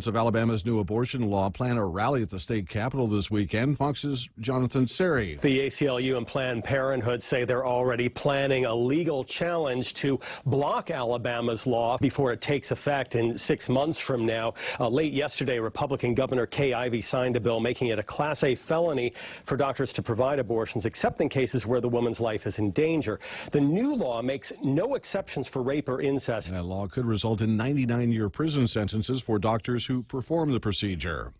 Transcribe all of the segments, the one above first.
Of Alabama's new abortion law plan a rally at the state capitol this weekend. Fox's Jonathan Seri. The ACLU and Planned Parenthood say they're already planning a legal challenge to block Alabama's law before it takes effect in 6 months from now. Late yesterday, Republican Governor Kay Ivey signed a bill making it a Class A felony for doctors to provide abortions, except in cases where the woman's life is in danger. The new law makes no exceptions for rape or incest. That law could result in 99-year prison sentences for doctors who perform the procedure.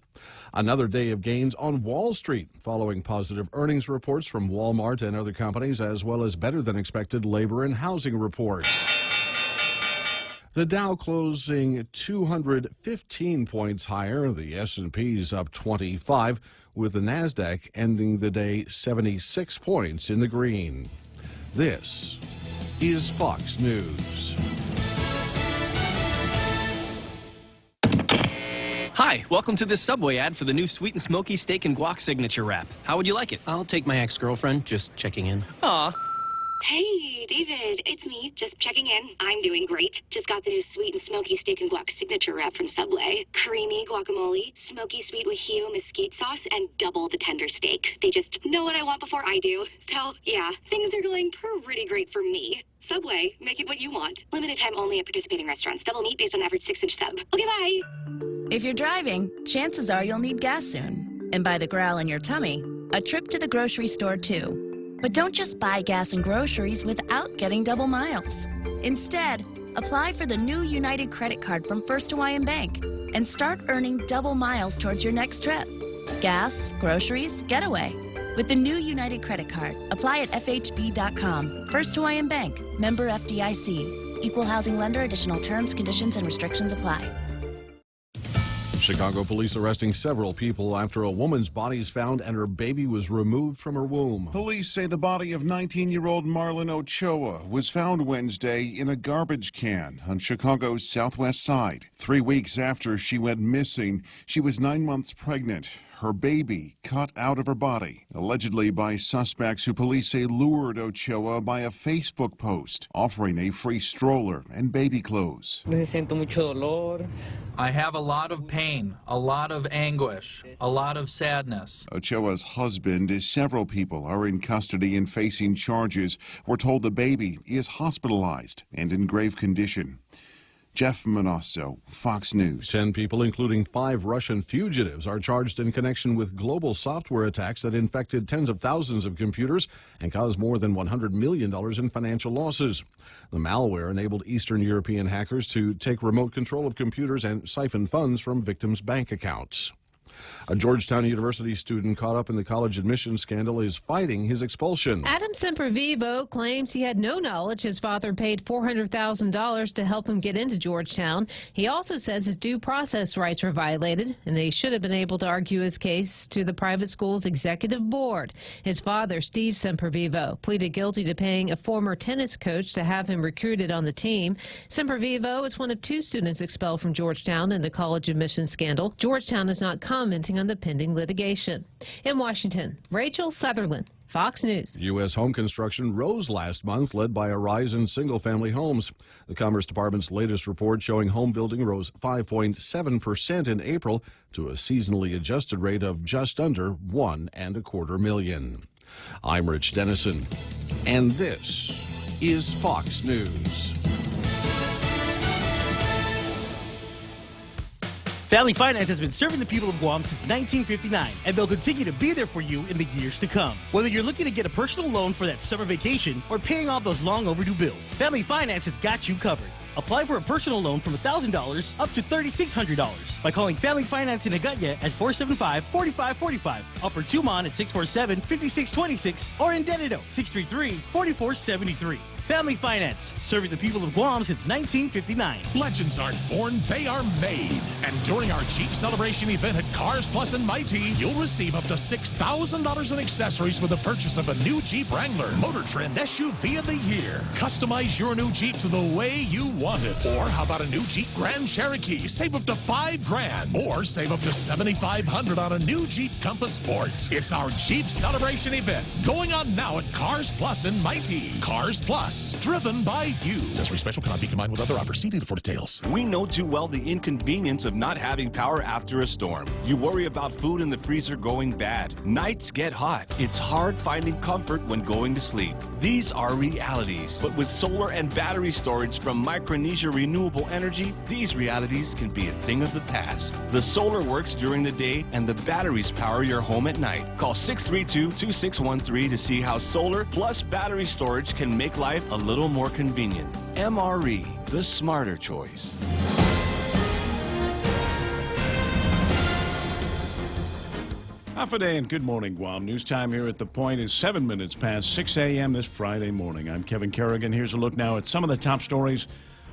Another day of gains on Wall Street following positive earnings reports from Walmart and other companies, as well as better than expected labor and housing reports. The Dow closing 215 points higher. The S&P's up 25, with the Nasdaq ending the day 76 points in the green. This is Fox News. Hi, welcome to this Subway ad for the new Sweet and Smoky Steak and Guac Signature Wrap. How would you like it? I'll take my ex-girlfriend, just checking in. Aw. Hey, David, it's me, just checking in. I'm doing great. Just got the new Sweet and Smoky Steak and Guac Signature Wrap from Subway. Creamy guacamole, smoky sweet Wajillo mesquite sauce, and double the tender steak. They just know what I want before I do. So, yeah, things are going pretty great for me. Subway, make it what you want. Limited time only at participating restaurants. Double meat based on average 6-inch sub. Okay, bye. If you're driving, chances are you'll need gas soon. And by the growl in your tummy, a trip to the grocery store too. But don't just buy gas and groceries without getting double miles. Instead, apply for the new United credit card from First Hawaiian Bank and start earning double miles towards your next trip. Gas, groceries, getaway. With the new United credit card, apply at FHB.com. First Hawaiian Bank, member FDIC. Equal housing lender. Additional terms, conditions, and restrictions apply. Chicago police arresting several people after a woman's body is found and her baby was removed from her womb. Police say the body of 19-year-old Marlon Ochoa was found Wednesday in a garbage can on Chicago's southwest side. 3 weeks after she went missing, she was 9 months pregnant. Her baby cut out of her body, allegedly by suspects who police say lured Ochoa by a Facebook post, offering a free stroller and baby clothes. Me siento mucho dolor. I have a lot of pain, a lot of anguish, a lot of sadness. Ochoa's husband and several people are in custody and facing charges. We're told the baby is hospitalized and in grave condition. Jeff Manasso, Fox News. 10 people, including 5 Russian fugitives, are charged in connection with global software attacks that infected tens of thousands of computers and caused more than $100 million in financial losses. The malware enabled Eastern European hackers to take remote control of computers and siphon funds from victims' bank accounts. A Georgetown University student caught up in the college admissions scandal is fighting his expulsion. Adam Sempervivo claims he had no knowledge his father paid $400,000 to help him get into Georgetown. He also says his due process rights were violated, and they should have been able to argue his case to the private school's executive board. His father, Steve Sempervivo, pleaded guilty to paying a former tennis coach to have him recruited on the team. Sempervivo is one of 2 students expelled from Georgetown in the college admissions scandal. Georgetown is not commenting on the pending litigation. In Washington, Rachel Sutherland, Fox News. U.S. home construction rose last month, led by a rise in single-family homes. The Commerce Department's latest report showing home building rose 5.7% in April to a seasonally adjusted rate of just under 1.25 million. I'm Rich Dennison, and this is Fox News. Family Finance has been serving the people of Guam since 1959, and they'll continue to be there for you in the years to come. Whether you're looking to get a personal loan for that summer vacation or paying off those long overdue bills, Family Finance has got you covered. Apply for a personal loan from $1,000 up to $3,600 by calling Family Finance in Agutya at 475-4545, Upper Tumon at 647-5626, or in Dededo 633-4473. Family Finance, serving the people of Guam since 1959. Legends aren't born, they are made. And during our Jeep Celebration event at Cars Plus and Mighty, you'll receive up to $6,000 in accessories with the purchase of a new Jeep Wrangler, Motor Trend SUV of the Year. Customize your new Jeep to the way you want it. Or how about a new Jeep Grand Cherokee? Save up to $5,000. Or save up to $7,500 on a new Jeep Compass Sport. It's our Jeep Celebration event going on now at Cars Plus and Mighty. Cars Plus. Plus, driven by you. Accessory special cannot be combined with other offers. See dealer for details. We know too well the inconvenience of not having power after a storm. You worry about food in the freezer going bad. Nights get hot. It's hard finding comfort when going to sleep. These are realities. But with solar and battery storage from Micronesia Renewable Energy, these realities can be a thing of the past. The solar works during the day and the batteries power your home at night. Call 632-2613 to see how solar plus battery storage can make life a little more convenient. MRE, the smarter choice. Half a day and good morning, Guam. News time here at The Point is 7 minutes past 6 a.m. this Friday morning. I'm Kevin Kerrigan. Here's a look now at some of the top stories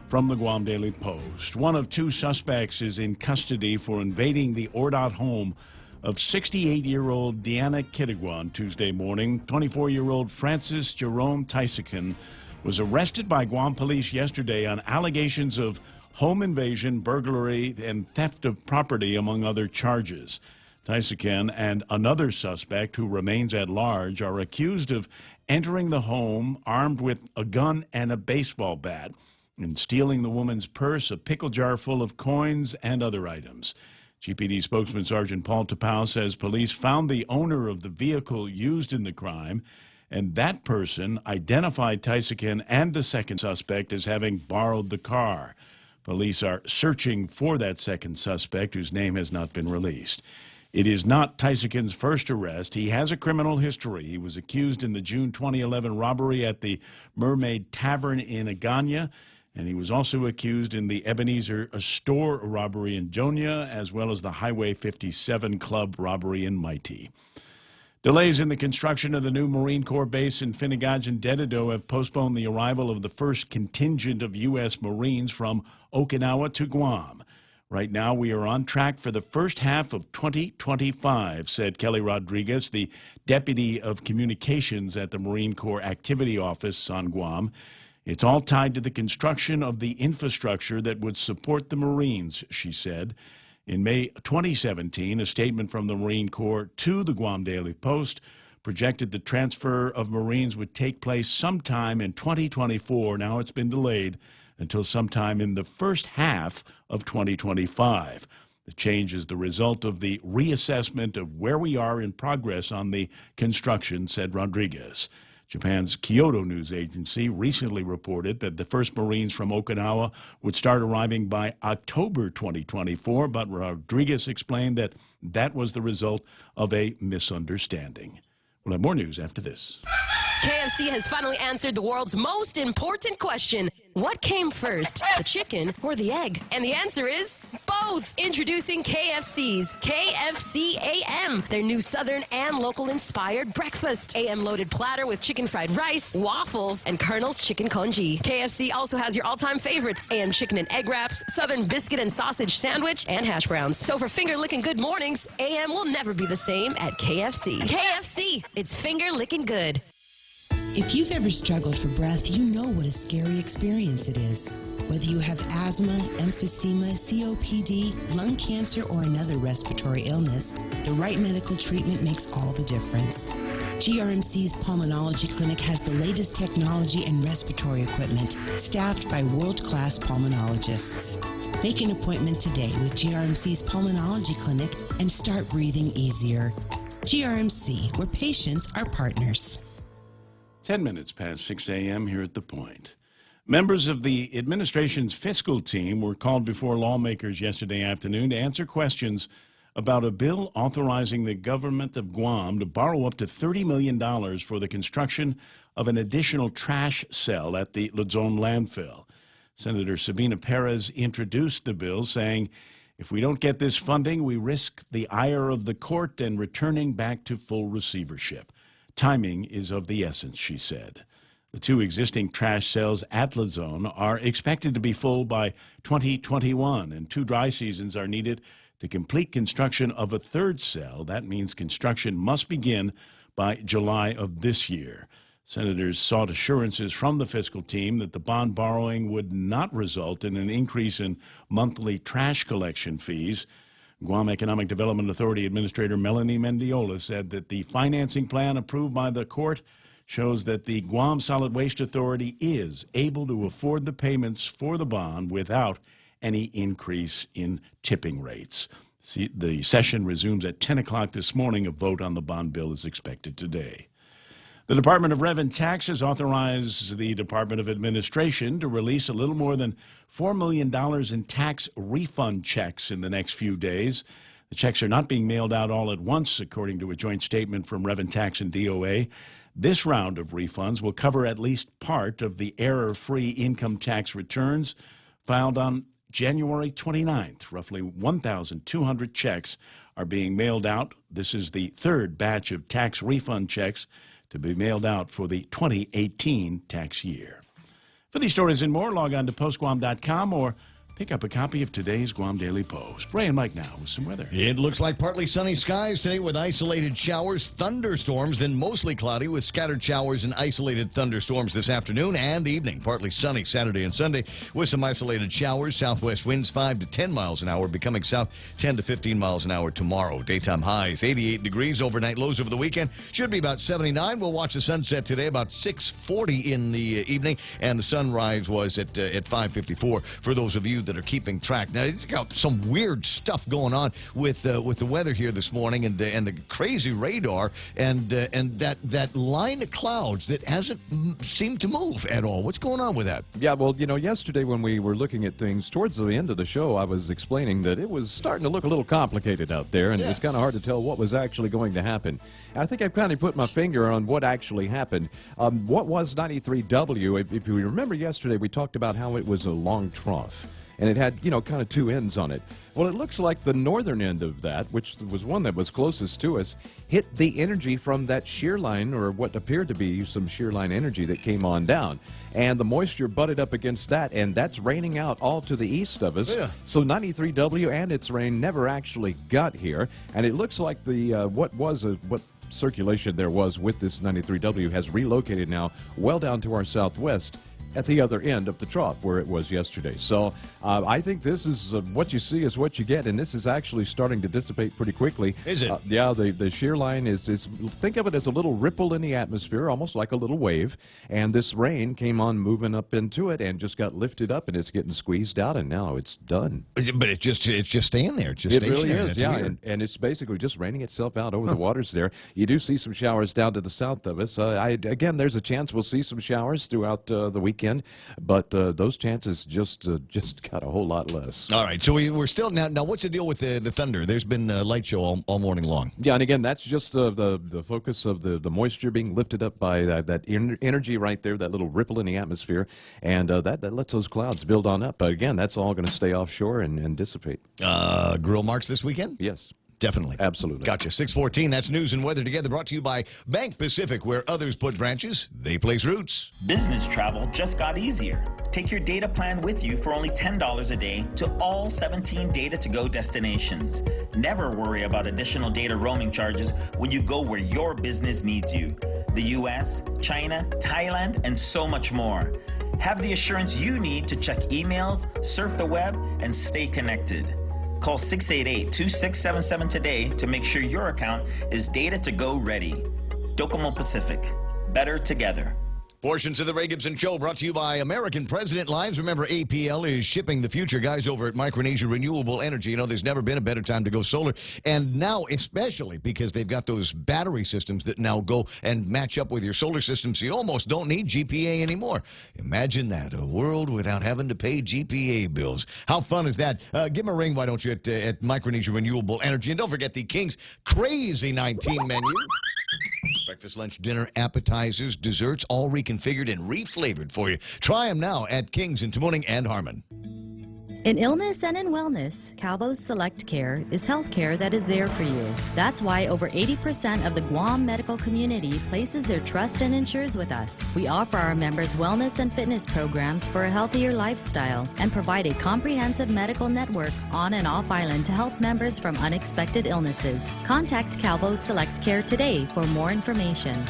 from the Guam Daily Post. One of two suspects is in custody for invading the Ordot home of 68-year-old Deanna Kittigwa on Tuesday morning. 24-year-old Francis Jerome Tysican was arrested by Guam police yesterday on allegations of home invasion, burglary, and theft of property, among other charges. Tysican and another suspect who remains at large are accused of entering the home armed with a gun and a baseball bat and stealing the woman's purse, a pickle jar full of coins, and other items. GPD spokesman Sergeant Paul Tapau says police found the owner of the vehicle used in the crime, and that person identified Tysican and the second suspect as having borrowed the car. Police are searching for that second suspect, whose name has not been released. It is not Tysican's first arrest. He has a criminal history. He was accused in the June 2011 robbery at the Mermaid Tavern in Agana, and he was also accused in the Ebenezer store robbery in Jonia, as well as the Highway 57 Club robbery in Mighty. Delays in the construction of the new Marine Corps base in Finnegad's and Dededo have postponed the arrival of the first contingent of U.S. Marines from Okinawa to Guam. Right now, we are on track for the first half of 2025, said Kelly Rodriguez, the Deputy of Communications at the Marine Corps Activity Office on Guam. It's all tied to the construction of the infrastructure that would support the Marines, she said. In May 2017, a statement from the Marine Corps to the Guam Daily Post projected the transfer of Marines would take place sometime in 2024. Now it's been delayed until sometime in the first half of 2025. The change is the result of the reassessment of where we are in progress on the construction, said Rodriguez. Japan's Kyodo News Agency recently reported that the first Marines from Okinawa would start arriving by October 2024, but Rodriguez explained that that was the result of a misunderstanding. We'll have more news after this. KFC has finally answered the world's most important question. What came first, the chicken or the egg? And the answer is both. Introducing KFC's KFC AM, their new Southern and local-inspired breakfast. AM-loaded platter with chicken fried rice, waffles, and Colonel's chicken congee. KFC also has your all-time favorites, AM chicken and egg wraps, Southern biscuit and sausage sandwich, and hash browns. So for finger-licking good mornings, AM will never be the same at KFC. KFC, it's finger-licking good. If you've ever struggled for breath, you know what a scary experience it is. Whether you have asthma, emphysema, COPD, lung cancer, or another respiratory illness, the right medical treatment makes all the difference. GRMC's Pulmonology Clinic has the latest technology and respiratory equipment, staffed by world-class pulmonologists. Make an appointment today with GRMC's Pulmonology Clinic and start breathing easier. GRMC, where patients are partners. 10 minutes past 6 a.m. here at The Point. Members of the administration's fiscal team were called before lawmakers yesterday afternoon to answer questions about a bill authorizing the government of Guam to borrow up to $30 million for the construction of an additional trash cell at the Luzon landfill. Senator Sabina Perez introduced the bill, saying, "If we don't get this funding, we risk the ire of the court and returning back to full receivership. Timing is of the essence," she said. The two existing trash cells at Luzon are expected to be full by 2021, and 2 dry seasons are needed to complete construction of a third cell. That means construction must begin by July of this year. Senators sought assurances from the fiscal team that the bond borrowing would not result in an increase in monthly trash collection fees. Guam Economic Development Authority Administrator Melanie Mendiola said that the financing plan approved by the court shows that the Guam Solid Waste Authority is able to afford the payments for the bond without any increase in tipping rates. See, the session resumes at 10 o'clock this morning. A vote on the bond bill is expected today. The Department of Rev and Taxes authorized the Department of Administration to release a little more than $4 million in tax refund checks in the next few days. The checks are not being mailed out all at once, according to a joint statement from Rev and Tax and DOA. This round of refunds will cover at least part of the error-free income tax returns filed on January 29th. Roughly 1,200 checks are being mailed out. This is the third batch of tax refund checks to be mailed out for the 2018 tax year. For these stories and more, log on to postguam.com or pick up a copy of today's Guam Daily Post. Ray and Mike now with some weather. It looks like partly sunny skies today with isolated showers, thunderstorms, then mostly cloudy with scattered showers and isolated thunderstorms this afternoon and evening. Partly sunny Saturday and Sunday with some isolated showers. Southwest winds 5 to 10 miles an hour, becoming south 10 to 15 miles an hour tomorrow. Daytime highs 88 degrees. Overnight lows over the weekend should be about 79. We'll watch the sunset today about 6:40 in the evening, and the sunrise was at 5:54 for those of you that are keeping track. Now, it's got some weird stuff going on with the weather here this morning, and the crazy radar, and that line of clouds that hasn't seemed to move at all. What's going on with that? Yeah, well, yesterday when we were looking at things towards the end of the show, I was explaining that it was starting to look a little complicated out there, and it was kind of hard to tell what was actually going to happen. I think I've kind of put my finger on what actually happened. What was 93W? If you remember yesterday, we talked about how it was a long trough, and it had, kind of two ends on it. Well, it looks like the northern end of that, which was one that was closest to us, hit the energy from that shear line, or what appeared to be some shear line energy that came on down. And the moisture butted up against that, and that's raining out all to the east of us. Yeah. So 93W and its rain never actually got here. And it looks like what circulation there was with this 93W has relocated now well down to our southwest, at the other end of the trough where it was yesterday. So I think this is what you see is what you get, and this is actually starting to dissipate pretty quickly. Is it? Yeah, the shear line is think of it as a little ripple in the atmosphere, almost like a little wave, and this rain came on moving up into it and just got lifted up, and it's getting squeezed out, and now it's done. But it's just staying there. It's just it really stationary. is, yeah, and it's basically just raining itself out over the waters there. You do see some showers down to the south of us. Again, there's a chance we'll see some showers throughout the weekend. But those chances just got a whole lot less. All right, so we're still now. What's the deal with the thunder? There's been a light show all morning long. Yeah, and again, that's just the focus of the moisture being lifted up by that energy right there, that little ripple in the atmosphere, and that lets those clouds build on up. But again, that's all going to stay offshore and dissipate. Grill marks this weekend? Yes. Definitely. Absolutely. Gotcha. 6:14. That's news and weather together, brought to you by Bank Pacific, where others put branches, they place roots. Business travel just got easier. Take your data plan with you for only $10 a day to all 17 data-to-go destinations. Never worry about additional data roaming charges when you go where your business needs you. The U.S., China, Thailand, and so much more. Have the assurance you need to check emails, surf the web, and stay connected. Call 688-2677 today to make sure your account is data-to-go ready. Docomo Pacific. Better together. Portions of the Ray Gibson Show brought to you by American President Lines. Remember, APL is shipping the future. Guys over at Micronesia Renewable Energy, there's never been a better time to go solar. And now, especially because they've got those battery systems that now go and match up with your solar system, so you almost don't need GPA anymore. Imagine that, a world without having to pay GPA bills. How fun is that? Give them a ring, why don't you, at Micronesia Renewable Energy. And don't forget the King's Crazy 19 menu. Breakfast, lunch, dinner, appetizers, desserts, all reconfigured and reflavored for you. Try them now at King's in Tamuning and Harmon. In illness and in wellness, Calvo's Select Care is health care that is there for you. That's why over 80% of the Guam medical community places their trust and insures with us. We offer our members wellness and fitness programs for a healthier lifestyle and provide a comprehensive medical network on and off island to help members from unexpected illnesses. Contact Calvo's Select Care today for more information.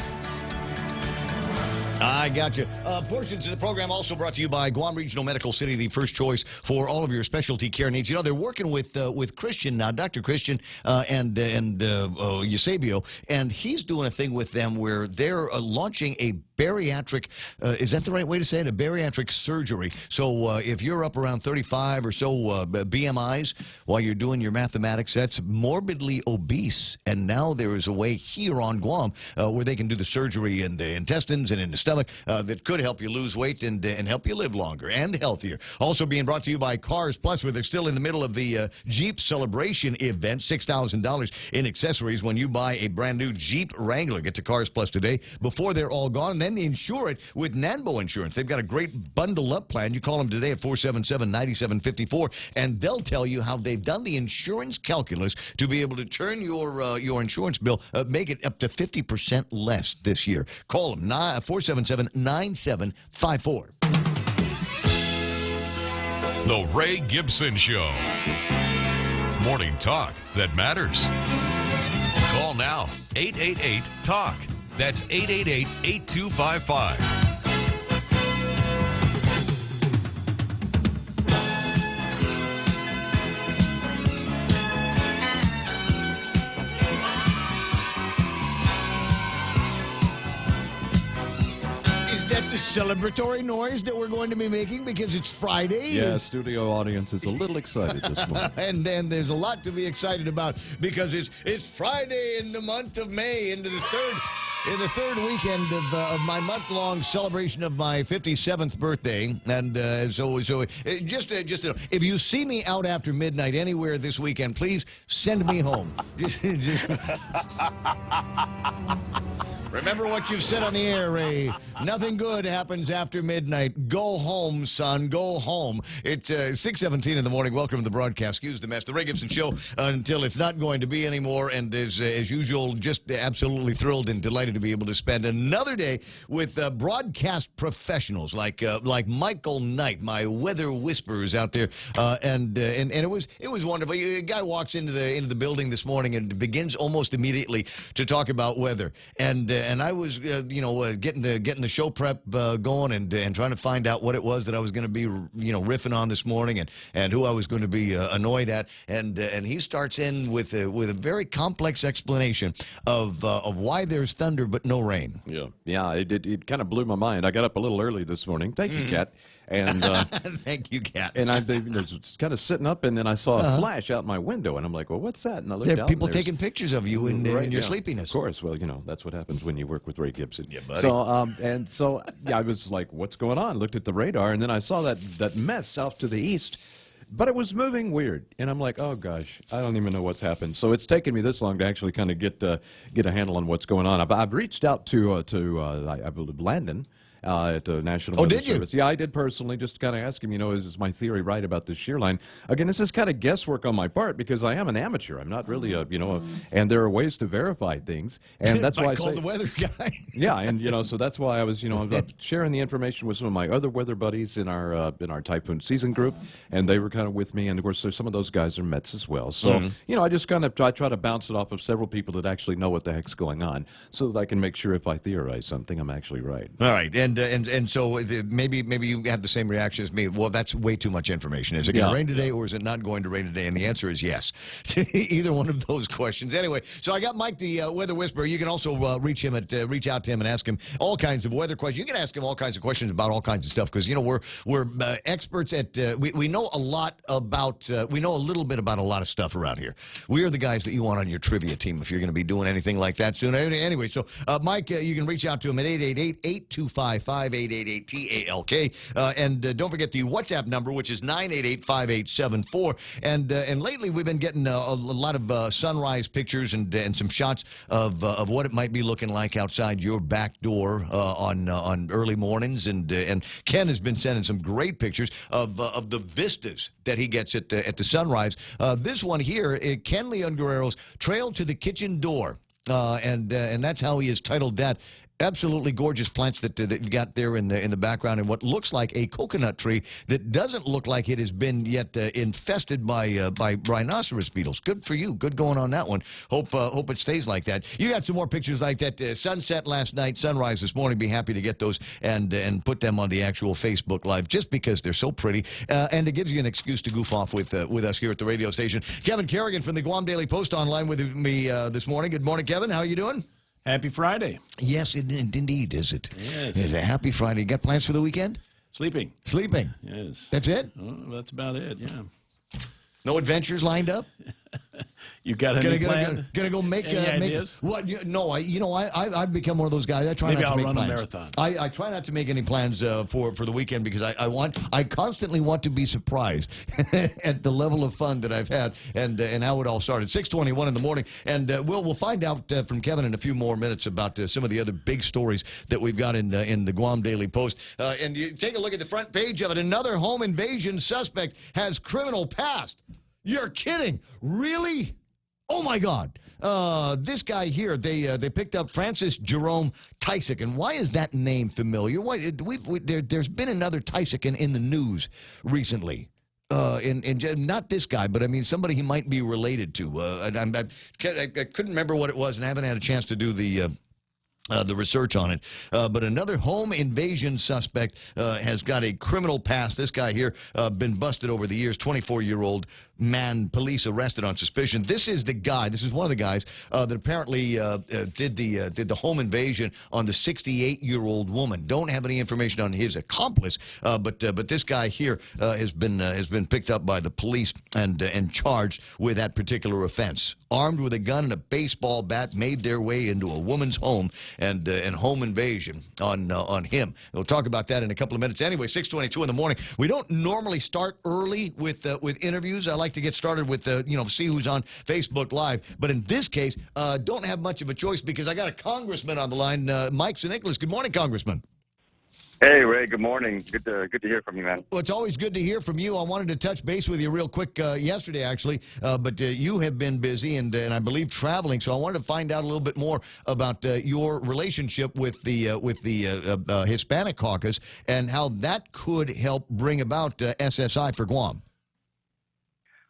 I got you. Portions of the program also brought to you by Guam Regional Medical City, the first choice for all of your specialty care needs. You know, they're working with Christian now, Dr. Christian and Eusebio, and he's doing a thing with them where they're launching a bariatric, is that the right way to say it? A bariatric surgery. So if you're up around 35 or so BMIs while you're doing your mathematics, that's morbidly obese. And now there is a way here on Guam where they can do the surgery in the intestines and in the stomach that could help you lose weight and help you live longer and healthier. Also being brought to you by Cars Plus, where they're still in the middle of the Jeep Celebration event. $6,000 in accessories when you buy a brand new Jeep Wrangler. Get to Cars Plus today before they're all gone. And then insure it with Nanbo Insurance. They've got a great bundle-up plan. You call them today at 477-9754, and they'll tell you how they've done the insurance calculus to be able to turn your insurance bill, make it up to 50% less this year. Call them, 477-9754. The Ray Gibson Show. Morning talk that matters. Call now, 888-TALK. That's 888-8255. Is that the celebratory noise that we're going to be making because it's Friday? Yeah, studio audience is a little excited this morning. And then there's a lot to be excited about because it's Friday in the month of May, into the third weekend of my month-long celebration of my 57th birthday. And so just if you see me out after midnight anywhere this weekend, please send me home. just remember what you've said on the air, Ray. Nothing good happens after midnight. Go home, son. Go home. It's 6:17 in the morning. Welcome to the broadcast. Excuse the mess. The Ray Gibson Show until it's not going to be anymore. And as usual, just absolutely thrilled and delighted to be able to spend another day with broadcast professionals like Michael Knight, my weather whisperers out there. And it was wonderful. A guy walks into the building this morning and begins almost immediately to talk about weather. And I was getting the show prep going and trying to find out what it was that I was going to be riffing on this morning and who I was going to be annoyed at. And he starts in with a very complex explanation of why there's thunder but no rain. Yeah. It kind of blew my mind. I got up a little early this morning. Thank you, Kat. And thank you, Kat. And I was kind of sitting up, and then I saw a flash out my window, and I'm like, "Well, what's that?" And I looked there are out. People taking pictures of you in your sleepiness. Of course. Well, that's what happens when you work with Ray Gibson. Yeah, buddy. So I was like, "What's going on?" Looked at the radar, and then I saw that mess off to the east. But it was moving weird, and I'm like, oh gosh, I don't even know what's happened. So it's taken me this long to actually kind of get a handle on what's going on. I've reached out to I believe Landon. At the National Weather Service. Yeah, I did personally, just kind of ask him, is my theory right about this shear line? Again, this is kind of guesswork on my part because I am an amateur. I'm not really and there are ways to verify things. And that's why I call the weather guy. Yeah, and, so that's why I was, sharing the information with some of my other weather buddies in our typhoon season group, and they were kind of with me. And, of course, some of those guys are Mets as well. So, I just kind of try to bounce it off of several people that actually know what the heck's going on so that I can make sure if I theorize something, I'm actually right. All right. And so maybe you have the same reaction as me. Well, that's way too much information. Is it going to rain today or is it not going to rain today? And the answer is yes. Either one of those questions. Anyway, so I got Mike, the weather whisperer. You can also reach out to him and ask him all kinds of weather questions. You can ask him all kinds of questions about all kinds of stuff because we're experts at we know a lot about we know a little bit about a lot of stuff around here. We are the guys that you want on your trivia team if you're going to be doing anything like that soon. Anyway, so Mike, you can reach out to him at 888-8255-888-TALK. And don't forget the WhatsApp number, which is 988-5874. And lately we've been getting a lot of sunrise pictures and some shots of what it might be looking like outside your back door on early mornings. And Ken has been sending some great pictures of the vistas that he gets at the sunrise. This one here, Ken Leon Guerrero's Trail to the Kitchen Door. And that's how he has titled that. Absolutely gorgeous plants that you got there in the background, and what looks like a coconut tree that doesn't look like it has been yet infested by rhinoceros beetles. Good for you. Good going on that one. Hope it stays like that. You got some more pictures like that. Sunset last night, sunrise this morning. Be happy to get those and put them on the actual Facebook Live just because they're so pretty, and it gives you an excuse to goof off with us here at the radio station. Kevin Kerrigan from the Guam Daily Post online with me this morning. Good morning, Kevin. How are you doing? Happy Friday. Yes, indeed, is it? Yes. It's a happy Friday. You got plans for the weekend? Sleeping. Sleeping? Yes. That's it? Oh, that's about it, yeah. No adventures lined up? You got any plan? Gonna go make any ideas? What? No, I've become one of those guys. I try Maybe not to I'll make run plans. a marathon. I try not to make any plans for the weekend because I constantly want to be surprised at the level of fun that I've had and how it all started. 6:21 in the morning, and we'll find out from Kevin in a few more minutes about some of the other big stories that we've got in the Guam Daily Post. And you take a look at the front page of it. Another home invasion suspect has criminal past. You're kidding, really? Oh, my God. This guy here, they picked up Francis Jerome Tysican. Why is that name familiar? There's been another Tysican in the news recently. Not this guy, but I mean somebody he might be related to. I couldn't remember what it was, and I haven't had a chance to do the research on it. But another home invasion suspect has got a criminal past. This guy here been busted over the years. 24-year-old man, police arrested on suspicion. This is the guy. This is one of the guys that apparently did the home invasion on the 68-year-old woman. Don't have any information on his accomplice, but this guy here has been picked up by the police and charged with that particular offense. Armed with a gun and a baseball bat, made their way into a woman's home and home invasion on him. We'll talk about that in a couple of minutes. Anyway, 6:22 in the morning. We don't normally start early with interviews. I like to get started with see who's on Facebook Live. But in this case, don't have much of a choice because I got a congressman on the line, Mike St. Nicholas. Good morning, Congressman. Hey, Ray. Good morning. Good to hear from you, man. Well, it's always good to hear from you. I wanted to touch base with you real quick yesterday, actually, but you have been busy and I believe traveling. So I wanted to find out a little bit more about your relationship with the Hispanic caucus and how that could help bring about SSI for Guam.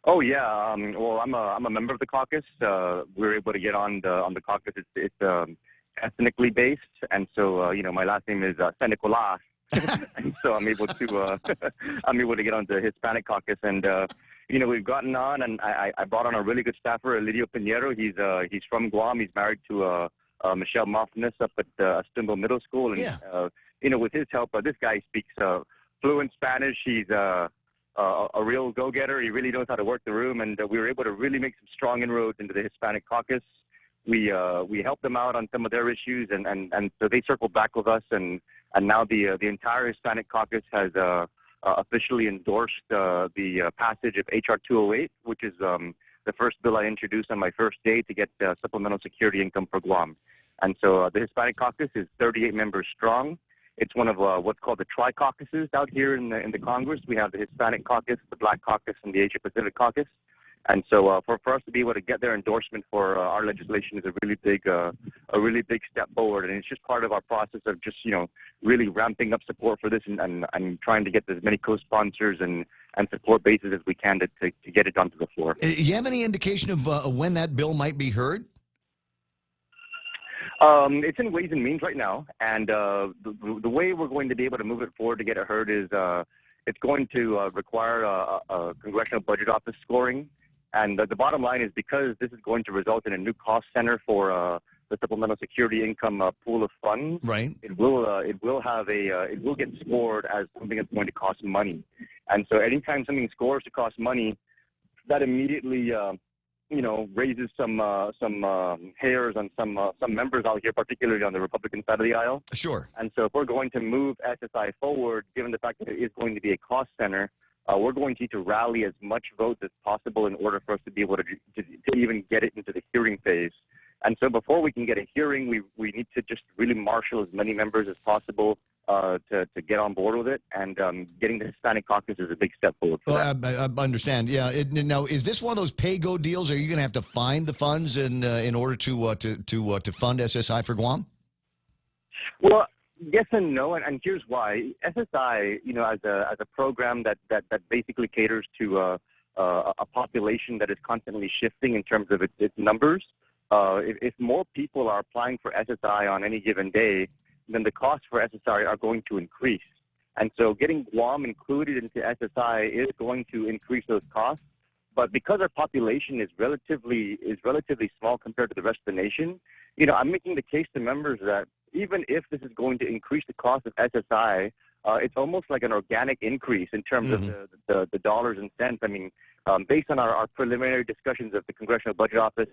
Oh yeah. Well, I'm a member of the caucus. We were able to get on the caucus. It's ethnically based, and so my last name is San Nicolas, and so I'm able to get onto the Hispanic caucus, and we've gotten on, and I brought on a really good staffer, Elidio Pinheiro. He's from Guam. He's married to Michelle Moffinis up at Stimble Middle School, and with his help, this guy speaks fluent Spanish. He's a real go-getter. He really knows how to work the room, and we were able to really make some strong inroads into the Hispanic caucus. We helped them out on some of their issues, and so they circled back with us, and now the entire Hispanic caucus has officially endorsed the passage of H.R. 208, which is the first bill I introduced on my first day to get supplemental security income for Guam. And so the Hispanic caucus is 38 members strong. It's one of what's called the tri-caucuses out here in the Congress. We have the Hispanic caucus, the Black caucus, and the Asia Pacific caucus. And so for us to be able to get their endorsement for our legislation is a really big step forward. And it's just part of our process of just, really ramping up support for this and trying to get as many co-sponsors and support bases as we can to get it onto the floor. You have any indication of when that bill might be heard? It's in Ways and Means right now. And the way we're going to be able to move it forward to get it heard is it's going to require a Congressional Budget Office scoring. And the bottom line is because this is going to result in a new cost center for the supplemental security income pool of funds. Right. It will get scored as something that's going to cost money. And so anytime something scores to cost money, that immediately raises some hairs on some members out here, particularly on the Republican side of the aisle. Sure. And so if we're going to move SSI forward, given the fact that it is going to be a cost center, we're going to need to rally as much votes as possible in order for us to be able to even get it into the hearing phase. And so before we can get a hearing, we need to just really marshal as many members as possible to get on board with it. And getting the Hispanic caucus is a big step forward for that. I understand. Yeah. Now, is this one of those pay-go deals? Are you going to have to find the funds in order to fund SSI for Guam? Well, yes and no, and here's why. SSI, as a program that basically caters to a population that is constantly shifting in terms of its numbers. If more people are applying for SSI on any given day, then the costs for SSI are going to increase. And so getting Guam included into SSI is going to increase those costs. But because our population is relatively small compared to the rest of the nation, I'm making the case to members that even if this is going to increase the cost of SSI, it's almost like an organic increase in terms of the dollars and cents. I mean, based on our preliminary discussions of the Congressional Budget Office,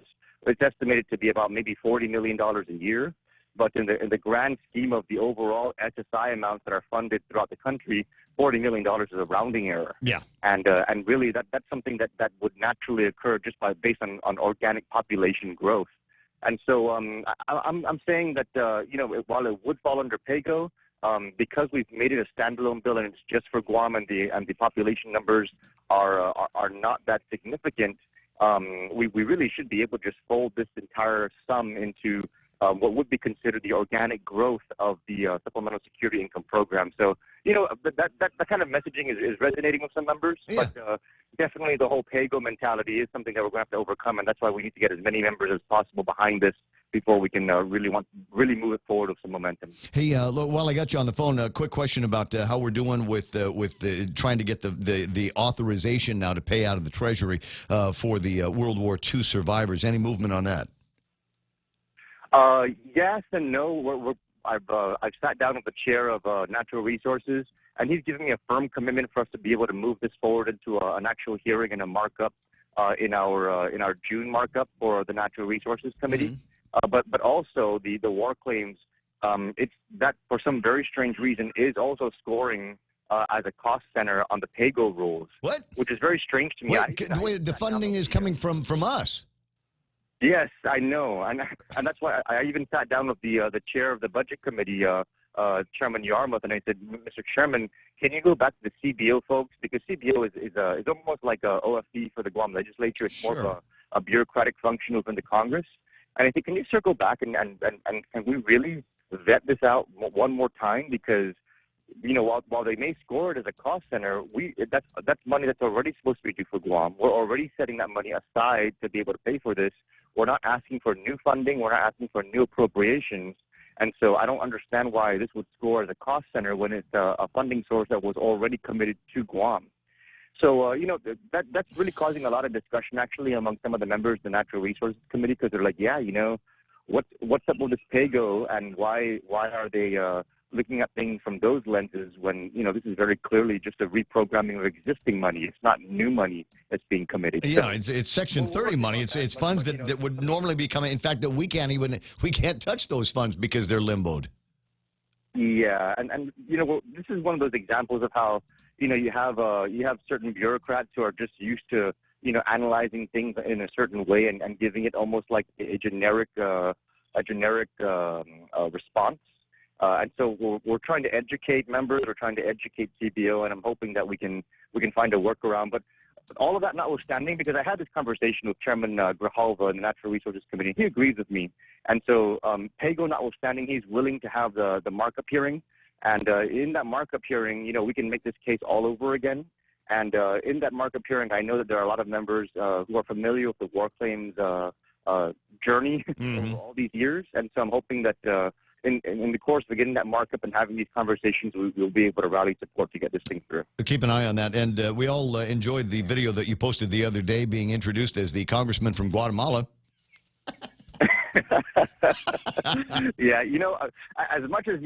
it's estimated to be about maybe $40 million a year. But in the grand scheme of the overall SSI amounts that are funded throughout the country, $40 million is a rounding error. Yeah. And really that's something that would naturally occur just based on organic population growth. And so I'm saying that while it would fall under PAYGO, because we've made it a standalone bill and it's just for Guam and the population numbers are not that significant, we really should be able to just fold this entire sum into what would be considered the organic growth of the Supplemental Security Income Program. So, that kind of messaging is resonating with some members, but definitely the whole PAYGO mentality is something that we're going to have to overcome, and that's why we need to get as many members as possible behind this before we can really move it forward with some momentum. Hey, while I got you on the phone, a quick question about how we're doing with trying to get the authorization now to pay out of the Treasury for the World War II survivors. Any movement on that? Yes and no. I've sat down with the chair of Natural Resources, and he's given me a firm commitment for us to be able to move this forward into an actual hearing and a markup in our June markup for the Natural Resources Committee. But also the war claims, it's that for some very strange reason is also scoring as a cost center on the PAYGO rules. What? Which is very strange to me. Wait, the funding is coming from us. Yes, I know, and that's why I even sat down with the chair of the Budget Committee, Chairman Yarmouth, and I said, Mr. Chairman, can you go back to the CBO folks, because CBO is almost like a OFD for the Guam legislature. It's more of a bureaucratic function within the Congress. And I think, can you circle back and can we really vet this out one more time? Because while they may score it as a cost center, that's money that's already supposed to be due for Guam. We're already setting that money aside to be able to pay for this. We're not asking for new funding. We're not asking for new appropriations. And so I don't understand why this would score as a cost center when it's a funding source that was already committed to Guam. So, that's really causing a lot of discussion, actually, among some of the members of the Natural Resources Committee, because they're like, what's up with this PAYGO, and why are they looking at things from those lenses when, this is very clearly just a reprogramming of existing money. It's not new money that's being committed. Yeah, it's Section 30 money. It's funds that would normally be coming. In fact, that we can't touch those funds because they're limboed. Yeah, and this is one of those examples of how, you have certain bureaucrats who are just used to, analyzing things in a certain way and giving it almost like a generic response. And so we're trying to educate members, we're trying to educate CBO, and I'm hoping that we can find a workaround. But all of that notwithstanding, because I had this conversation with Chairman Grijalva in the Natural Resources Committee, he agrees with me. And so PAYGO notwithstanding, he's willing to have the markup hearing. And in that markup hearing, we can make this case all over again. And in that markup hearing, I know that there are a lot of members who are familiar with the war claims journey over all these years. And so I'm hoping that in the course of getting that markup and having these conversations, we'll be able to rally support to get this thing through. Keep an eye on that. And we all enjoyed the video that you posted the other day being introduced as the congressman from Guatemala. Yeah, as much as,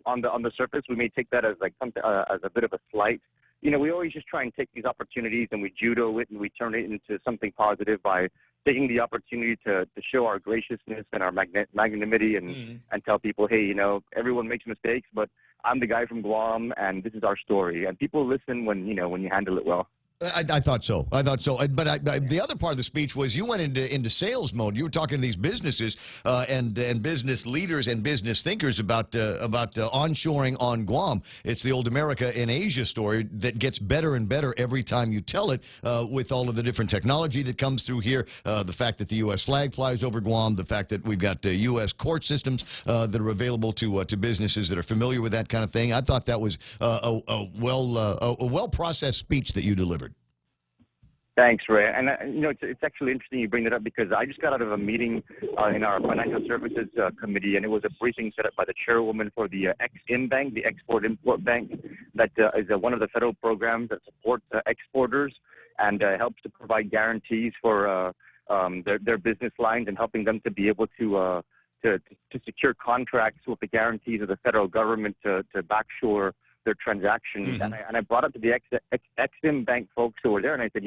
on the surface, we may take that as like something, as a bit of a slight. We always just try and take these opportunities and we judo it and we turn it into something positive by taking the opportunity to show our graciousness and our magnanimity and tell people, hey, everyone makes mistakes, but I'm the guy from Guam and this is our story. And people listen when you handle it well. I thought so. But the other part of the speech was you went into sales mode. You were talking to these businesses and business leaders and business thinkers about onshoring on Guam. It's the old America in Asia story that gets better and better every time you tell it, with all of the different technology that comes through here, the fact that the U.S. flag flies over Guam, the fact that we've got U.S. court systems that are available to businesses that are familiar with that kind of thing. I thought that was a well-processed speech that you delivered. Thanks, Ray. And, it's actually interesting you bring that up because I just got out of a meeting in our Financial Services Committee, and it was a briefing set up by the chairwoman for the Ex-Im Bank, the Export-Import Bank, that is one of the federal programs that supports exporters and helps to provide guarantees for their business lines and helping them to be able to secure contracts with the guarantees of the federal government to backshore their transactions. Mm-hmm. And I brought up to the Ex-Im Bank folks who were there, and I said,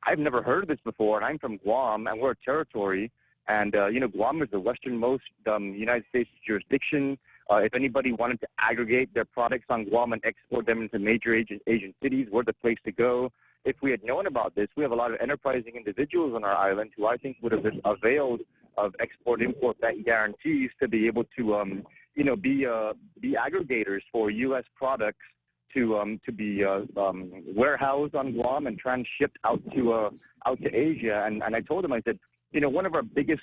I've never heard of this before, and I'm from Guam, and we're a territory, and, Guam is the westernmost United States jurisdiction. If anybody wanted to aggregate their products on Guam and export them into major Asian cities, we're the place to go. If we had known about this, we have a lot of enterprising individuals on our island who I think would have been availed of export-import bank guarantees to be able to, be aggregators for U.S. products to be warehoused on Guam and transshipped out to Asia. And I told him, I said, one of our biggest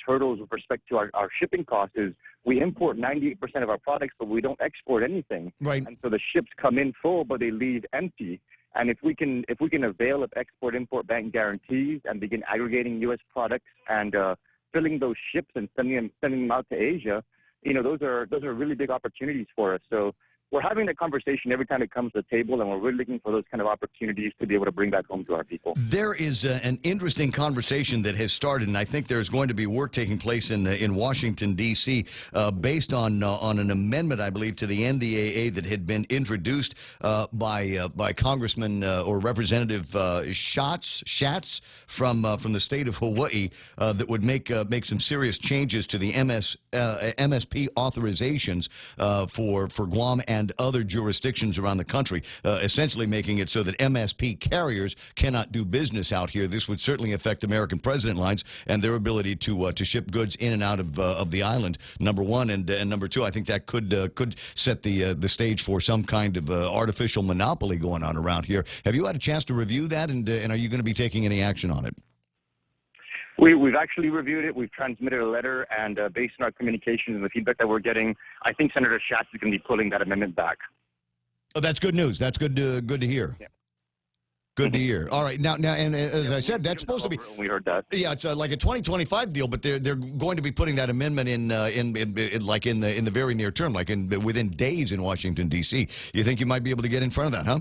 hurdles with respect to our shipping costs is we import 98% of our products, but we don't export anything. Right. And so the ships come in full, but they leave empty. And if we can avail of export-import bank guarantees and begin aggregating U.S. products and filling those ships and sending them out to Asia, those are really big opportunities for us. So we're having that conversation every time it comes to the table, and we're really looking for those kind of opportunities to be able to bring back home to our people. There is an interesting conversation that has started, and I think there's going to be work taking place in Washington, D.C., based on an amendment, I believe, to the NDAA that had been introduced by Congressman or Representative Schatz from the state of Hawaii that would make some serious changes to the MSP authorizations for Guam and other jurisdictions around the country, essentially making it so that MSP carriers cannot do business out here. This would certainly affect American President lines and their ability to ship goods in and out of the island, number one. And number two, I think that could set the stage for some kind of artificial monopoly going on around here. Have you had a chance to review that, and are you going to be taking any action on it? We've actually reviewed it. We've transmitted a letter, and based on our communications and the feedback that we're getting, I think Senator Schatz is going to be pulling that amendment back. Oh, that's good news. That's good to hear. Yeah. Good to hear. All right, now, and as I said, that's supposed to be. We heard that. Yeah, it's like a 2025 deal, but they're going to be putting that amendment in the very near term, like within days in Washington D.C. You think you might be able to get in front of that, huh?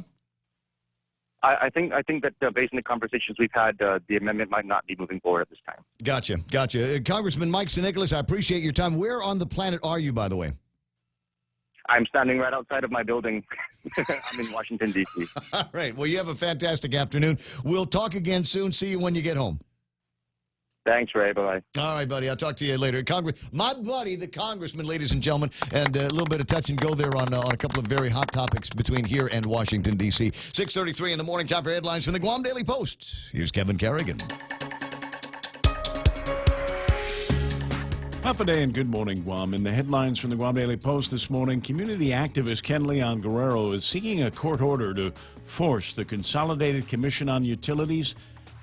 I think that based on the conversations we've had, the amendment might not be moving forward at this time. Gotcha. Congressman Mike St. Nicholas, I appreciate your time. Where on the planet are you, by the way? I'm standing right outside of my building. I'm in Washington, D.C. All right. Well, you have a fantastic afternoon. We'll talk again soon. See you when you get home. Thanks, Ray. Bye-bye. All right, buddy. I'll talk to you later. My buddy, the congressman, ladies and gentlemen, and a little bit of touch and go there on a couple of very hot topics between here and Washington, D.C. 6:33 in the morning. Time for headlines from the Guam Daily Post. Here's Kevin Kerrigan. Half a day and good morning, Guam. In the headlines from the Guam Daily Post this morning, community activist Ken Leon Guerrero is seeking a court order to force the Consolidated Commission on Utilities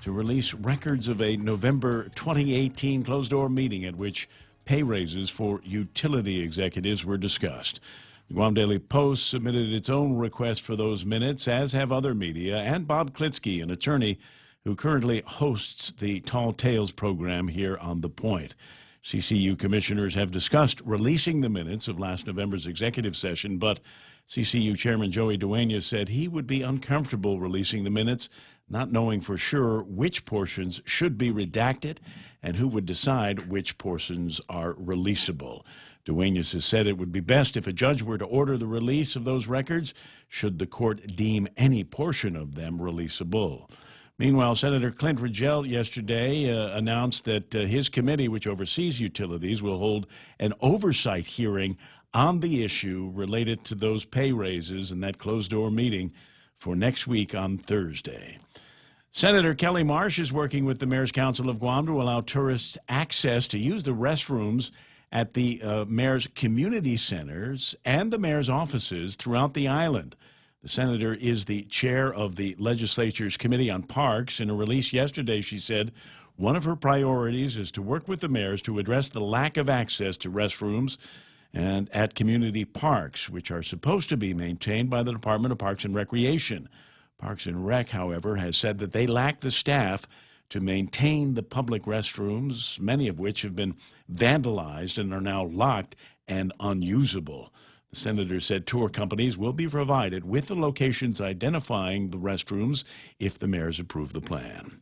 to release records of a November 2018 closed-door meeting at which pay raises for utility executives were discussed. The Guam Daily Post submitted its own request for those minutes, as have other media, and Bob Klitsky, an attorney who currently hosts the Tall Tales program here on The Point. CCU commissioners have discussed releasing the minutes of last November's executive session, but CCU Chairman Joey Duenas said he would be uncomfortable releasing the minutes, not knowing for sure which portions should be redacted and who would decide which portions are releasable. Duenas has said it would be best if a judge were to order the release of those records should the court deem any portion of them releasable. Meanwhile, Senator Clint Rigel yesterday announced that his committee, which oversees utilities, will hold an oversight hearing on the issue related to those pay raises in that closed-door meeting for next week on Thursday. Senator Kelly Marsh is working with the Mayor's Council of Guam to allow tourists access to use the restrooms at the Mayor's community centers and the Mayor's offices throughout the island. The senator is the chair of the legislature's Committee on Parks. In a release yesterday, she said one of her priorities is to work with the mayors to address the lack of access to restrooms and at community parks, which are supposed to be maintained by the Department of Parks and Recreation. Parks and Rec, however, has said that they lack the staff to maintain the public restrooms, many of which have been vandalized and are now locked and unusable. The senator said tour companies will be provided with the locations identifying the restrooms if the mayors approve the plan.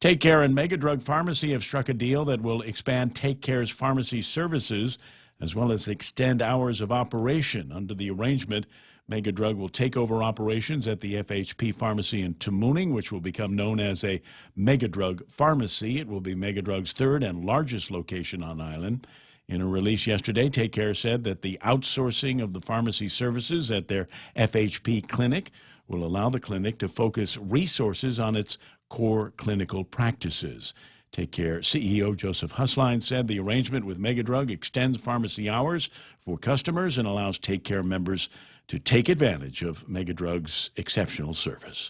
Take Care and Mega Drug Pharmacy have struck a deal that will expand Take Care's pharmacy services as well as extend hours of operation. Under the arrangement, Mega Drug will take over operations at the FHP pharmacy in Tamuning, which will become known as a Mega Drug Pharmacy. It will be Mega Drug's third and largest location on island. In a release yesterday, Take Care said that the outsourcing of the pharmacy services at their FHP clinic will allow the clinic to focus resources on its core clinical practices. Take Care CEO Joseph Husline said the arrangement with Mega Drug extends pharmacy hours for customers and allows Take Care members to take advantage of Mega Drug's exceptional service.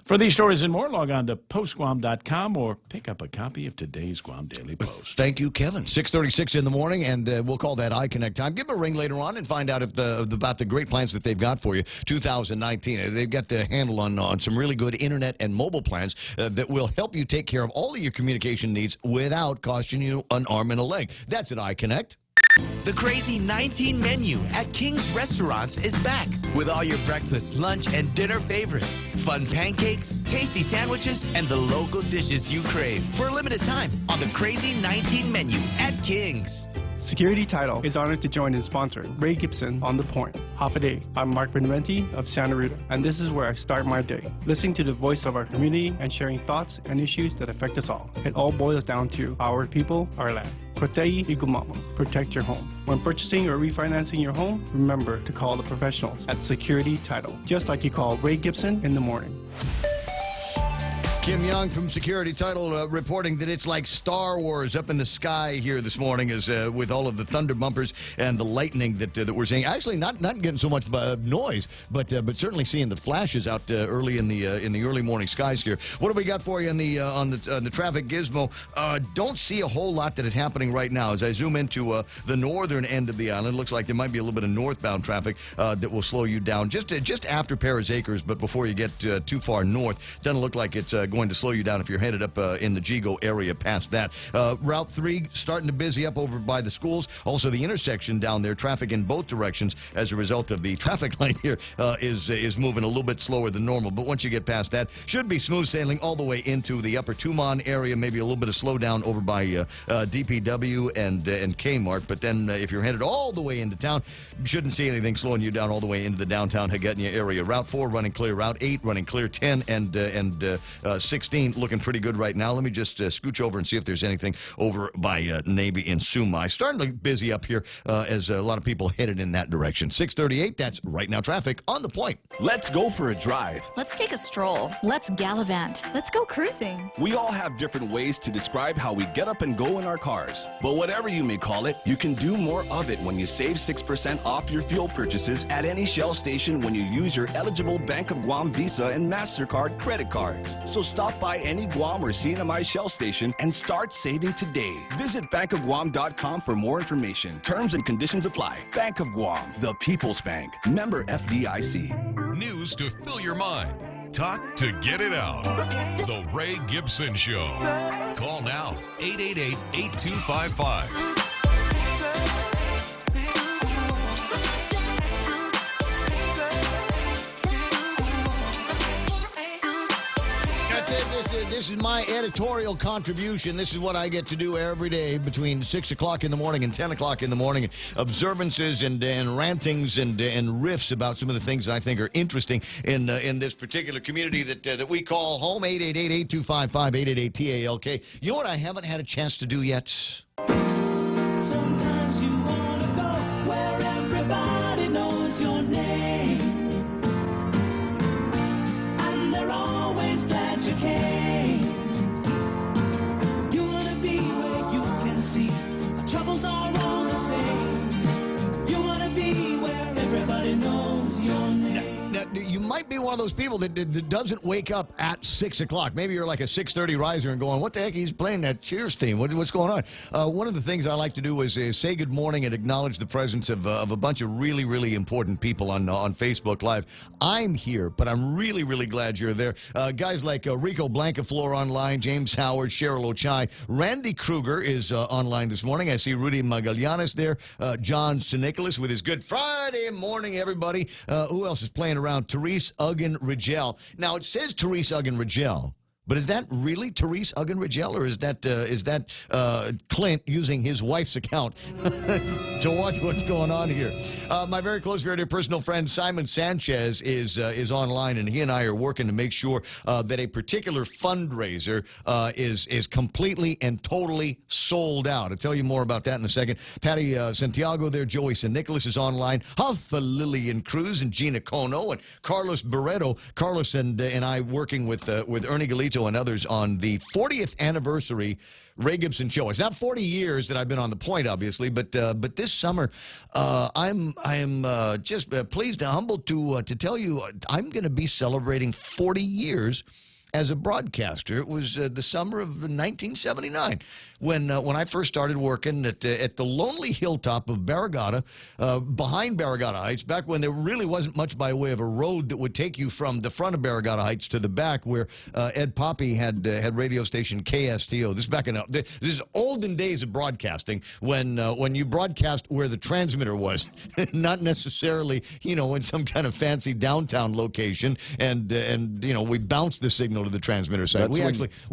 For these stories and more, log on to postguam.com or pick up a copy of today's Guam Daily Post. Thank you, Kevin. 6:36 in the morning, and we'll call that iConnect time. Give them a ring later on and find out about the great plans that they've got for you. 2019, they've got the handle on some really good internet and mobile plans that will help you take care of all of your communication needs without costing you an arm and a leg. That's at iConnect. The Crazy 19 menu at King's Restaurants is back with all your breakfast, lunch, and dinner favorites. Fun pancakes, tasty sandwiches, and the local dishes you crave for a limited time on the Crazy 19 menu at King's. Security Title is honored to join and sponsor Ray Gibson on The Point. Half a day. I'm Mark Beneventi of Santa Rita, and this is where I start my day, listening to the voice of our community and sharing thoughts and issues that affect us all. It all boils down to our people, our land. Protei Igumama. Protect your home. When purchasing or refinancing your home, remember to call the professionals at Security Title, just like you call Ray Gibson in the morning. Kim Young from Security Title reporting that it's like Star Wars up in the sky here this morning, as with all of the thunder bumpers and the lightning that we're seeing. Actually, not getting so much noise, but certainly seeing the flashes out early in the early morning skies here. What have we got for you on the traffic gizmo? Don't see a whole lot that is happening right now. As I zoom into the northern end of the island, it looks like there might be a little bit of northbound traffic that will slow you down just after Paris Acres, but before you get too far north. Doesn't look like it's going to slow you down if you're headed up in the Jigo area past that. Route 3 starting to busy up over by the schools. Also, the intersection down there, traffic in both directions as a result of the traffic light here is moving a little bit slower than normal. But once you get past that, should be smooth sailing all the way into the upper Tumon area. Maybe a little bit of slowdown over by DPW and Kmart. But then if you're headed all the way into town, you shouldn't see anything slowing you down all the way into the downtown Hagetnia area. Route 4 running clear. Route 8 running clear. 10 and 16 looking pretty good right now. Let me just scooch over and see if there's anything over by Navy and Sumai. Starting to look busy up here as a lot of people headed in that direction. 6:38, that's right now traffic on the point. Let's go for a drive. Let's take a stroll. Let's gallivant. Let's go cruising. We all have different ways to describe how we get up and go in our cars. But whatever you may call it, you can do more of it when you save 6% off your fuel purchases at any Shell station when you use your eligible Bank of Guam Visa and MasterCard credit cards. So stop by any Guam or CNMI Shell station and start saving today. Visit bankofguam.com for more information. Terms and conditions apply. Bank of Guam, the People's Bank. Member FDIC. News to fill your mind. Talk to get it out. The Ray Gibson Show. Call now, 888-8255. This is my editorial contribution. This is what I get to do every day between 6 o'clock in the morning and 10 o'clock in the morning. Observances and rantings and riffs about some of the things that I think are interesting in this particular community that we call home. 888-8255-888-TALK. You know what I haven't had a chance to do yet? Sometimes you want to go where everybody knows your name. one of those people that doesn't wake up at 6 o'clock. Maybe you're like a 6:30 riser and going, what the heck, he's playing that Cheers theme. What's going on? One of the things I like to do is say good morning and acknowledge the presence of a bunch of really, really important people on Facebook Live. I'm here, but I'm really, really glad you're there. Guys like Rico Blancaflor online, James Howard, Cheryl Ochai. Randy Kruger is online this morning. I see Rudy Magallanes there. John Nicholas with his Good Friday morning, everybody. Who else is playing around? Therese Uggen-Rigel. Now, it says Therese Uggen-Rigel, but is that really Therese Uggen-Rigel, or is that Clint using his wife's account to watch what's going on here? My very close, very dear personal friend Simon Sanchez is online, and he and I are working to make sure that a particular fundraiser is completely and totally sold out. I'll tell you more about that in a second. Patty Santiago there, Joey San Nicolas is online. Huffa Lillian Cruz and Gina Cono and Carlos Barreto. Carlos and I working with Ernie Galito and others on the 40th anniversary Ray Gibson show. It's not 40 years that I've been on the point, obviously, but this summer, I am just pleased and humbled to tell you I'm going to be celebrating 40 years as a broadcaster. It was the summer of 1979 when I first started working at the lonely hilltop of Barrigada, behind Barrigada Heights, back when there really wasn't much by way of a road that would take you from the front of Barrigada Heights to the back, where Ed Poppy had radio station KSTO. This is back in this is olden days of broadcasting, when you broadcast where the transmitter was, not necessarily in some kind of fancy downtown location, and we bounced the signal to the transmitter site. We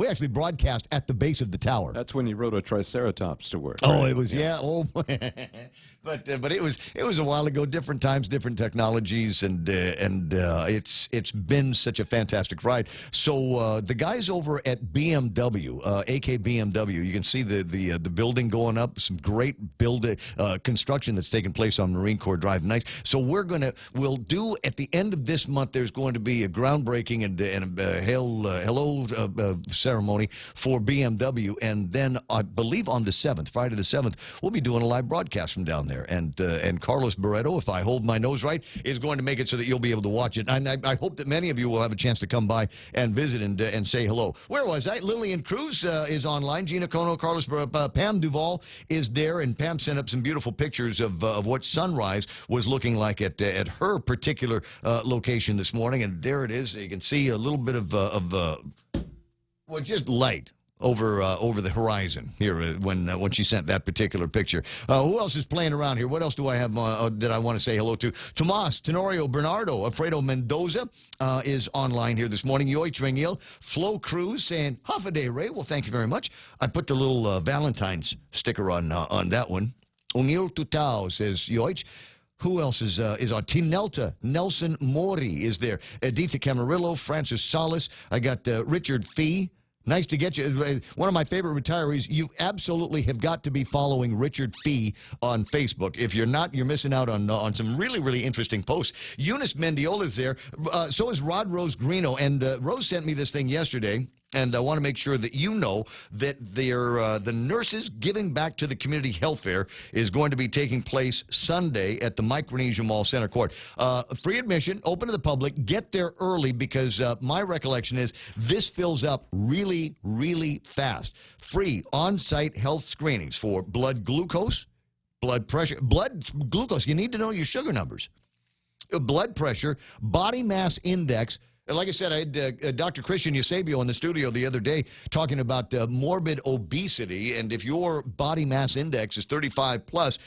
actually broadcast at the base of the tower. That's when you rode a Triceratops to work. Oh, it was, yeah. Oh, but it was a while ago. Different times, different technologies, and it's been such a fantastic ride. So the guys over at BMW, AK BMW, you can see the building going up. Some great construction that's taking place on Marine Corps Drive. Nice. So we'll do at the end of this month. There's going to be a groundbreaking and a hello ceremony for BMW, and then I believe on the 7th, Friday the 7th, we'll be doing a live broadcast from down there. And Carlos Barreto, if I hold my nose right, is going to make it so that you'll be able to watch it. And I hope that many of you will have a chance to come by and visit and say hello. Where was I? Lillian Cruz is online. Gina Cono, Carlos Pam Duval is there, and Pam sent up some beautiful pictures of what sunrise was looking like at her particular location this morning. And there it is. You can see a little bit of just light over the horizon here when she sent that particular picture. Who else is playing around here? What else do I have that I want to say hello to? Tomas, Tenorio Bernardo, Alfredo Mendoza is online here this morning. Yoich Ringil, Flo Cruz saying, half a day, Ray. Well, thank you very much. I put the little Valentine's sticker on that one. O'Neill Tutao says, Yoich. Who else is on? Tinelta, Nelson Mori is there. Editha Camarillo, Francis Salas. I got Richard Fee. Nice to get you. One of my favorite retirees. You absolutely have got to be following Richard Fee on Facebook. If you're not, you're missing out on some really, really interesting posts. Eunice Mendiola is there. So is Rod Rose Greeno. And Rose sent me this thing yesterday. And I want to make sure that you know that the Nurses Giving Back to the Community Health Fair is going to be taking place Sunday at the Micronesia Mall Center Court. Free admission, open to the public. Get there early because my recollection is this fills up really, really fast. Free on-site health screenings for blood glucose, blood pressure, blood glucose. You need to know your sugar numbers. Blood pressure, body mass index. Like I said, I had Dr. Christian Eusebio in the studio the other day talking about morbid obesity, and if your body mass index is 35 plus,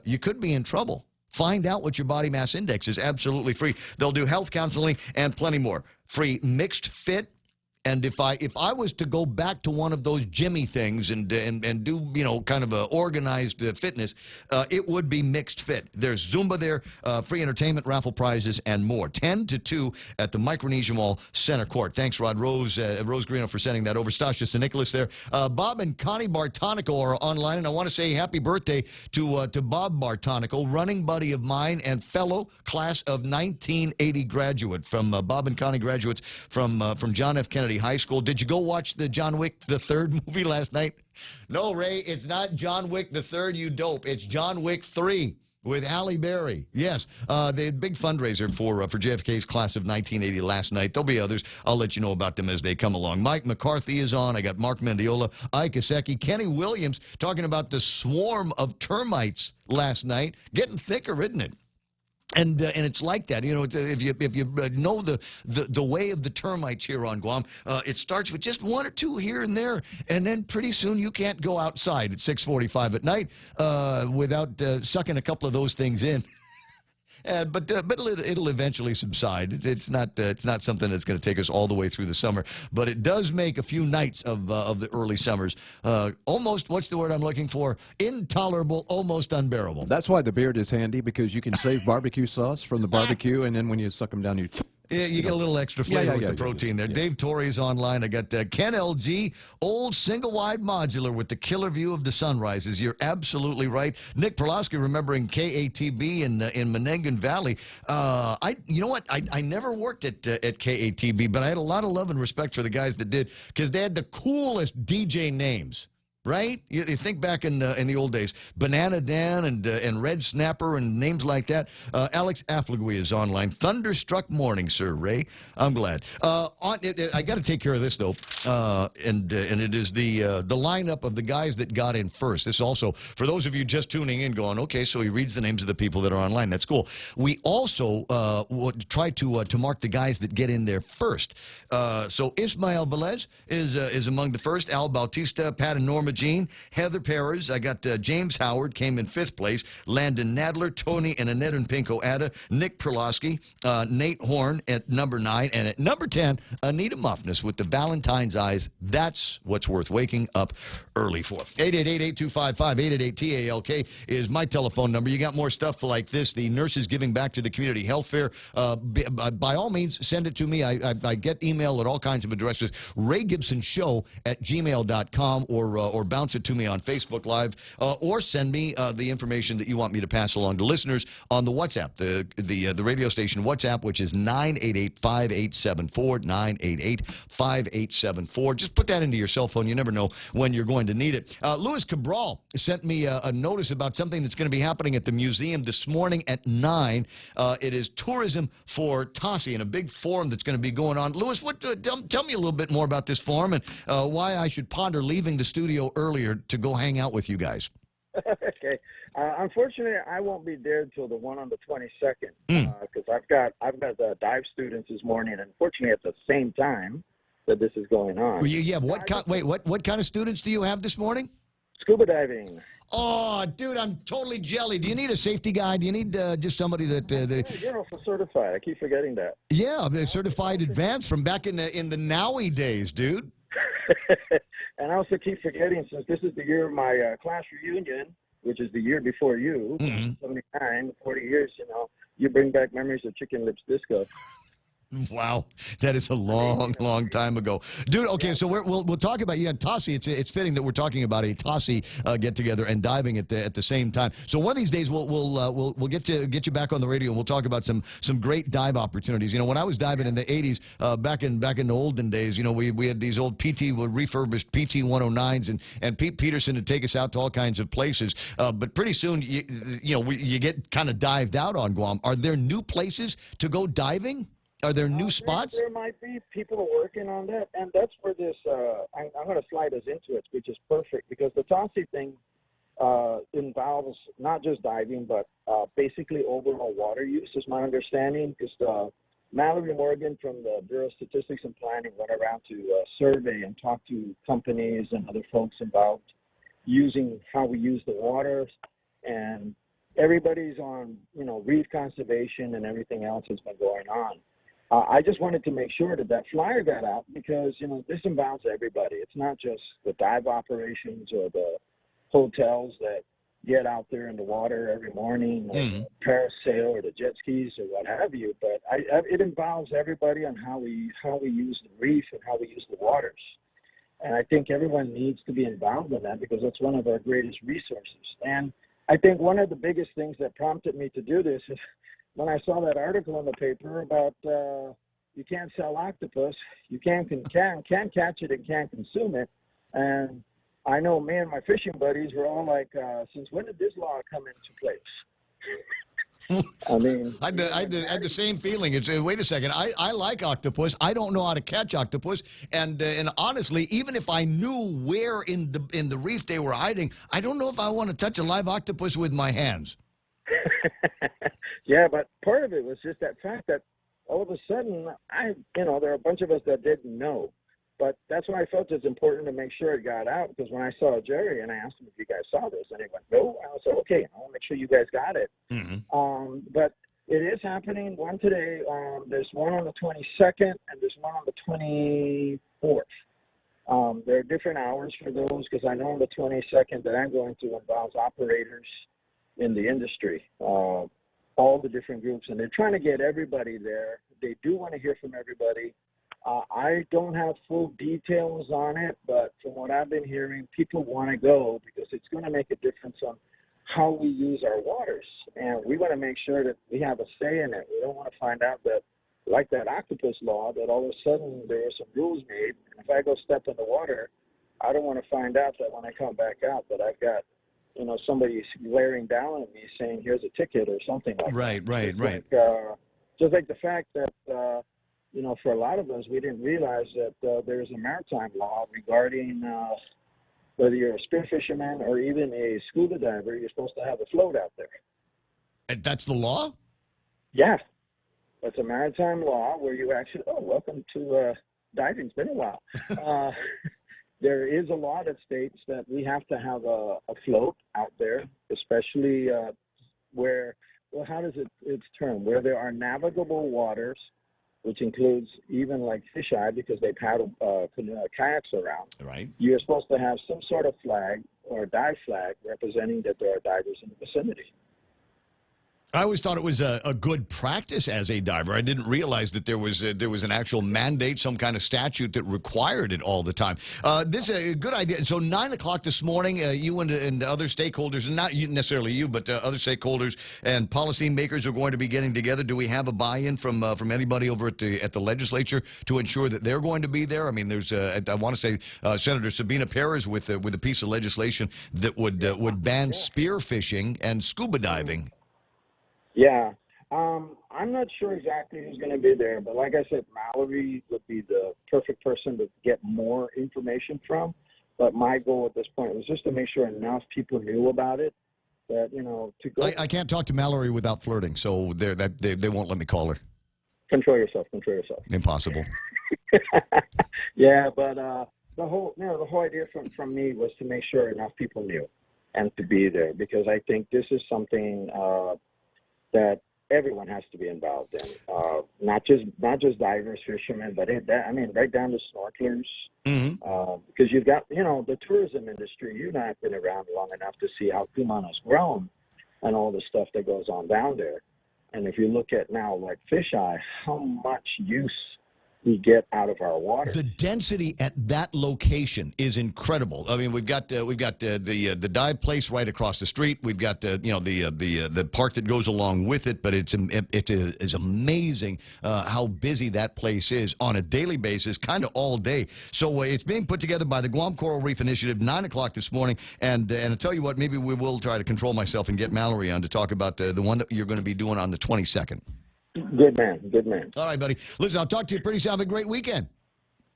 you could be in trouble. Find out what your body mass index is absolutely free. They'll do health counseling and plenty more. Free mixed fit. And if I was to go back to one of those Jimmy things and do kind of a organized fitness, it would be mixed fit. There's Zumba there, free entertainment, raffle prizes, and more. 10 to 2 at the Micronesia Mall Center Court. Thanks, Rod Rose Greeno for sending that over. Stasha St. Nicholas there. Bob and Connie Bartonico are online, and I want to say happy birthday to Bob Bartonico, running buddy of mine and fellow class of 1980 graduate from Bob and Connie graduates from John F. Kennedy High School. Did you go watch the John Wick the Third movie last night? No, Ray, it's not John Wick the Third, you dope. It's John Wick 3. With Halle Berry. Yes. The big fundraiser for JFK's class of 1980 last night. There'll be others. I'll let you know about them as they come along. Mike McCarthy is on. I got Mark Mendiola, Ike Asecki, Kenny Williams talking about the swarm of termites last night. Getting thicker, isn't it? And it's like that, if you know the way of the termites here on Guam, it starts with just one or two here and there, and then pretty soon you can't go outside at 6:45 at night without sucking a couple of those things in. But it'll eventually subside. It's not something that's going to take us all the way through the summer, but it does make a few nights of the early summers almost, what's the word I'm looking for? Intolerable, almost unbearable. That's why the beard is handy, because you can save barbecue sauce from the barbecue, and then when you suck them down, you... Yeah, you get a little extra flavor with the protein there. Dave Torrey is online. I got Ken LG, old single-wide modular with the killer view of the sunrises. You're absolutely right. Nick Perlowski, remembering KATB in Menangan Valley. You know what? I never worked at KATB, but I had a lot of love and respect for the guys that did, because they had the coolest DJ names. Right? You think back in the old days, Banana Dan and Red Snapper and names like that. Alex Afflegui is online. Thunderstruck morning, sir, Ray. I'm glad. I got to take care of this though, and it is the lineup of the guys that got in first. This also, for those of you just tuning in, going, okay, so he reads the names of the people that are online. That's cool. We also try to mark the guys that get in there first. So Ismael Velez is among the first. Al Bautista, Pat and Norma Jean, Heather Perez. I got James Howard came in 5th place. Landon Nadler, Tony and Annette and Pinko Ada, Nick Perlowski, Nate Horn at number 9, and at number 10, Anita Muffness with the Valentine's eyes. That's what's worth waking up early for. 888-8255-888-TALK is my telephone number. You got more stuff like this. The nurses giving back to the community health fair. By all means, send it to me. I get email at all kinds of addresses. RayGibsonShow@gmail.com or bounce it to me on Facebook Live, or send me the information that you want me to pass along to listeners on the WhatsApp, the radio station WhatsApp, which is 988-5874, 988-5874. Just put that into your cell phone. You never know when you're going to need it. Louis Cabral sent me a notice about something that's going to be happening at the museum this morning at 9. It is tourism for Tossie and a big forum that's going to be going on. Louis, tell me a little bit more about this forum and why I should ponder leaving the studio earlier to go hang out with you guys. Okay. Unfortunately, I won't be there till the one on the 22nd because I've got dive students this morning, and unfortunately at the same time that this is going on. Well, you have what kind of students do you have this morning? Scuba diving. Oh, dude, I'm totally jelly. Do you need a safety guy? Do you need just somebody that... You're also certified. I keep forgetting that. Yeah, I'm a certified advanced from back in the Nowie days, dude. And I also keep forgetting, since this is the year of my class reunion, which is the year before you, 79, 40 years, you bring back memories of Chicken Lips Disco. Wow, that is a long time ago, dude. Okay, so we'll talk about Tossie. It's fitting that we're talking about a Tossie get together and diving at the same time. So one of these days we'll get you back on the radio and we'll talk about some great dive opportunities. When I was diving in the 80s, back in the olden days, we had these old refurbished PT 109s and Pete Peterson would take us out to all kinds of places. But pretty soon you get kind of dived out on Guam. Are there new places to go diving? Are there new spots? There might be. People are working on that, and that's where this. I'm going to slide us into it, which is perfect because the Tossie thing involves not just diving, but basically overall water use, is my understanding. Because Mallory Morgan from the Bureau of Statistics and Planning went around to survey and talk to companies and other folks about using how we use the water, and everybody's on reef conservation and everything else has been going on. I just wanted to make sure that flyer got out because, this involves everybody. It's not just the dive operations or the hotels that get out there in the water every morning, or the parasail or the jet skis or what have you, but it involves everybody on how we use the reef and how we use the waters. And I think everyone needs to be involved in that because that's one of our greatest resources. And I think one of the biggest things that prompted me to do this is when I saw that article in the paper about you can't sell octopus, you can catch it and can't consume it. And I know me and my fishing buddies were all like, since when did this law come into place? I mean, I had the same feeling. It's wait a second. I like octopus. I don't know how to catch octopus, and honestly, even if I knew where in the reef they were hiding, I don't know if I want to touch a live octopus with my hands. yeah, but part of it was just that fact that all of a sudden, there are a bunch of us that didn't know. But that's why I felt it's important to make sure it got out, because when I saw Jerry and I asked him if you guys saw this, and he went, no. I said, okay, I want to make sure you guys got it. Mm-hmm. But it is happening. One today, there's one on the 22nd, and there's one on the 24th. There are different hours for those, because I know on the 22nd that I'm going to involves operators in the industry, all the different groups, and they're trying to get everybody there. They do want to hear from everybody. I don't have full details on it, but from what I've been hearing, people want to go because it's going to make a difference on how we use our waters. And we want to make sure that we have a say in it. We don't want to find out that, like that octopus law, that all of a sudden there are some rules made. And if I go step in the water, I don't want to find out that when I come back out that I've got, somebody glaring down at me saying, here's a ticket or something like that. Right. Just like the fact that, for a lot of us, we didn't realize that there's a maritime law regarding whether you're a spear fisherman or even a scuba diver, you're supposed to have a float out there. And that's the law? Yeah. It's a maritime law where you actually, welcome to diving. It's been a while. There is a law that states that we have to have a float out there, especially where, how does it's termed? Where there are navigable waters, which includes even like fisheye because they paddle kayaks around. Right. You're supposed to have some sort of flag or a dive flag representing that there are divers in the vicinity. I always thought it was a good practice as a diver. I didn't realize that there was an actual mandate, some kind of statute that required it all the time. This is a good idea. So 9 o'clock this morning, you and other stakeholders, and not you, necessarily you, but other stakeholders and policymakers are going to be getting together. Do we have a buy-in from anybody over at the legislature to ensure that they're going to be there? I mean, there's I want to say Senator Sabina Perez with a piece of legislation that would ban spear fishing and scuba diving. Yeah. I'm not sure exactly who's going to be there, but like I said, Mallory would be the perfect person to get more information from. But my goal at this point was just to make sure enough people knew about it that, to go. I can't talk to Mallory without flirting, so they won't let me call her. Control yourself. Impossible. Yeah, but the whole idea from me was to make sure enough people knew and to be there, because I think this is something that everyone has to be involved in, not just divers, fishermen, but right down to snorkelers. Mm-hmm. Because you've got the tourism industry. You and I have been around long enough to see how Cumano's grown and all the stuff that goes on down there. And if you look at now like fisheye, how much use we get out of our water. The density at that location is incredible. I mean, we've got the dive place right across the street. We've got the park that goes along with it. But it's amazing how busy that place is on a daily basis, kind of all day. So it's being put together by the Guam Coral Reef Initiative, 9 o'clock this morning. And I tell you what, maybe we will try to control myself and get Mallory on to talk about the one that you're going to be doing on the 22nd. Good man. All right, buddy. Listen, I'll talk to you pretty soon. Have a great weekend.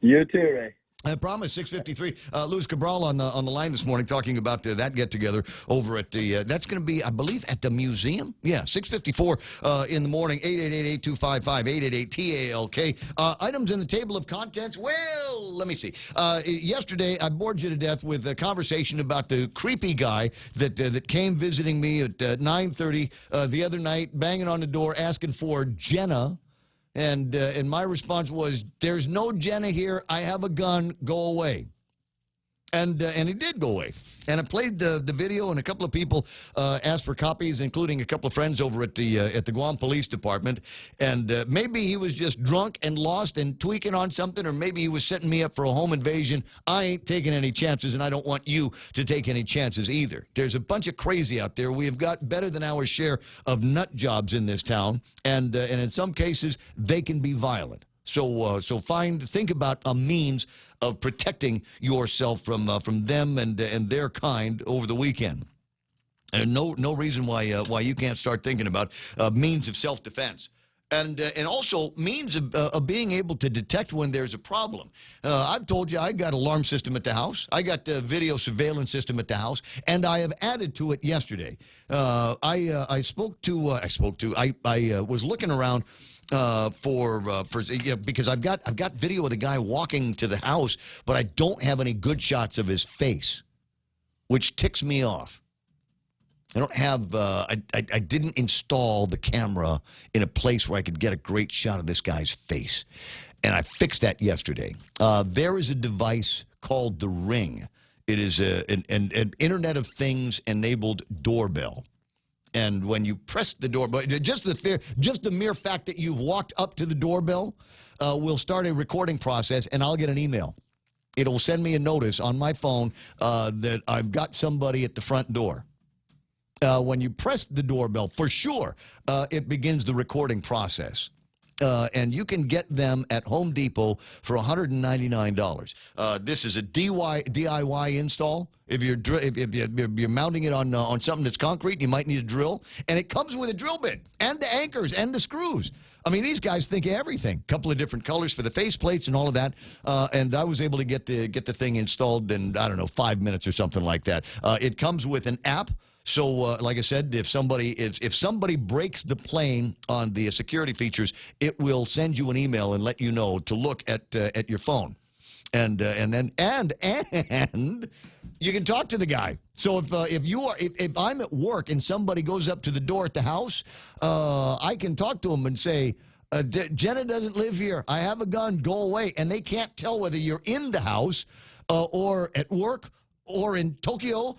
You too, Ray. I promise. 6:53. Luis Cabral on the line this morning talking about that get together over at the. That's going to be, I believe, at the museum. Yeah, 6:54 in the morning. 888-825-5888-TALK. Items in the table of contents. Well, let me see. Yesterday, I bored you to death with a conversation about the creepy guy that came visiting me at 9:30 the other night, banging on the door, asking for Jenna. And my response was, there's no Jenna here. I have a gun. Go away. And he did go away. And I played the video, and a couple of people asked for copies, including a couple of friends over at the Guam Police Department. And maybe he was just drunk and lost and tweaking on something, or maybe he was setting me up for a home invasion. I ain't taking any chances, and I don't want you to take any chances either. There's a bunch of crazy out there. We have got better than our share of nut jobs in this town, and in some cases, they can be violent. So think about a means of protecting yourself from them and their kind over the weekend. And no reason why you can't start thinking about means of self-defense. And also means of being able to detect when there's a problem. I've told you I got alarm system at the house. I got the video surveillance system at the house, and I have added to it yesterday. I was looking around for because I've got video of the guy walking to the house, but I don't have any good shots of his face, which ticks me off. I don't have, I didn't install the camera in a place where I could get a great shot of this guy's face. And I fixed that yesterday. There is a device called the Ring. It is an Internet of Things enabled doorbell. And when you press the doorbell, just the mere fact that you've walked up to the doorbell will start a recording process, and I'll get an email. It'll send me a notice on my phone that I've got somebody at the front door. When you press the doorbell, for sure, it begins the recording process. And you can get them at Home Depot for $199. This is a DIY install. If you're mounting it on something that's concrete, you might need a drill. And it comes with a drill bit and the anchors and the screws. I mean, these guys think of everything. A couple of different colors for the faceplates and all of that. And I was able to get the thing installed in, I don't know, 5 minutes or something like that. It comes with an app. So, like I said, if somebody breaks the plane on the security features, it will send you an email and let you know to look at your phone, and you can talk to the guy. So if I'm at work and somebody goes up to the door at the house, I can talk to him and say, Jenna doesn't live here. I have a gun. Go away. And they can't tell whether you're in the house or at work, or in Tokyo,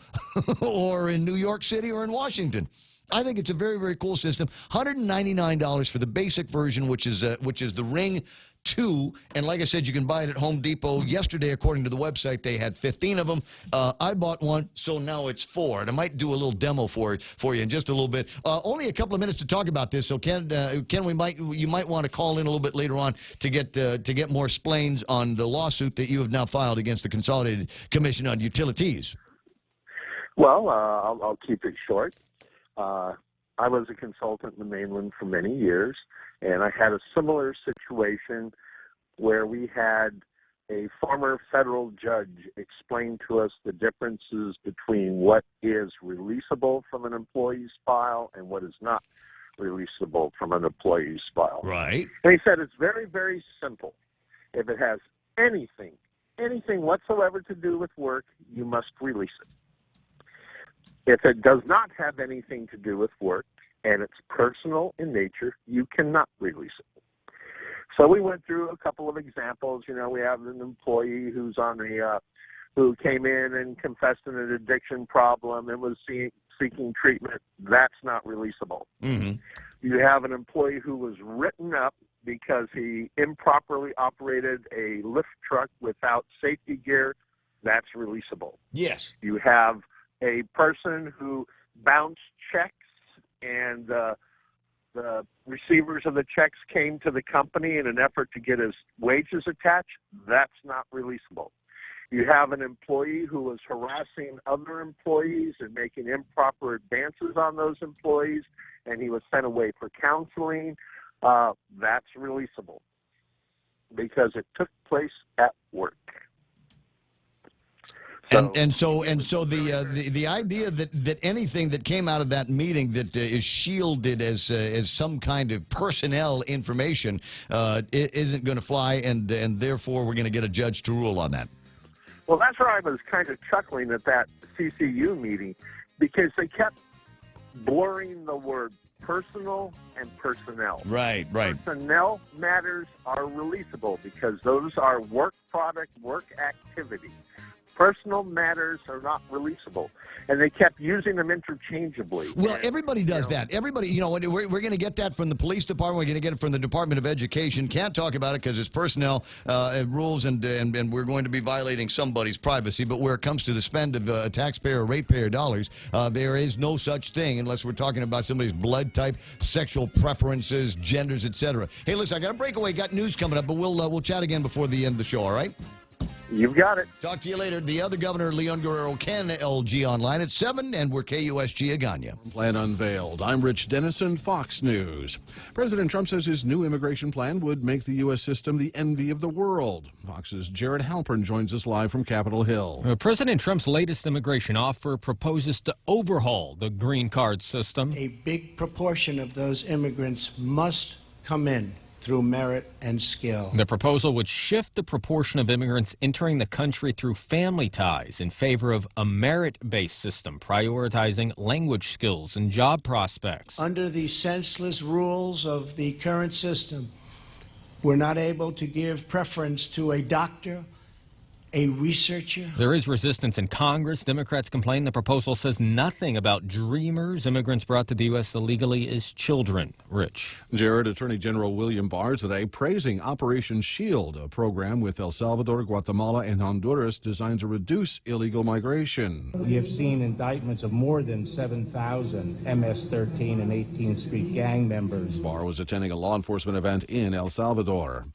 or in New York City, or in Washington. I think it's a very, very cool system. $199 for the basic version, which is the Ring 2. And like I said, you can buy it at Home Depot. Yesterday, according to the website, they had 15 of them. I bought one, so now it's 4. And I might do a little demo for you in just a little bit. Only a couple of minutes to talk about this. So Ken, you might want to call in a little bit later on to get more splains on the lawsuit that you have now filed against the Consolidated Commission on Utilities. Well, I'll keep it short. I was a consultant in the mainland for many years, and I had a similar situation where we had a former federal judge explain to us the differences between what is releasable from an employee's file and what is not releasable from an employee's file. Right. And he said it's very, very simple. If it has anything whatsoever to do with work, you must release it. If it does not have anything to do with work and it's personal in nature, you cannot release it. So we went through a couple of examples. You know, we have an employee who came in and confessed an addiction problem and was seeking treatment. That's not releasable. Mm-hmm. You have an employee who was written up because he improperly operated a lift truck without safety gear. That's releasable. Yes. You have a person who bounced checks and the receivers of the checks came to the company in an effort to get his wages attached. That's not releasable. You have an employee who was harassing other employees and making improper advances on those employees, and he was sent away for counseling. That's releasable because it took place at work. And so the idea that anything that came out of that meeting that is shielded as some kind of personnel information isn't going to fly, and therefore we're going to get a judge to rule on that. Well, that's where I was kind of chuckling at that CCU meeting, because they kept blurring the word personal and personnel. Right. Personnel matters are releasable because those are work product, work activity. Personal matters are not releasable. And they kept using them interchangeably. Well, everybody does that. Everybody, we're going to get that from the police department. We're going to get it from the Department of Education. Can't talk about it because it's personnel rules, and we're going to be violating somebody's privacy. But where it comes to the spend of taxpayer or ratepayer dollars, there is no such thing unless we're talking about somebody's blood type, sexual preferences, genders, etc. Hey, listen, I got a breakaway. Got news coming up, but we'll chat again before the end of the show. All right? You've got it. Talk to you later. The other governor, Leon Guerrero, can LG online at 7, and we're KUSG Agana. Plan unveiled. I'm Rich Dennison, Fox News. President Trump says his new immigration plan would make the U.S. system the envy of the world. Fox's Jared Halpern joins us live from Capitol Hill. President Trump's latest immigration offer proposes to overhaul the green card system. A big proportion of those immigrants must come in through merit and skill. The proposal would shift the proportion of immigrants entering the country through family ties in favor of a merit-based system, prioritizing language skills and job prospects. Under the senseless rules of the current system, we're not able to give preference to a doctor, a researcher. There is resistance in Congress. Democrats complain the proposal says nothing about dreamers, immigrants brought to the U.S. illegally as children. Rich. Jared, Attorney General William Barr today praising Operation Shield, a program with El Salvador, Guatemala, and Honduras designed to reduce illegal migration. We have seen indictments of more than 7,000 MS-13 and 18th Street gang members. Barr was attending a law enforcement event in El Salvador.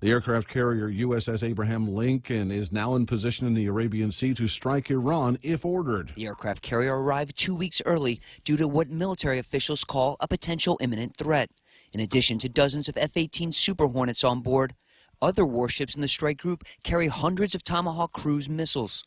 The aircraft carrier USS Abraham Lincoln is now in position in the Arabian Sea to strike Iran if ordered. The aircraft carrier arrived 2 weeks early due to what military officials call a potential imminent threat. In addition to dozens of F-18 Super Hornets on board, other warships in the strike group carry hundreds of Tomahawk cruise missiles.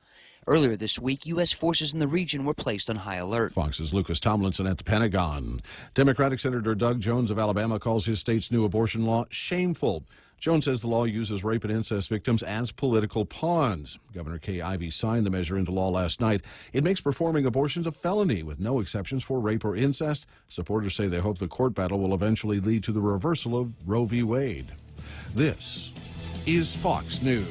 Earlier this week, U.S. forces in the region were placed on high alert. Fox's Lucas Tomlinson at the Pentagon. Democratic Senator Doug Jones of Alabama calls his state's new abortion law shameful. Jones says the law uses rape and incest victims as political pawns. Governor Kay Ivey signed the measure into law last night. It makes performing abortions a felony with no exceptions for rape or incest. Supporters say they hope the court battle will eventually lead to the reversal of Roe v. Wade. This is Fox News.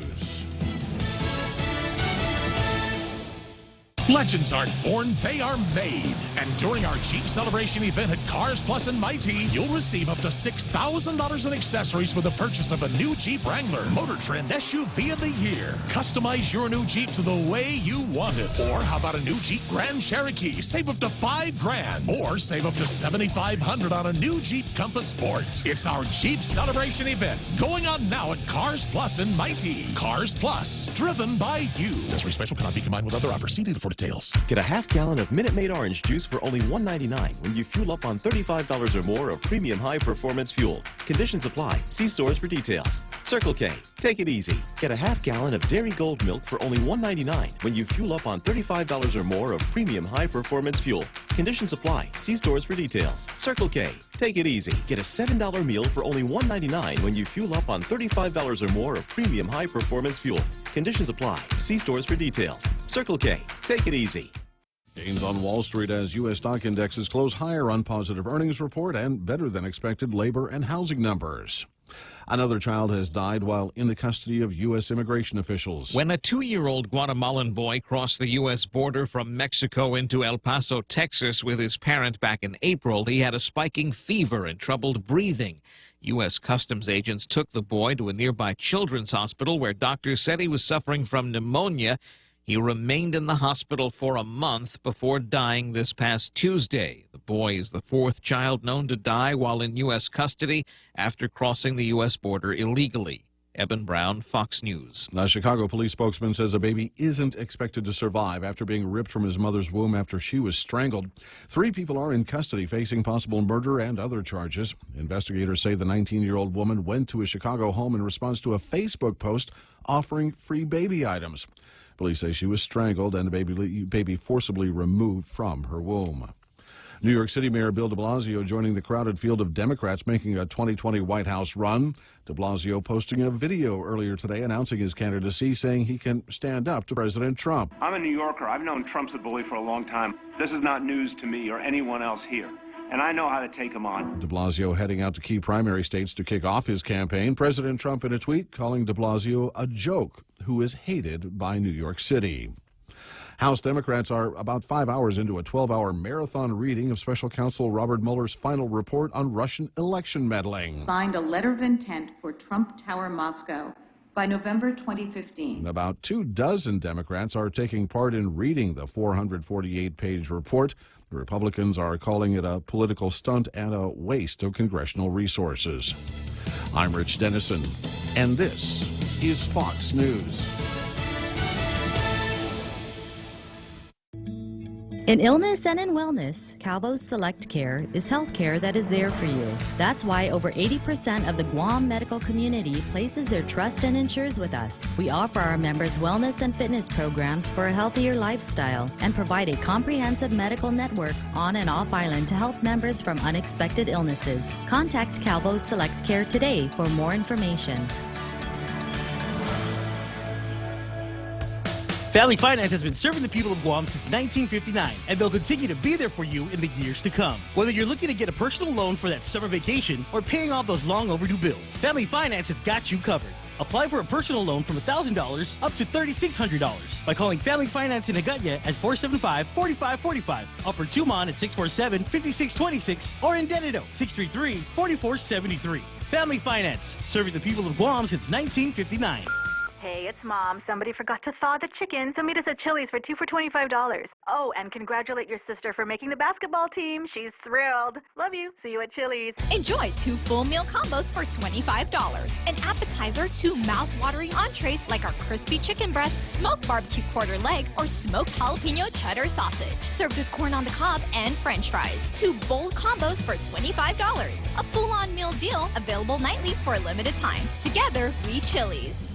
Legends aren't born, they are made. And during our Jeep Celebration event at Cars Plus and Mighty, you'll receive up to $6,000 in accessories with the purchase of a new Jeep Wrangler, Motor Trend SUV of the Year. Customize your new Jeep to the way you want it. Or how about a new Jeep Grand Cherokee? Save up to $5,000. Or save up to $7,500 on a new Jeep Compass Sport. It's our Jeep Celebration event going on now at Cars Plus and Mighty. Cars Plus, driven by you. Accessory special cannot be combined with other offers. See dealer for details. Get a half gallon of Minute Maid orange juice for only $1.99 when you fuel up on $35 or more of premium high-performance fuel. Conditions apply. See stores for details. Circle K. Take it easy. Get a half gallon of Dairy Gold milk for only $1.99 when you fuel up on $35 or more of premium high-performance fuel. Conditions apply. See stores for details. Circle K. Take it easy. Get a $7 meal for only $1.99 when you fuel up on $35 or more of premium high-performance fuel. Conditions apply. See stores for details. Circle K. Take it easy. Gains on Wall Street as U.S. stock indexes close higher on positive earnings report and better than expected labor and housing numbers. Another child has died while in the custody of U.S. immigration officials. When a 2-year-old Guatemalan boy crossed the U.S. border from Mexico into El Paso, Texas with his parent back in April, he had a spiking fever and troubled breathing. U.S. Customs agents took the boy to a nearby children's hospital where doctors said he was suffering from pneumonia. He remained in the hospital for a month before dying this past Tuesday. The boy is the 4th child known to die while in U.S. custody after crossing the U.S. border illegally. Eben Brown, Fox News. A Chicago police spokesman says a baby isn't expected to survive after being ripped from his mother's womb after she was strangled. 3 people are in custody facing possible murder and other charges. Investigators say the 19-year-old woman went to a Chicago home in response to a Facebook post offering free baby items. Police say she was strangled and the baby forcibly removed from her womb. New York City Mayor Bill de Blasio joining the crowded field of Democrats making a 2020 White House run. De Blasio posting a video earlier today announcing his candidacy, saying he can stand up to President Trump. I'm a New Yorker. I've known Trump's a bully for a long time. This is not news to me or anyone else here, and I know how to take him on. De Blasio heading out to key primary states to kick off his campaign. President Trump in a tweet calling de Blasio a joke who is hated by New York City. House Democrats are about 5 hours into a 12-hour marathon reading of special counsel Robert Mueller's final report on Russian election meddling. Signed a letter of intent for Trump Tower Moscow by November 2015. About 24 Democrats are taking part in reading the 448-page report. The Republicans are calling it a political stunt and a waste of congressional resources. I'm Rich Dennison, and this is Fox News. In illness and in wellness, Calvo's Select Care is health care that is there for you. That's why over 80% of the Guam medical community places their trust and insures with us. We offer our members wellness and fitness programs for a healthier lifestyle and provide a comprehensive medical network on and off island to help members from unexpected illnesses. Contact Calvo's Select Care today for more information. Family Finance has been serving the people of Guam since 1959, and they'll continue to be there for you in the years to come. Whether you're looking to get a personal loan for that summer vacation or paying off those long overdue bills, Family Finance has got you covered. Apply for a personal loan from $1,000 up to $3,600 by calling Family Finance in Agutya at 475-4545, Upper Tumon at 647-5626, or in Dededo, 633-4473. Family Finance, serving the people of Guam since 1959. Hey, it's Mom. Somebody forgot to thaw the chicken, so meet us at Chili's for 2 for $25. Oh, and congratulate your sister for making the basketball team. She's thrilled. Love you. See you at Chili's. Enjoy 2 full meal combos for $25. An appetizer, 2 mouth-watering entrees like our crispy chicken breast, smoked barbecue quarter leg, or smoked jalapeno cheddar sausage. Served with corn on the cob and french fries. 2 bold combos for $25. A full-on meal deal available nightly for a limited time. Together, we Chili's.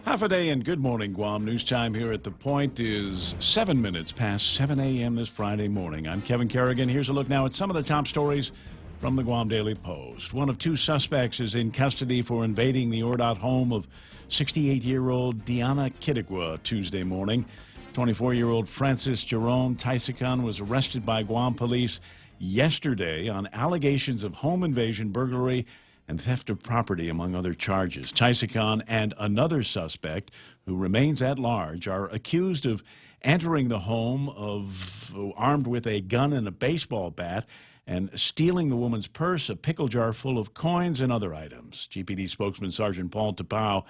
Half a day and good morning, Guam. News time here at The Point is 7 minutes past 7 a.m. this Friday morning. I'm Kevin Kerrigan. Here's a look now at some of the top stories from the Guam Daily Post. One of 2 suspects is in custody for invading the Ordot home of 68-year-old Diana Kitigwa Tuesday morning. 24-year-old Francis Jerome Tysikon was arrested by Guam police yesterday on allegations of home invasion, burglary, and theft of property, among other charges. Tysikon and another suspect, who remains at large, are accused of entering the home armed with a gun and a baseball bat and stealing the woman's purse, a pickle jar full of coins, and other items. GPD spokesman Sergeant Paul Tapau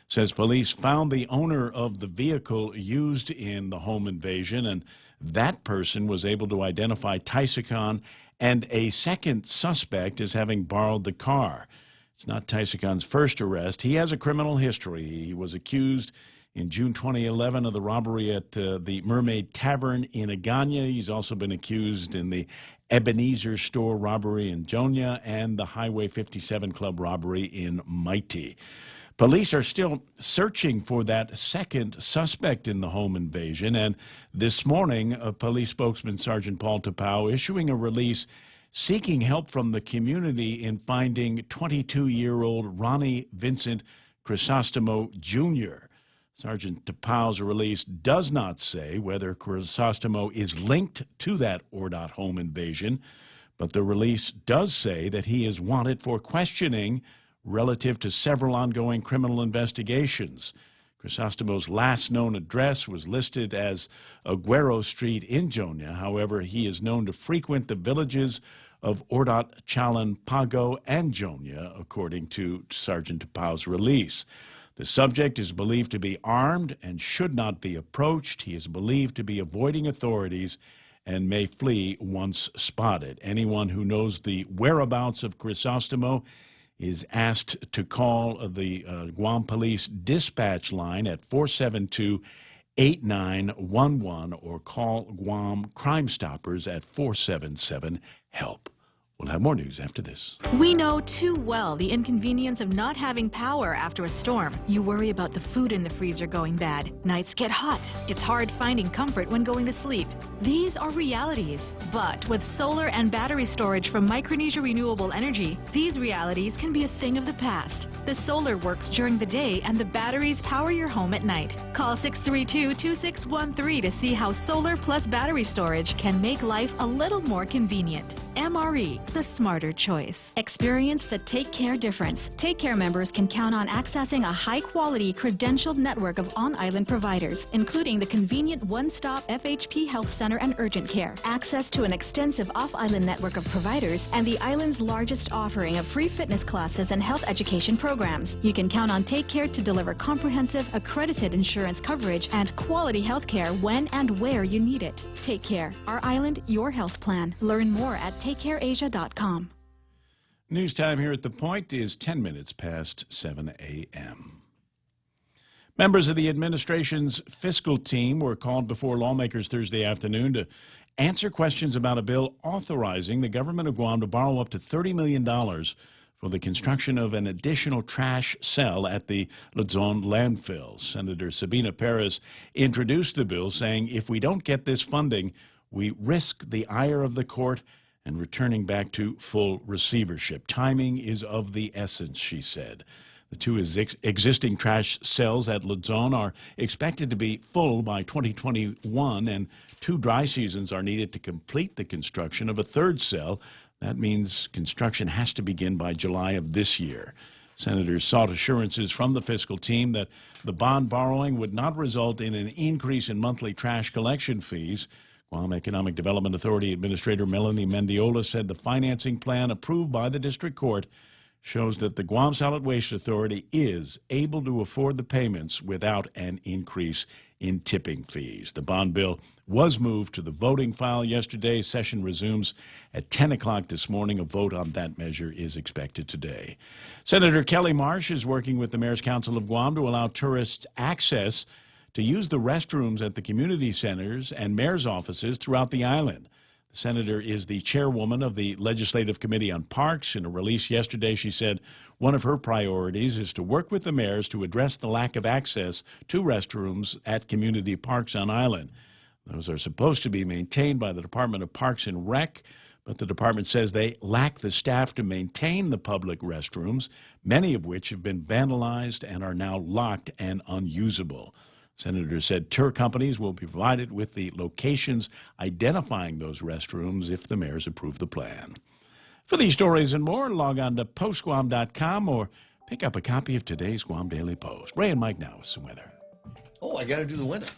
says police found the owner of the vehicle used in the home invasion, and that person was able to identify Tysikon and a second suspect as having borrowed the car. It's not Tysikon's first arrest. He has a criminal history. He was accused in June 2011 of the robbery at the Mermaid Tavern in Agana. He's also been accused in the Ebenezer store robbery in Jonia and the Highway 57 Club robbery in Mighty. Police are still searching for that second suspect in the home invasion, and this morning, a police spokesman, Sergeant Paul Tapau, issuing a release seeking help from the community in finding 22-year-old Ronnie Vincent Crisostomo Jr. Sergeant Tapau's release does not say whether Crisostomo is linked to that Ordot home invasion, but the release does say that he is wanted for questioning relative to several ongoing criminal investigations. Crisostomo's last known address was listed as Aguero Street in Jonia. However, he is known to frequent the villages of Ordot, Chalan, Pago, and Jonia, according to Sergeant Tapau's release. The subject is believed to be armed and should not be approached. He is believed to be avoiding authorities and may flee once spotted. Anyone who knows the whereabouts of Crisostomo is asked to call the Guam Police dispatch line at 472-8911 or call Guam Crime Stoppers at 477-HELP. We'll have more news after this. We know too well the inconvenience of not having power after a storm. You worry about the food in the freezer going bad. Nights get hot. It's hard finding comfort when going to sleep. These are realities. But with solar and battery storage from Micronesia Renewable Energy, these realities can be a thing of the past. The solar works during the day and the batteries power your home at night. Call 632-2613 to see how solar plus battery storage can make life a little more convenient. MRE, the smarter choice. Experience the Take Care difference. Take Care members can count on accessing a high-quality, credentialed network of on-island providers, including the convenient one-stop FHP Health Center and Urgent Care, access to an extensive off-island network of providers, and the island's largest offering of free fitness classes and health education programs. You can count on Take Care to deliver comprehensive, accredited insurance coverage and quality health care when and where you need it. Take Care. Our island, your health plan. Learn more at takecareasia.com. News time here at The Point is 10 minutes past 7 a.m. Members of the administration's fiscal team were called before lawmakers Thursday afternoon to answer questions about a bill authorizing the government of Guam to borrow up to $30 million for the construction of an additional trash cell at the Luzon landfill. Senator Sabina Perez introduced the bill, saying if we don't get this funding, we risk the ire of the court and returning back to full receivership. Timing is of the essence, she said. The two existing trash cells at Luzon are expected to be full by 2021, and 2 dry seasons are needed to complete the construction of a third cell. That means construction has to begin by July of this year. Senators sought assurances from the fiscal team that the bond borrowing would not result in an increase in monthly trash collection fees. Guam Economic Development Authority Administrator Melanie Mendiola said the financing plan approved by the district court shows that the Guam Solid Waste Authority is able to afford the payments without an increase in tipping fees. The bond bill was moved to the voting file yesterday. Session resumes at 10 o'clock this morning. A vote on that measure is expected today. Senator Kelly Marsh is working with the Mayor's Council of Guam to allow tourists access to use the restrooms at the community centers and mayor's offices throughout the island. The senator is the chairwoman of the Legislative Committee on Parks. In a release yesterday, she said one of her priorities is to work with the mayors to address the lack of access to restrooms at community parks on island. Those are supposed to be maintained by the Department of Parks and Rec, but the department says they lack the staff to maintain the public restrooms, many of which have been vandalized and are now locked and unusable. Senator said tour companies will be provided with the locations identifying those restrooms if the mayors approve the plan. For these stories and more, log on to postguam.com or pick up a copy of today's Guam Daily Post. Ray and Mike now with some weather. Oh, I got to do the weather.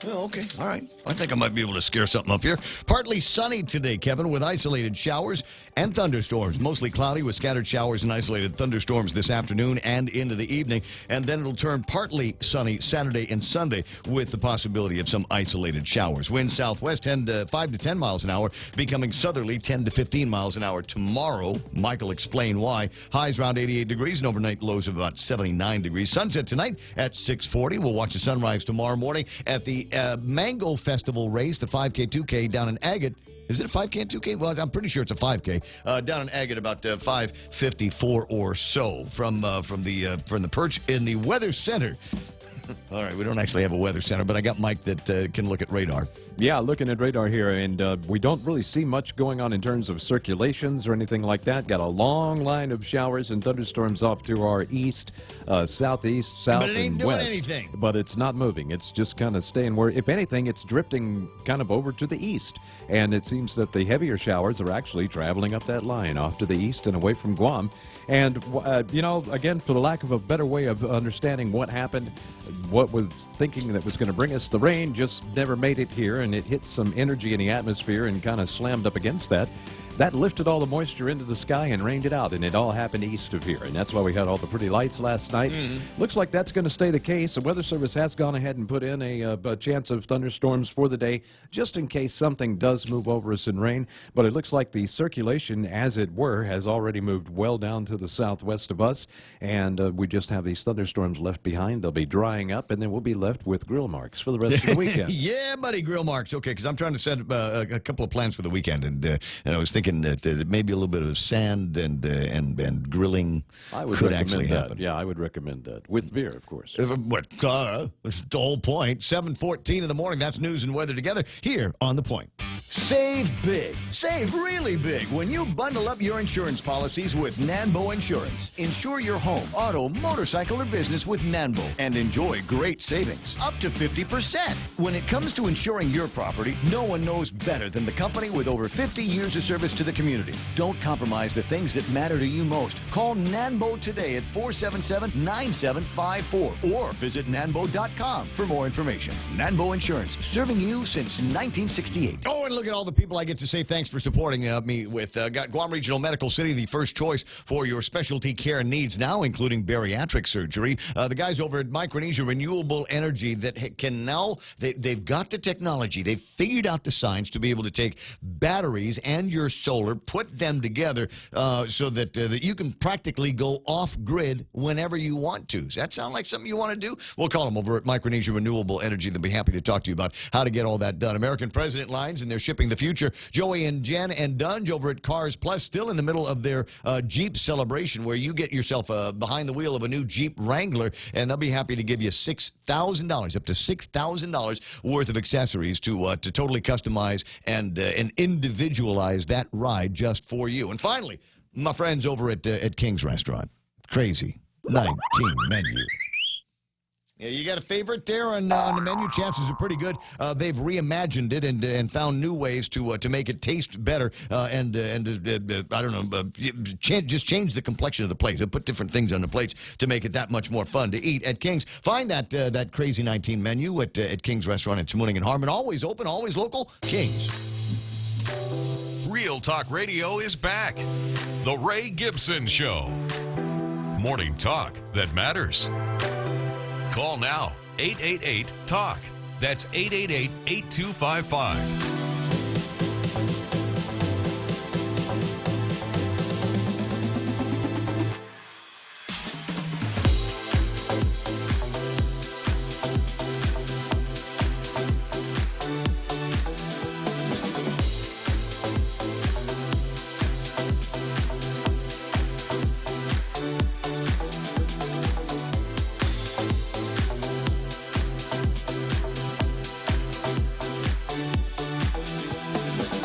Oh, okay. All right. I think I might be able to scare something up here. Partly sunny today, Kevin, with isolated showers and thunderstorms. Mostly cloudy with scattered showers and isolated thunderstorms this afternoon and into the evening. And then it'll turn partly sunny Saturday and Sunday with the possibility of some isolated showers. Wind southwest 5 to 10 miles an hour, becoming southerly 10 to 15 miles an hour tomorrow. Michael explained why. Highs around 88 degrees and overnight lows of about 79 degrees. Sunset tonight at 6:40. We'll watch the sunrise tomorrow morning at the Mango Festival race, the 5K, 2K down in Agate. Is it a 5K and 2K? Well, I'm pretty sure it's a 5K. Down in Agate about 5:54 or so from the perch in the Weather Center. All right, we don't actually have a weather center, but I got Mike that can look at radar. Yeah, looking at radar here, and we don't really see much going on in terms of circulations or anything like that. Got a long line of showers and thunderstorms off to our east, southeast, south, but it ain't and doing west. anything. But it's not moving. It's just kind of staying where, if anything, it's drifting kind of over to the east. And it seems that the heavier showers are actually traveling up that line off to the east and away from Guam. And, again, for the lack of a better way of understanding what happened, what was thinking that was going to bring us the rain just never made it here, and it hit some energy in the atmosphere and kind of slammed up against that. That lifted all the moisture into the sky and rained it out, and it all happened east of here, and that's why we had all the pretty lights last night. Looks like that's going to stay the case. The Weather Service has gone ahead and put in a chance of thunderstorms for the day, just in case something does move over us in rain, but it looks like the circulation, as it were, has already moved well down to the southwest of us, and we just have these thunderstorms left behind. They'll be drying up, and then we'll be left with grill marks for the rest of the weekend. Yeah, buddy, grill marks. Okay, because I'm trying to set a couple of plans for the weekend, and I was thinking that maybe a little bit of sand and grilling could actually happen. Yeah, I would recommend that. With beer, of course. That's the whole point. 7:14 in the morning. That's news and weather together here on The Point. Save big. Save really big when you bundle up your insurance policies with Nanbo Insurance. Insure your home, auto, motorcycle, or business with Nanbo and enjoy great savings, up to 50%. When it comes to insuring your property, no one knows better than the company with over 50 years of service to the community. Don't compromise the things that matter to you most. Call Nanbo today at 477-9754 or visit nanbo.com for more information. Nanbo Insurance, serving you since 1968. Oh, and look at all the people I get to say thanks for supporting me with. Got Guam Regional Medical City, the first choice for your specialty care needs now, including bariatric surgery. The guys over at Micronesia Renewable Energy that can now, they've got the technology. They've figured out the science to be able to take batteries and your solar, put them together so that you can practically go off-grid whenever you want to. Does that sound like something you want to do? We'll call them over at Micronesia Renewable Energy. They'll be happy to talk to you about how to get all that done. American President Lines, and they're shipping the future. Joey and Jen and Dunge over at Cars Plus, still in the middle of their Jeep celebration, where you get yourself behind the wheel of a new Jeep Wrangler, and they'll be happy to give you $6,000, up to $6,000 worth of accessories to totally customize and individualize that ride just for you. And finally, my friends over at King's Restaurant. Crazy 19 menu. Yeah, you got a favorite there on the menu? Chances are pretty good. They've reimagined it and found new ways to make it taste better and I don't know, just change the complexion of the plate. They put different things on the plates to make it that much more fun to eat at King's. Find that Crazy 19 menu at King's Restaurant in Tamuning and Harmon. Always open, always local. King's. Real Talk Radio is back. The Ray Gibson Show. Morning talk that matters. Call now, 888-TALK. That's 888-8255.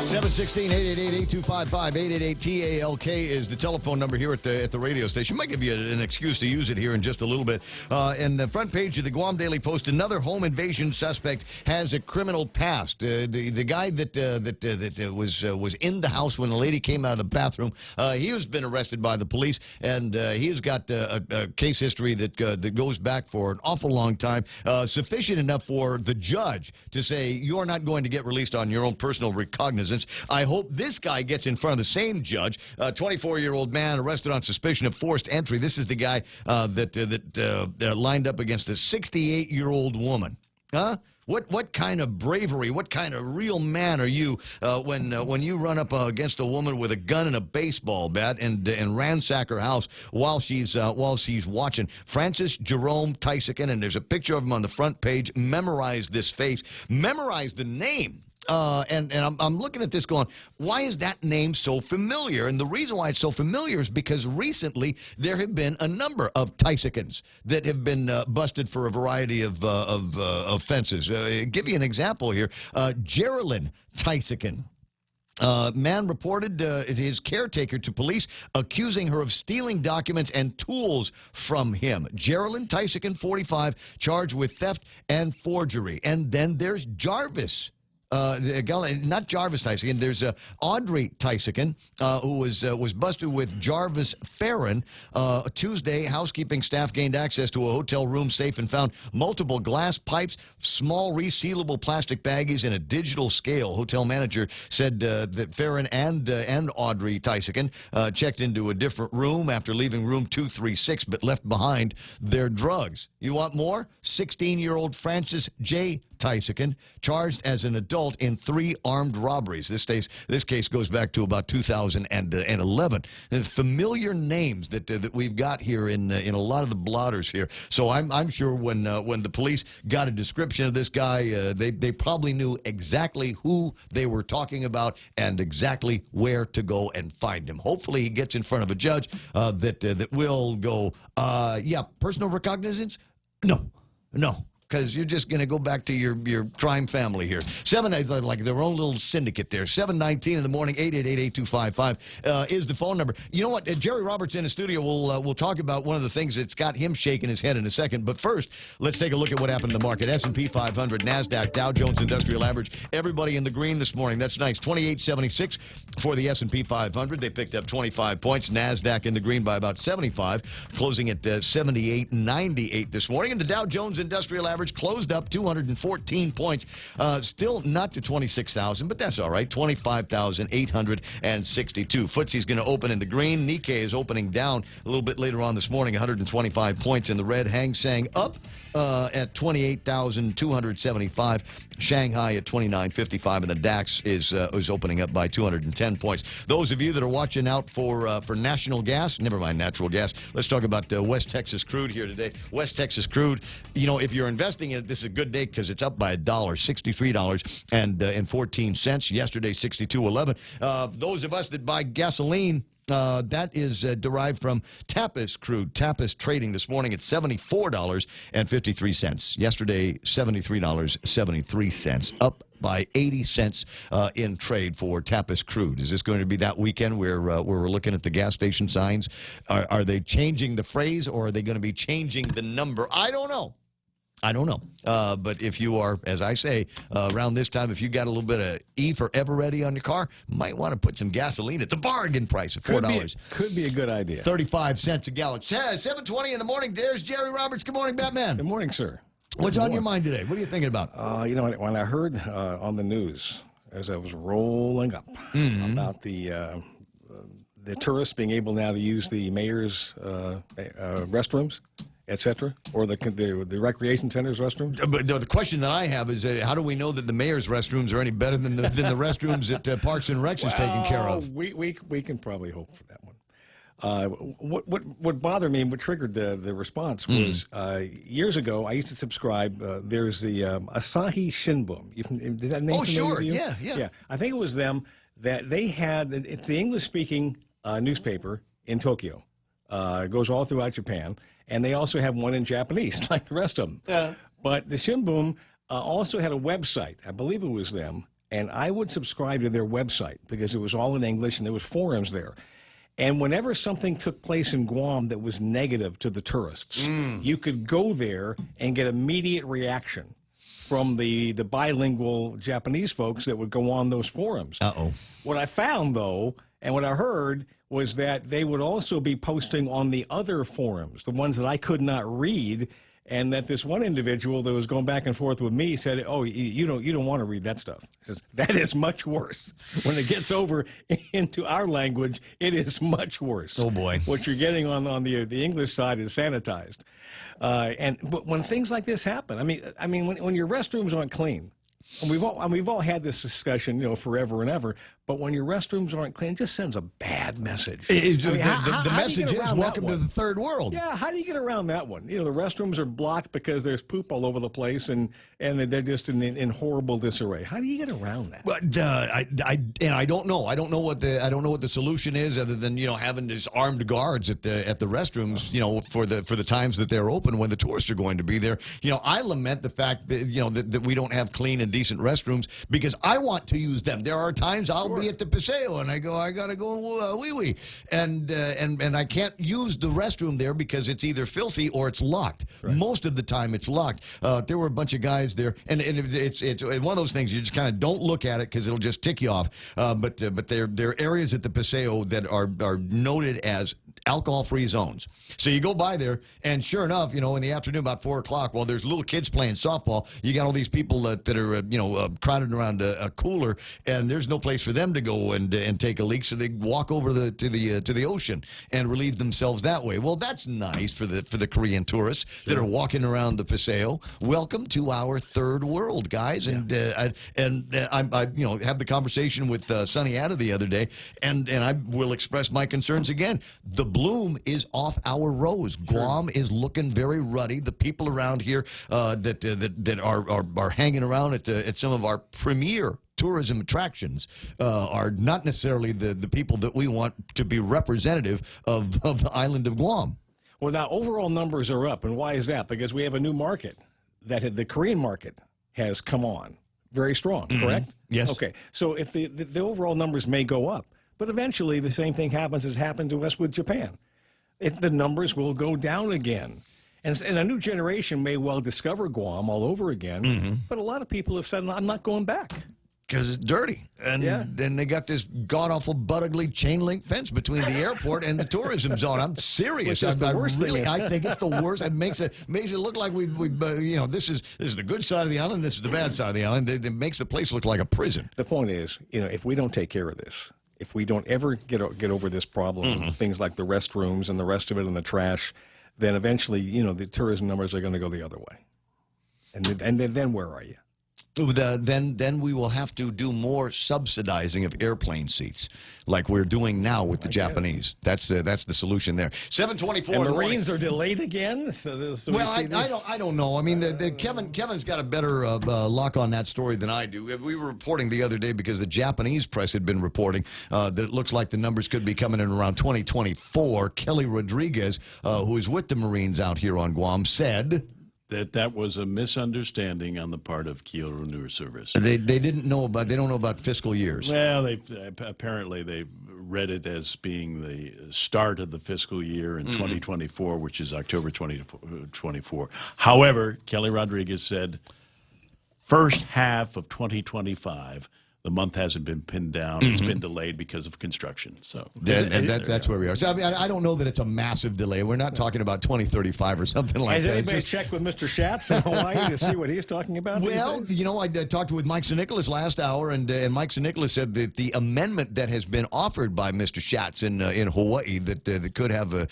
716-888-8255, 888-TALK is the telephone number here at the radio station. Might give you an excuse to use it here in just a little bit. And the front page of the Guam Daily Post, another home invasion suspect has a criminal past. The guy that was in the house when the lady came out of the bathroom, he has been arrested by the police, and he has got a case history that goes back for an awful long time, sufficient enough for the judge to say you're not going to get released on your own personal recognizance. I hope this guy gets in front of the same judge. 24-year-old man arrested on suspicion of forced entry. This is the guy that lined up against a 68-year-old woman. Huh? What kind of bravery, what kind of real man are you when you run up against a woman with a gun and a baseball bat and ransack her house while she's watching? Francis Jerome Tysican, and there's a picture of him on the front page. Memorize this face. Memorize the name. And I'm looking at this going, why is that name so familiar? And the reason why it's so familiar is because recently there have been a number of Tysicans that have been busted for a variety of offenses. Give you an example here. Geraldine Tysican. Man reported his caretaker to police, accusing her of stealing documents and tools from him. Geraldine Tysican, 45, charged with theft and forgery. And then there's Jarvis. Not Jarvis Tysican. There's Audrey Tysican, who was busted with Jarvis Farron. Tuesday, housekeeping staff gained access to a hotel room safe and found multiple glass pipes, small resealable plastic baggies, and a digital scale. Hotel manager said that Farron and Audrey Tysican checked into a different room after leaving room 236, but left behind their drugs. You want more? 16-year-old Francis J. Tysican, charged as an adult in 3 armed robberies. This case goes back to about 2011. Familiar names that we've got here in a lot of the blotters here. So I'm sure when the police got a description of this guy, they probably knew exactly who they were talking about and exactly where to go and find him. Hopefully he gets in front of a judge that will go, yeah, personal recognizance? No. Because you're just going to go back to your crime family here. Like their own little syndicate there. 7:19 in the morning, 888-8255 is the phone number. You know what? Jerry Roberts in the studio will talk about one of the things that's got him shaking his head in a second. But first, let's take a look at what happened in the market. S&P 500, NASDAQ, Dow Jones Industrial Average. Everybody in the green this morning. That's nice. 28.76 for the S&P 500. They picked up 25 points. NASDAQ in the green by about 75, closing at 78.98 this morning. And the Dow Jones Industrial Average average closed up 214 points. Still not to 26,000, but that's all right. 25,862. FTSE's going to open in the green. Nikkei is opening down a little bit later on this morning, 125 points in the red. Hang Seng up at 28,275. Shanghai at 29.55, and the DAX is opening up by 210 points. Those of you that are watching out for national gas, never mind natural gas, let's talk about West Texas crude here today. West Texas crude, you know, if you're investing in it, this is a good day because it's up by $1, $63.14. Yesterday, $62.11. Those of us that buy gasoline, that is derived from Tapis crude. Tapis trading this morning at $74.53. Yesterday, $73.73. Up by 80 cents in trade for Tapis crude. Is this going to be that weekend where we're looking at the gas station signs? Are they changing the phrase, or are they going to be changing the number? I don't know. But if you are, as I say, around this time, if you got a little bit of E for Ever Ready on your car, might want to put some gasoline at the bargain price of $4. Could be a good idea. 35 cents a gallon. 7:20 in the morning. There's Jerry Roberts. Good morning, Batman. Good morning, sir. What's on your mind today? What are you thinking about? You know, when I heard on the news as I was rolling up about the tourists being able now to use the mayor's restrooms, etc., or the recreation center's restrooms. But the question that I have is, how do we know that the mayor's restrooms are any better than the restrooms that Parks and Recs is taking care of? We can probably hope for that one. What bothered me and what triggered the response was years ago I used to subscribe. There's the Asahi Shinbun. Did that name? Oh, sure, you? Yeah. I think it was them that they had. It's the English-speaking newspaper in Tokyo. It goes all throughout Japan, and they also have one in Japanese, like the rest of them. Yeah. But the Shinbun also had a website. I believe it was them, and I would subscribe to their website because it was all in English and there was forums there. And whenever something took place in Guam that was negative to the tourists, you could go there and get immediate reaction from the bilingual Japanese folks that would go on those forums. Uh-oh. What I found, though, and what I heard was that they would also be posting on the other forums, the ones that I could not read, and that this one individual that was going back and forth with me said, "Oh, you don't want to read that stuff." He says, "That is much worse. When it gets over into our language, it is much worse." Oh boy! What you're getting on the English side is sanitized, but when things like this happen, I mean, when your restrooms aren't clean, and we've all had this discussion, you know, forever and ever. But when your restrooms aren't clean, it just sends a bad message. The message is, welcome to the third world. Yeah, how do you get around that one? You know, the restrooms are blocked because there's poop all over the place, and they're just in horrible disarray. How do you get around that? Well, I don't know. I don't know what the solution is, other than, you know, having these armed guards at the restrooms, you know, for the times that they're open when the tourists are going to be there. You know, I lament the fact that, you know, that we don't have clean and decent restrooms because I want to use them. There are times I'll be at the Paseo and I gotta go wee-wee, and I can't use the restroom there because it's either filthy or it's locked. Right. Most of the time it's locked. There were a bunch of guys there, and it's one of those things you just kind of don't look at it because it'll just tick you off. But there are areas at the Paseo that are noted as alcohol-free zones. So you go by there, and sure enough, you know, in the afternoon about 4 o'clock, while there's little kids playing softball, you got all these people that are, you know, crowded around a cooler, and there's no place for them to go and take a leak, so they walk over to the ocean and relieve themselves that way. Well, that's nice for the Korean tourists that are walking around the Paseo. Welcome to our third world, guys. Yeah. I you know, have the conversation with Sonny Ada the other day, and I will express my concerns again. The bloom is off our rose. Guam is looking very ruddy. The people around here that are hanging around at some of our premier tourism attractions are not necessarily the people that we want to be representative of the island of Guam. Well, now overall numbers are up, and why is that? Because we have a new market that the Korean market has come on very strong. Correct? Yes. Okay. So if the overall numbers may go up, but eventually the same thing happens as happened to us with Japan. The numbers will go down again. And a new generation may well discover Guam all over again, but a lot of people have said, I'm not going back. Because it's dirty. And then they got this god-awful, butt-ugly chain-link fence between the airport and the tourism zone. I'm serious. I think it's the worst. It makes it look like this is the good side of the island, this is the bad side of the island. It makes the place look like a prison. The point is, if we don't take care of this, if we don't ever get over this problem, things like the restrooms and the rest of it and the trash, then eventually, the tourism numbers are going to go the other way. And then where are you? Then we will have to do more subsidizing of airplane seats, like we're doing now with the Japanese. That's the solution there. 7:24. And Marines are delayed again. I don't know. I mean, Kevin's got a better lock on that story than I do. We were reporting the other day because the Japanese press had been reporting that it looks like the numbers could be coming in around 2024. Kelly Rodriguez, who is with the Marines out here on Guam, said that was a misunderstanding on the part of Kyoto News Service. They don't know about fiscal years. Well, they read it as being the start of the fiscal year in 2024, which is October 2024. However, Kelly Rodriguez said first half of 2025. The month hasn't been pinned down. It's been delayed because of construction. So that's where we are. So I don't know that it's a massive delay. We're not talking about 2035 or something like that. Has anybody checked with Mr. Schatz in Hawaii to see what he's talking about? Well, I talked with Mike Sinicolas last hour, and Mike Sinicolas said that the amendment that has been offered by Mr. Schatz in Hawaii that could have a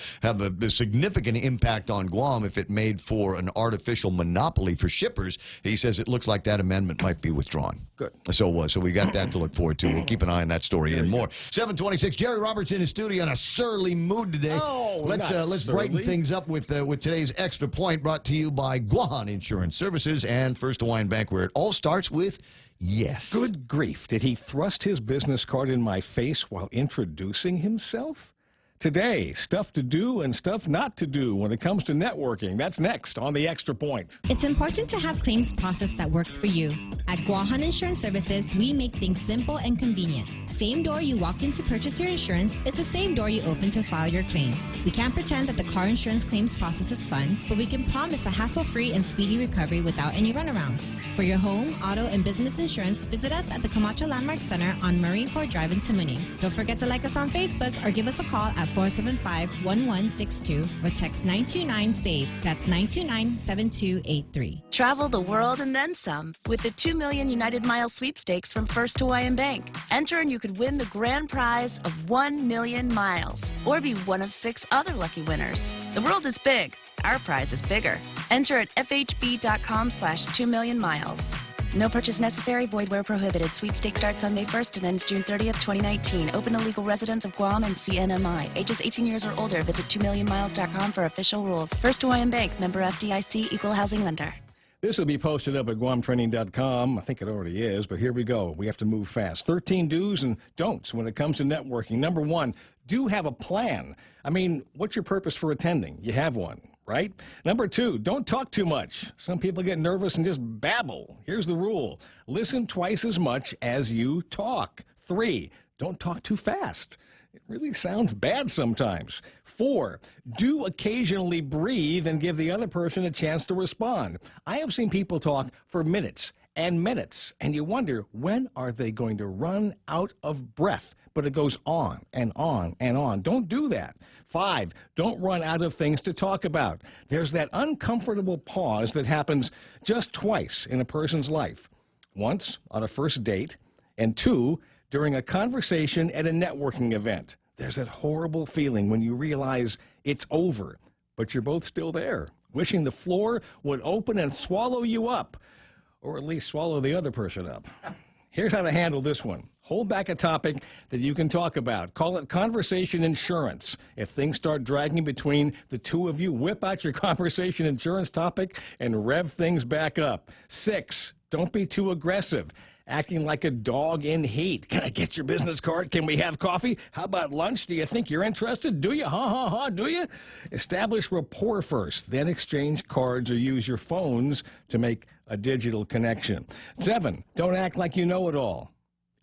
significant impact on Guam if it made for an artificial monopoly for shippers. He says it looks like that amendment might be withdrawn. Good. So we got that to look forward to. We'll keep an eye on that story and more. 7:26. Jerry Roberts in his studio in a surly mood today. Let's brighten things up with today's Extra Point, brought to you by Guahan Insurance Services and First Hawaiian Bank, where it all starts with yes. Good grief! Did he thrust his business card in my face while introducing himself? Today, stuff to do and stuff not to do when it comes to networking. That's next on the Extra Point. It's important to have claims process that works for you. At Guahan Insurance Services, we make things simple and convenient. Same door you walk in to purchase your insurance is the same door you open to file your claim. We can't pretend that the car insurance claims process is fun, but we can promise a hassle-free and speedy recovery without any runarounds. For your home, auto, and business insurance, visit us at the Camacho Landmark Center on Marine Corps Drive in Tamuning. Don't forget to like us on Facebook or give us a call at 475-1162 or text 929-SAVE. That's 929-7283. Travel the world and then some with the 2 million United Mile sweepstakes from First Hawaiian Bank. Enter and you could win the grand prize of 1 million miles or be one of 6 other lucky winners. The world is big. Our prize is bigger. Enter at fhb.com/2 million miles. No purchase necessary. Void where prohibited. Sweepstake starts on May 1st and ends June 30th, 2019. Open to legal residents of Guam and CNMI. Ages 18 years or older. Visit 2millionmiles.com for official rules. First Hawaiian Bank. Member FDIC. Equal housing lender. This will be posted up at guamtraining.com. I think it already is, but here we go. We have to move fast. 13 do's and don'ts when it comes to networking. Number 1, do have a plan. I mean, what's your purpose for attending? You have one, right? Number 2, don't talk too much. Some people get nervous and just babble. Here's the rule. Listen twice as much as you talk. 3, don't talk too fast. It really sounds bad sometimes. 4, do occasionally breathe and give the other person a chance to respond. I have seen people talk for minutes, and you wonder, when are they going to run out of breath? But it goes on and on and on. Don't do that. 5, don't run out of things to talk about. There's that uncomfortable pause that happens just twice in a person's life. Once on a first date, and 2, during a conversation at a networking event. There's that horrible feeling when you realize it's over, but you're both still there, wishing the floor would open and swallow you up, or at least swallow the other person up. Here's how to handle this one. Hold back a topic that you can talk about. Call it conversation insurance. If things start dragging between the two of you, whip out your conversation insurance topic and rev things back up. 6, don't be too aggressive. Acting like a dog in heat. Can I get your business card? Can we have coffee? How about lunch? Do you think you're interested? Do you? Do you? Establish rapport first, then exchange cards or use your phones to make a digital connection. 7, don't act like you know it all.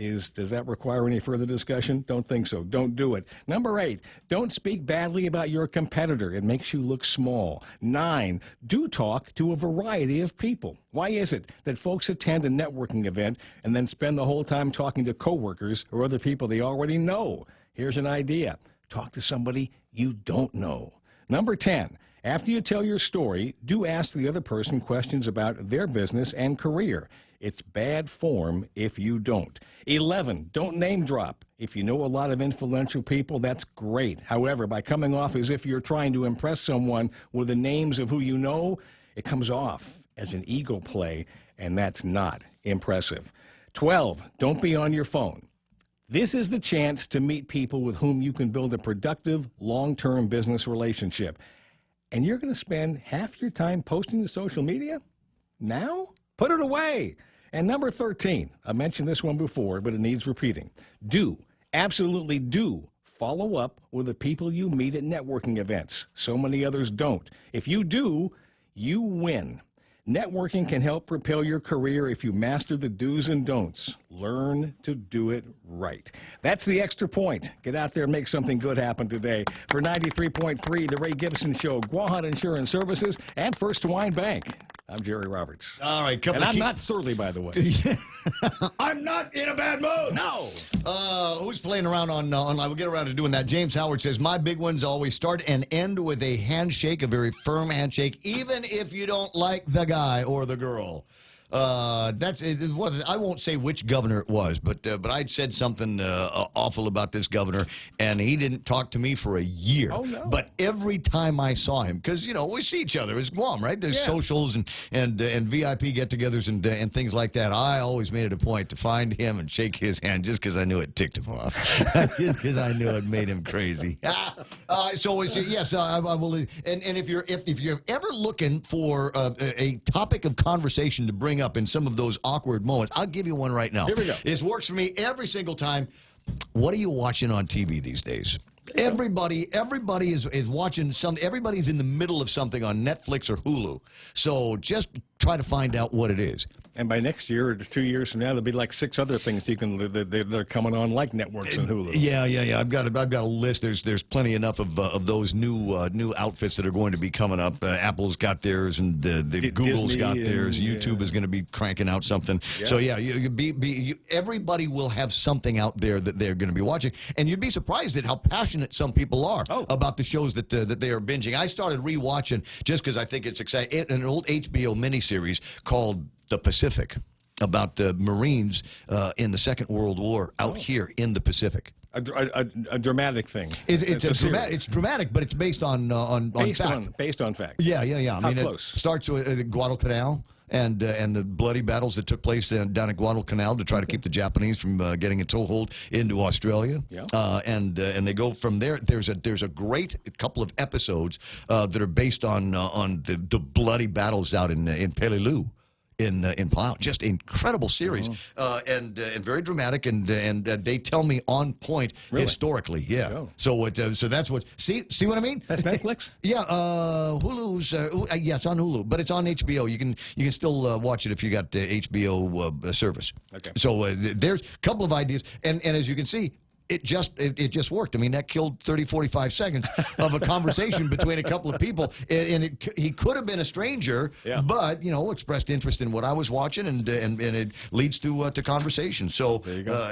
Does that require any further discussion? Don't think so. Don't do it. Number 8, don't speak badly about your competitor. It makes you look small. 9, do talk to a variety of people. Why is it that folks attend a networking event and then spend the whole time talking to coworkers or other people they already know? Here's an idea. Talk to somebody you don't know. Number 10, after you tell your story, do ask the other person questions about their business and career. It's bad form if you don't. 11, don't name drop. If you know a lot of influential people, that's great. However, by coming off as if you're trying to impress someone with the names of who you know, it comes off as an ego play, and that's not impressive. 12, don't be on your phone. This is the chance to meet people with whom you can build a productive, long-term business relationship. And you're going to spend half your time posting to social media? Now? Put it away. And number 13, I mentioned this one before, but it needs repeating. Absolutely do, follow up with the people you meet at networking events. So many others don't. If you do, you win. Networking can help propel your career if you master the do's and don'ts. Learn to do it right. That's the extra point. Get out there and make something good happen today. For 93.3, The Ray Gibson Show, Guahan Insurance Services, and First Hawaiian Bank. I'm Jerry Roberts. All right, and I'm not surly, by the way. I'm not in a bad mood. No. Who's playing around online? We'll get around to doing that. James Howard says, my big ones always start and end with a handshake, a very firm handshake, even if you don't like the guy or the girl. That's one of I won't say which governor it was, but I'd said something awful about this governor, and he didn't talk to me for a year. Oh, no. But every time I saw him, because we see each other, it's Guam, right? There's socials and VIP get-togethers and things like that. I always made it a point to find him and shake his hand just because I knew it ticked him off, just because I knew it made him crazy. So yes, I will. And if you're ever looking for a topic of conversation to bring up in some of those awkward moments, I'll give you one right now. Here we go. This works for me every single time. What are you watching on TV these days? Everybody is watching something. Everybody's in the middle of something on Netflix or Hulu. So just try to find out what it is. And by next year or 2 years from now, there'll be like 6 other things they're coming on, like networks and Hulu. Yeah. I've got a list. There's plenty enough of those new outfits that are going to be coming up. Apple's got theirs, and Google's Disney got theirs. and, YouTube is going to be cranking out something. Yeah. So yeah, everybody will have something out there that they're going to be watching, and you'd be surprised at how passionate some people are about the shows that they are binging. I started rewatching just because I think it's exciting. An old HBO miniseries called The Pacific, about the Marines in the Second World War out here in the Pacific. A dramatic thing. It's dramatic, but it's based on fact. Based on fact. Yeah. How close? It starts with Guadalcanal and the bloody battles that took place down at Guadalcanal to try to keep the Japanese from getting a toehold into Australia. Yeah. And they go from there. There's a great couple of episodes that are based on the bloody battles out in Peleliu. In Palau. Just incredible series, and very dramatic, and they tell me on point historically. Yeah. Oh. So that's what. See what I mean? That's Netflix. Yeah. Hulu's yes, on Hulu, but it's on HBO. You can still watch it if you got HBO service. Okay. So there's a couple of ideas, and as you can see. It just worked. I mean, that killed 30, 45 seconds of a conversation between a couple of people. And he could have been a stranger, but, expressed interest in what I was watching, and it leads to conversation. So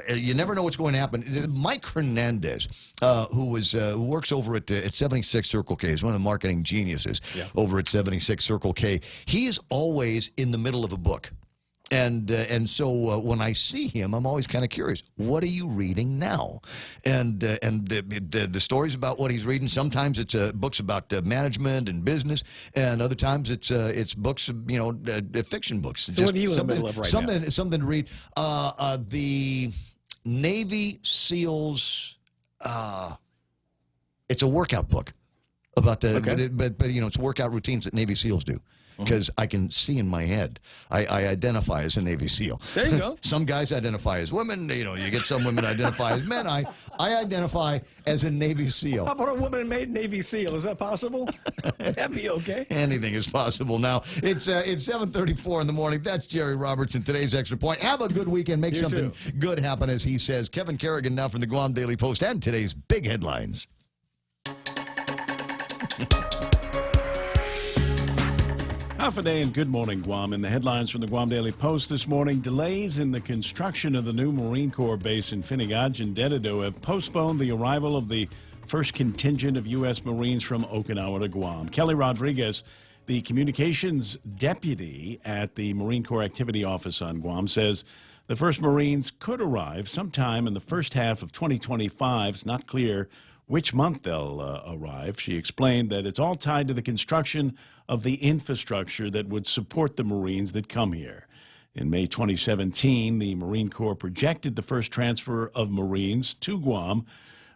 you never know what's going to happen. Mike Hernandez, who works over at 76 Circle K, is one of the marketing geniuses over at 76 Circle K. He is always in the middle of a book. And so when I see him, I'm always kind of curious. What are you reading now? And the stories about what he's reading. Sometimes it's books about management and business, and other times it's books, fiction books. So what are you in the middle of right now? Something to read. The Navy SEALs. It's a workout book about but it's workout routines that Navy SEALs do. because I can see in my head. I identify as a Navy SEAL. There you go. Some guys identify as women. You get some women identify as men. I identify as a Navy SEAL. How about a woman made Navy SEAL? Is that possible? That'd be okay. Anything is possible now. It's 7:34 in the morning. That's Jerry Roberts in today's Extra Point. Have a good weekend. Make something good happen, as he says. Kevin Kerrigan now from the Guam Daily Post and today's big headlines. Half a day and good morning, Guam. In the headlines from the Guam Daily Post this morning, delays in the construction of the new Marine Corps base in Finigaj and Dededo have postponed the arrival of the first contingent of U.S. Marines from Okinawa to Guam. Kelly Rodriguez, the communications deputy at the Marine Corps Activity Office on Guam, says the first Marines could arrive sometime in the first half of 2025. It's not clear which month they'll arrive. She explained that it's all tied to the construction of the infrastructure that would support the Marines that come here. In May 2017, the Marine Corps projected the first transfer of Marines to Guam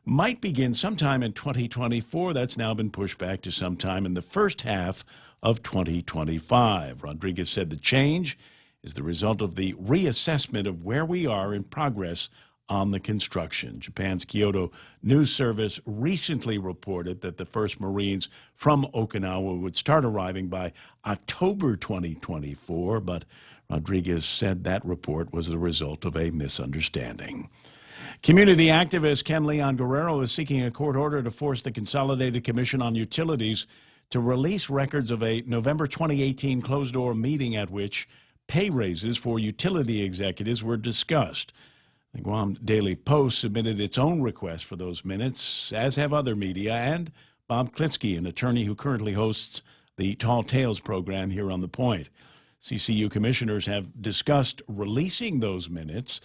might begin sometime in 2024. That's now been pushed back to sometime in the first half of 2025. Rodriguez said the change is the result of the reassessment of where we are in progress on the construction. Japan's Kyoto News Service recently reported that the first Marines from Okinawa would start arriving by October 2024, but Rodriguez said that report was the result of a misunderstanding. Community activist Ken Leon Guerrero is seeking a court order to force the Consolidated Commission on Utilities to release records of a November 2018 closed-door meeting at which pay raises for utility executives were discussed. The Guam Daily Post submitted its own request for those minutes, as have other media, and Bob Klitsky, an attorney who currently hosts the Tall Tales program here on The Point. CCU commissioners have discussed releasing those minutes.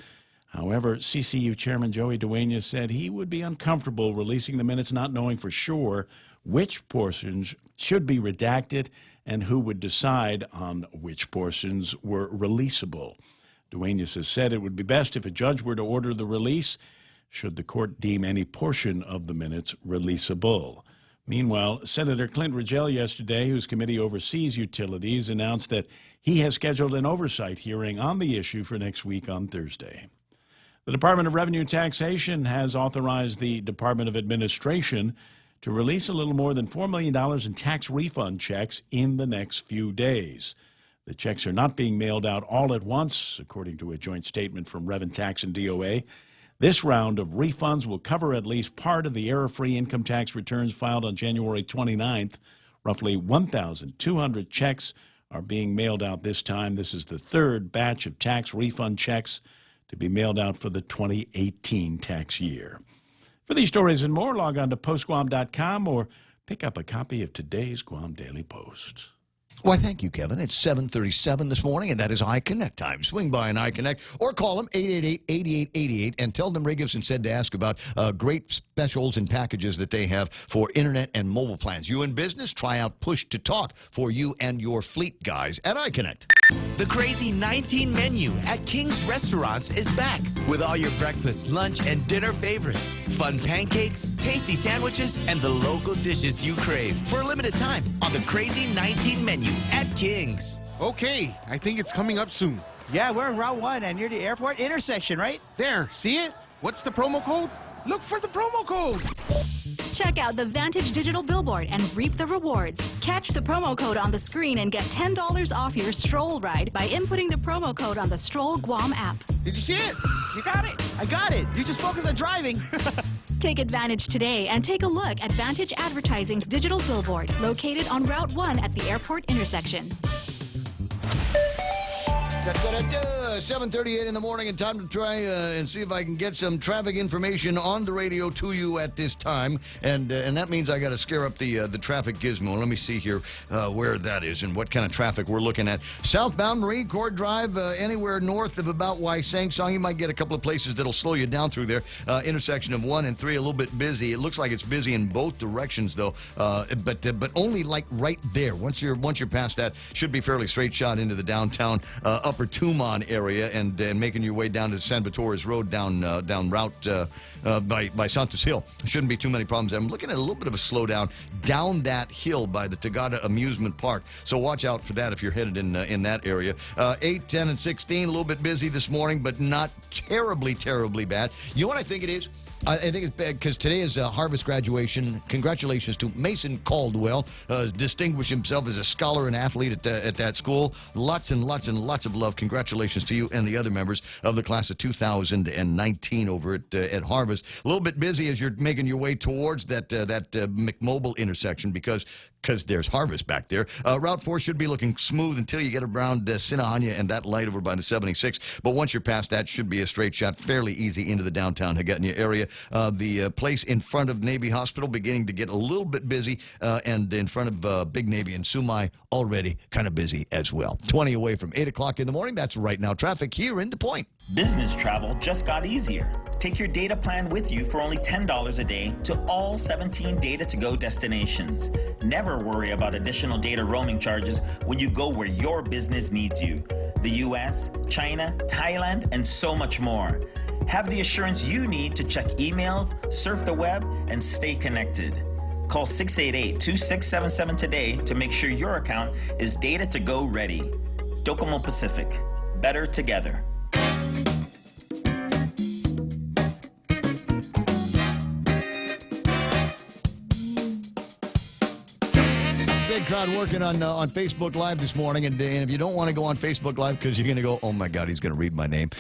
However, CCU Chairman Joey Duenas said he would be uncomfortable releasing the minutes, not knowing for sure which portions should be redacted and who would decide on which portions were releasable. Duenas has said it would be best if a judge were to order the release, should the court deem any portion of the minutes releasable. Meanwhile, Senator Clint Rigel yesterday, whose committee oversees utilities, announced that he has scheduled an oversight hearing on the issue for next week on Thursday. The Department of Revenue and Taxation has authorized the Department of Administration to release a little more than $4 million in tax refund checks in the next few days. The checks are not being mailed out all at once, according to a joint statement from Rev and Tax and DOA. This round of refunds will cover at least part of the error-free income tax returns filed on January 29th. Roughly 1,200 checks are being mailed out this time. This is the third batch of tax refund checks to be mailed out for the 2018 tax year. For these stories and more, log on to postguam.com or pick up a copy of today's Guam Daily Post. Why, thank you, Kevin. It's 7:37 this morning, and that is iConnect time. Swing by an iConnect or call them 888-8888 and tell them Ray Gibson said to ask about great specials and packages that they have for internet and mobile plans. You in business? Try out Push to Talk for you and your fleet guys at iConnect. The Crazy 19 menu at King's Restaurants is back with all your breakfast, lunch, and dinner favorites. Fun pancakes, tasty sandwiches, and the local dishes you crave for a limited time on the Crazy 19 menu at King's. Okay, I think it's coming up soon. Yeah, we're in Route 1 and near the airport intersection, right? There, see it? What's the promo code? Look for the promo code. Check out the Vantage Digital Billboard and reap the rewards. Catch the promo code on the screen and get $10 off your Stroll ride by inputting the promo code on the Stroll Guam app. Did you see it? You got it. I got it. You just focus on driving. Take advantage today and take a look at Vantage Advertising's digital billboard located on Route 1 at the airport intersection. 7:38 in the morning, and time to try and see if I can get some traffic information on the radio to you at this time, and that means I got to scare up the traffic gizmo. Let me see here where that is and what kind of traffic we're looking at. Southbound Marine Corps Drive, anywhere north of about Waisangsong, you might get a couple of places that'll slow you down through there. Intersection of 1 and 3, a little bit busy. It looks like it's busy in both directions though, but only like right there. Once you're past that, should be fairly straight shot into the downtown Upper Tumon area. area and making your way down to San Vitores Road down route by Santos Hill. Shouldn't be too many problems. I'm looking at a little bit of a slowdown down that hill by the Tagada Amusement Park. So watch out for that if you're headed in that area. 8, 10, and 16, a little bit busy this morning, but not terribly bad. You know what I think it is? I think it's because today is harvest graduation. Congratulations to Mason Caldwell. Distinguished himself as a scholar and athlete at that school. Lots and lots of love. Congratulations to you and the other members of the class of 2019 over at Harvest. A little bit busy as you're making your way towards that McMobile intersection because there's Harvest back there. Route 4 should be looking smooth until you get around Sinahanya and that light over by the 76. But once you're past that, should be a straight shot, fairly easy into the downtown Hagetnya area. The place in front of Navy Hospital beginning to get a little bit busy, and in front of Big Navy and Sumai already kind of busy as well. 20 away from 8 o'clock in the morning. That's right now traffic here in The Point. Business travel just got easier. Take your data plan with you for only $10 a day to all 17 Data to Go destinations. Never worry about additional data roaming charges when you go where your business needs you. The US, China, Thailand, and so much more. Have the assurance you need to check emails, surf the web, and stay connected. Call 688-2677 today to make sure your account is Data to Go ready. Docomo Pacific. Better together. Big crowd working on Facebook Live this morning, and if you don't want to go on Facebook Live because you're going to go, oh my God, he's going to read my name,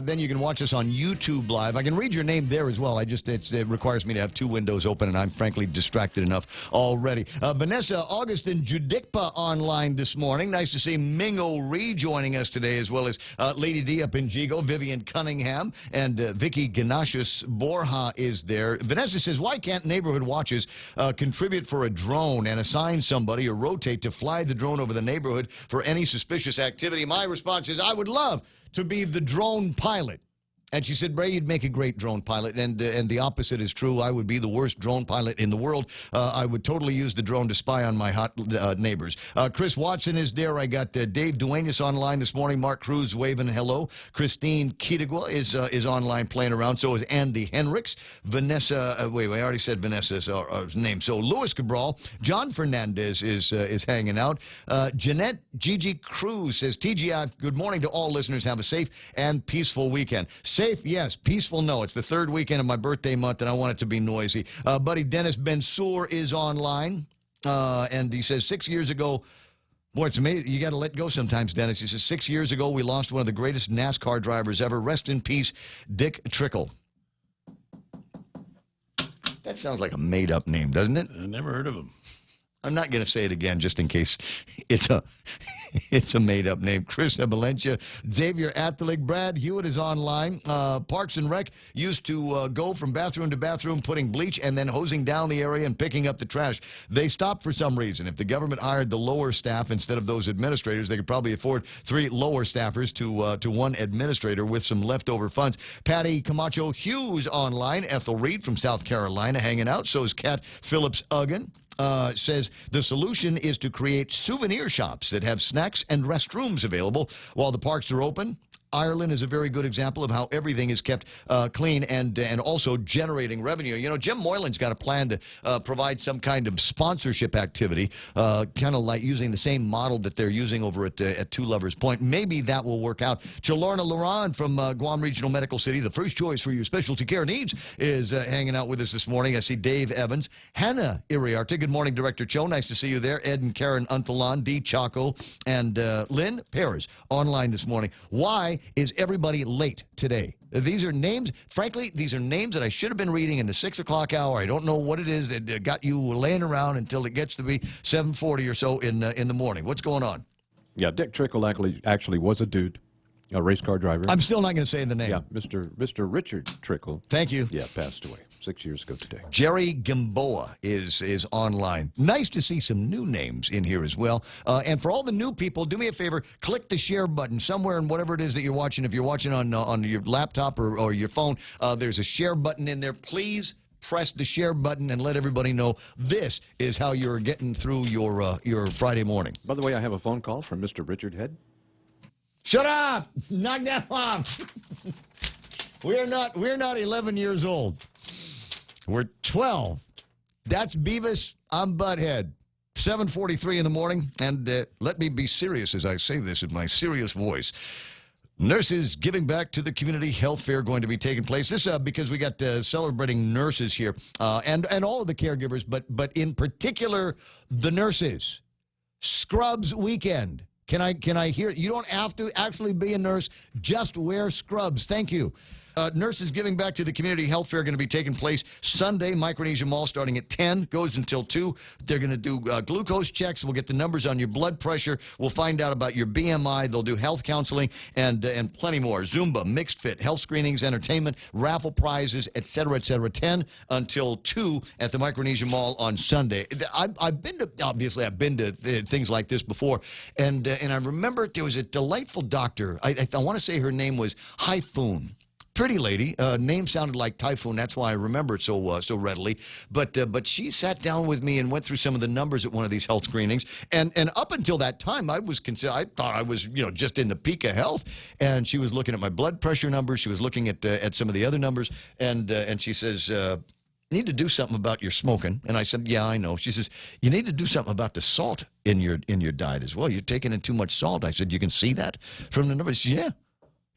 then you can watch us on YouTube Live. I can read your name there as well. It requires me to have two windows open, and I'm frankly distracted enough already. Vanessa Augustin Judikpa online this morning. Nice to see Mingo Ree joining us today, as well as Lady D up in Jigo, Vivian Cunningham, and Vicky Ganashus Borja is there. Vanessa says, why can't neighborhood watches contribute for a drone and assign somebody or rotate to fly the drone over the neighborhood for any suspicious activity? My response is, I would love to be the drone pilot. And she said, Ray, you'd make a great drone pilot. And the opposite is true. I would be the worst drone pilot in the world. I would totally use the drone to spy on my hot neighbors. Chris Watson is there. I got Dave Duenas online this morning. Mark Cruz waving hello. Christine Kitigua is online playing around. So is Andy Henricks. Vanessa, wait, I already said Vanessa's name. So Louis Cabral. John Fernandez is hanging out. Jeanette Gigi Cruz says, TGI, good morning to all listeners. Have a safe and peaceful weekend. Safe, yes. Peaceful, no. It's the third weekend of my birthday month, and I want it to be noisy. Buddy Dennis Bensour is online, and he says 6 years ago, boy, it's amazing. You got to let go sometimes, Dennis. He says 6 years ago, we lost one of the greatest NASCAR drivers ever. Rest in peace, Dick Trickle. That sounds like a made-up name, doesn't it? I never heard of him. I'm not going to say it again just in case it's a made-up name. Chris Valencia, Xavier Athelig, Brad Hewitt is online. Parks and Rec used to go from bathroom to bathroom, putting bleach and then hosing down the area and picking up the trash. They stopped for some reason. If the government hired the lower staff instead of those administrators, they could probably afford 3 lower staffers to one administrator with some leftover funds. Patty Camacho Hughes online. Ethel Reed from South Carolina hanging out. So is Kat Phillips-Uggan. Says the solution is to create souvenir shops that have snacks and restrooms available while the parks are open. Ireland is a very good example of how everything is kept clean and also generating revenue. You know, Jim Moylan's got a plan to provide some kind of sponsorship activity, kind of like using the same model that they're using over at Two Lovers Point. Maybe that will work out. Chalorna Laron from Guam Regional Medical City, the first choice for your specialty care needs, is hanging out with us this morning. I see Dave Evans. Hannah Iriarte. Good morning, Director Cho. Nice to see you there. Ed and Karen Unfalan, Dee Chaco, and Lynn Perez online this morning. Why is everybody late today? These are names, frankly, these are names that I should have been reading in the 6 o'clock hour. I don't know what it is that got you laying around until it gets to be 7:40 or so in the morning. What's going on? Yeah, Dick Trickle actually was a dude, a race car driver. I'm still not going to say the name. Yeah, Mr. Richard Trickle. Thank you. Yeah, passed away 6 years ago today. Jerry Gamboa is online. Nice to see some new names in here as well. And for all the new people, do me a favor, click the share button somewhere in whatever it is that you're watching. If you're watching on your laptop or your phone, there's a share button in there. Please press the share button and let everybody know this is how you're getting through your Friday morning. By the way, I have a phone call from Mr. Richard Head. Shut up! Knock that off. We're not 11 years old. We're 12. That's Beavis. I'm Butthead. 7:43 in the morning, and let me be serious as I say this in my serious voice. Nurses giving back to the community health fair going to be taking place. This because we got celebrating nurses here, and all of the caregivers, but in particular the nurses. Scrubs weekend. Can I hear? You don't have to actually be a nurse. Just wear scrubs. Thank you. Nurses giving back to the community health fair going to be taking place Sunday, Micronesia Mall, starting at 10, goes until 2. They're going to do glucose checks. We'll get the numbers on your blood pressure. We'll find out about your BMI. They'll do health counseling and plenty more. Zumba, mixed fit, health screenings, entertainment, raffle prizes, etc., etc. 10 until 2 at the Micronesia Mall on Sunday. I've been to things like this before, and I remember there was a delightful doctor. I want to say her name was Haifun. Pretty lady. Name sounded like Typhoon. That's why I remember it so readily. But she sat down with me and went through some of the numbers at one of these health screenings. And up until that time, I thought I was just in the peak of health. And she was looking at my blood pressure numbers. She was looking at some of the other numbers. And she says, "You need to do something about your smoking." And I said, "Yeah, I know." She says, "You need to do something about the salt in your diet as well. You're taking in too much salt." I said, "You can see that from the numbers?" She said,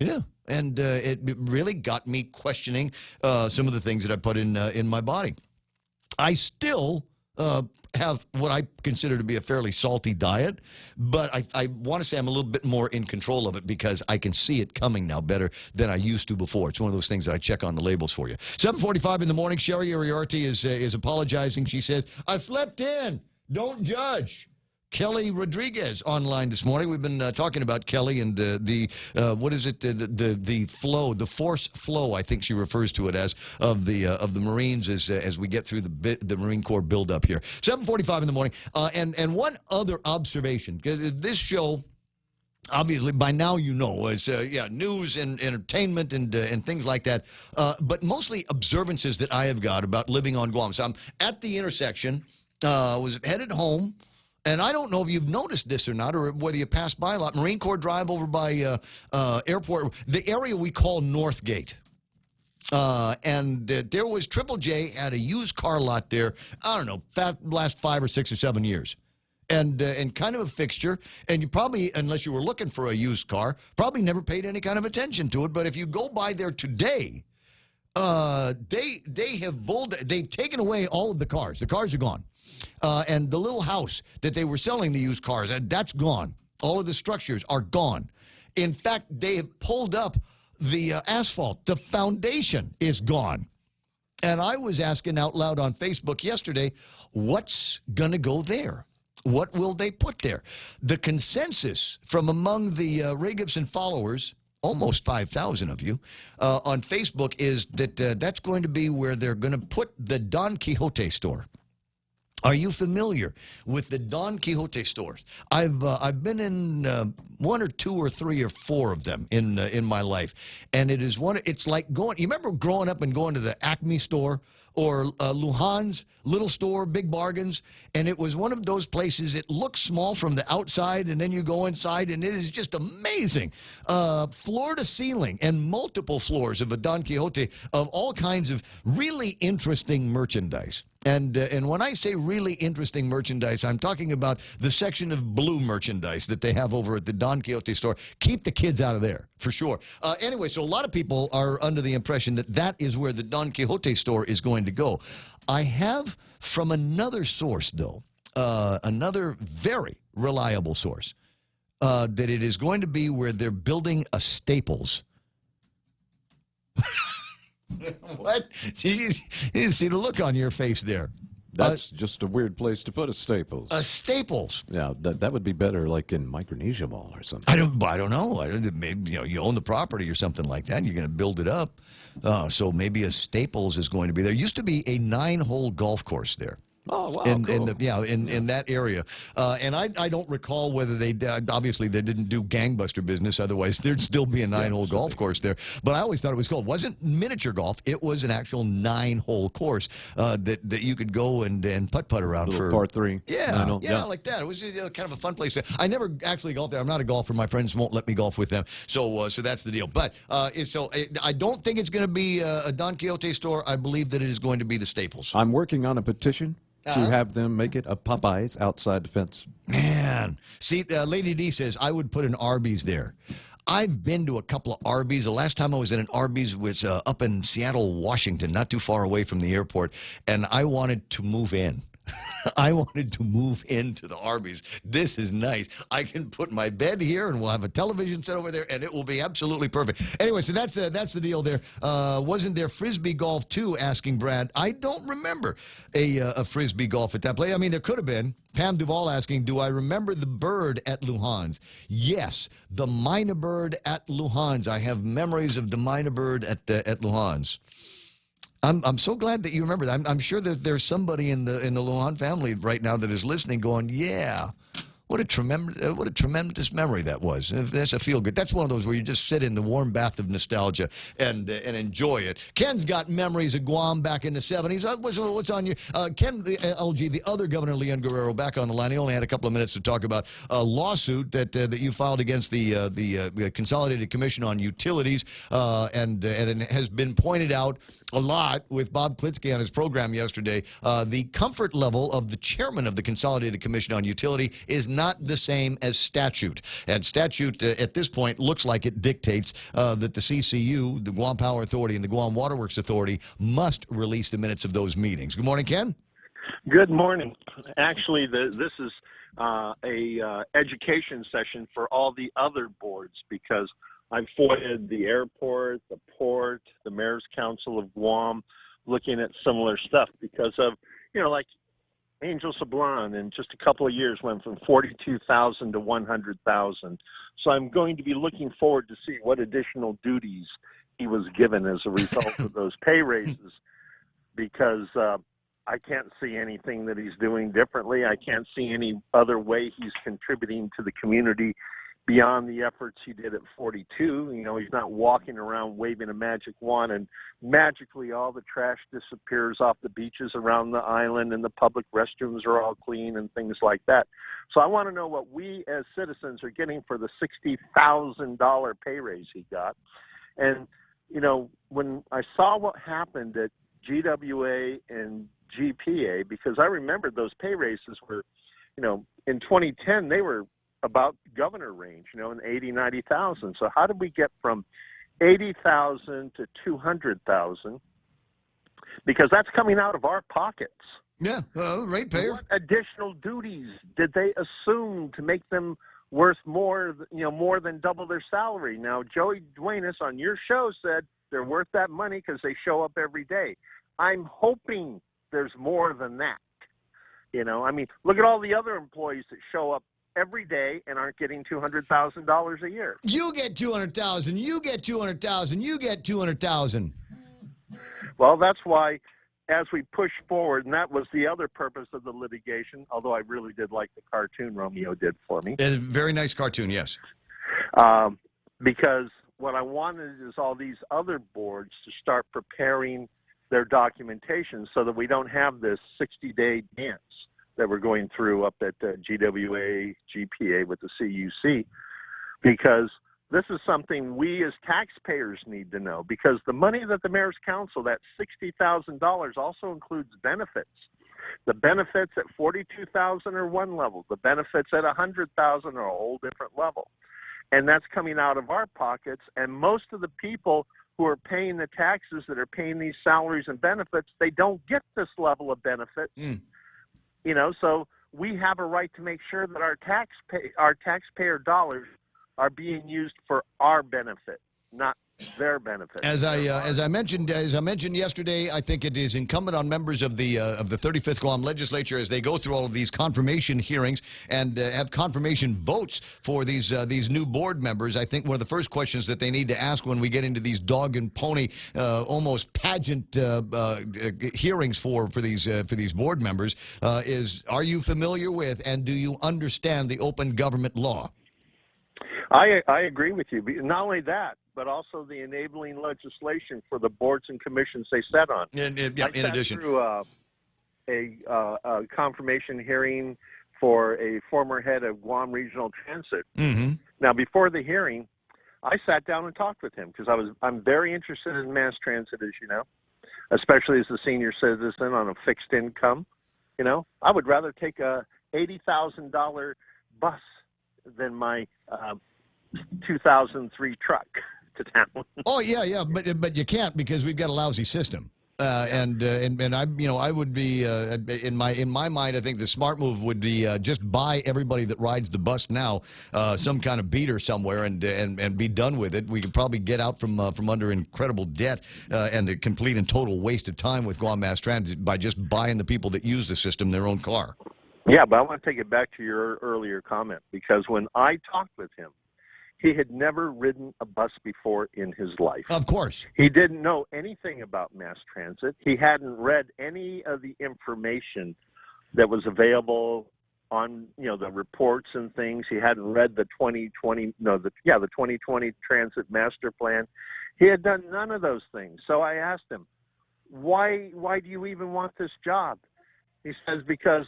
Yeah. And it really got me questioning some of the things that I put in my body. I still have what I consider to be a fairly salty diet, but I want to say I'm a little bit more in control of it because I can see it coming now better than I used to before. It's one of those things that I check on the labels for you. 7:45 in the morning, Sherry Uriarte is apologizing. She says, "I slept in. Don't judge." Kelly Rodriguez online this morning. We've been talking about Kelly and the flow, the force flow, I think she refers to it as, of the Marines as we get through the Marine Corps buildup here. 7:45 in the morning. And one other observation, because this show, obviously, by now you know, is news and entertainment and things like that, but mostly observances that I have got about living on Guam. So I'm at the intersection, was headed home. And I don't know if you've noticed this or not, or whether you pass by a lot. Marine Corps Drive over by airport, the area we call Northgate. And there was Triple J at a used car lot there, I don't know, last 5 or 6 or 7 years. And kind of a fixture. And you probably, unless you were looking for a used car, probably never paid any kind of attention to it. But if you go by there today, they've taken away all of the cars. The cars are gone. And the little house that they were selling the used cars, that's gone. All of the structures are gone. In fact, they have pulled up the asphalt. The foundation is gone. And I was asking out loud on Facebook yesterday, what's going to go there? What will they put there? The consensus from among the Ray Gibson followers, almost 5,000 of you, on Facebook is that that's going to be where they're going to put the Don Quixote store. Are you familiar with the Don Quixote stores? I've been in 1 or 2 or 3 or 4 of them in my life, and it is one. It's like going. You remember growing up and going to the Acme store or Lujan's little store, Big Bargains, and it was one of those places. It looks small from the outside, and then you go inside, and it is just amazing, floor to ceiling, and multiple floors of a Don Quixote of all kinds of really interesting merchandise. And when I say really interesting merchandise, I'm talking about the section of blue merchandise that they have over at the Don Quixote store. Keep the kids out of there, for sure. Anyway, so a lot of people are under the impression that that is where the Don Quixote store is going to go. I have from another source, though, another very reliable source, that it is going to be where they're building a Staples. What? You see the look on your face there. That's just a weird place to put a Staples. A Staples. Yeah, that would be better like in Micronesia Mall or something. I don't know. Maybe you own the property or something like that. And you're going to build it up. So maybe a Staples is going to be there. Used to be a 9-hole golf course there. Oh, wow, in cool. in that area. And I don't recall whether they obviously they didn't do gangbuster business. Otherwise, there'd still be a 9-hole golf course there. But I always thought it was cool. It wasn't miniature golf. It was an actual 9-hole course that you could go and putt around for par 3. Yeah, like that. It was kind of a fun place. I never actually golfed there. I'm not a golfer. My friends won't let me golf with them. So that's the deal. But I don't think it's going to be a Don Quixote store. I believe that it is going to be the Staples. I'm working on a petition to have them make it a Popeyes outside the fence. Man. See, Lady D says, I would put an Arby's there. I've been to a couple of Arby's. The last time I was at an Arby's was up in Seattle, Washington, not too far away from the airport, and I wanted to move in. I wanted to move into the Arby's. This is nice. I can put my bed here, and we'll have a television set over there, and it will be absolutely perfect. Anyway, so that's the deal there. Wasn't there Frisbee golf too? Asking Brad. I don't remember a Frisbee golf at that place. I mean, there could have been. Pam Duvall asking, do I remember the bird at Lujan's? Yes, the Mina bird at Lujan's. I have memories of the Mina bird at Lujan's. I'm so glad that you remember that. I'm sure that there's somebody in the Lujan family right now that is listening going, yeah, what a tremendous memory that was. That's a feel good. That's one of those where you just sit in the warm bath of nostalgia and enjoy it. Ken's got memories of Guam back in the 70s. What's on your Ken LG, the other Governor Leon Guerrero, back on the line. He only had a couple of minutes to talk about a lawsuit that you filed against the Consolidated Commission on Utilities, and it has been pointed out a lot with Bob Klitsky on his program yesterday. The comfort level of the chairman of the Consolidated Commission on Utility is not the same as statute. And statute at this point looks like it dictates that the CCU, the Guam Power Authority, and the Guam Waterworks Authority must release the minutes of those meetings. Good morning, Ken. Good morning. Actually, this is a education session for all the other boards, because I've FOIA'd the airport, the port, the Mayor's Council of Guam, looking at similar stuff because of, like Angel Sablan in just a couple of years went from 42,000 to 100,000. So I'm going to be looking forward to see what additional duties he was given as a result of those pay raises, because I can't see anything that he's doing differently. I can't see any other way he's contributing to the community beyond the efforts he did at 42. He's not walking around waving a magic wand and magically all the trash disappears off the beaches around the island and the public restrooms are all clean and things like that. So I want to know what we as citizens are getting for the $60,000 pay raise he got. And, when I saw what happened at GWA and GPA, because I remember those pay raises were, in 2010, they were about governor range, in 80, 90,000. So how did we get from 80,000 to 200,000? Because that's coming out of our pockets. Yeah, ratepayer. What additional duties did they assume to make them worth more, more than double their salary? Now, Joey Duenas on your show said they're worth that money because they show up every day. I'm hoping there's more than that. Look at all the other employees that show up every day and aren't getting $200,000 a year. You get 200,000. You get 200,000. You get 200,000. Well, that's why, as we push forward, and that was the other purpose of the litigation, although I really did like the cartoon Romeo did for me. A very nice cartoon, yes. Because what I wanted is all these other boards to start preparing their documentation so that we don't have this 60-day dance that we're going through up at GWA, GPA with the CUC, because this is something we as taxpayers need to know, because the money that the Mayor's Council, that $60,000, also includes benefits. The benefits at 42,000 are one level. The benefits at 100,000 are a whole different level. And that's coming out of our pockets. And most of the people who are paying the taxes that are paying these salaries and benefits, they don't get this level of benefits. So we have a right to make sure that our taxpayer dollars are being used for our benefit. not their benefit. As I mentioned yesterday, I think it is incumbent on members of the 35th Guam Legislature, as they go through all of these confirmation hearings and have confirmation votes for these new board members. I think one of the first questions that they need to ask when we get into these dog and pony almost pageant hearings for these board members is: are you familiar with and do you understand the open government law? I agree with you. Not only that, but also the enabling legislation for the boards and commissions they set on. In I sat through a confirmation hearing for a former head of Guam Regional Transit. Mm-hmm. Now, before the hearing, I sat down and talked with him because I'm very interested in mass transit, as you know, especially as a senior citizen on a fixed income. You know, I would rather take a $80,000 bus than my 2003 truck to town. Oh yeah, but you can't because we've got a lousy system. And I would be in my mind. I think the smart move would be just buy everybody that rides the bus now some kind of beater somewhere and be done with it. We could probably get out from under incredible debt and a complete and total waste of time with Guam Mass Transit by just buying the people that use the system their own car. Yeah, but I want to take it back to your earlier comment, because when I talked with him, he had never ridden a bus before in his life. Of course. He didn't know anything about mass transit. He hadn't read any of the information that was available on, the reports and things. He hadn't read the 2020 Transit Master Plan. He had done none of those things. So I asked him, why do you even want this job? He says, because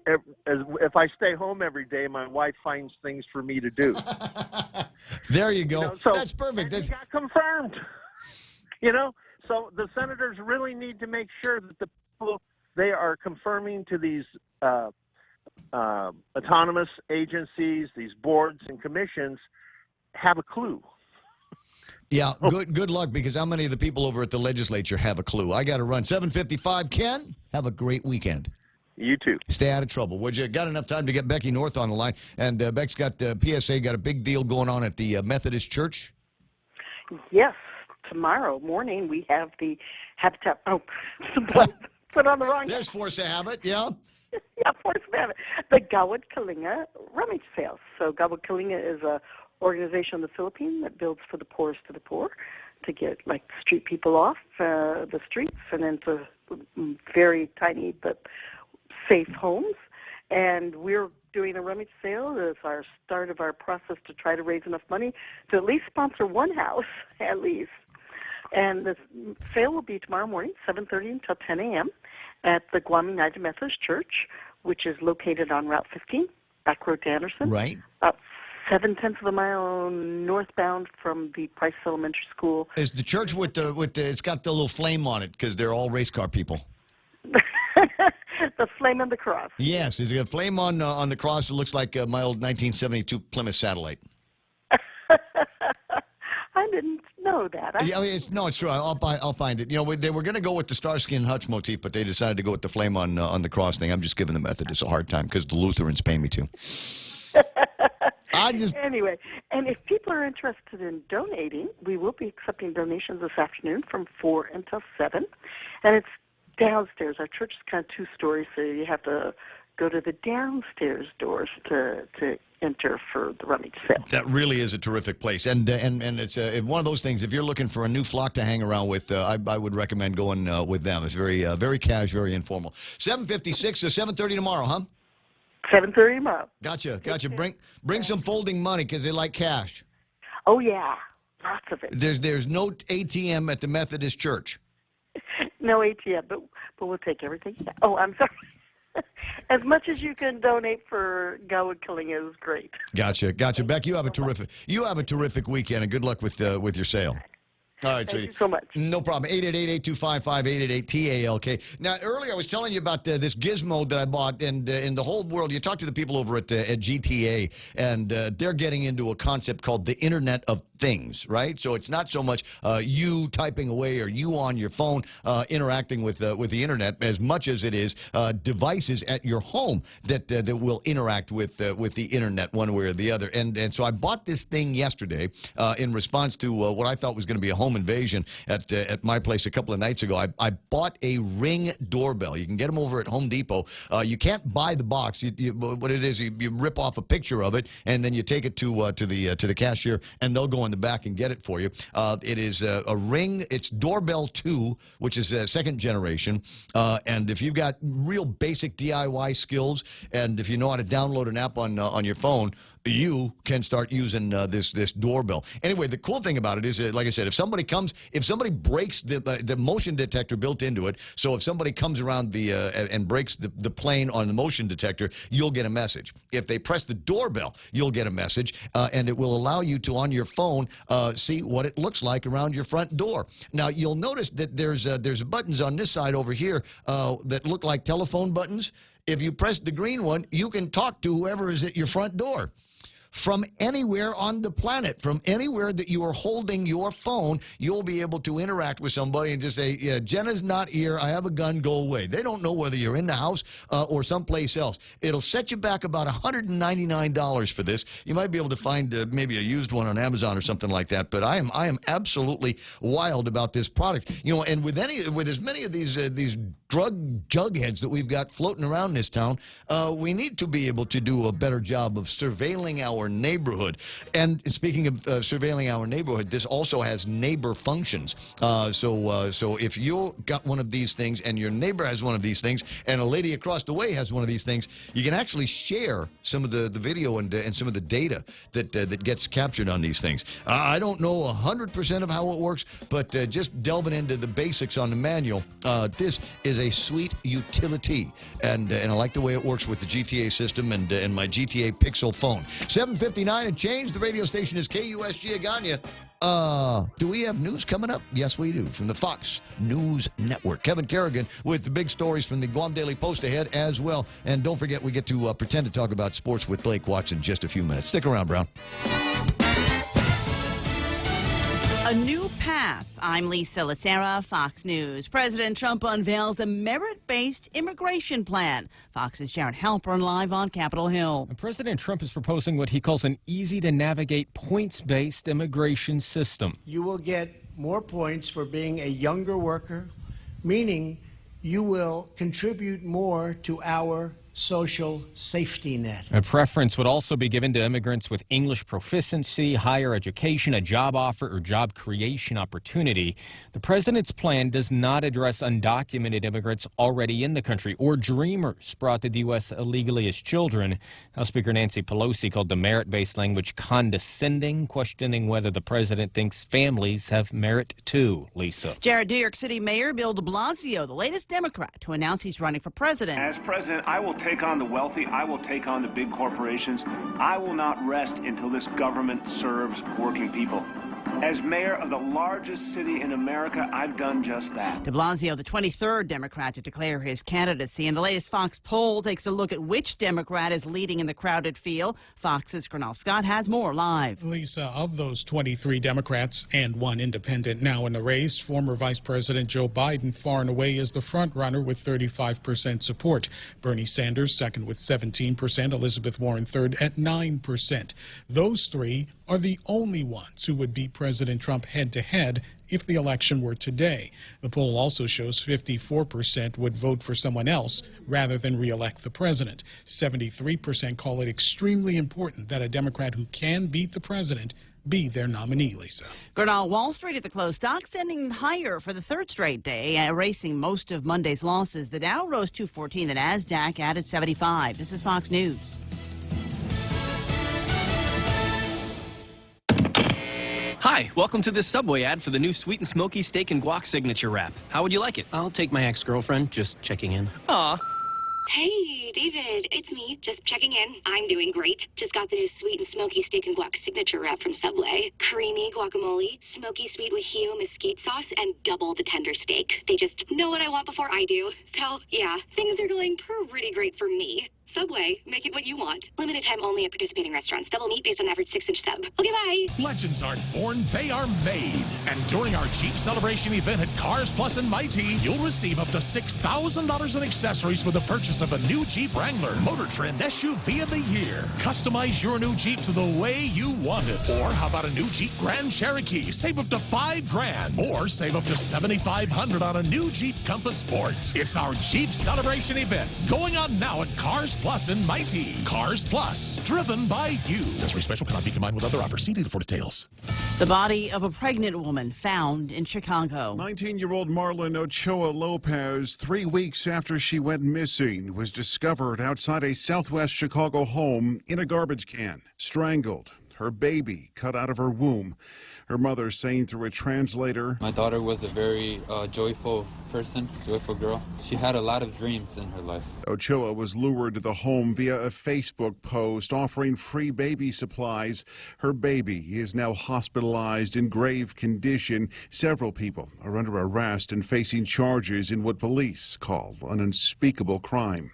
if I stay home every day, my wife finds things for me to do. There you go. So that's perfect. He got confirmed. So the senators really need to make sure that the people they are confirming to these autonomous agencies, these boards and commissions, have a clue. Yeah, good luck, because how many of the people over at the legislature have a clue? I got to run. 7:55. Ken, have a great weekend. You too. Stay out of trouble, would you? Got enough time to get Becky North on the line. And Beck's got PSA, got a big deal going on at the Methodist Church. Yes. Tomorrow morning we have the Habitat. Oh, put on the wrong. There's Force of Habit, yeah. Yeah, Force of Habit. The Gawad Kalinga rummage sales. So Gawad Kalinga is a organization in the Philippines that builds for the poorest of the poor, to get street people off the streets and into very tiny but safe homes. And we're doing a rummage sale. It's our start of our process to try to raise enough money to at least sponsor one house, at least. And the sale will be tomorrow morning, 7:30 until 10 a.m. at the Guam United Methodist Church, which is located on Route 15, back road to Anderson. Right. About 0.7 of a mile northbound from the Price Elementary School. Is the church with the it's got the little flame on it because they're all race car people. The flame and the cross. Yes, there's a flame on the cross. It looks like my old 1972 Plymouth Satellite. I didn't know that. It's true. I'll find it. They were going to go with the Starsky and Hutch motif, but they decided to go with the flame on the cross thing. I'm just giving the Methodists a hard time because the Lutherans pay me to. Anyway, and if people are interested in donating, we will be accepting donations this afternoon from 4 until 7. And it's downstairs. Our church is kind of 2 stories, so you have to go to the downstairs doors to enter for the rummage sale. That really is a terrific place, and it's one of those things. If you're looking for a new flock to hang around with, I would recommend going with them. It's very casual, very informal. 7:56 to 7:30 tomorrow, huh? 7:30 tomorrow. Gotcha. Bring some folding money because they like cash. Oh yeah, lots of it. There's no ATM at the Methodist Church. No ATM, but we'll take everything. Oh, I'm sorry. As much as you can donate for Gawad Kalinga is great. Gotcha. Beck, you have a terrific weekend, and good luck with your sale. All right, Thank sweetie. you so much. No problem. 888-825-5888-TALK. Now, earlier I was telling you about this gizmo that I bought, and in the whole world, you talk to the people over at GTA, and they're getting into a concept called the Internet of Things, right? So it's not so much you typing away or you on your phone interacting with the Internet as much as it is devices at your home that will interact with the Internet one way or the other. And so I bought this thing yesterday in response to what I thought was going to be a home invasion at my place a couple of nights ago. I bought a Ring doorbell. You can get them over at Home Depot. You can't buy the box. What it is, you rip off a picture of it, and then you take it to the cashier, and they'll go in the back and get it for you. It is a Ring. It's Doorbell 2, which is a second generation. And if you've got real basic DIY skills, and if you know how to download an app on your phone, you can start using this doorbell. Anyway, the cool thing about it is, like I said, if somebody breaks the motion detector built into it, so if somebody comes around and breaks the plane on the motion detector, you'll get a message. If they press the doorbell, you'll get a message, and it will allow you to, on your phone, see what it looks like around your front door. Now, you'll notice that there's buttons on this side over here that look like telephone buttons. If you press the green one, you can talk to whoever is at your front door. From anywhere on the planet, from anywhere that you are holding your phone, you'll be able to interact with somebody and just say, yeah, Jenna's not here. I have a gun. Go away. They don't know whether you're in the house or someplace else. It'll set you back about $199 for this. You might be able to find maybe a used one on Amazon or something like that. But I am absolutely wild about this product. You know, and with as many of these drug jugheads that we've got floating around this town, we need to be able to do a better job of surveilling our neighborhood. And speaking of surveilling our neighborhood, this also has neighbor functions. So if you got one of these things and your neighbor has one of these things and a lady across the way has one of these things, you can actually share some of the video and some of the data that gets captured on these things. I don't know 100% of how it works, but just delving into the basics on the manual, this is a sweet utility, and I like the way it works with the GTA system and my GTA Pixel phone. 7:59 and change. The radio station is KUSG Agana. Do we have news coming up? Yes, we do. From the Fox News Network. Kevin Kerrigan with the big stories from the Guam Daily Post ahead as well. And don't forget, we get to pretend to talk about sports with Blake Watts in just a few minutes. Stick around, Brown. A new path. I'm Lisa Lacera, Fox News. President Trump unveils a merit-based immigration plan. Fox's Jared Halpern live on Capitol Hill. And President Trump is proposing what he calls an easy-to-navigate points-based immigration system. You will get more points for being a younger worker, meaning you will contribute more to our social safety net. A preference would also be given to immigrants with English proficiency, higher education, a job offer, or job creation opportunity. The president's plan does not address undocumented immigrants already in the country or dreamers brought to the U.S. illegally as children. House Speaker Nancy Pelosi called the merit-based language condescending, questioning whether the president thinks families have merit too. Lisa. Jared, New York City Mayor Bill de Blasio, the latest Democrat to announce he's running for president. As president, I will take on the wealthy. I will take on the big corporations. I will not rest until this government serves working people. As mayor of the largest city in America, I've done just that. De Blasio, the 23rd Democrat to declare his candidacy. And the latest Fox poll takes a look at which Democrat is leading in the crowded field. Fox's Cornell Scott has more live. Lisa, of those 23 Democrats and one independent now in the race, former Vice President Joe Biden far and away is the front runner with 35% support. Bernie Sanders second with 17%, Elizabeth Warren third at 9%. Those three are the only ones who would beat President Trump head-to-head if the election were today. The poll also shows 54% would vote for someone else rather than re-elect the president. 73% call it extremely important that a Democrat who can beat the president be their nominee, Lisa. Grinnell Wall Street at the close. Stocks ending higher for the third straight day, erasing most of Monday's losses. The Dow rose 214, the NASDAQ added 75. This is Fox News. Hi, welcome to this Subway ad for the new Sweet and Smoky Steak and Guac Signature Wrap. How would you like it? I'll take my ex-girlfriend, just checking in. Aw. Hey, Hey, David, it's me. Just checking in. I'm doing great. Just got the new sweet and smoky steak and guac signature wrap from Subway. Creamy guacamole, smoky sweet with Hio mesquite sauce, and double the tender steak. They just know what I want before I do. So, yeah, things are going pretty great for me. Subway, make it what you want. Limited time only at participating restaurants. Double meat based on average 6-inch sub. Okay, bye. Legends aren't born, they are made. And during our Jeep Celebration event at Cars Plus and Mighty, you'll receive up to $6,000 in accessories with the purchase of a new Jeep Wrangler Motor Trend SUV of the year. Customize your new Jeep to the way you want it. Or how about a new Jeep Grand Cherokee? Save up to $5,000. Or save up to $7,500 on a new Jeep Compass Sport. It's our Jeep Celebration event going on now at Cars Plus and Mighty. Cars Plus, driven by you. Accessory special cannot be combined with other offers. See dealer for details. The body of a pregnant woman found in Chicago. 19-year-old Marlon Ochoa Lopez, 3 weeks after she went missing, was discovered outside a southwest Chicago home in a garbage can, strangled, her baby cut out of her womb. Her mother saying through a translator, "My daughter was a very joyful person, joyful girl. She had a lot of dreams in her life." Ochoa was lured to the home via a Facebook post offering free baby supplies. Her baby is now hospitalized in grave condition. Several people are under arrest and facing charges in what police call an unspeakable crime.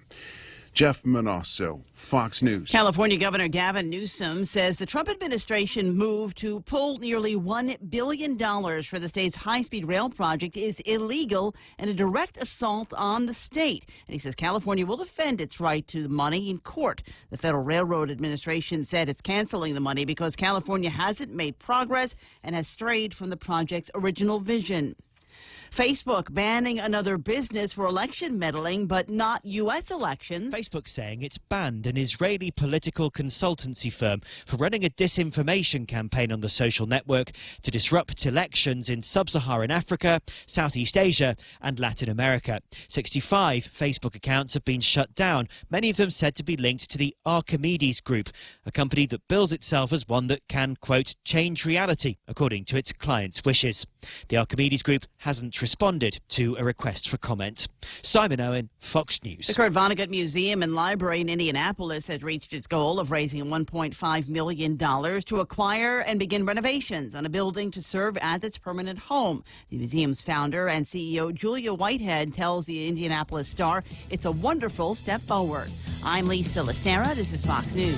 Jeff Manasso, Fox News. California Governor Gavin Newsom says the Trump administration move to pull nearly $1 billion for the state's high-speed rail project is illegal and a direct assault on the state. And he says California will defend its right to the money in court. The Federal Railroad Administration said it's canceling the money because California hasn't made progress and has strayed from the project's original vision. Facebook banning another business for election meddling, but not U.S. elections. Facebook saying it's banned an Israeli political consultancy firm for running a disinformation campaign on the social network to disrupt elections in sub-Saharan Africa, Southeast Asia and Latin America. 65 Facebook accounts have been shut down, many of them said to be linked to the Archimedes Group, a company that bills itself as one that can, quote, change reality, according to its clients' wishes. The Archimedes Group hasn't responded to a request for comment. Simon Owen, Fox News. The Kurt Vonnegut Museum and Library in Indianapolis has reached its goal of raising $1.5 million to acquire and begin renovations on a building to serve as its permanent home. The museum's founder and CEO Julia Whitehead tells the Indianapolis Star it's a wonderful step forward. I'm Lisa Lacera. This is Fox News.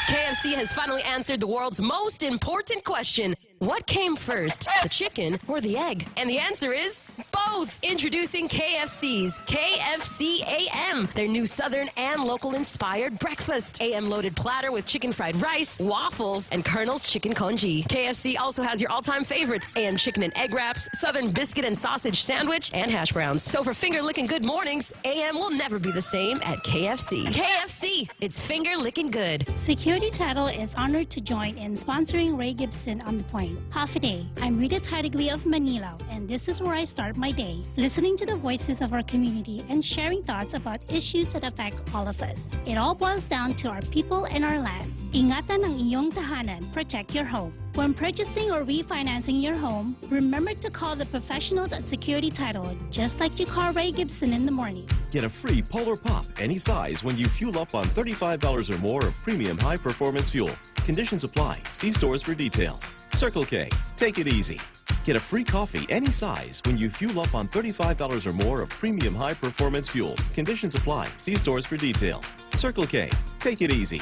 KFC has finally answered the world's most important question. What came first, the chicken or the egg? And the answer is both. Introducing KFC's KFC AM, their new Southern and local-inspired breakfast. AM-loaded platter with chicken fried rice, waffles, and Colonel's chicken congee. KFC also has your all-time favorites, AM chicken and egg wraps, Southern biscuit and sausage sandwich, and hash browns. So for finger-licking good mornings, AM will never be the same at KFC. KFC, it's finger-licking good. Security Title is honored to join in sponsoring Ray Gibson on The Point. Half a day. I'm Rita Tidegli of Manila, and this is where I start my day, listening to the voices of our community and sharing thoughts about issues that affect all of us. It all boils down to our people and our land. Ingatan ang iyong tahanan, protect your home. When purchasing or refinancing your home, remember to call the professionals at Security Title, just like you call Ray Gibson in the morning. Get a free Polar Pop, any size, when you fuel up on $35 or more of premium high-performance fuel. Conditions apply. See stores for details. Circle K. Take it easy. Get a free coffee, any size, when you fuel up on $35 or more of premium high-performance fuel. Conditions apply. See stores for details. Circle K. Take it easy.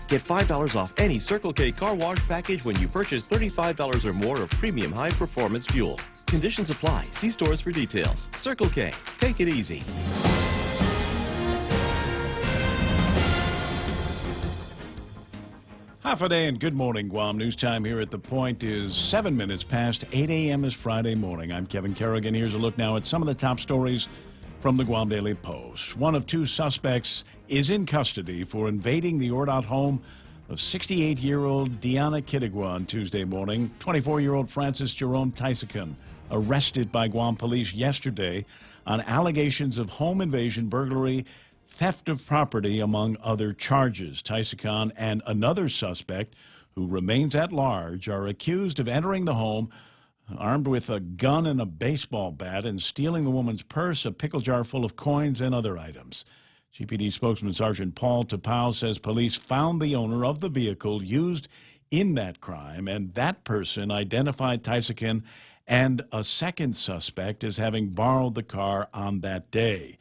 Get $5 off any Circle K car wash package when you purchase $35 or more of premium high-performance fuel. Conditions apply. See stores for details. Circle K. Take it easy. Half a day and good morning, Guam. News time here at The Point is 7 minutes past 8 a.m. is Friday morning. I'm Kevin Kerrigan. Here's a look now at some of the top stories from the Guam Daily Post. One of two suspects is in custody for invading the Ordot home of 68-year-old Diana Kitigua on Tuesday morning. 24-year-old Francis Jerome Tysican arrested by Guam police yesterday on allegations of home invasion, burglary, theft of property, among other charges. Tysican and another suspect, who remains at large, are accused of entering the home armed with a gun and a baseball bat and stealing the woman's purse, a pickle jar full of coins, and other items. GPD spokesman Sergeant Paul Tapau says police found the owner of the vehicle used in that crime, and that person identified Tysican and a second suspect as having borrowed the car on that day.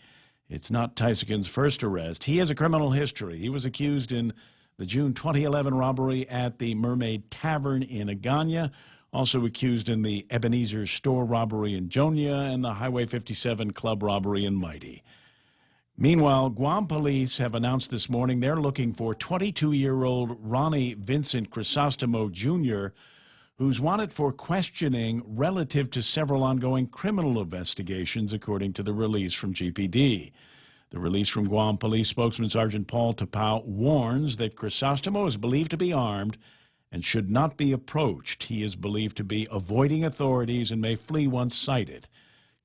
It's not Tysican's first arrest. He has a criminal history. He was accused in the June 2011 robbery at the Mermaid Tavern in Agana, also accused in the Ebenezer store robbery in Jonia and the Highway 57 club robbery in Mighty. Meanwhile, Guam police have announced this morning they're looking for 22-year-old Ronnie Vincent Crisostomo Jr., who's wanted for questioning relative to several ongoing criminal investigations, according to the release from GPD. The release from Guam Police spokesman Sergeant Paul Tapau warns that Crisostomo is believed to be armed and should not be approached. He is believed to be avoiding authorities and may flee once sighted.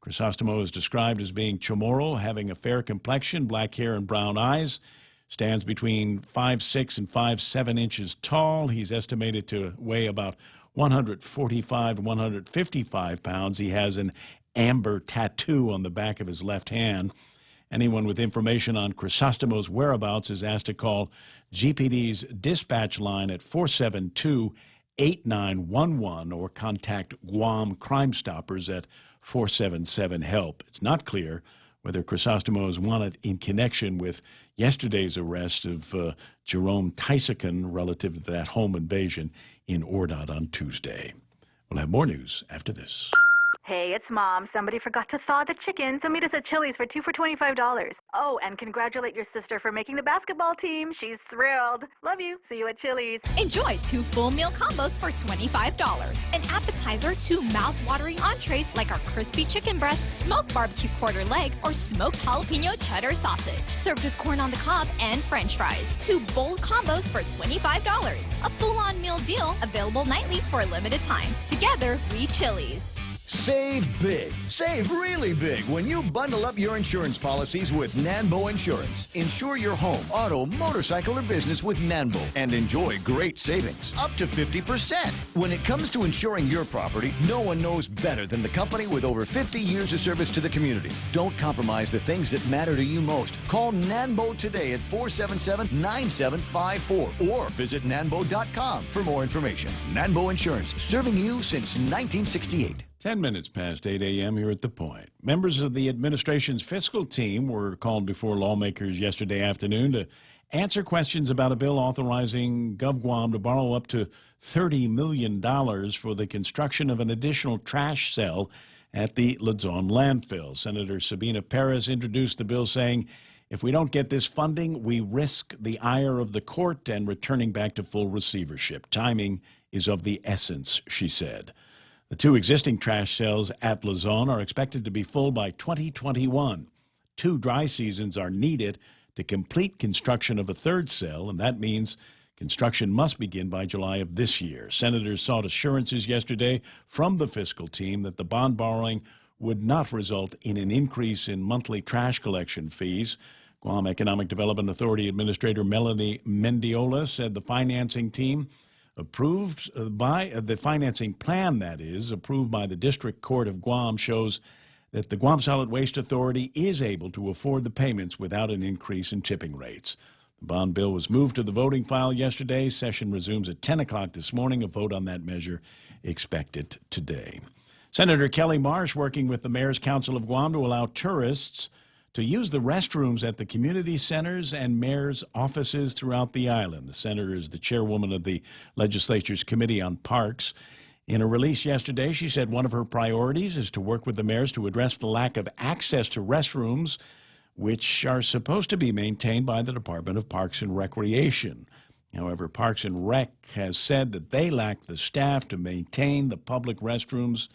Crisostomo is described as being Chamorro, having a fair complexion, black hair, and brown eyes. Stands between 5'6" and 5'7" inches tall. He's estimated to weigh about 145 to 155 pounds. He has an amber tattoo on the back of his left hand. Anyone with information on Crisostomo's whereabouts is asked to call GPD's dispatch line at 472-8911 or contact Guam Crime Stoppers at 477-HELP. It's not clear whether Crisostomo is wanted in connection with yesterday's arrest of Jerome Tysican relative to that home invasion in Ordot on Tuesday. We'll have more news after this. Hey, it's Mom. Somebody forgot to thaw the chicken, so meet us at Chili's for 2 for $25. Oh, and congratulate your sister for making the basketball team. She's thrilled. Love you. See you at Chili's. Enjoy 2 full meal combos for $25. An appetizer, 2 mouth-watering entrees like our crispy chicken breast, smoked barbecue quarter leg, or smoked jalapeno cheddar sausage. Served with corn on the cob and french fries. 2 bold combos for $25. A full-on meal deal available nightly for a limited time. Together, we Chili's. Save big. Save really big when you bundle up your insurance policies with Nanbo Insurance. Insure your home, auto, motorcycle, or business with Nanbo and enjoy great savings, up to 50%. When it comes to insuring your property, no one knows better than the company with over 50 years of service to the community. Don't compromise the things that matter to you most. Call Nanbo today at 477-9754 or visit nanbo.com for more information. Nanbo Insurance, serving you since 1968. 10 minutes past 8 a.m. here at The Point. Members of the administration's fiscal team were called before lawmakers yesterday afternoon to answer questions about a bill authorizing GovGuam to borrow up to $30 million for the construction of an additional trash cell at the Luzon landfill. Senator Sabina Perez introduced the bill saying, if we don't get this funding, we risk the ire of the court and returning back to full receivership. Timing is of the essence, she said. The 2 existing trash cells at Luzon are expected to be full by 2021. 2 dry seasons are needed to complete construction of a 3rd cell, and that means construction must begin by July of this year. Senators sought assurances yesterday from the fiscal team that the bond borrowing would not result in an increase in monthly trash collection fees. Guam Economic Development Authority Administrator Melanie Mendiola said the financing team approved by the financing plan, that is, approved by the District Court of Guam, shows that the Guam Solid Waste Authority is able to afford the payments without an increase in tipping rates. The bond bill was moved to the voting file yesterday. Session resumes at 10 o'clock this morning. A vote on that measure expected today. Senator Kelly Marsh working with the Mayor's Council of Guam to allow tourists to use the restrooms at the community centers and mayor's offices throughout the island. The senator is the chairwoman of the legislature's Committee on Parks. In a release yesterday, she said one of her priorities is to work with the mayors to address the lack of access to restrooms, which are supposed to be maintained by the Department of Parks and Recreation. However, Parks and Rec has said that they lack the staff to maintain the public restrooms,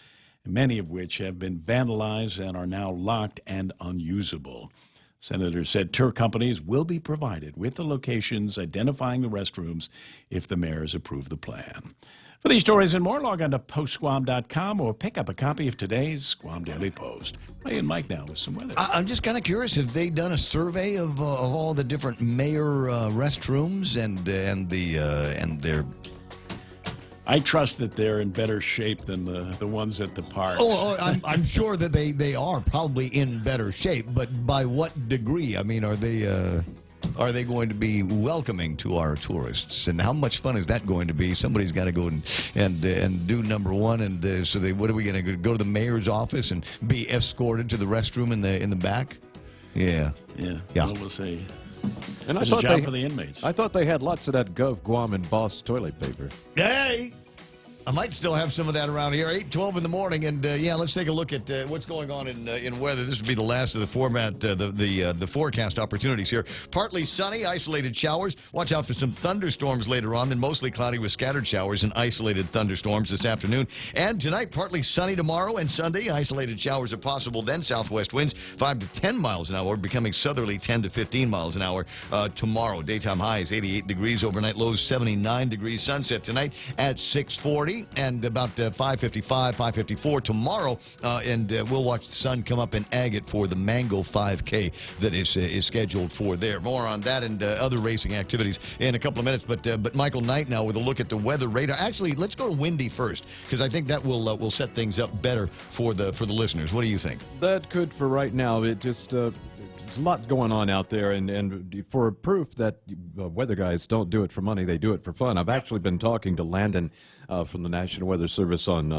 many of which have been vandalized and are now locked and unusable. Senator said tour companies will be provided with the locations identifying the restrooms if the mayors approve the plan. For these stories and more, log on to postguam.com or pick up a copy of today's Guam Daily Post. Hey, and Mike now with some weather. I'm just kind of curious, have they done a survey of all the different mayor restrooms and their I trust that they're in better shape than the ones at the parks. I'm sure that they are probably in better shape, but by what degree? I mean, are they going to be welcoming to our tourists? And how much fun is that going to be? Somebody's got to go and do number one. And what are we going to go to the mayor's office and be escorted to the restroom in the back? Yeah. Well, we'll see. And It's a job for the inmates. I thought they had lots of that Gov, Guam, and Boss toilet paper. Hey! I might still have some of that around here. 8:12 in the morning, and let's take a look at what's going on in weather. This would be the last of the format, the forecast opportunities here. Partly sunny, isolated showers. Watch out for some thunderstorms later on. Then mostly cloudy with scattered showers and isolated thunderstorms this afternoon. And tonight, partly sunny tomorrow and Sunday. Isolated showers are possible. Then southwest winds 5 to 10 miles an hour, becoming southerly 10 to 15 miles an hour tomorrow. Daytime highs 88 degrees, overnight lows 79 degrees. Sunset tonight at 6:40. And about 5:55, 5:54 tomorrow, and we'll watch the sun come up in Agate for the Mango 5K that is scheduled for there. More on that and other racing activities in a couple of minutes. But Michael Knight now with a look at the weather radar. Actually, let's go to windy first because I think that will set things up better for the listeners. What do you think? That could for right now. It just there's a lot going on out there, and for proof that weather guys don't do it for money, they do it for fun. I've actually been talking to Landon from the National Weather Service on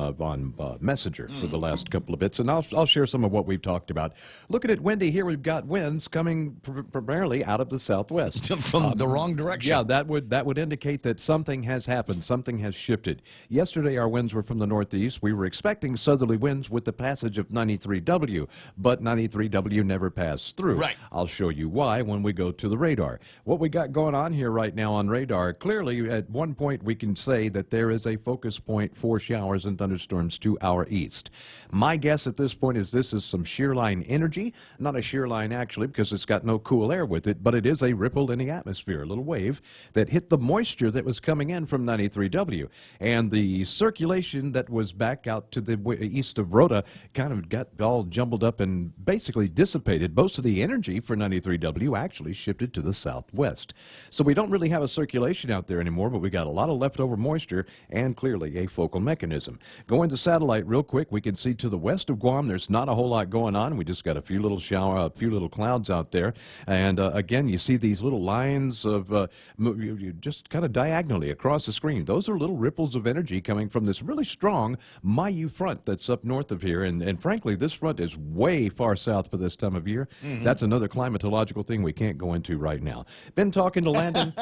Messenger for the last couple of bits, and I'll share some of what we've talked about. Looking at windy here, we've got winds coming primarily out of the southwest from the wrong direction. Yeah, that would indicate that something has happened, something has shifted. Yesterday, our winds were from the northeast. We were expecting southerly winds with the passage of 93W, but 93W never passed through. Right. I'll show you why when we go to the radar. What we got going on here right now on radar, clearly at one point we can say that there is a focus point for showers and thunderstorms to our east. My guess at this point is this is some shear line energy, not a shear line actually because it's got no cool air with it, but it is a ripple in the atmosphere, a little wave that hit the moisture that was coming in from 93W. And the circulation that was back out to the east of Rhoda kind of got all jumbled up and basically dissipated. Most of the energy for 93W actually shifted to the southwest. So we don't really have a circulation out there anymore, but we got a lot of leftover moisture and clearly a focal mechanism. Going to satellite real quick, we can see to the west of Guam, there's not a whole lot going on. We just got a few little clouds out there. And again, you see these little lines of just kind of diagonally across the screen. Those are little ripples of energy coming from this really strong Mayu front that's up north of here. And frankly, this front is way far south for this time of year. Mm-hmm. That's another climatological thing we can't go into right now. Been talking to Landon.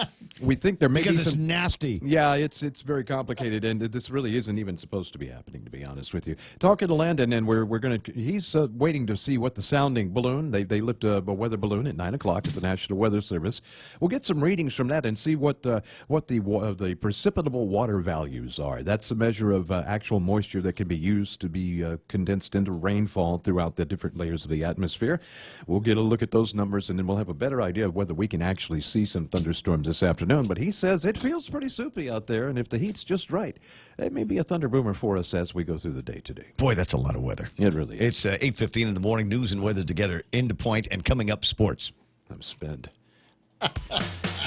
We think there may be it's nasty. Yeah, it's very complicated, and this really isn't even supposed to be happening, to be honest with you. Talking to Landon, and we're going to. He's waiting to see what the sounding balloon. They lift a weather balloon at 9 o'clock at the National Weather Service. We'll get some readings from that and see what the precipitable water values are. That's a measure of actual moisture that can be used to be condensed into rainfall throughout the different layers of the atmosphere. We'll get a look at those numbers, and then we'll have a better idea of whether we can actually see some thunderstorms this afternoon. But he says it feels pretty soupy out there, and if the heat's just right, it may be a thunder boomer for us as we go through the day today. Boy, that's a lot of weather. It really is. It's 8:15 in the morning. News and weather together into point, and coming up, sports. I'm spent.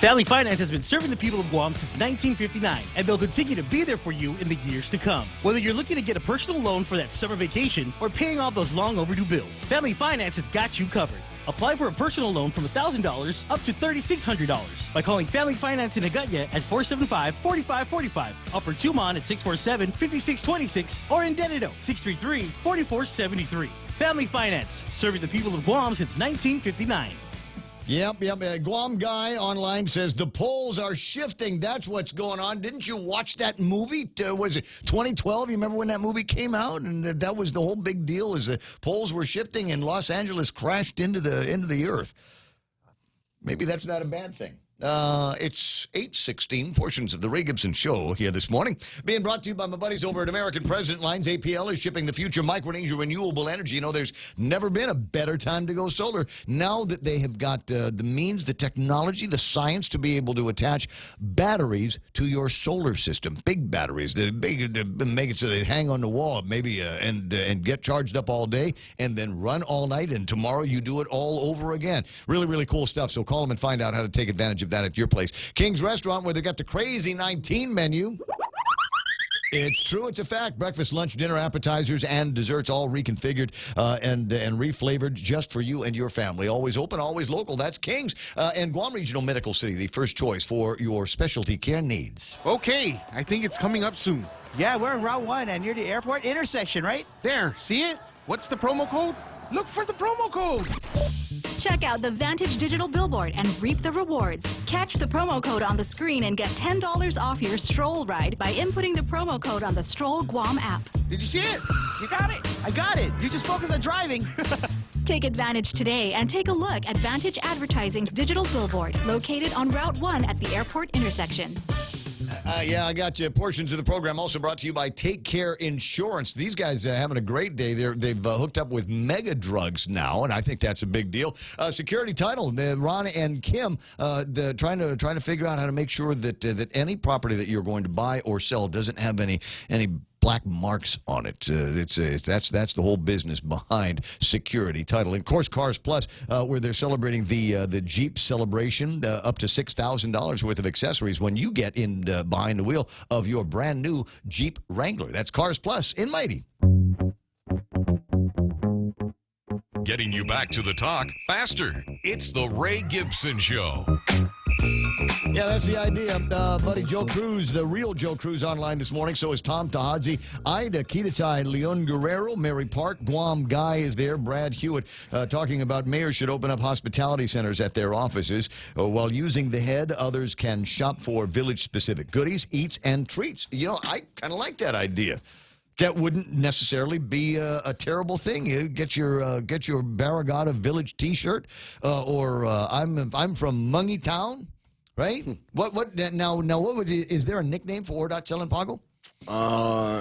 Family Finance has been serving the people of Guam since 1959, and they'll continue to be there for you in the years to come. Whether you're looking to get a personal loan for that summer vacation or paying off those long overdue bills, Family Finance has got you covered. Apply for a personal loan from $1,000 up to $3,600 by calling Family Finance in Agutya at 475-4545, Upper Tumon at 647-5626, or in Dededo, 633-4473. Family Finance, serving the people of Guam since 1959. Yep. Guam guy online says the polls are shifting. That's what's going on. Didn't you watch that movie? Was it 2012? You remember when that movie came out? And that was the whole big deal. Is the polls were shifting and Los Angeles crashed into the earth. Maybe that's not a bad thing. It's 8:16, portions of the Ray Gibson Show here this morning. Being brought to you by my buddies over at American President Lines. APL is shipping the future Micronesia renewable energy. You know, there's never been a better time to go solar. Now that they have got the means, the technology, the science to be able to attach batteries to your solar system. Big batteries. They make it so they hang on the wall maybe and get charged up all day and then run all night. And tomorrow you do it all over again. Really, really cool stuff. So call them and find out how to take advantage of that at your place. King's Restaurant, where they got the Crazy 19 menu. It's true. It's a fact. Breakfast, lunch, dinner, appetizers, and desserts all reconfigured and reflavored just for you and your family. Always open, always local. That's King's. And Guam Regional Medical City, the first choice for your specialty care needs. Okay, I think it's coming up soon. Yeah, we're on Route 1 and near the airport intersection, right? There, see it? What's the promo code? Look for the promo code. Check out the Vantage Digital Billboard and reap the rewards. Catch the promo code on the screen and get $10 off your stroll ride by inputting the promo code on the Stroll Guam app. Did you see it? You got it. I got it. You just focus on driving. Take advantage today and take a look at Vantage Advertising's digital billboard located on Route 1 at the airport intersection. Yeah, I got you. Portions of the program also brought to you by Take Care Insurance. These guys are having a great day. They've hooked up with Mega Drugs now, and I think that's a big deal. Security Title, Ron and Kim, trying to figure out how to make sure that any property that you're going to buy or sell doesn't have any black marks on it. That's the whole business behind Security Title. And of course, Cars Plus, where they're celebrating the Jeep celebration, up to $6,000 worth of accessories when you get in behind the wheel of your brand new Jeep Wrangler. That's Cars Plus in Mighty. Getting you back to the talk faster. It's the Ray Gibson Show. Yeah, that's the idea. Buddy Joe Cruz, the real Joe Cruz, online this morning. So is Tom Tahadzi, Ida Kitatai, Leon Guerrero, Mary Park, Guam Guy is there, Brad Hewitt, talking about mayors should open up hospitality centers at their offices. While using the head, others can shop for village-specific goodies, eats, and treats. You know, I kind of like that idea. That wouldn't necessarily be a terrible thing. You get your Barragata Village T-shirt, or I'm from Mungie Town, right? What now? What is there a nickname for Ordot Pago?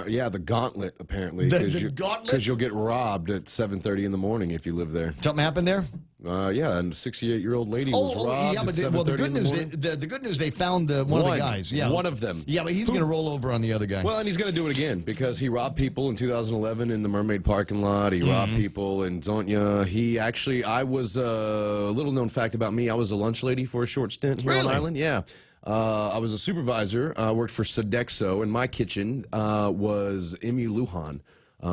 Yeah, the Gauntlet apparently. The Gauntlet, because you'll get robbed at 7:30 in the morning if you live there. Something happened there? Yeah, and a 68-year-old lady was robbed at 7:30 in the morning. The good news, they found one of the guys. Yeah, one of them. Yeah, but he's going to roll over on the other guy. Well, and he's going to do it again because he robbed people in 2011 in the Mermaid parking lot. He robbed people in Zonia. I was a little known fact about me. I was a lunch lady for a short stint here on Island. Yeah. I was a supervisor. I worked for Sodexo, and my kitchen was Emu Lujan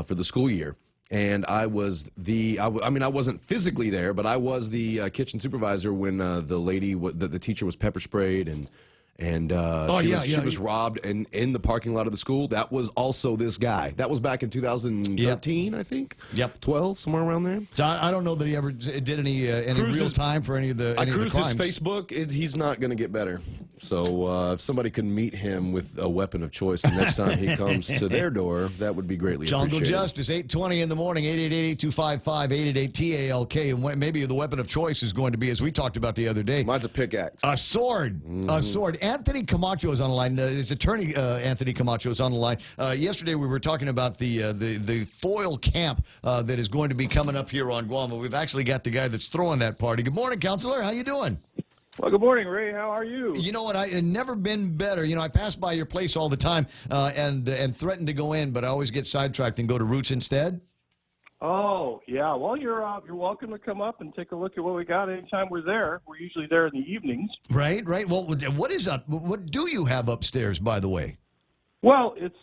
for the school year. And I was I wasn't physically there, but I was the kitchen supervisor when the teacher was pepper sprayed and she was robbed in the parking lot of the school. That was also this guy. That was back in 2013, I think. Yep, 12, somewhere around there. So I don't know that he ever did any real time for any of the. I cruised his Facebook. He's not going to get better. So if somebody could meet him with a weapon of choice the next time he comes to their door, that would be greatly Jungle appreciated. Justice, 8:20 in the morning, 888-8255-888-TALK. And maybe the weapon of choice is going to be, as we talked about the other day. Mine's a pickaxe. A sword. A sword. Anthony Camacho is on the line. His attorney, Anthony Camacho, is on the line. Yesterday we were talking about the foil camp that is going to be coming up here on Guam. We've actually got the guy that's throwing that party. Good morning, Counselor. How you doing? Well, good morning, Ray. How are you? You know what? I had never been better. You know, I pass by your place all the time and threaten to go in, but I always get sidetracked and go to Roots instead. Oh, yeah. Well, you're welcome to come up and take a look at what we got anytime we're there. We're usually there in the evenings. Right. Well, what do you have upstairs, by the way? Well, it's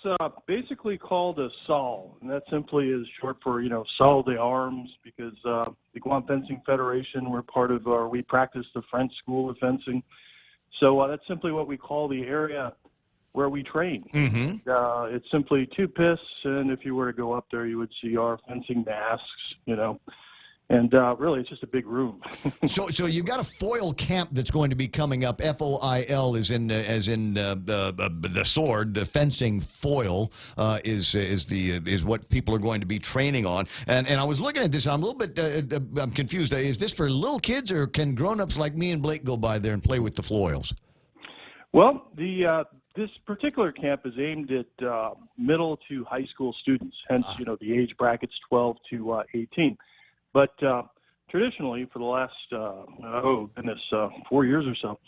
basically called a SAL, and that simply is short for, Salle d'Armes, because the Guam Fencing Federation, we're part of, we practice the French School of Fencing. So that's simply what we call the area where we train. Mm-hmm. It's simply two pists, and if you were to go up there, you would see our fencing masks, And really, it's just a big room. So you've got a foil camp that's going to be coming up. FOIL is as in the sword. The fencing foil is what people are going to be training on. And I was looking at this. I'm a little bit I'm confused. Is this for little kids, or can grown-ups like me and Blake go by there and play with the foils? Well, this particular camp is aimed at middle to high school students. Hence, the age bracket's 12 to 18. But traditionally, for the last, 4 years or so,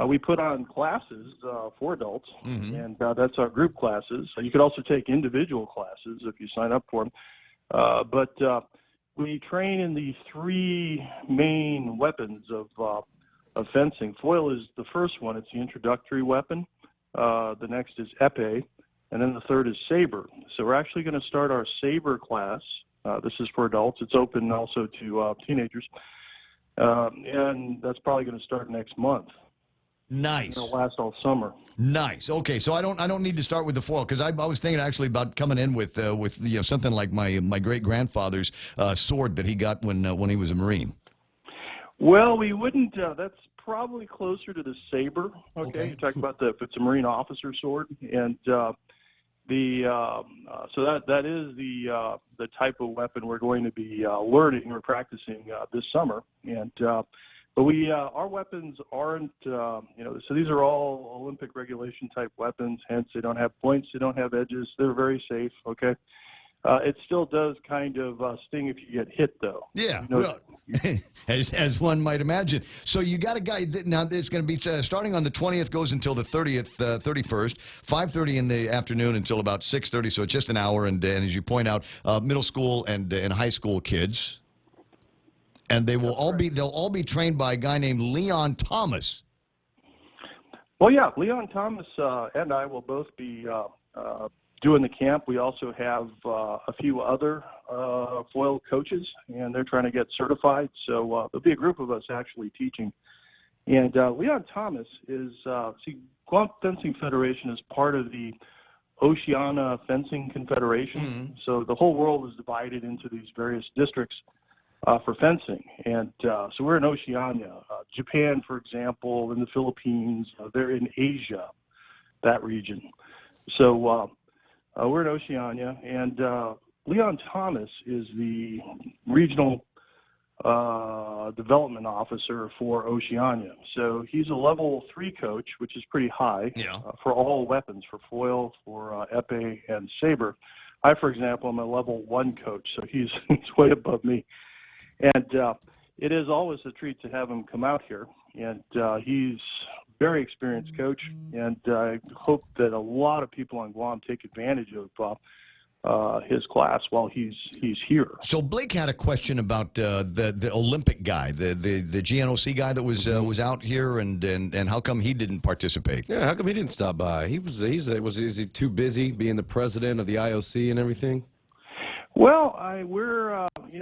we put on classes for adults, and that's our group classes. You could also take individual classes if you sign up for them. But we train in the three main weapons of fencing. Foil is the first one. It's the introductory weapon. The next is epee, and then the third is saber. So we're actually going to start our saber class. This is for adults. It's open also to teenagers, and that's probably going to start next month. Nice. It'll last all summer. Nice. Okay, so I don't need to start with the foil because I was thinking actually about coming in with something like my great grandfather's sword that he got when he was a Marine. Well, we wouldn't. That's probably closer to the saber. Okay, you're talking about if it's a Marine officer sword, and so that is the type of weapon we're going to be learning or practicing this summer, and. But our weapons aren't, so these are all Olympic regulation type weapons, hence they don't have points, they don't have edges, they're very safe, okay? It still does kind of sting if you get hit, though. Yeah, well, as one might imagine. So you got a guy, now it's going to be starting on the 20th, goes until the 31st, 5:30 in the afternoon until about 6:30, so it's just an hour, and as you point out, middle school and high school kids. And they'll all be trained by a guy named Leon Thomas. Well, yeah, Leon Thomas and I will both be doing the camp. We also have a few other foil coaches, and they're trying to get certified. So there'll be a group of us actually teaching. And Leon Thomas is, Guam Fencing Federation is part of the Oceania Fencing Confederation. Mm-hmm. So the whole world is divided into these various districts for fencing. And so we're in Oceania. Japan, for example, in the Philippines, they're in Asia, that region. So we're in Oceania, and Leon Thomas is the regional development officer for Oceania. So he's a level 3 coach, which is pretty high for all weapons, for foil, for epee, and saber. I, for example, am a level 1 coach, so he's way above me. And it is always a treat to have him come out here. And he's a very experienced coach, and I hope that a lot of people on Guam take advantage of his class while he's here. So Blake had a question about the Olympic guy, the GNOC guy that was out here, and how come he didn't participate? Yeah, how come he didn't stop by? Was he too busy being the president of the IOC and everything? Well,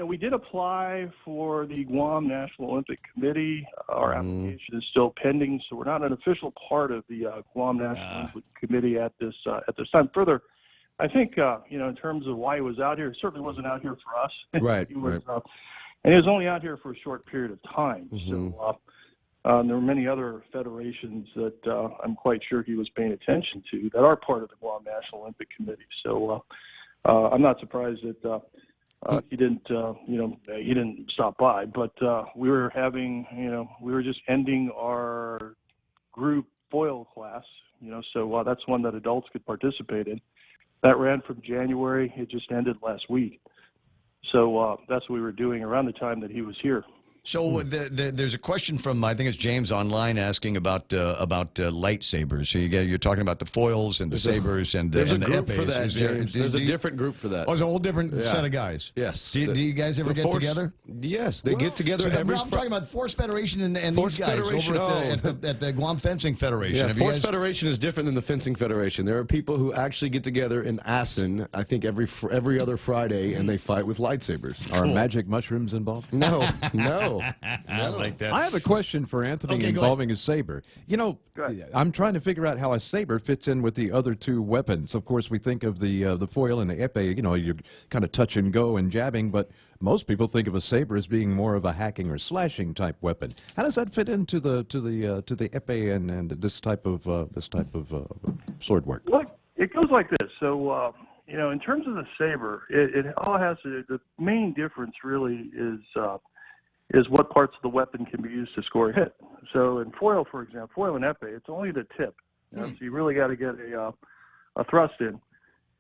we did apply for the Guam National Olympic Committee. Our application is still pending, so we're not an official part of the Guam National Olympic Committee at this time. Further, I think in terms of why he was out here, he certainly wasn't out here for us. Right. He was, and he was only out here for a short period of time. Mm-hmm. So there were many other federations that I'm quite sure he was paying attention to that are part of the Guam National Olympic Committee. So. I'm not surprised that he didn't stop by, but we were just ending our group foil class, so that's one that adults could participate in. That ran from January. It just ended last week. So that's what we were doing around the time that he was here. So there's a question from, I think it's James online, asking about lightsabers. So you're talking about the foils and the sabers and there's and a group for that, James. There's a different group for that. Oh, it's a whole different set of guys. Yes. Do you guys ever get together? Yes, they get together every. I'm talking about Force Federation and these guys over at the Guam Fencing Federation. Yeah, Force Federation is different than the Fencing Federation. There are people who actually get together in Assen, I think every other Friday, and they fight with lightsabers. Are magic mushrooms involved? No. I like that. I have a question for Anthony involving a saber. I'm trying to figure out how a saber fits in with the other two weapons. Of course, we think of the foil and the epee. You're kind of touch and go and jabbing, but most people think of a saber as being more of a hacking or slashing type weapon. How does that fit into the epee and this type of sword work? Look, it goes like this. So. In terms of the saber, it all has to. The main difference really is what parts of the weapon can be used to score a hit. So in foil, for example, foil and epee, it's only the tip. So you really got to get a thrust in.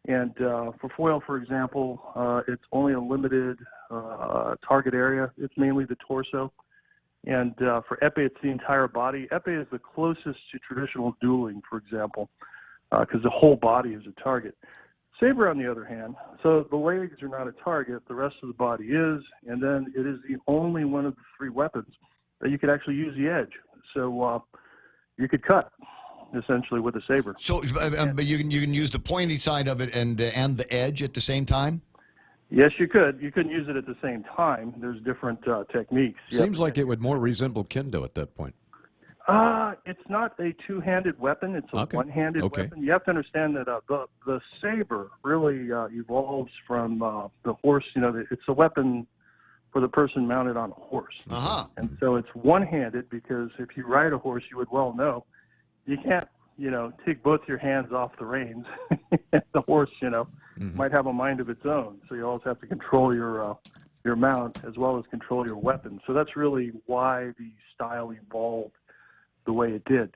And for foil, for example, it's only a limited target area. It's mainly the torso. And for epee, it's the entire body. Epee is the closest to traditional dueling, for example, because the whole body is a target. Saber, on the other hand, so the legs are not a target, the rest of the body is, and then it is the only one of the three weapons that you could actually use the edge. So you could cut. essentially with a saber. So, but you can use the pointy side of it and the edge at the same time. Yes, you could. You couldn't use it at the same time. There's different techniques. Seems like it would more resemble kendo at that point. It's not a two-handed weapon. It's a one-handed weapon. You have to understand that the saber really evolves from the horse. It's a weapon for the person mounted on a horse. And so it's one-handed because if you ride a horse, you would well know you can't, take both your hands off the reins. The horse, might have a mind of its own. So you always have to control your mount as well as control your weapon. So that's really why the style evolved the way it did.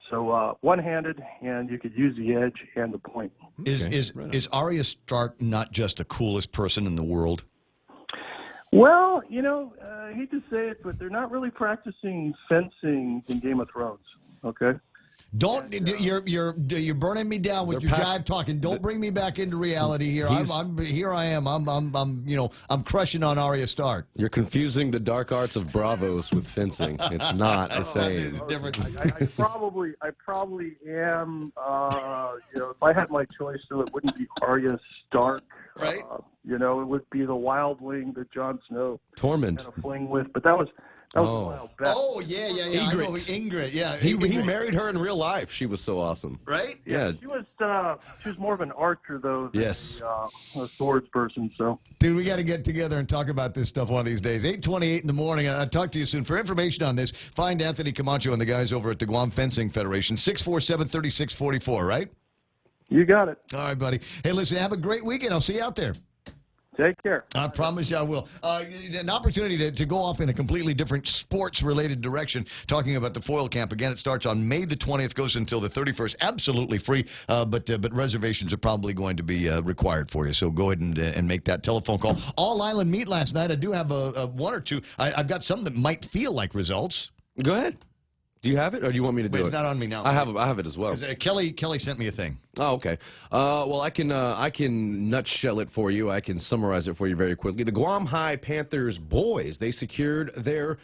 So one-handed, and you could use the edge and the point. Is Arya Stark not just the coolest person in the world? Well, I hate to say it, but they're not really practicing fencing in Game of Thrones. Okay. Don't you're burning me down with your jive talking. Don't bring me back into reality here. I'm crushing on Arya Stark. You're confusing the dark arts of Bravos with fencing. It's not the same. I probably am. If I had my choice, so it wouldn't be Arya Stark. Right. It would be the wildling that Jon Snow Tormund had a fling with, but that was a while back. Oh, yeah. Ingrid, yeah. He married her in real life. She was so awesome. Right? Yeah. She was more of an archer, though, than yes. a swords person, so. Dude, we got to get together and talk about this stuff one of these days. 8:28 in the morning. I'll talk to you soon. For information on this, find Anthony Camacho and the guys over at the Guam Fencing Federation. 647-3644, right? You got it. All right, buddy. Hey, listen, have a great weekend. I'll see you out there. Take care. I promise you I will. An opportunity to go off in a completely different sports-related direction, talking about the foil camp. Again, it starts on May the 20th, goes until the 31st. Absolutely free, but reservations are probably going to be required for you. So go ahead and make that telephone call. All Island meet last night. I do have a one or two. I've got some that might feel like results. Go ahead. Do you have it, or do you want me to do it? It's not on me now. I have it as well. Kelly sent me a thing. Oh, okay. Well, I can nutshell it for you. I can summarize it for you very quickly. The Guam High Panthers boys, they secured their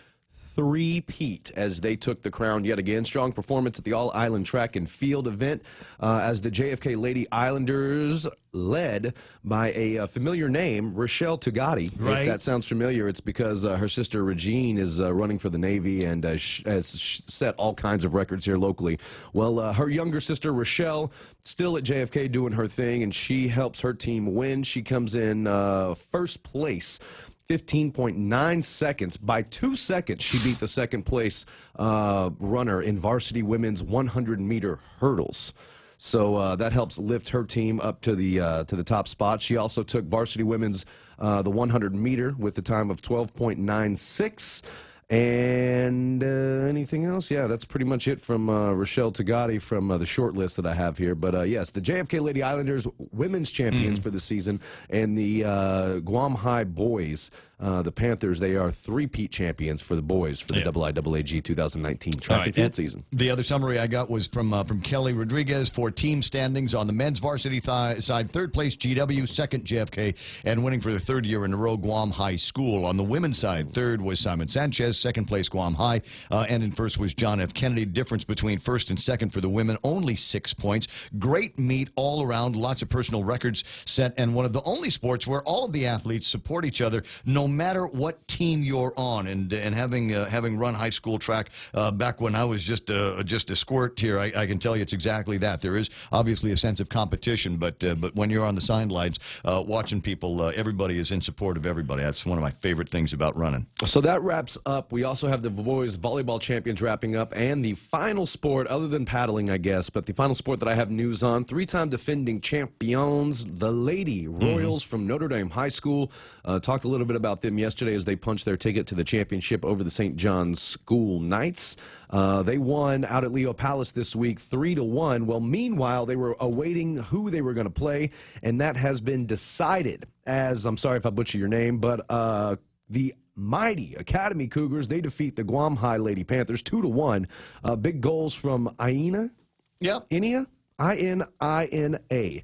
three-peat as they took the crown yet again. Strong performance at the All-Island Track and Field event as the JFK Lady Islanders, led by a familiar name, Rochelle Tugati. Right. If that sounds familiar, it's because her sister Regine is running for the Navy and has set all kinds of records here locally. Well, her younger sister Rochelle, still at JFK doing her thing, and she helps her team win. She comes in first place. 15.9 seconds. By 2 seconds, she beat the second place runner in varsity women's 100-meter hurdles. So that helps lift her team up to the top spot. She also took varsity women's the 100-meter with the time of 12.96. And anything else? Yeah, that's pretty much it from Rochelle Tugati from the short list that I have here. But yes, the JFK Lady Islanders women's champions for the season, and the Guam High boys, the Panthers, they are three-peat champions for the boys for the IIAG 2019 track and field season. The other summary I got was from Kelly Rodriguez for team standings on the men's varsity side. Third place GW, second JFK, and winning for the third year in a row Guam High School. On the women's side, third was Simon Sanchez, second place Guam High, and in first was John F. Kennedy. Difference between first and second for the women, only 6 points. Great meet all around, lots of personal records set, and one of the only sports where all of the athletes support each other no matter what team you're on. And having run high school track back when I was just a squirt here, I can tell you it's exactly that. There is obviously a sense of competition, but when you're on the sidelines watching people, everybody is in support of everybody. That's one of my favorite things about running. So that wraps up. We also have the boys volleyball champions wrapping up, and the final sport, other than paddling, I guess, but the final sport that I have news on, three-time defending champions, the Lady Royals from Notre Dame High School. Talked a little bit about them yesterday as they punched their ticket to the championship over the St. John's School Knights. They won out at Leo Palace this week 3-1. Well, meanwhile, they were awaiting who they were going to play, and that has been decided as, I'm sorry if I butcher your name, but the mighty Academy Cougars, they defeat the Guam High Lady Panthers 2-1. Big goals from Iina? Yep. Inia? I-N-I-N-A.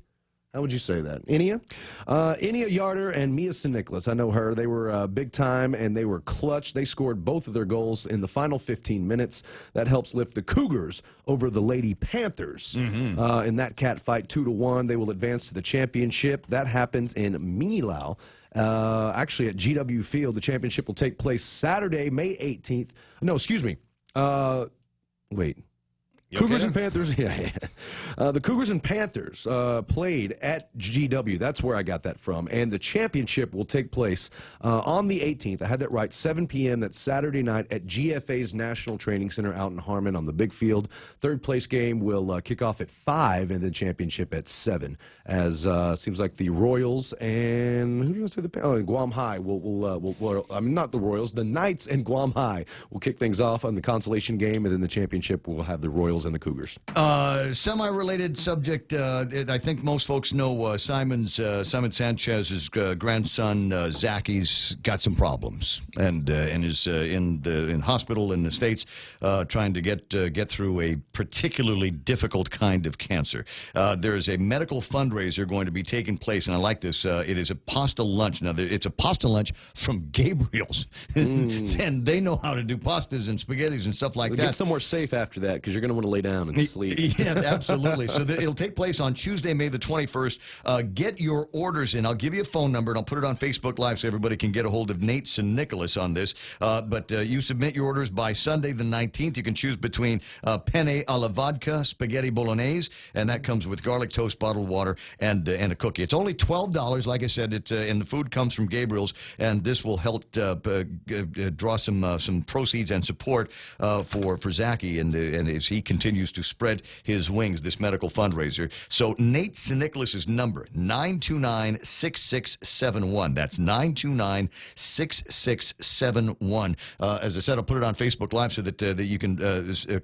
How would you say that? Inia? Inia Yarder and Mia St. Nicholas. I know her. They were big time, and they were clutch. They scored both of their goals in the final 15 minutes. That helps lift the Cougars over the Lady Panthers. In that cat fight, 2-1. They will advance to the championship. That happens in Milau. Actually, at GW Field, the championship will take place Saturday, May 18th. No, excuse me. Wait. Cougars and Panthers, yeah. The Cougars and Panthers played at GW. That's where I got that from. And the championship will take place on the 18th. I had that right, 7 p.m. That's Saturday night at GFA's National Training Center out in Harmon on the big field. Third place game will kick off at 5 and the championship at 7. As seems like the Royals and who do you want to say and Guam High will I mean, not the Royals, the Knights and Guam High will kick things off on the consolation game, and then the championship will have the Royals and the Cougars. Semi-related subject. I think most folks know Simon Sanchez's grandson Zacky's got some problems and is in hospital in the States trying to get through a particularly difficult kind of cancer. There is a medical fundraiser going to be taking place, and I like this. It is a pasta lunch. Now, it's a pasta lunch from Gabriel's, and they know how to do pastas and spaghettis and stuff like that. Get somewhere safe after that because you're going to want to lay down and sleep. Yeah, absolutely. So it'll take place on Tuesday, May the 21st. Get your orders in. I'll give you a phone number, and I'll put it on Facebook Live so everybody can get a hold of Nate St. Nicholas on this. But you submit your orders by Sunday the 19th. You can choose between penne alla vodka, spaghetti bolognese, and that comes with garlic toast, bottled water, and a cookie. It's only $12. Like I said, and the food comes from Gabriel's, and this will help draw some proceeds and support for Zachy and as he continues to spread his wings, this medical fundraiser. So Nate St. Nicholas's number, 929-6671. That's 929-6671. As I said, I'll put it on Facebook Live so that you can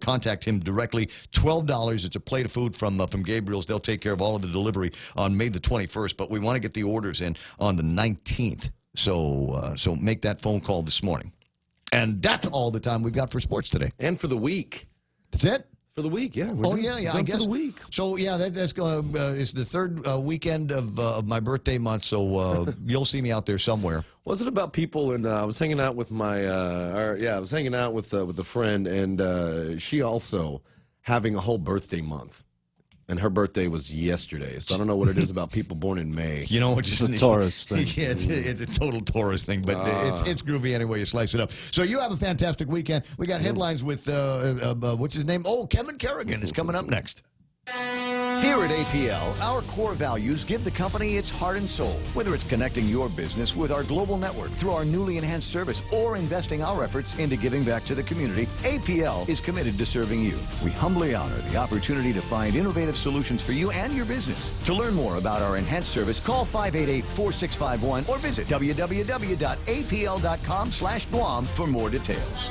contact him directly. $12. It's a plate of food from Gabriel's. They'll take care of all of the delivery on May the 21st, but we want to get the orders in on the 19th. So make that phone call this morning. And that's all the time we've got for sports today. And for the week. That's it? For the week, yeah. I guess. For the week. So, yeah, that's it's the third weekend of my birthday month, so you'll see me out there somewhere. Was it about people? And I was hanging out with I was hanging out with a friend, and she also having a whole birthday month. And her birthday was yesterday, so I don't know what it is about people born in May. You know, it's a Taurus thing. Yeah, it's a total Taurus thing, but it's groovy anyway you slice it up. So you have a fantastic weekend. We got headlines with, what's his name? Oh, Kevin Kerrigan is coming up next. Here at APL, our core values give the company its heart and soul. Whether it's connecting your business with our global network through our newly enhanced service or investing our efforts into giving back to the community, APL is committed to serving you. We humbly honor the opportunity to find innovative solutions for you and your business. To learn more about our enhanced service, call 588-4651 or visit www.apl.com/Guam for more details.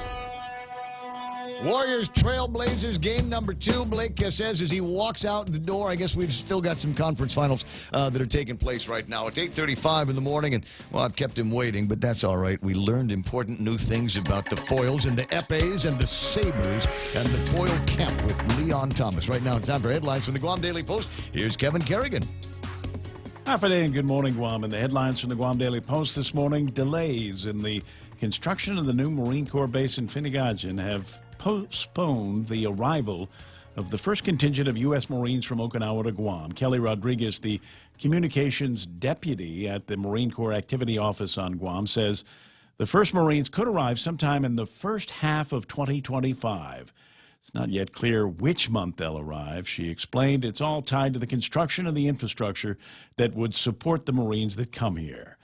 Warriors Trailblazers game number 2. Blake says as he walks out the door, I guess we've still got some conference finals that are taking place right now. It's 8:35 in the morning, and, well, I've kept him waiting, but that's all right. We learned important new things about the foils and the epes and the sabers and the foil camp with Leon Thomas. Right now, it's time for headlines from the Guam Daily Post. Here's Kevin Kerrigan. Half a day and good morning, Guam. And the headlines from the Guam Daily Post this morning: delays in the construction of the new Marine Corps base in Finnegajan have postponed the arrival of the first contingent of U.S. Marines from Okinawa to Guam. Kelly Rodriguez, the communications deputy at the Marine Corps Activity Office on Guam, says the first Marines could arrive sometime in the first half of 2025. It's not yet clear which month they'll arrive. She explained it's all tied to the construction of the infrastructure that would support the Marines that come here.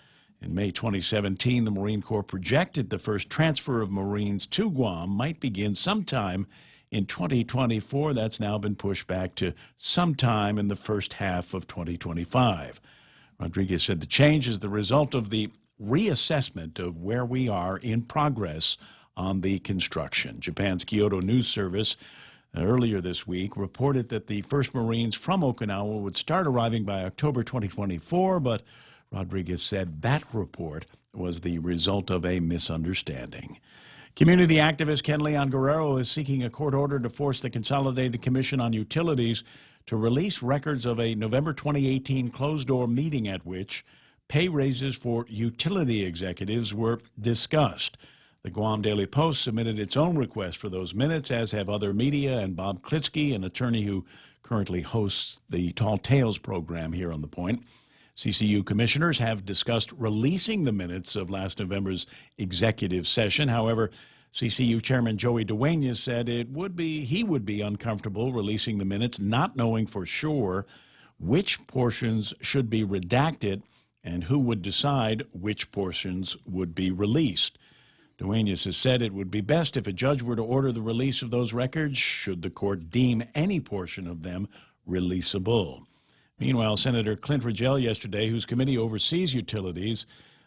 In May 2017, the Marine Corps projected the first transfer of Marines to Guam might begin sometime in 2024. That's now been pushed back to sometime in the first half of 2025. Rodriguez said the change is the result of the reassessment of where we are in progress on the construction. Japan's Kyodo News Service earlier this week reported that the first Marines from Okinawa would start arriving by October 2024, but Rodriguez said that report was the result of a misunderstanding. Community activist Ken Leon Guerrero is seeking a court order to force the Consolidated Commission on Utilities to release records of a November 2018 closed-door meeting at which pay raises for utility executives were discussed. The Guam Daily Post submitted its own request for those minutes, as have other media, and Bob Klitsky, an attorney who currently hosts the Tall Tales program here on The Point. CCU commissioners have discussed releasing the minutes of last November's executive session. However, CCU Chairman Joey Duenas said he would be uncomfortable releasing the minutes, not knowing for sure which portions should be redacted and who would decide which portions would be released. Duenas has said it would be best if a judge were to order the release of those records should the court deem any portion of them releasable. Meanwhile, Senator Clint Rigel yesterday, whose committee oversees utilities,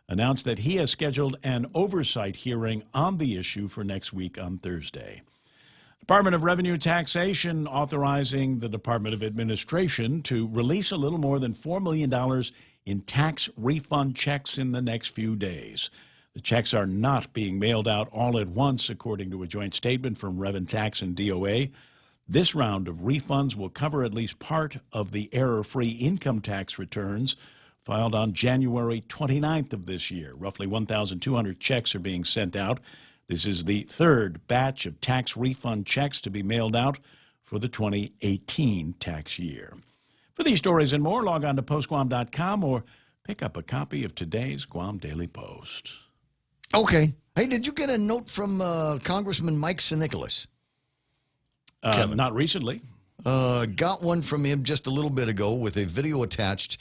announced that he has scheduled an oversight hearing on the issue for next week on Thursday. Department of Revenue Taxation authorizing the Department of Administration to release a little more than $4 million in tax refund checks in the next few days. The checks are not being mailed out all at once, according to a joint statement from Rev Tax and DOA. This round of refunds will cover at least part of the error-free income tax returns filed on January 29th of this year. Roughly 1,200 checks are being sent out. This is the third batch of tax refund checks to be mailed out for the 2018 tax year. For these stories and more, log on to postguam.com or pick up a copy of today's Guam Daily Post. Okay. Hey, did you get a note from Congressman Mike Sinicolas? Not recently. Got one from him just a little bit ago with a video attached.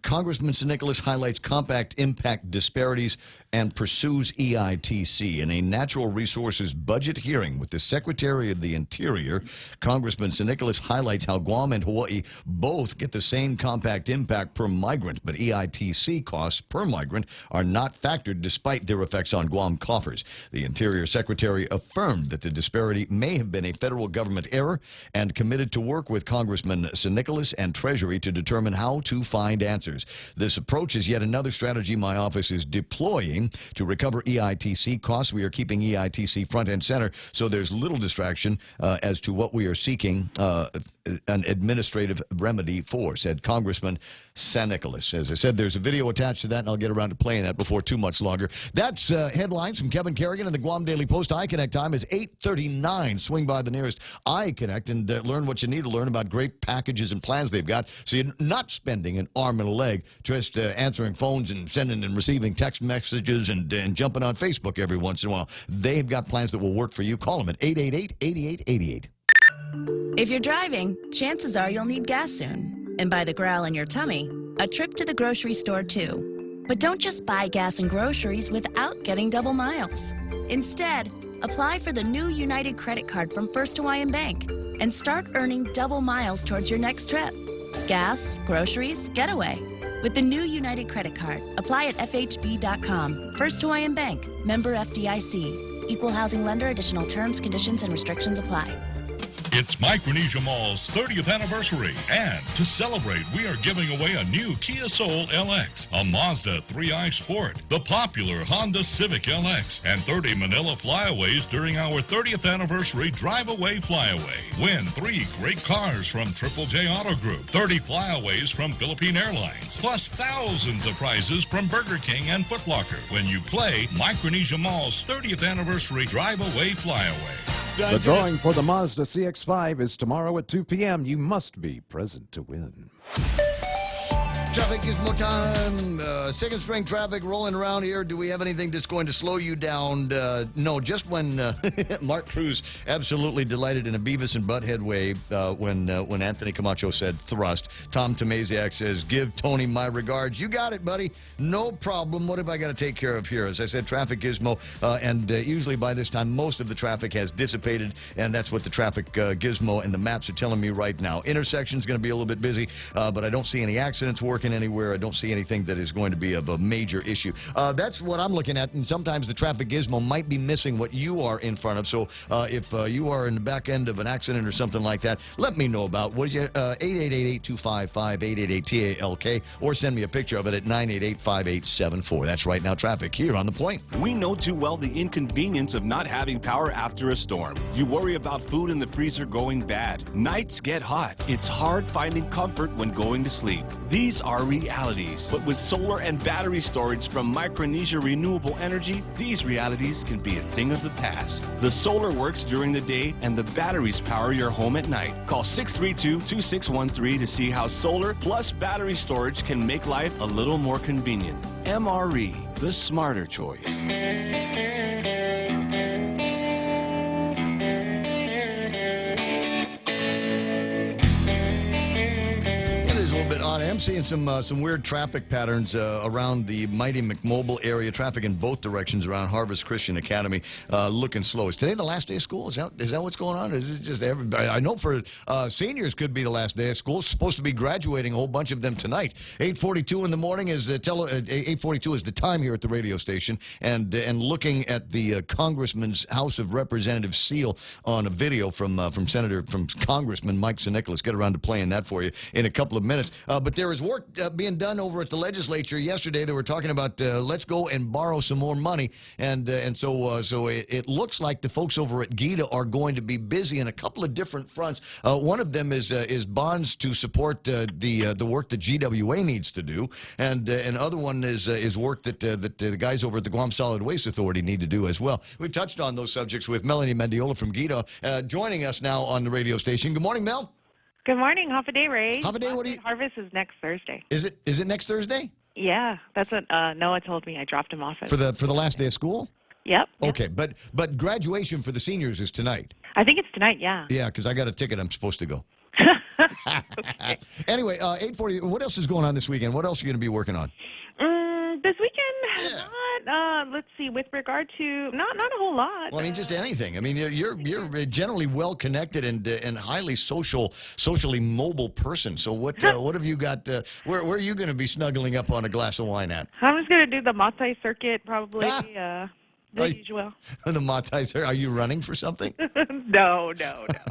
Congressman Sinicolas highlights compact impact disparities and pursues EITC. In a natural resources budget hearing with the Secretary of the Interior, Congressman Sinicolas highlights how Guam and Hawaii both get the same compact impact per migrant, but EITC costs per migrant are not factored despite their effects on Guam coffers. The Interior Secretary affirmed that the disparity may have been a federal government error and committed to work with Congressman Sinicolas and Treasury to determine how to find answers. This approach is yet another strategy my office is deploying to recover EITC costs. We are keeping EITC front and center, so there's little distraction as to what we are seeking an administrative remedy for, said Congressman Sinicolas. As I said, there's a video attached to that, and I'll get around to playing that before too much longer. That's headlines from Kevin Kerrigan and the Guam Daily Post. iConnect time is 8:39. Swing by the nearest iConnect and learn what you need to learn about great packages and plans they've got, so you're not spending an arm and a leg just answering phones and sending and receiving text messages and jumping on Facebook every once in a while. They've got plans that will work for you. Call them at 888-8888. If you're driving, chances are you'll need gas soon. And by the growl in your tummy, a trip to the grocery store too. But don't just buy gas and groceries without getting double miles. Instead, apply for the new United credit card from First Hawaiian Bank and start earning double miles towards your next trip. Gas, groceries, getaway. With the new United credit card, apply at FHB.com. First Hawaiian Bank, member FDIC. Equal housing lender. Additional terms, conditions, and restrictions apply. It's Micronesia Mall's 30th anniversary, and to celebrate, we are giving away a new Kia Soul LX, a Mazda 3i Sport, the popular Honda Civic LX, and 30 Manila Flyaways during our 30th anniversary Drive-Away Flyaway. Win 3 great cars from Triple J Auto Group, 30 Flyaways from Philippine Airlines, plus thousands of prizes from Burger King and Foot Locker when you play Micronesia Mall's 30th anniversary Drive-Away Flyaway. The drawing for the Mazda CX-5 is tomorrow at 2 p.m. You must be present to win. Traffic is more time. Second string traffic rolling around here. Do we have anything that's going to slow you down? No, just when Mark Cruz absolutely delighted in a Beavis and Butthead way when Anthony Camacho said thrust. Tom Tomasiak says, give Tony my regards. You got it, buddy. No problem. What have I got to take care of here? As I said, traffic gizmo, and usually by this time, most of the traffic has dissipated, and that's what the traffic gizmo and the maps are telling me right now. Intersection's going to be a little bit busy, but I don't see any accidents working. looking anywhere. I don't see anything that is going to be of a major issue. That's what I'm looking at, and sometimes the traffic gizmo might be missing what you are in front of. So if you are in the back end of an accident or something like that, let me know about. What is you 888-825-5888-TALK, or send me a picture of it at 988-5874. That's Right Now Traffic here on The Point. We know too well the inconvenience of not having power after a storm. You worry about food in the freezer going bad. Nights get hot. It's hard finding comfort when going to sleep. These are realities. But with solar and battery storage from Micronesia Renewable Energy, these realities can be a thing of the past. The solar works during the day and the batteries power your home at night. Call 632-2613 to see how solar plus battery storage can make life a little more convenient. MRE, the smarter choice. I'm seeing some weird traffic patterns around the mighty McMobile area. Traffic in both directions around Harvest Christian Academy, looking slow. Is today the last day of school? Is that what's going on? Is it just everybody? I know for seniors could be the last day of school. It's supposed to be graduating a whole bunch of them tonight. 8:42 in the morning is 8:42 is the time here at the radio station, and looking at the Congressman's House of Representatives seal on a video from Congressman Mike Sinicka. Let's get around to playing that for you in a couple of minutes. But there is work being done over at the legislature yesterday. They were talking about let's go and borrow some more money, and so it looks like the folks over at GITA are going to be busy in a couple of different fronts. One of them is bonds to support the work that GWA needs to do, and another one is work that the guys over at the Guam Solid Waste Authority need to do as well. We've touched on those subjects with Melanie Mendiola from GITA joining us now on the radio station. Good morning, Mel. Good morning. Half a day, Ray. Half a day, what do you... Harvest is next Thursday. Is it next Thursday? Yeah, that's what Noah told me. I dropped him off. For the last day of school? Yep. Okay, but graduation for the seniors is tonight. I think it's tonight, yeah. Yeah, because I got a ticket. I'm supposed to go. Anyway, 8:40. What else is going on this weekend? What else are you going to be working on? This weekend, let's see. With regard to not a whole lot. Well, I mean, just anything. I mean, you're generally well connected and highly socially mobile person. So what have you got? Where are you going to be snuggling up on a glass of wine at? I'm just going to do the Matai circuit, probably. The usual. The Matai. Are you running for something? No.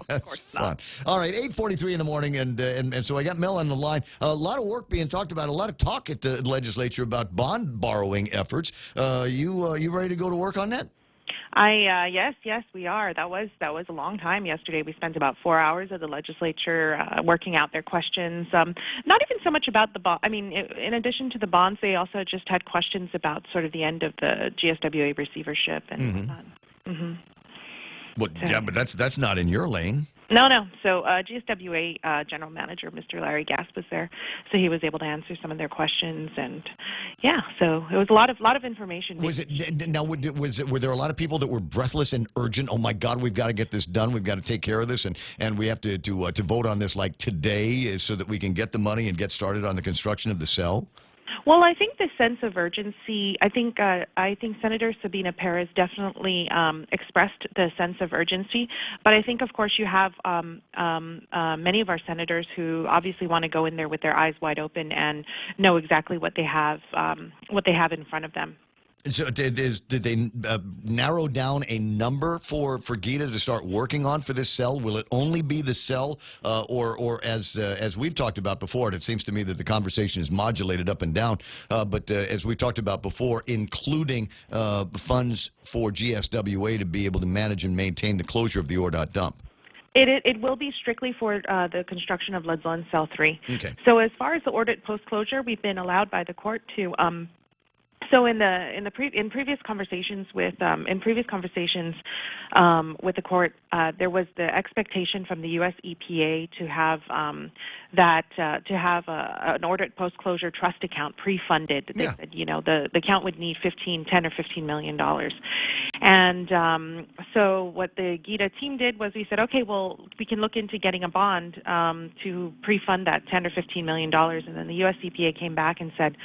Of course not. All right, 8:43 in the morning, and so I got Mel on the line. A lot of work being talked about, a lot of talk at the legislature about bond borrowing efforts. You ready to go to work on that? Yes, we are. That was a long time yesterday. We spent about 4 hours at the legislature working out their questions. Not even so much about the bond. I mean, in addition to the bonds, they also just had questions about sort of the end of the GSWA receivership and whatnot. Mm-hmm. Well, yeah, but that's not in your lane. No. So GSWA General Manager Mr. Larry Gasp was there, so he was able to answer some of their questions, and yeah, so it was a lot of information. Were there a lot of people that were breathless and urgent? Oh my God, we've got to get this done. We've got to take care of this, and we have to vote on this like today, so that we can get the money and get started on the construction of the cell. Well, I think the sense of urgency, I think Senator Sabina Perez definitely expressed the sense of urgency. But I think, of course, you have many of our senators who obviously want to go in there with their eyes wide open and know exactly what they have in front of them. So did they narrow down a number for GITA to start working on for this cell? Will it only be the cell, or as we've talked about before, and it seems to me that the conversation is modulated up and down, but as we talked about before, including funds for GSWA to be able to manage and maintain the closure of the ORDOT dump? It will be strictly for the construction of Ledzone Cell 3. Okay. So as far as the ORDOT post-closure, we've been allowed by the court to... So in previous conversations with the court, there was the expectation from the U.S. EPA to have an ORDOT post-closure trust account pre-funded. They said, the account would need $10 or $15 million. And so what the GITA team did was we said, okay, well, we can look into getting a bond to pre-fund that $10 or $15 million. And then the U.S. EPA came back and said,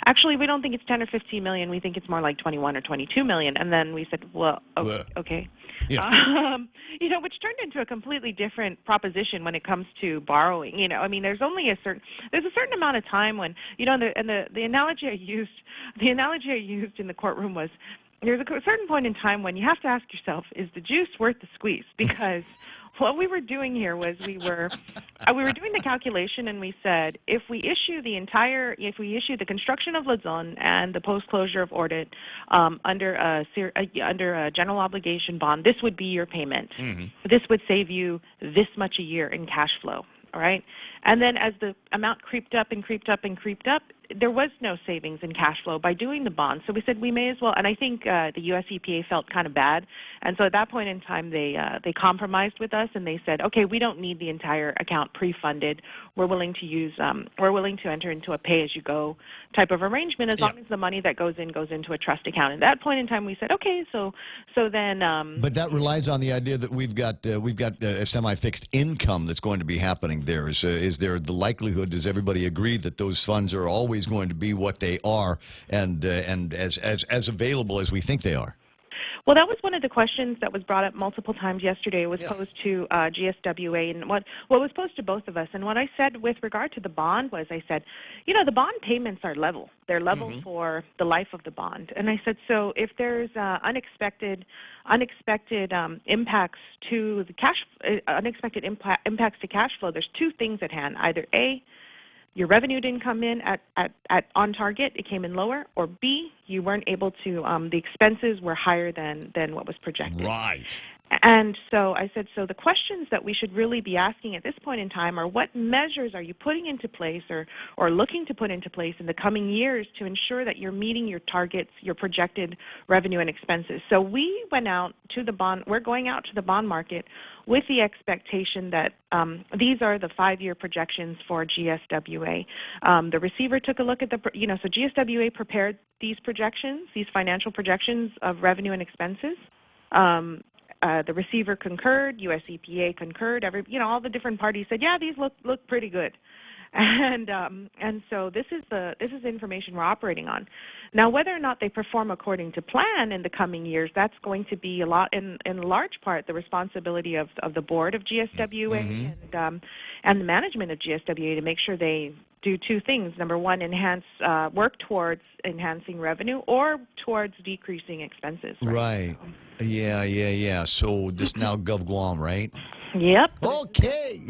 actually, we don't think it's 10 or 15 million. We think it's more like 21 or 22 million. And then we said, well, okay. Yeah. Which turned into a completely different proposition when it comes to borrowing. I mean, there's a certain amount of time when, the analogy I used in the courtroom was, there's a certain point in time when you have to ask yourself, is the juice worth the squeeze? Because what we were doing here was we were doing the calculation, and we said, if we issue the construction of Luzon and the post-closure of Ordet under a general obligation bond, this would be your payment. Mm-hmm. This would save you this much a year in cash flow. All right. And then as the amount creeped up and creeped up and creeped up, there was no savings in cash flow by doing the bond. So we said we may as well. And I think the U.S. EPA felt kind of bad. And so at that point in time, they compromised with us, and they said, okay, we don't need the entire account pre-funded. We're willing to enter into a pay-as-you-go type of arrangement as long as the money that goes into a trust account. At that point in time, we said, okay, so then. But that relies on the idea that we've got a semi-fixed income that's going to be happening there. Is there the likelihood? Does everybody agree that those funds are always going to be what they are and as available as we think they are? Well, that was one of the questions that was brought up multiple times yesterday. It was posed to GSWA, and what was posed to both of us. And what I said with regard to the bond was, I said, the bond payments are level. They're level for the life of the bond. And I said, so if there's unexpected impacts to the impacts to cash flow, there's two things at hand. Either A, your revenue didn't come in at on target, it came in lower, or B, you weren't able to, the expenses were higher than what was projected. Right. And so I said, so the questions that we should really be asking at this point in time are, what measures are you putting into place or looking to put into place in the coming years to ensure that you're meeting your targets, your projected revenue and expenses? So we went out to we're going out to the bond market with the expectation that these are the 5-year projections for GSWA. The receiver took a look at so GSWA prepared these projections, these financial projections of revenue and expenses. The receiver concurred, U.S. EPA concurred, all the different parties said, yeah, these look pretty good. And so this is the information we're operating on. Now, whether or not they perform according to plan in the coming years, that's going to be in large part the responsibility of the board of GSWA and the management of GSWA to make sure they do two things. Number one, work towards enhancing revenue or towards decreasing expenses. Right. Yeah. So this now Gov Guam, right? Yep. Okay.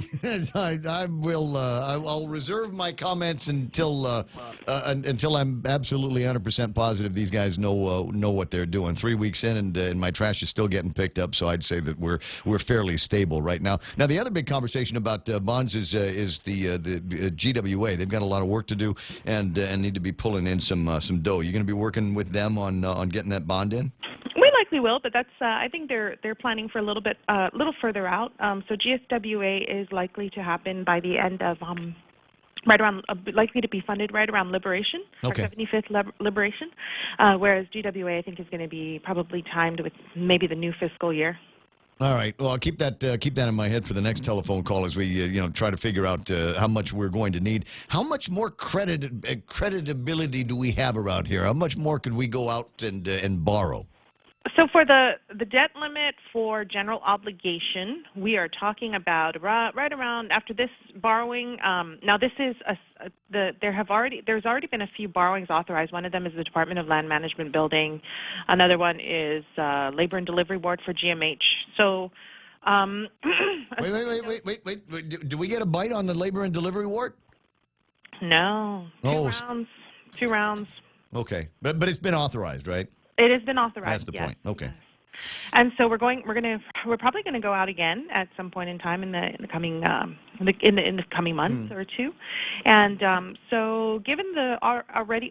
I will. I'll reserve my comments until I'm absolutely 100% positive these guys know what they're doing. 3 weeks in, and my trash is still getting picked up. So I'd say that we're fairly stable right now. Now the other big conversation about bonds is the GWA. They've got a lot of work to do and need to be pulling in some dough. You're going to be working with them on getting that bond in? We likely will, but that's I think they're planning for a little further out. So GSWA is likely to happen by the end of likely to be funded right around Liberation, our 75th Liberation, whereas GWA I think is going to be probably timed with maybe the new fiscal year. All right. Well, I'll keep that in my head for the next telephone call as we try to figure out how much we're going to need. How much more creditability do we have around here? How much more could we go out and borrow? So for the debt limit for general obligation, we are talking about right around after this borrowing. Now this is there's already been a few borrowings authorized. One of them is the Department of Land Management building. Another one is Labor and Delivery Board for GMH. So. Wait. Do we get a bite on the Labor and Delivery Board? No. Two rounds. Okay, but it's been authorized, right? It has been authorized. That's the point. Okay. And so we're probably going to go out again at some point in time in the coming months or two. And so given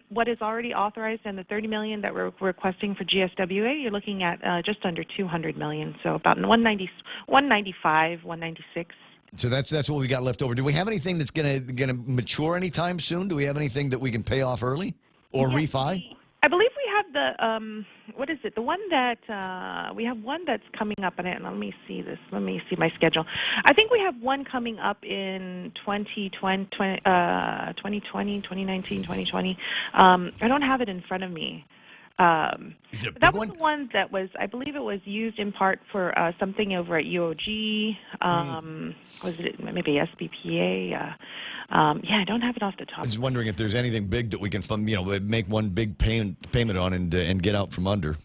what is already authorized and the $30 million that we're requesting for GSWA, you're looking at just under $200 million. So about 195, 196. So that's what we got left over. Do we have anything that's gonna mature anytime soon? Do we have anything that we can pay off early or refi? I believe we have what is it? The one that we have one that's coming up, and let me see this. Let me see my schedule. I think we have one coming up in 2020, 2019, 2020. I don't have it in front of me. Is it a big that was one? the one that was, I believe it was used in part for something over at UOG. Was it maybe SBPA? Yeah, I don't have it off the top. I was wondering if there's anything big that we can make one big payment on and get out from under.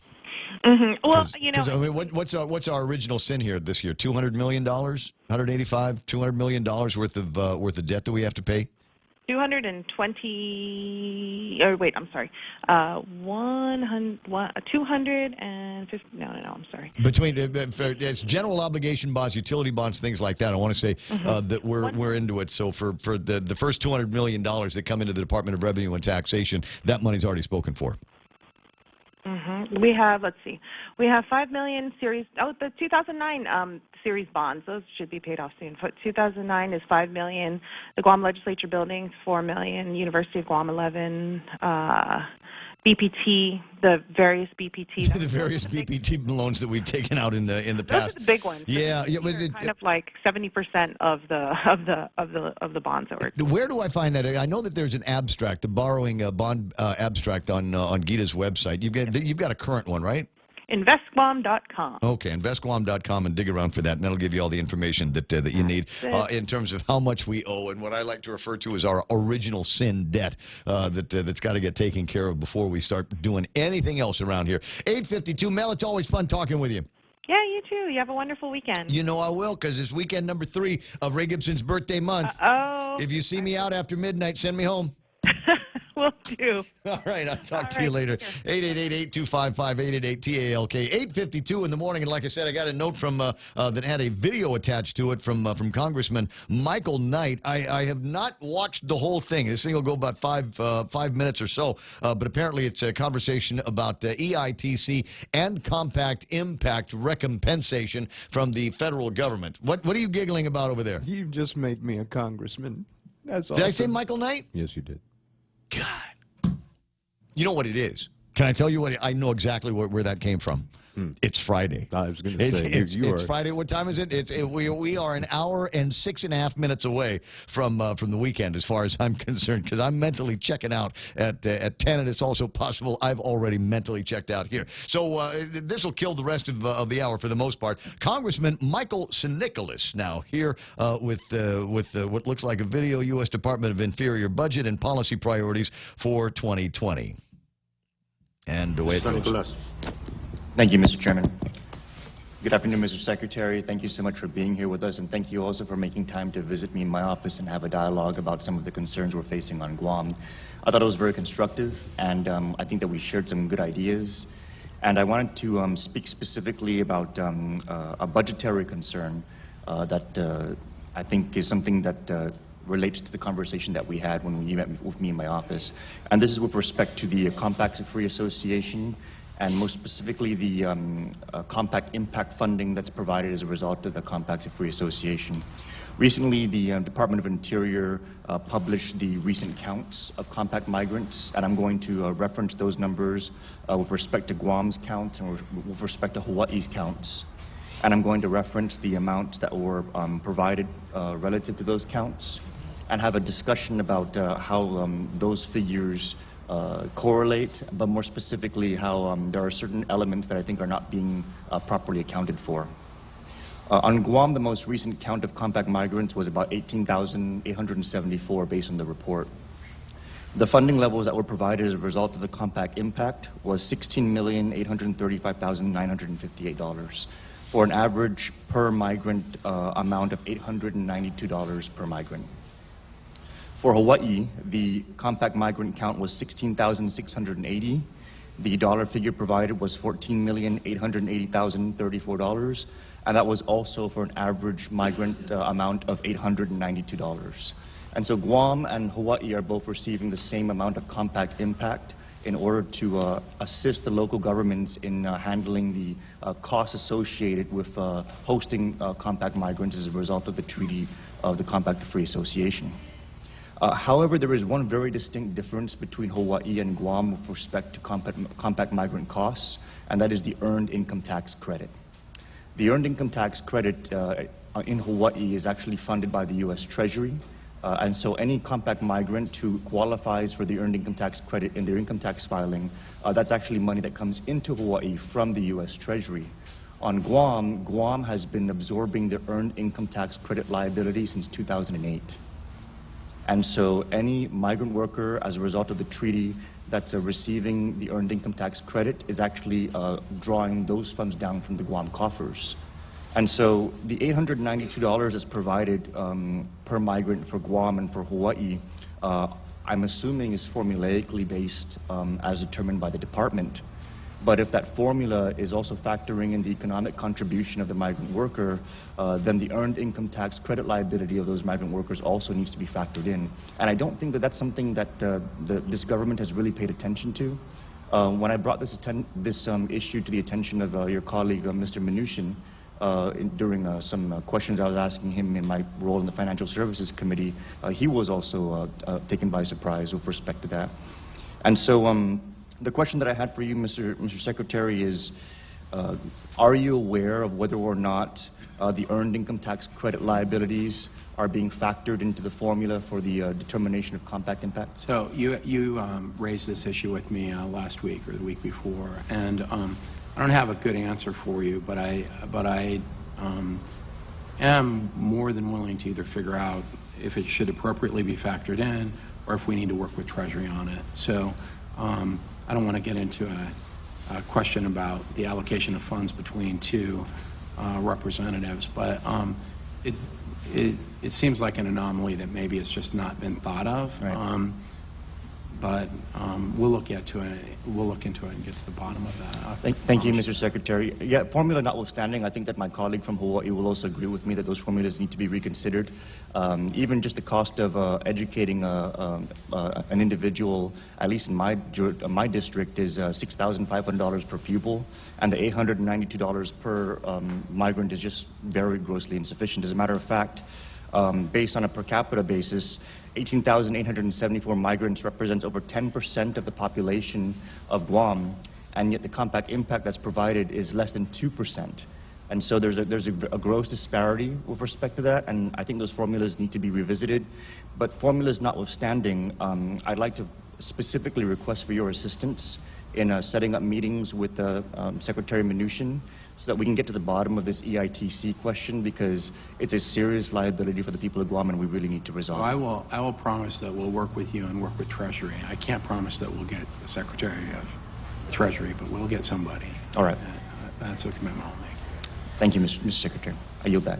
Mm-hmm. Well, I mean, what's our original sin here this year? $200 million, $200 million worth of debt that we have to pay. 220. Oh wait, I'm sorry. 250. No, I'm sorry. Between it's general obligation bonds, utility bonds, things like that. I want to say that we're into it. So for the first $200 million that come into the Department of Revenue and Taxation, that money's already spoken for. Mm-hmm. We have, let's see, we have 5 million series. Oh, the 2009 series bonds. Those should be paid off soon. 2009 is 5 million. The Guam Legislature buildings, 4 million. University of Guam, 11. BPT, the various BPT. The various BPT loans that we've taken out in the past. Those are the big ones. Yeah, but kind of like 70% of the bonds that were. Where do I find that? I know that there's an abstract, the borrowing bond abstract on Gita's website. You've got a current one, right? InvestGuam.com. Okay, InvestGuam.com, and dig around for that, and that'll give you all the information that you need in terms of how much we owe and what I like to refer to as our original sin debt that's got to get taken care of before we start doing anything else around here. 8:52, Mel, it's always fun talking with you. Yeah, you too. You have a wonderful weekend. You know I will, because it's weekend number 3 of Ray Gibson's birthday month. If you see me out after midnight, send me home. Will do. All right, I'll talk to you later. 888-825-5888-TALK. 8:52 in the morning, and like I said, I got a note from that had a video attached to it from Congressman Michael Knight. I have not watched the whole thing. This thing will go about 5 minutes or so, but apparently it's a conversation about EITC and compact impact recompensation from the federal government. What are you giggling about over there? You just made me a congressman. That's Did I say Michael Knight? Yes, you did. God. You know what it is? Can I tell you what? I know exactly where that came from. It's Friday. I was going to say, it's Friday. What time is it? We are an hour and 6.5 minutes away from the weekend, as far as I'm concerned, because I'm mentally checking out at 10, and it's also possible I've already mentally checked out here. So this will kill the rest of the hour for the most part. Congressman Michael Sinicolas now here with what looks like a video, U.S. Department of Inferior Budget and Policy Priorities for 2020. And away it goes. Thank you, Mr. Chairman. Good afternoon, Mr. Secretary. Thank you so much for being here with us, and thank you also for making time to visit me in my office and have a dialogue about some of the concerns we're facing on Guam. I thought it was very constructive, and I think that we shared some good ideas. And I wanted to speak specifically about a budgetary concern that I think is something that relates to the conversation that we had when you met with me in my office. And this is with respect to the Compacts of Free Association, and most specifically the compact impact funding that's provided as a result of the Compacts of Free Association. Recently, the Department of Interior published the recent counts of compact migrants, and I'm going to reference those numbers with respect to Guam's count and with respect to Hawaii's counts. And I'm going to reference the amounts that were provided relative to those counts, and have a discussion about how those figures correlate, but more specifically how there are certain elements that I think are not being properly accounted for. On Guam, the most recent count of compact migrants was about 18,874 based on the report. The funding levels that were provided as a result of the compact impact was $16,835,958 for an average per migrant amount of $892 per migrant. For Hawaii, the compact migrant count was 16,680. The dollar figure provided was $14,880,034, and that was also for an average migrant amount of $892. And so Guam and Hawaii are both receiving the same amount of compact impact in order to assist the local governments in handling the costs associated with hosting compact migrants as a result of the Treaty of the Compact of Free Association. However, there is one very distinct difference between Hawaii and Guam with respect to compact migrant costs, and that is the earned income tax credit. The earned income tax credit in Hawaii is actually funded by the U.S. Treasury, and so any compact migrant who qualifies for the earned income tax credit in their income tax filing, that's actually money that comes into Hawaii from the U.S. Treasury. On Guam, Guam has been absorbing the earned income tax credit liability since 2008. And so any migrant worker, as a result of the treaty, that's receiving the earned income tax credit is actually drawing those funds down from the Guam coffers. And so the $892 is provided per migrant for Guam and for Hawaii, I'm assuming is formulaically based as determined by the department. But if that formula is also factoring in the economic contribution of the migrant worker, then the earned income tax credit liability of those migrant workers also needs to be factored in. And I don't think that that's something that this government has really paid attention to. When I brought this issue to the attention of your colleague, Mr. Mnuchin, during some questions I was asking him in my role in the Financial Services Committee, he was also taken by surprise with respect to that. And so the question that I had for you, Mr. Secretary, is are you aware of whether or not the earned income tax credit liabilities are being factored into the formula for the determination of compact impact? So you raised this issue with me last week or the week before, and I don't have a good answer for you, but I am more than willing to either figure out if it should appropriately be factored in or if we need to work with Treasury on it. So I don't want to get into a question about the allocation of funds between two representatives, but it seems like an anomaly that maybe it's just not been thought of. Right. But we'll look into it. We'll look into it and get to the bottom of that. Thank you, Mr. Secretary. Yeah, formula notwithstanding, I think that my colleague from Hawaii will also agree with me that those formulas need to be reconsidered. Even just the cost of educating an individual, at least in my district, is $6,500 per pupil, and the $892 per migrant is just very grossly insufficient. As a matter of fact, based on a per capita basis, 18,874 migrants represents over 10% of the population of Guam, and yet the compact impact that's provided is less than 2%. And so there's a gross disparity with respect to that, and I think those formulas need to be revisited. But formulas notwithstanding, I'd like to specifically request for your assistance in setting up meetings with Secretary Mnuchin so that we can get to the bottom of this EITC question, because it's a serious liability for the people of Guam and we really need to resolve it. Well, I will promise that we'll work with you and work with Treasury. I can't promise that we'll get the Secretary of Treasury, but we'll get somebody. All right. That's a commitment I'll make. Thank you, Mr. Secretary. I yield back.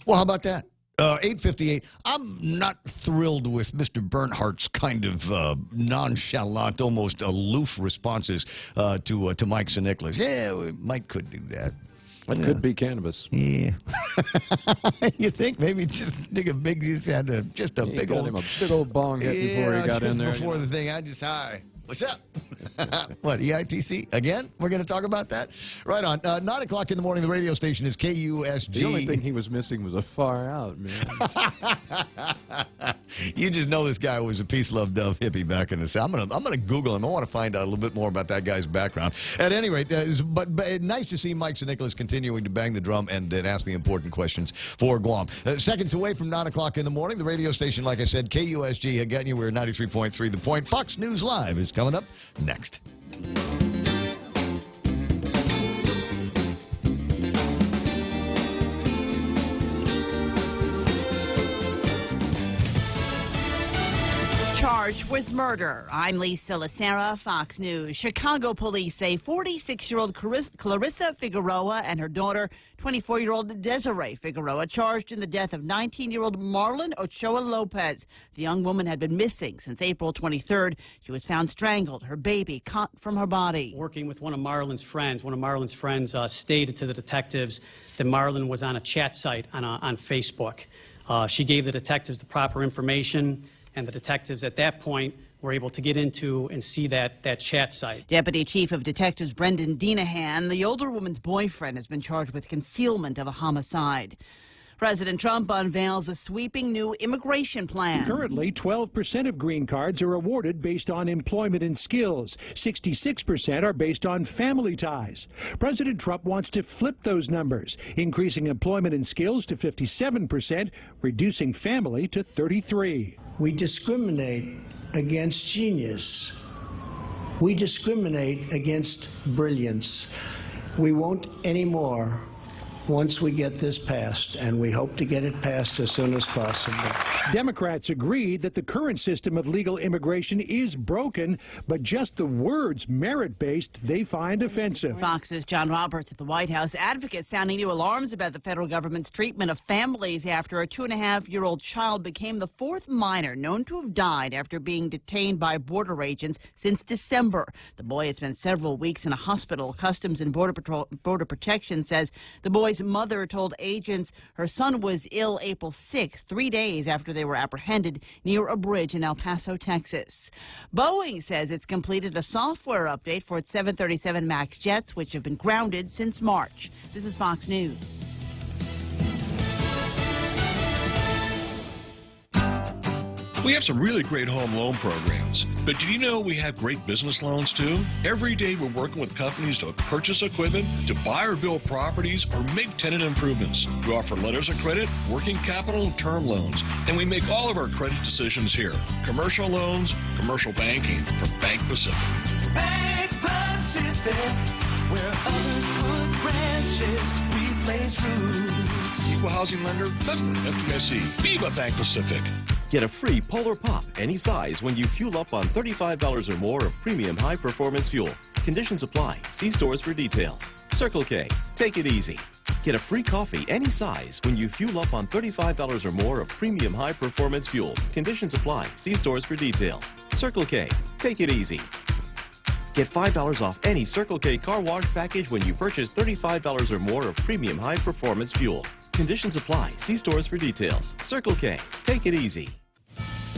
Well, how about that? 8:58. I'm not thrilled with Mr. Bernhardt's kind of nonchalant, almost aloof responses to Mike Nicholas. Yeah, Mike could do that. That could be cannabis. Yeah. You think maybe just dig a big, just had a big old, him a big old bong hit before he got in there. Before the thing, hi. What's up? What, EITC? Again? We're going to talk about that? Right on. 9 o'clock in the morning, the radio station is KUSG. The only thing he was missing was a far out, man. You just know this guy was a peace, love, dove hippie back in the South. I'm gonna Google him. I want to find out a little bit more about that guy's background. At any rate, but nice to see Mike Nicholas continuing to bang the drum and ask the important questions for Guam. Seconds away from 9 o'clock in the morning, the radio station, like I said, KUSG, again, you were 93.3 The Point. Fox News Live is coming up next. Charged with murder. I'm Lisa Lacera, Fox News. Chicago police say 46-year-old Clarissa Figueroa and her daughter, 24-year-old Desiree Figueroa, charged in the death of 19-year-old Marlon Ochoa Lopez. The young woman had been missing since April 23rd. She was found strangled, her baby cut from her body. Working with one of Marlon's friends stated to the detectives that Marlon was on a chat site on Facebook. She gave the detectives the proper information, and the detectives at that point were able to get into and see that chat site. Deputy Chief of Detectives Brendan Dinahan, the older woman's boyfriend, has been charged with concealment of a homicide. President Trump unveils a sweeping new immigration plan. Currently, 12% of green cards are awarded based on employment and skills. 66% are based on family ties. President Trump wants to flip those numbers, increasing employment and skills to 57%, reducing family to 33%. We discriminate against genius. We discriminate against brilliance. We won't anymore once we get this passed, and we hope to get it passed as soon as possible. Democrats agree that the current system of legal immigration is broken, but just the words merit-based they find offensive. Fox's John Roberts at the White House. Advocates sounding new alarms about the federal government's treatment of families after a 2.5-year-old child became the fourth minor known to have died after being detained by border agents since December. The boy had spent several weeks in a hospital. Customs and Border Protection says the boy's mother told agents her son was ill April 6th, 3 days after they were apprehended near a bridge in El Paso, Texas. Boeing says it's completed a software update for its 737 MAX jets, which have been grounded since March. This is Fox News. We have some really great home loan programs, but did you know we have great business loans too? Every day we're working with companies to purchase equipment, to buy or build properties, or make tenant improvements. We offer letters of credit, working capital, and term loans, and we make all of our credit decisions here. Commercial loans, commercial banking from Bank Pacific. Bank Pacific, where others put branches, we place roots. Equal housing lender, member FDIC. Viva Bank Pacific. Get a free Polar Pop any size when you fuel up on $35 or more of premium high-performance fuel. Conditions apply. See stores for details. Circle K. Take it easy. Get a free coffee any size when you fuel up on $35 or more of premium high-performance fuel. Conditions apply. See stores for details. Circle K. Take it easy. Get $5 off any Circle K car wash package when you purchase $35 or more of premium high-performance fuel. Conditions apply. See stores for details. Circle K. Take it easy.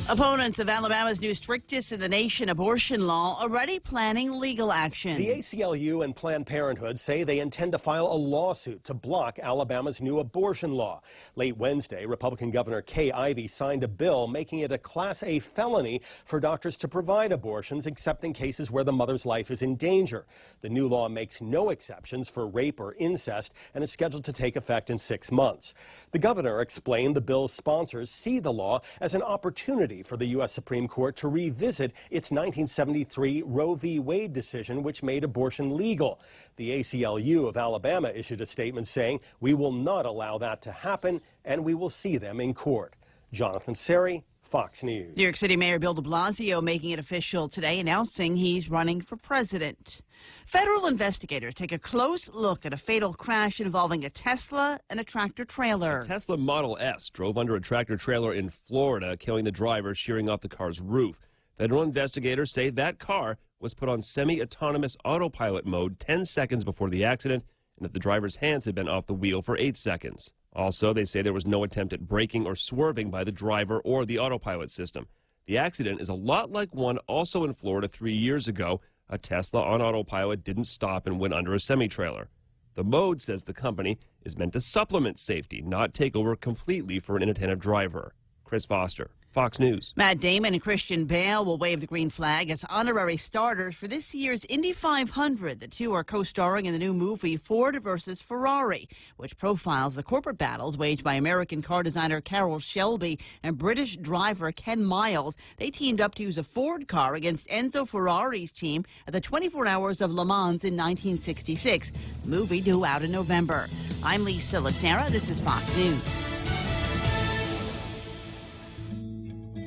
Opponents of Alabama's new strictest in the nation abortion law already planning legal action. The ACLU and Planned Parenthood say they intend to file a lawsuit to block Alabama's new abortion law. Late Wednesday, Republican Governor Kay Ivey signed a bill making it a Class A felony for doctors to provide abortions except in cases where the mother's life is in danger. The new law makes no exceptions for rape or incest and is scheduled to take effect in 6 months. The governor explained the bill's sponsors see the law as an opportunity for the U.S. Supreme Court to revisit its 1973 Roe v. Wade decision, which made abortion legal. The ACLU of Alabama issued a statement saying, "We will not allow that to happen, and we will see them in court." Jonathan Seri, Fox News. New York City Mayor Bill de Blasio making it official today, announcing he's running for president. Federal investigators take a close look at a fatal crash involving a Tesla and a tractor-trailer. A Tesla Model S drove under a tractor-trailer in Florida, killing the driver, shearing off the car's roof. Federal investigators say that car was put on semi-autonomous autopilot mode 10 seconds before the accident, and that the driver's hands had been off the wheel for 8 seconds. Also, they say there was no attempt at braking or swerving by the driver or the autopilot system. The accident is a lot like one also in Florida 3 years ago. A Tesla on autopilot didn't stop and went under a semi-trailer. The mode, says the company, is meant to supplement safety, not take over completely for an inattentive driver. Chris Foster, Fox News. Matt Damon and Christian Bale will wave the green flag as honorary starters for this year's Indy 500. The two are co-starring in the new movie Ford versus Ferrari, which profiles the corporate battles waged by American car designer Carroll Shelby and British driver Ken Miles. They teamed up to use a Ford car against Enzo Ferrari's team at the 24 Hours of Le Mans in 1966. The movie due out in November. I'm Lisa Lacera. This is Fox News.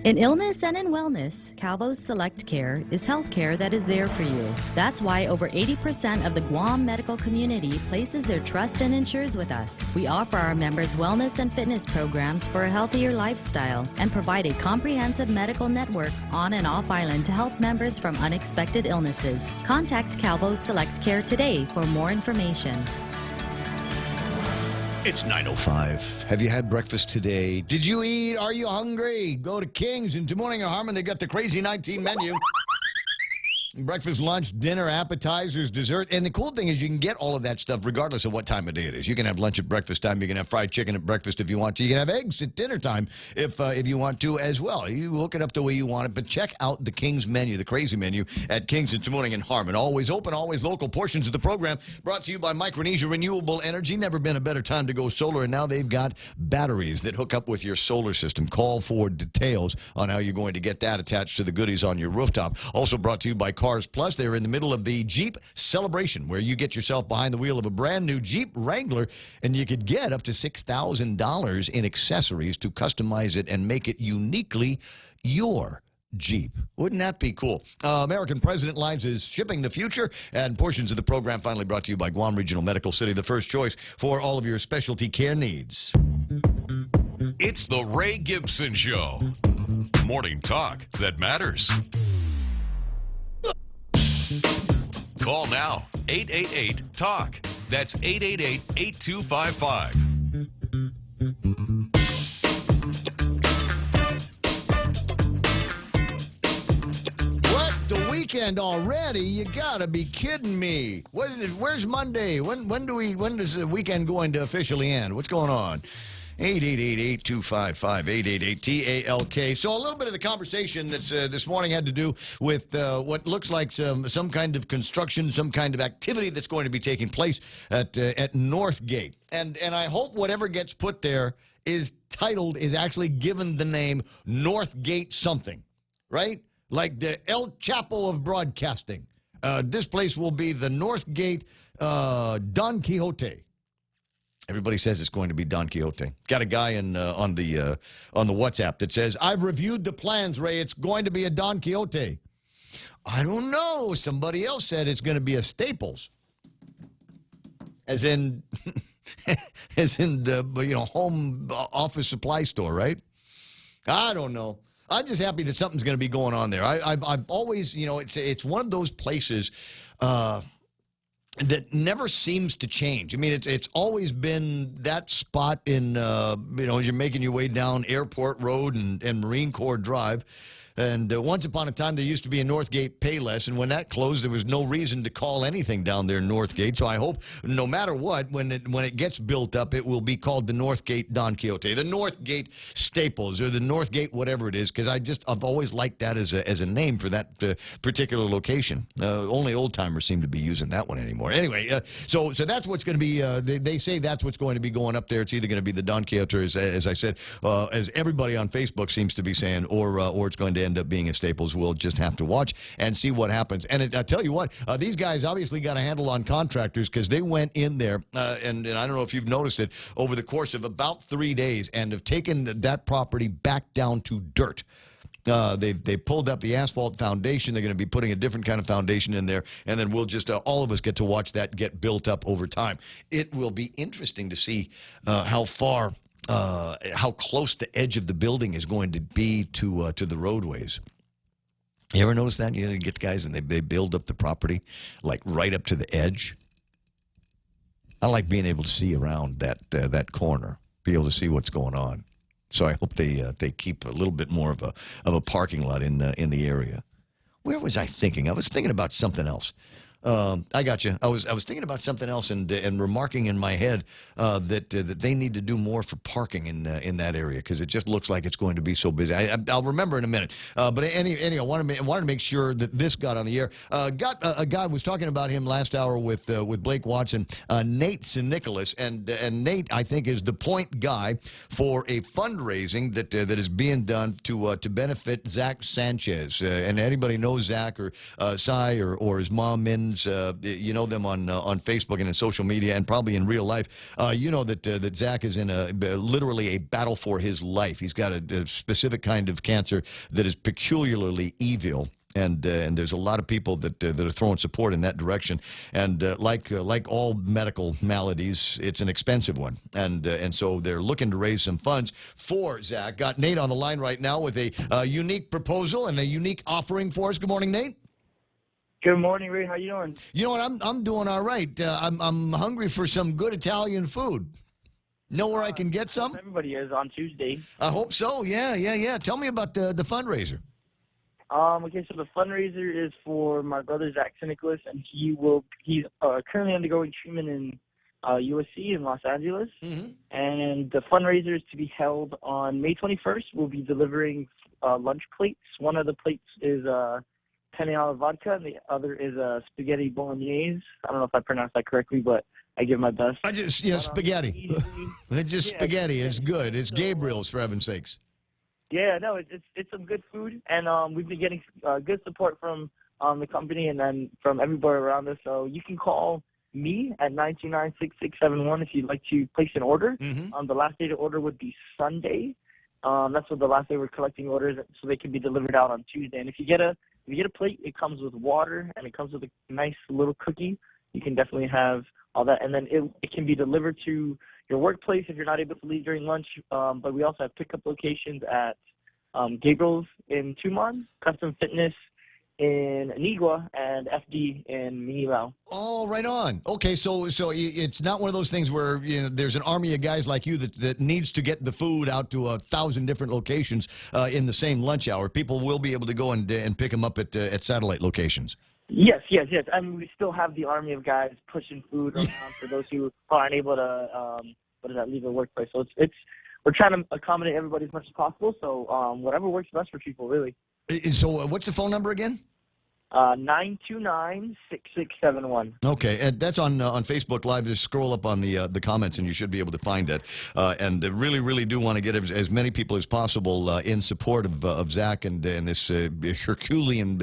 In illness and in wellness, Calvo's Select Care is health care that is there for you. That's why over 80% of the Guam medical community places their trust and insures with us. We offer our members wellness and fitness programs for a healthier lifestyle and provide a comprehensive medical network on and off island to help members from unexpected illnesses. Contact Calvo's Select Care today for more information. It's 9:05. Have you had breakfast today? Did you eat? Are you hungry? Go to King's in Des Moines or Harmon. They've got the Crazy 19 menu. Breakfast, lunch, dinner, appetizers, dessert. And the cool thing is you can get all of that stuff regardless of what time of day it is. You can have lunch at breakfast time. You can have fried chicken at breakfast if you want to. You can have eggs at dinner time if you want to as well. You hook it up the way you want it. But check out the King's menu, the crazy menu at King's in Tamuning and Harmon. Always open, always local. Portions of the program brought to you by Micronesia Renewable Energy. Never been a better time to go solar. And now they've got batteries that hook up with your solar system. Call for details on how you're going to get that attached to the goodies on your rooftop. Also brought to you by Cars Plus. They're in the middle of the Jeep celebration where you get yourself behind the wheel of a brand new Jeep Wrangler and you could get up to $6,000 in accessories to customize it and make it uniquely your Jeep. Wouldn't that be cool? American President Lines is shipping the future, and portions of the program finally brought to you by Guam Regional Medical City, the first choice for all of your specialty care needs. It's the Ray Gibson Show. Morning talk that matters. Call now, 888-TALK. That's 888-8255. What? The weekend already? You gotta be kidding me. Where's Monday? When does the weekend going to officially end? What's going on? 888-8255-888-TALK. So a little bit of the conversation that's this morning had to do with what looks like some kind of construction, some kind of activity that's going to be taking place at Northgate. And I hope whatever gets put there is actually given the name Northgate something, right? Like the El Chapo of broadcasting. This place will be the Northgate Don Quixote. Everybody says it's going to be Don Quixote. Got a guy on the WhatsApp that says, I've reviewed the plans, Ray. It's going to be a Don Quixote. I don't know. Somebody else said it's going to be a Staples. As in the home office supply store, right? I don't know. I'm just happy that something's going to be going on there. I've always, it's one of those places that never seems to change. I mean, it's always been that spot in, as you're making your way down Airport Road and Marine Corps Drive. And once upon a time, there used to be a Northgate Payless, and when that closed, there was no reason to call anything down there Northgate. So I hope, no matter what, when it gets built up, it will be called the Northgate Don Quixote, the Northgate Staples, or the Northgate whatever it is, because I've always liked that as a name for that particular location. Only old-timers seem to be using that one anymore. Anyway, so that's what's going to be, they say that's what's going to be going up there. It's either going to be the Don Quixote, as I said, as everybody on Facebook seems to be saying, or it's going to end up being a Staples. We'll just have to watch and see what happens. And I tell you what, these guys obviously got a handle on contractors because they went in there, and I don't know if you've noticed it, over the course of about 3 days and have taken that property back down to dirt. They pulled up the asphalt foundation. They're going to be putting a different kind of foundation in there, and then we'll just all of us get to watch that get built up over time. It will be interesting to see how close the edge of the building is going to be to the roadways. You ever notice that? You get the guys and they build up the property like right up to the edge. I like being able to see around that corner, be able to see what's going on. So I hope they keep a little bit more of a parking lot in the area. Where was I thinking? I was thinking about something else. I got you. I was thinking about something else and remarking in my head that they need to do more for parking in that area because it just looks like it's going to be so busy. I'll remember in a minute. But anyway, I wanted to make sure that this got on the air. Got a guy was talking about him last hour with Blake Watson, Nate St. Nicholas, and Nate I think is the point guy for a fundraising that is being done to benefit Zach Sanchez. And anybody knows Zach or Cy or his mom Min. You know them on Facebook and in social media and probably in real life. You know that Zach is in literally a battle for his life. He's got a specific kind of cancer that is peculiarly evil. And there's a lot of people that are throwing support in that direction. And like all medical maladies, it's an expensive one. And so they're looking to raise some funds for Zach. Got Nate on the line right now with a unique proposal and a unique offering for us. Good morning, Nate. Good morning, Ray. How you doing? You know what? I'm doing all right. I'm hungry for some good Italian food. Know where I can get some? Everybody is on Tuesday. I hope so. Yeah. Tell me about the fundraiser. Okay, so the fundraiser is for my brother Zach Nicholas, and he's currently undergoing treatment in USC in Los Angeles. And the fundraiser is to be held on May 21st. We'll be delivering lunch plates. One of the plates is penne alla vodka, and the other is spaghetti bolognese. I don't know if I pronounced that correctly, but I give my best. Spaghetti. It's just spaghetti. It's good. It's Gabriel's, for heaven's sakes. Yeah, no, it's some good food, and we've been getting good support from the company and then from everybody around us. So you can call me at 929-6671 if you'd like to place an order. The last day to order would be Sunday. That's what the last day we're collecting orders, so they can be delivered out on Tuesday. And if you get a plate, it comes with water and it comes with a nice little cookie. You can definitely have all that, and then it can be delivered to your workplace if you're not able to leave during lunch. But we also have pickup locations at Gabriel's in Tumon, Custom Fitness in Anigua, and FD in Minilao. Oh, right on. Okay, so it's not one of those things where there's an army of guys like you that needs to get the food out to 1,000 different locations in the same lunch hour. People will be able to go and pick them up at satellite locations. Yes. I mean, we still have the army of guys pushing food around for those who aren't able to leave their workplace. So we're trying to accommodate everybody as much as possible. So whatever works best for people, really. So what's the phone number again? 929-6671. Okay, and that's on Facebook Live. Just scroll up on the comments, and you should be able to find it. And really, really do want to get as many people as possible in support of Zach and this Herculean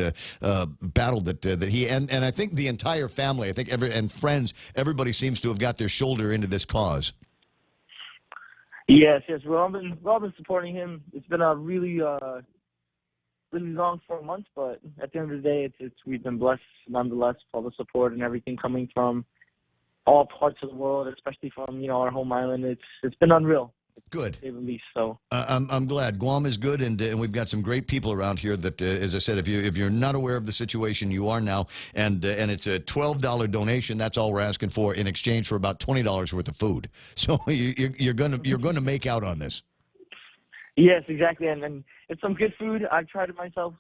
battle that he and I think the entire family, I think and friends, everybody seems to have got their shoulder into this cause. Yes. We've all been supporting him. It's been a really long 4 months, but at the end of the day, we've been blessed nonetheless for all the support and everything coming from all parts of the world, especially from our home island. It's been unreal. Good. To say the least. So I'm glad Guam is good, and we've got some great people around here. That, as I said, if you're not aware of the situation, you are now, and it's a $12 donation. That's all we're asking for in exchange for about $20 worth of food. So you're gonna make out on this. Yes, exactly, and it's some good food. I've tried it myself.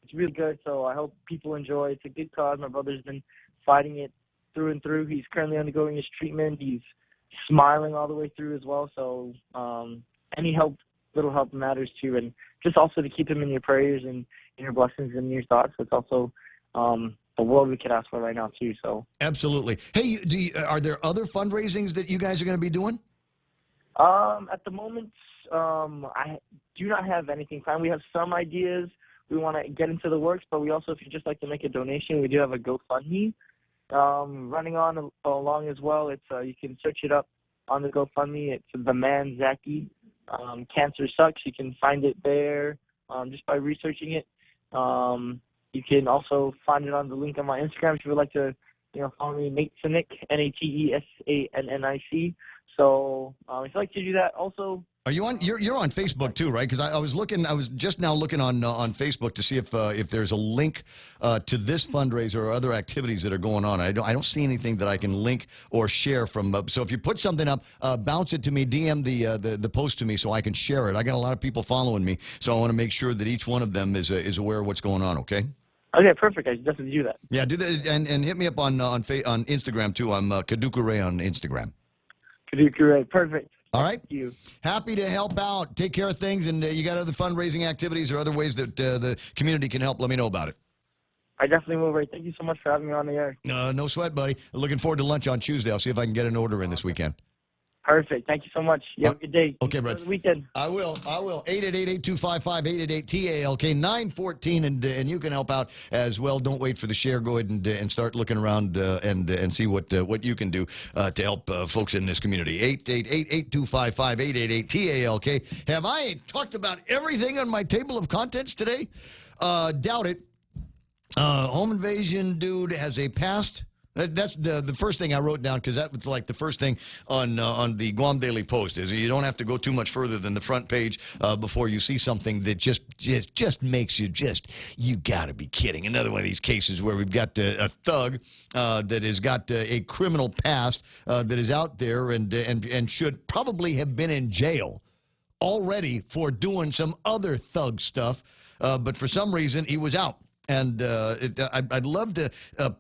It's really good, so I hope people enjoy. It's a good cause. My brother's been fighting it through and through. He's currently undergoing his treatment. He's smiling all the way through as well, so any little help matters too, and just also to keep him in your prayers and in your blessings and your thoughts. It's also the world we could ask for right now too. So absolutely. Hey, are there other fundraisings that you guys are going to be doing? At the moment, I do not have anything planned. We have some ideas we want to get into the works, but we also, if you'd just like to make a donation, we do have a GoFundMe running along as well. It's you can search it up on the GoFundMe. It's The Man Zaki. Cancer Sucks. You can find it there just by researching it. You can also find it on the link on my Instagram if you would like to follow me, Nate Sanic, NateSannic. So if you'd like to do that, also. Are you on? You're on Facebook too, right? Because I was just now looking on Facebook to see if there's a link to this fundraiser or other activities that are going on. I don't see anything that I can link or share from. So if you put something up, bounce it to me, DM the post to me so I can share it. I got a lot of people following me, so I want to make sure that each one of them is aware of what's going on. Okay. Okay, perfect. I definitely do that. Yeah, do that, and hit me up on Instagram too. I'm Kadukure on Instagram. Kadukure, perfect. All right. Thank you. Happy to help out, take care of things, and you got other fundraising activities or other ways that the community can help, let me know about it. I definitely will, Ray. Thank you so much for having me on the air. No sweat, buddy. Looking forward to lunch on Tuesday. I'll see if I can get an order in this weekend. Perfect. Thank you so much. You have a good day. Okay, Brett. Weekend. I will. 888-8255-888-TALK 914, and you can help out as well. Don't wait for the share. Go ahead and start looking around and see what you can do to help folks in this community. 888-8255-888-TALK. Have I talked about everything on my table of contents today? Doubt it. Home invasion dude has a past. That's the first thing I wrote down, because that was like the first thing on the Guam Daily Post. Is you don't have to go too much further than the front page before you see something that just makes you you got to be kidding. Another one of these cases where we've got a thug that has got a criminal past that is out there and should probably have been in jail already for doing some other thug stuff. but for some reason he was out. And I'd love to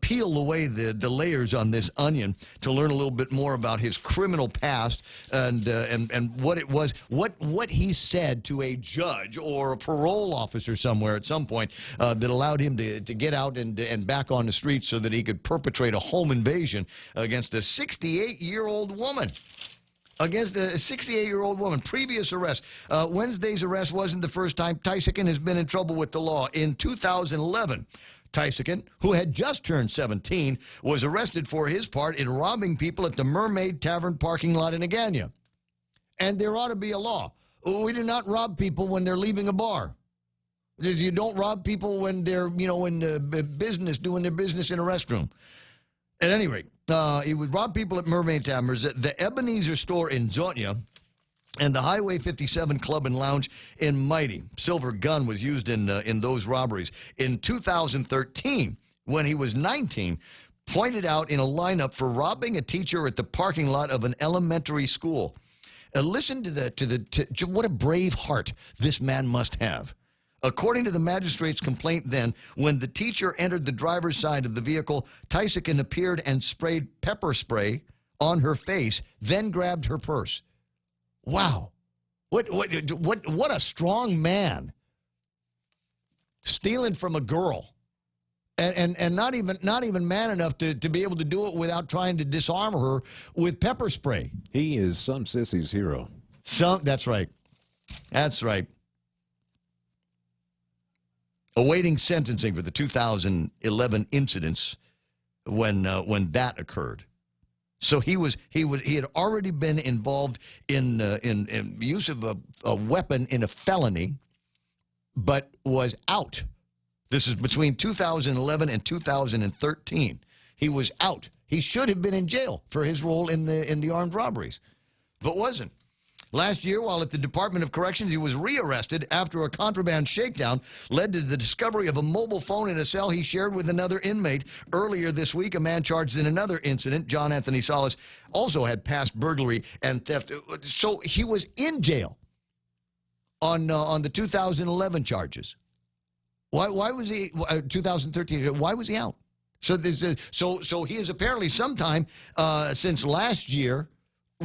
peel away the layers on this onion to learn a little bit more about his criminal past and what it was, what he said to a judge or a parole officer somewhere at some point that allowed him to get out and back on the streets so that he could perpetrate a home invasion against a 68-year-old woman. Against a 68-year-old woman. Previous arrest. Wednesday's arrest wasn't the first time. Tysican has been in trouble with the law. In 2011, Tysican, who had just turned 17, was arrested for his part in robbing people at the Mermaid Tavern parking lot in Agana. And there ought to be a law. We do not rob people when they're leaving a bar. You don't rob people when they're, in business, doing their business in a restroom. At any rate, he would rob people at Mermaid Tavern, the Ebenezer store in Zonia, and the Highway 57 Club and Lounge in Mighty. Silver gun was used in those robberies. In 2013, when he was 19, pointed out in a lineup for robbing a teacher at the parking lot of an elementary school. Listen to what a brave heart this man must have. According to the magistrate's complaint then, when the teacher entered the driver's side of the vehicle, Tysican appeared and sprayed pepper spray on her face, then grabbed her purse. Wow. What a strong man. Stealing from a girl. And not even man enough to be able to do it without trying to disarm her with pepper spray. He is some sissy's hero. That's right. That's right. Awaiting sentencing for the 2011 incidents when that occurred. So he had already been involved in use of a weapon in a felony, but was out. This is between 2011 and 2013. He was out. He should have been in jail for his role in the armed robberies, but wasn't. Last year, while at the Department of Corrections, he was rearrested after a contraband shakedown led to the discovery of a mobile phone in a cell he shared with another inmate. Earlier this week, a man charged in another incident, John Anthony Salas, also had past burglary and theft. So he was in jail on the 2011 charges. Why was he 2013? Why was he out? So he is apparently sometime since last year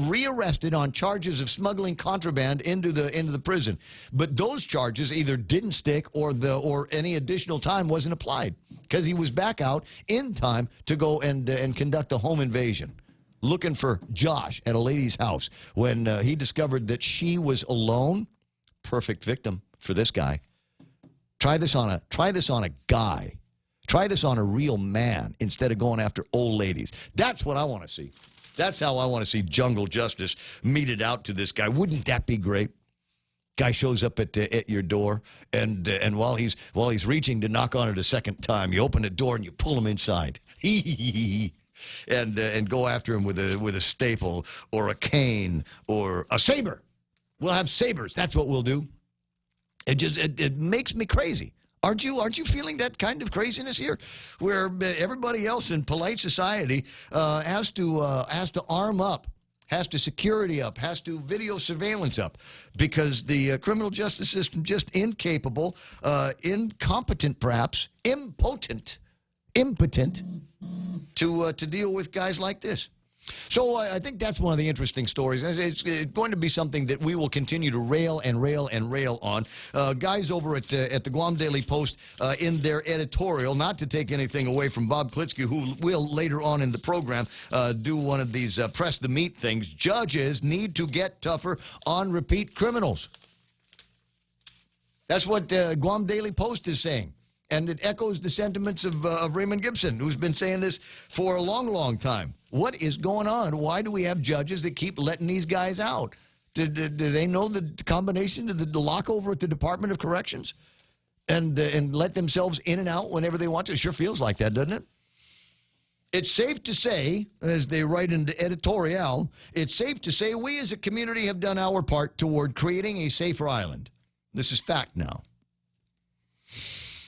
rearrested on charges of smuggling contraband into the prison, but those charges either didn't stick or any additional time wasn't applied because he was back out in time to go and conduct a home invasion, looking for Josh at a lady's house when he discovered that she was alone. Perfect victim for this guy. Try this on a guy. Try this on a real man instead of going after old ladies. That's what I want to see. That's how I want to see jungle justice meted out to this guy. Wouldn't that be great? Guy shows up at your door, and while he's reaching to knock on it a second time, you open the door and you pull him inside, and go after him with a staple or a cane or a saber. We'll have sabers. That's what we'll do. It makes me crazy. Aren't you feeling that kind of craziness here, where everybody else in polite society has to arm up, has to security up, has to video surveillance up, because the criminal justice system just incapable, incompetent, perhaps impotent to deal with guys like this. So I think that's one of the interesting stories. It's going to be something that we will continue to rail on. Guys over at the Guam Daily Post in their editorial, not to take anything away from Bob Klitsky, who will later on in the program do one of these press the meat things. Judges need to get tougher on repeat criminals. That's what Guam Daily Post is saying. And it echoes the sentiments of Raymond Gibson, who's been saying this for a long, long time. What is going on? Why do we have judges that keep letting these guys out? Do they know the combination of the lock over at the Department of Corrections and let themselves in and out whenever they want to? It sure feels like that, doesn't it? It's safe to say, as they write in the editorial, it's safe to say we as a community have done our part toward creating a safer island. This is fact now.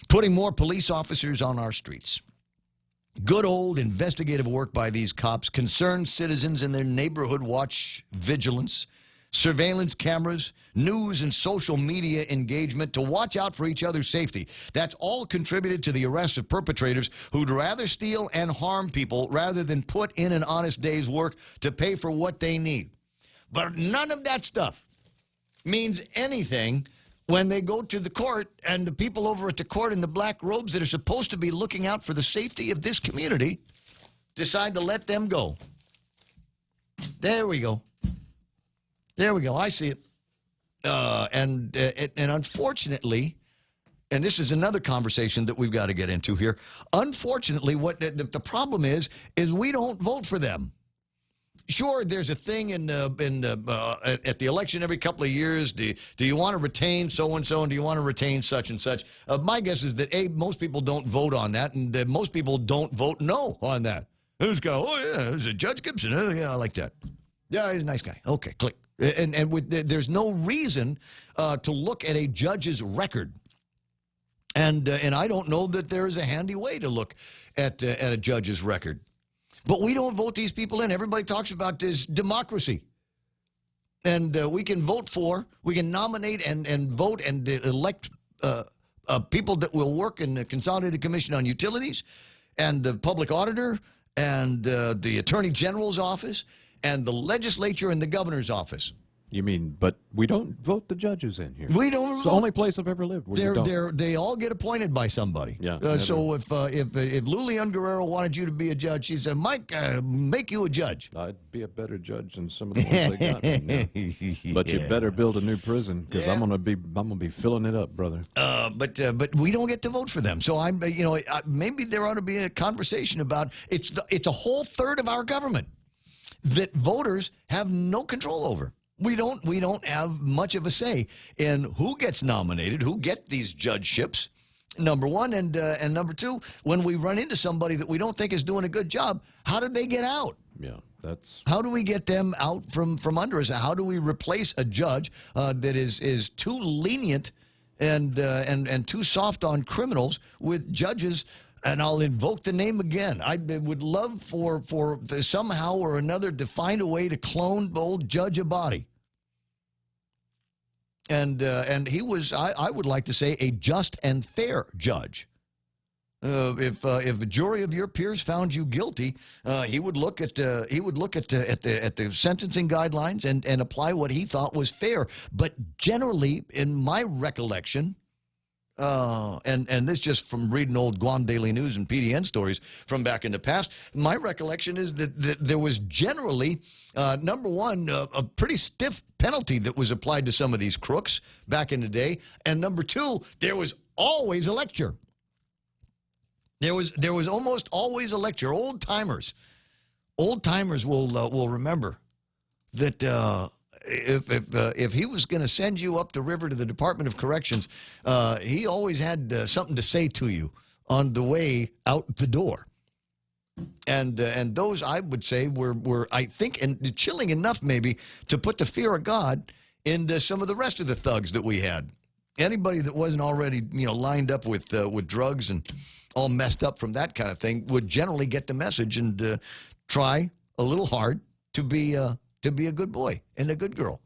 Putting more police officers on our streets. Good old investigative work by these cops, concerned citizens and their neighborhood watch vigilance, surveillance cameras, news and social media engagement to watch out for each other's safety. That's all contributed to the arrest of perpetrators who'd rather steal and harm people rather than put in an honest day's work to pay for what they need. But none of that stuff means anything when they go to the court and the people over at the court in the black robes that are supposed to be looking out for the safety of this community decide to let them go. There we go. There we go. I see it. And unfortunately, and this is another conversation that we've got to get into here. Unfortunately, what the problem is we don't vote for them. Sure, there's a thing at the election every couple of years. Do you want to retain so-and-so, and do you want to retain such and such? My guess is that, A, most people don't vote on that, and most people don't vote no on that. Who's go, oh, yeah, there's a Judge Gibson. Oh, yeah, I like that. Yeah, he's a nice guy. Okay, click. And there's no reason to look at a judge's record. And I don't know that there is a handy way to look at a judge's record. But we don't vote these people in. Everybody talks about this democracy. And we can vote for, we can nominate and vote and elect people that will work in the Consolidated Commission on Utilities and the Public Auditor and the Attorney General's office and the legislature and the governor's office. You mean, but we don't vote the judges in here. We don't. It's the only place I've ever lived where we don't. They all get appointed by somebody. Yeah. So if Lulian Guerrero wanted you to be a judge, she said, Mike, make you a judge. I'd be a better judge than some of the ones they got right now. But you better build a new prison because I'm gonna be filling it up, brother. But we don't get to vote for them. So maybe there ought to be a conversation about it's a whole third of our government that voters have no control over. We don't have much of a say in who gets nominated, who get these judgeships, number one, and number two, when we run into somebody that we don't think is doing a good job, how did they get out? Yeah, that's. How do we get them out from under us? How do we replace a judge that is too lenient and too soft on criminals with judges? And I'll invoke the name again. I would love for somehow or another to find a way to clone old Judge Abadi. And he was, I would like to say, a just and fair judge. If a jury of your peers found you guilty, he would look at the sentencing guidelines and apply what he thought was fair. But generally, in my recollection. And this just from reading old Guam Daily News and PDN stories from back in the past, my recollection is that there was generally, number one, a pretty stiff penalty that was applied to some of these crooks back in the day, and number two, there was always a lecture. There was almost always a lecture. Old timers will remember that. If he was going to send you up the river to the Department of Corrections, he always had something to say to you on the way out the door. And those, I would say, were I think, and chilling enough maybe to put the fear of God into some of the rest of the thugs that we had. Anybody that wasn't already, lined up with drugs and all messed up from that kind of thing would generally get the message and try a little hard to be a good boy and a good girl.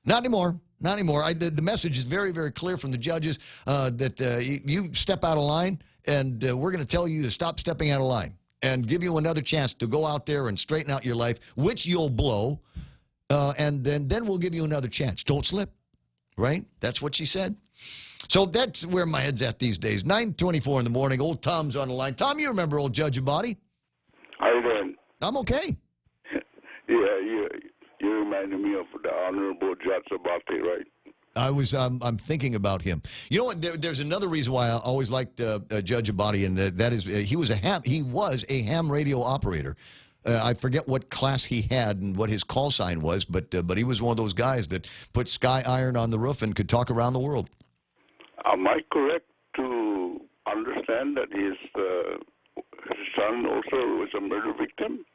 Not anymore. Not anymore. The message is very, very clear from the judges that you step out of line, and we're going to tell you to stop stepping out of line and give you another chance to go out there and straighten out your life, which you'll blow, and then we'll give you another chance. Don't slip, right? That's what she said. So that's where my head's at these days. 9:24 in the morning. Old Tom's on the line. Tom, you remember old Judge Abadi? How you doing? I'm okay. Yeah, you reminded me of the Honorable Judge Abadi, right? I'm thinking about him. You know what? There's another reason why I always liked Judge Abadi, and that is he was a ham radio operator. I forget what class he had and what his call sign was, but he was one of those guys that put sky iron on the roof and could talk around the world. Am I correct to understand that his son also was a murder victim?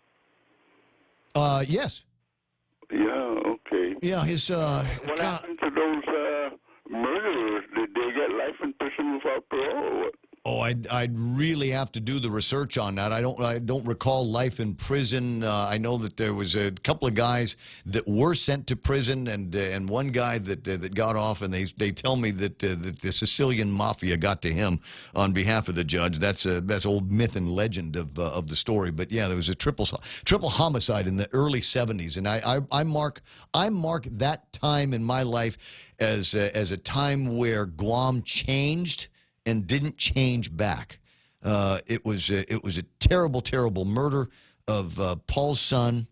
Yes. Yeah, okay. Yeah, his... what happened to those murderers? Did they get life in prison without parole or what? Oh, I'd really have to do the research on that. I don't recall life in prison. I know that there was a couple of guys that were sent to prison, and one guy that got off, and they tell me that the Sicilian mafia got to him on behalf of the judge. That's old myth and legend of the story. But yeah, there was a triple homicide in the early 70s, and I mark that time in my life as a time where Guam changed and didn't change back. It was a terrible, terrible murder of Paul's son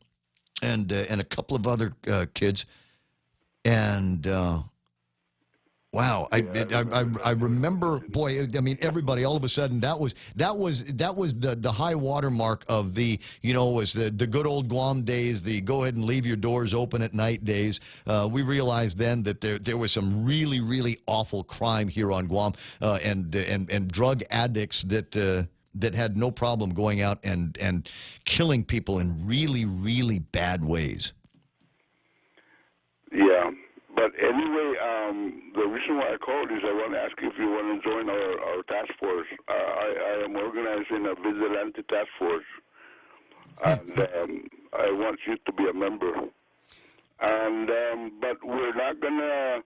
and a couple of other kids. And wow, I remember, boy. I mean, everybody. All of a sudden, that was the high water mark of the, was the good old Guam days, the go ahead and leave your doors open at night days. We realized then that there was some really, really awful crime here on Guam, and drug addicts that had no problem going out and killing people in really, really bad ways. Yeah. But anyway, the reason why I called is I want to ask you if you want to join our task force. I am organizing a vigilante task force, and I want you to be a member. And but we're not going to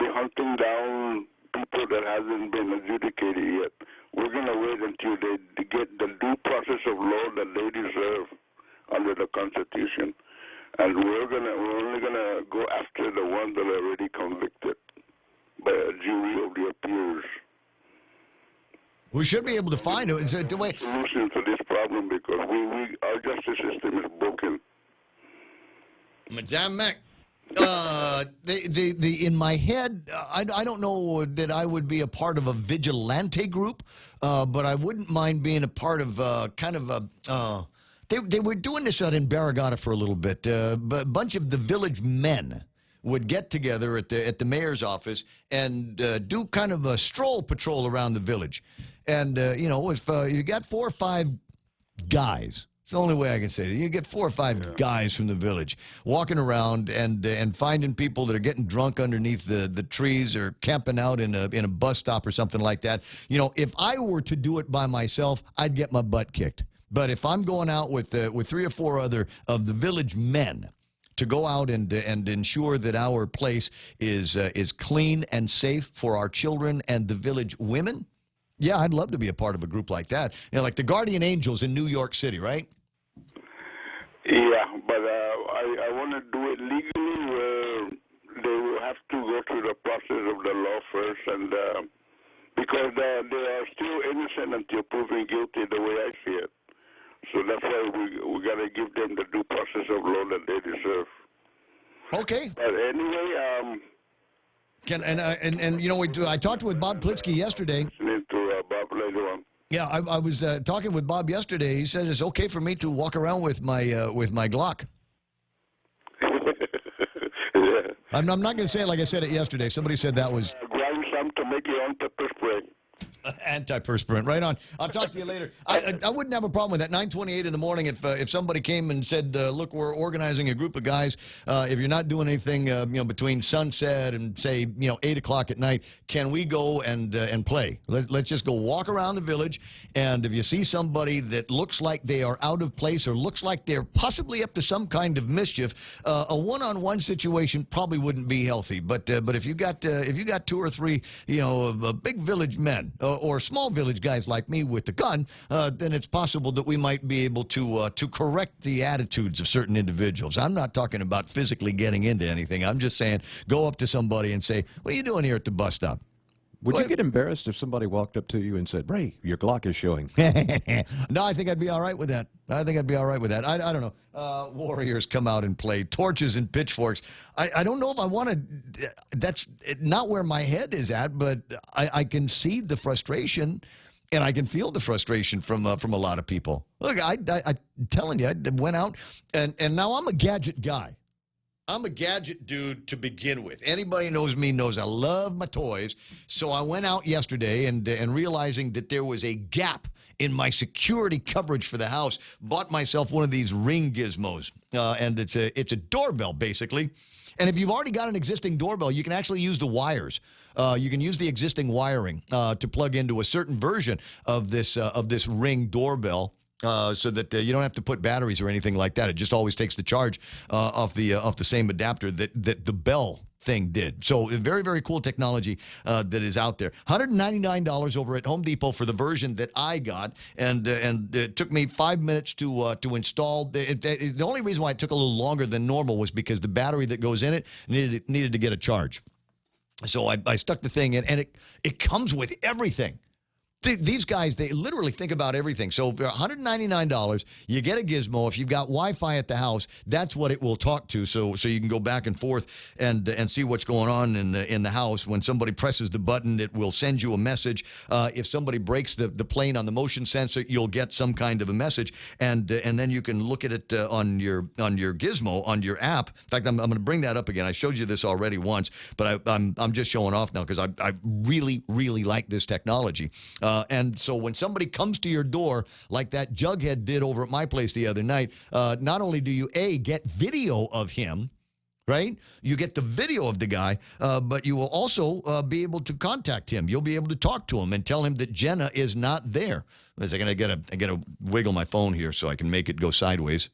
be hunting down people that hasn't been adjudicated yet. We're going to wait until they get the due process of law that they deserve under the Constitution. And we're only gonna go after the ones that are already convicted by a jury of their peers. We should be able to find a solution to this problem because our justice system is broken. Madame Mac, in my head, I don't know that I would be a part of a vigilante group, but I wouldn't mind being a part of kind of a. They were doing this out in Barragata for a little bit. A bunch of the village men would get together at the mayor's office and do kind of a stroll patrol around the village. And, if you got 4 or 5 guys, it's the only way I can say it. You get 4 or 5 guys from the village walking around and finding people that are getting drunk underneath the trees or camping out in a bus stop or something like that. If I were to do it by myself, I'd get my butt kicked. But if I'm going out with 3 or 4 other of the village men to go out and ensure that our place is clean and safe for our children and the village women, yeah, I'd love to be a part of a group like that. Like the Guardian Angels in New York City, right? Yeah, but I want to do it legally where they will have to go through the process of the law first, and because they are still innocent until proven guilty the way I see it. So that's why we got to give them the due process of law that they deserve. Okay. But anyway, I talked with Bob Plitsky yesterday. Listening to Bob later on. Yeah, I was talking with Bob yesterday. He said it's okay for me to walk around with my Glock. Yeah. I'm not going to say it like I said it yesterday. Somebody said that was grind some to make your own pepper spray. Antiperspirant, right on. I'll talk to you later. I wouldn't have a problem with that. 9:28 in the morning. If somebody came and said, "Look, we're organizing a group of guys. If you're not doing anything, between sunset and say 8 o'clock at night, can we go and play? Let's just go walk around the village. And if you see somebody that looks like they are out of place or looks like they're possibly up to some kind of mischief, a one-on-one situation probably wouldn't be healthy. But if you got 2 or 3 big village men or small village guys like me with the gun, then it's possible that we might be able to correct the attitudes of certain individuals. I'm not talking about physically getting into anything. I'm just saying go up to somebody and say, "What are you doing here at the bus stop?" Would you get embarrassed if somebody walked up to you and said, "Ray, your Glock is showing"? No, I think I'd be all right with that. I don't know. Warriors come out and play. Torches and pitchforks. I don't know if I want to. That's not where my head is at, but I can see the frustration, and I can feel the frustration from a lot of people. Look, I'm telling you, I went out, and now I'm a gadget guy. I'm a gadget dude to begin with. Anybody who knows me knows I love my toys. So I went out yesterday and realizing that there was a gap in my security coverage for the house, bought myself one of these Ring gizmos. And it's a doorbell, basically. And if you've already got an existing doorbell, you can actually use the wires. You can use the existing wiring to plug into a certain version of this Ring doorbell. So that you don't have to put batteries or anything like that. It just always takes the charge off the same adapter that the Bell thing did. So very, very cool technology that is out there. $199 over at Home Depot for the version that I got, and it took me 5 minutes to install. The only reason why it took a little longer than normal was because the battery that goes in it needed to get a charge. So I stuck the thing in, and it comes with everything. These guys, they literally think about everything. So for $199, you get a gizmo. If you've got Wi-Fi at the house, that's what it will talk to. So you can go back and forth and see what's going on in the house. When somebody presses the button, it will send you a message. If somebody breaks the plane on the motion sensor, you'll get some kind of a message, and then you can look at it on your gizmo on your app. In fact, I'm going to bring that up again. I showed you this already once, but I'm just showing off now because I really, really like this technology. And so when somebody comes to your door, like that Jughead did over at my place the other night, not only do you, get video of him, right? You get the video of the guy, but you will also be able to contact him. You'll be able to talk to him and tell him that Jenna is not there. I gotta wiggle my phone here so I can make it go sideways.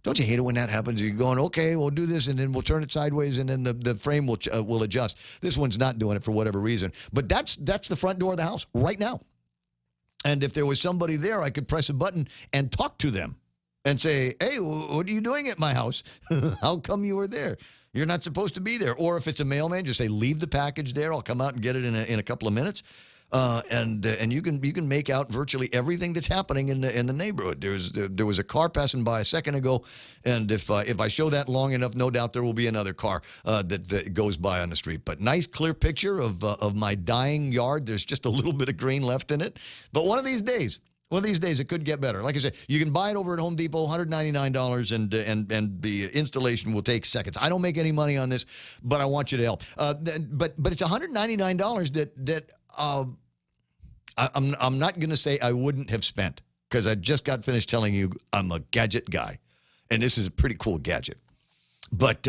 Don't you hate it when that happens? You're going, okay, we'll do this, and then we'll turn it sideways, and then the frame will adjust. This one's not doing it for whatever reason. But that's the front door of the house right now. And if there was somebody there, I could press a button and talk to them and say, hey, what are you doing at my house? How come you were there? You're not supposed to be there. Or if it's a mailman, just say, leave the package there. I'll come out and get it in a couple of minutes. And you can make out virtually everything that's happening in the neighborhood. There was a car passing by a second ago, and if I show that long enough, no doubt there will be another car that goes by on the street. But nice clear picture of my dying yard. There's just a little bit of green left in it. But one of these days, it could get better. Like I said, you can buy it over at Home Depot, $199, and the installation will take seconds. I don't make any money on this, but I want you to help. But it's $199 that I'm not going to say I wouldn't have spent, because I just got finished telling you I'm a gadget guy, and this is a pretty cool gadget. But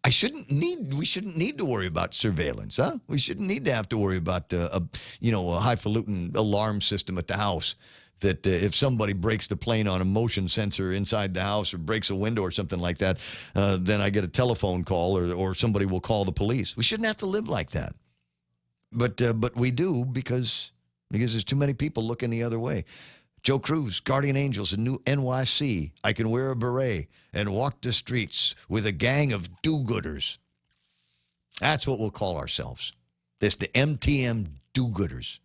we shouldn't need to worry about surveillance, huh? We shouldn't need to have to worry about a highfalutin alarm system at the house that if somebody breaks the plane on a motion sensor inside the house or breaks a window or something like that, then I get a telephone call or somebody will call the police. We shouldn't have to live like that. But we do because there's too many people looking the other way. Joe Cruz, Guardian Angels in New NYC. I can wear a beret and walk the streets with a gang of do-gooders. That's what we'll call ourselves. It's the MTM do-gooders.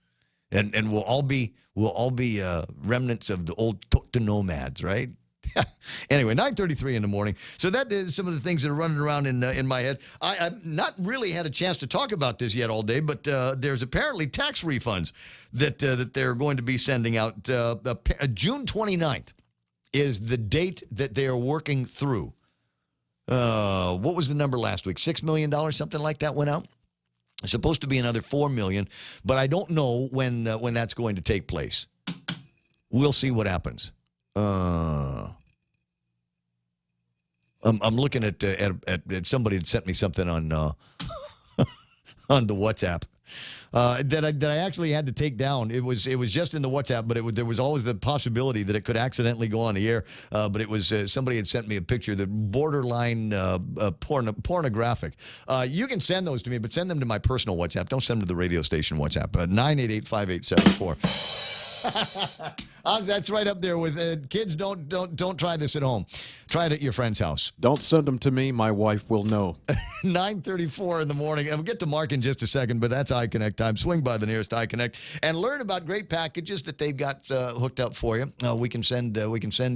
And we'll all be remnants of the old Tota nomads, right? Anyway, 9:33 in the morning. So that is some of the things that are running around in my head. I've not really had a chance to talk about this yet all day, but there's apparently tax refunds that they're going to be sending out. June 29th is the date that they are working through. What was the number last week? $6 million, something like that went out. It's supposed to be another $4 million, but I don't know when that's going to take place. We'll see what happens. I'm looking at somebody had sent me something on on the WhatsApp that I actually had to take down. It was just in the WhatsApp, but there was always the possibility that it could accidentally go on the air. But it was somebody had sent me a picture that borderline pornographic. You can send those to me, but send them to my personal WhatsApp. Don't send them to the radio station WhatsApp. 988-5874. That's right up there with kids. Don't try this at home. Try it at your friend's house. Don't send them to me. My wife will know. 9:34 in the morning. We'll get to Mark in just a second, but that's iConnect time. Swing by the nearest iConnect and learn about great packages that they've got hooked up for you. We can send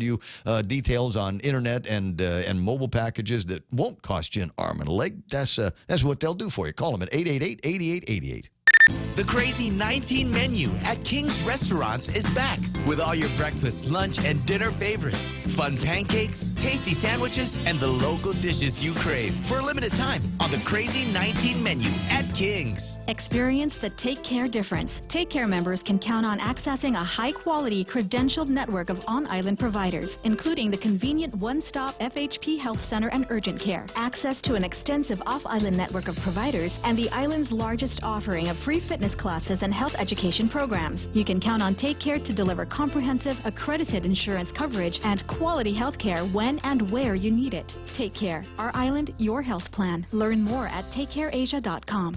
you details on internet and mobile packages that won't cost you an arm and a leg. That's what they'll do for you. Call them at 888-8888. The Crazy 19 menu at King's Restaurants is back with all your breakfast, lunch, and dinner favorites. Fun pancakes, tasty sandwiches, and the local dishes you crave for a limited time on the Crazy 19 menu at King's. Experience the Take Care difference. Take Care members can count on accessing a high-quality, credentialed network of on-island providers, including the convenient one-stop FHP Health Center and urgent care, access to an extensive off-island network of providers, and the island's largest offering of free fitness classes and health education programs. You can count on Take Care to deliver comprehensive, accredited insurance coverage and quality health care when and where you need it. Take Care. Our island, your health plan. Learn more at takecareasia.com.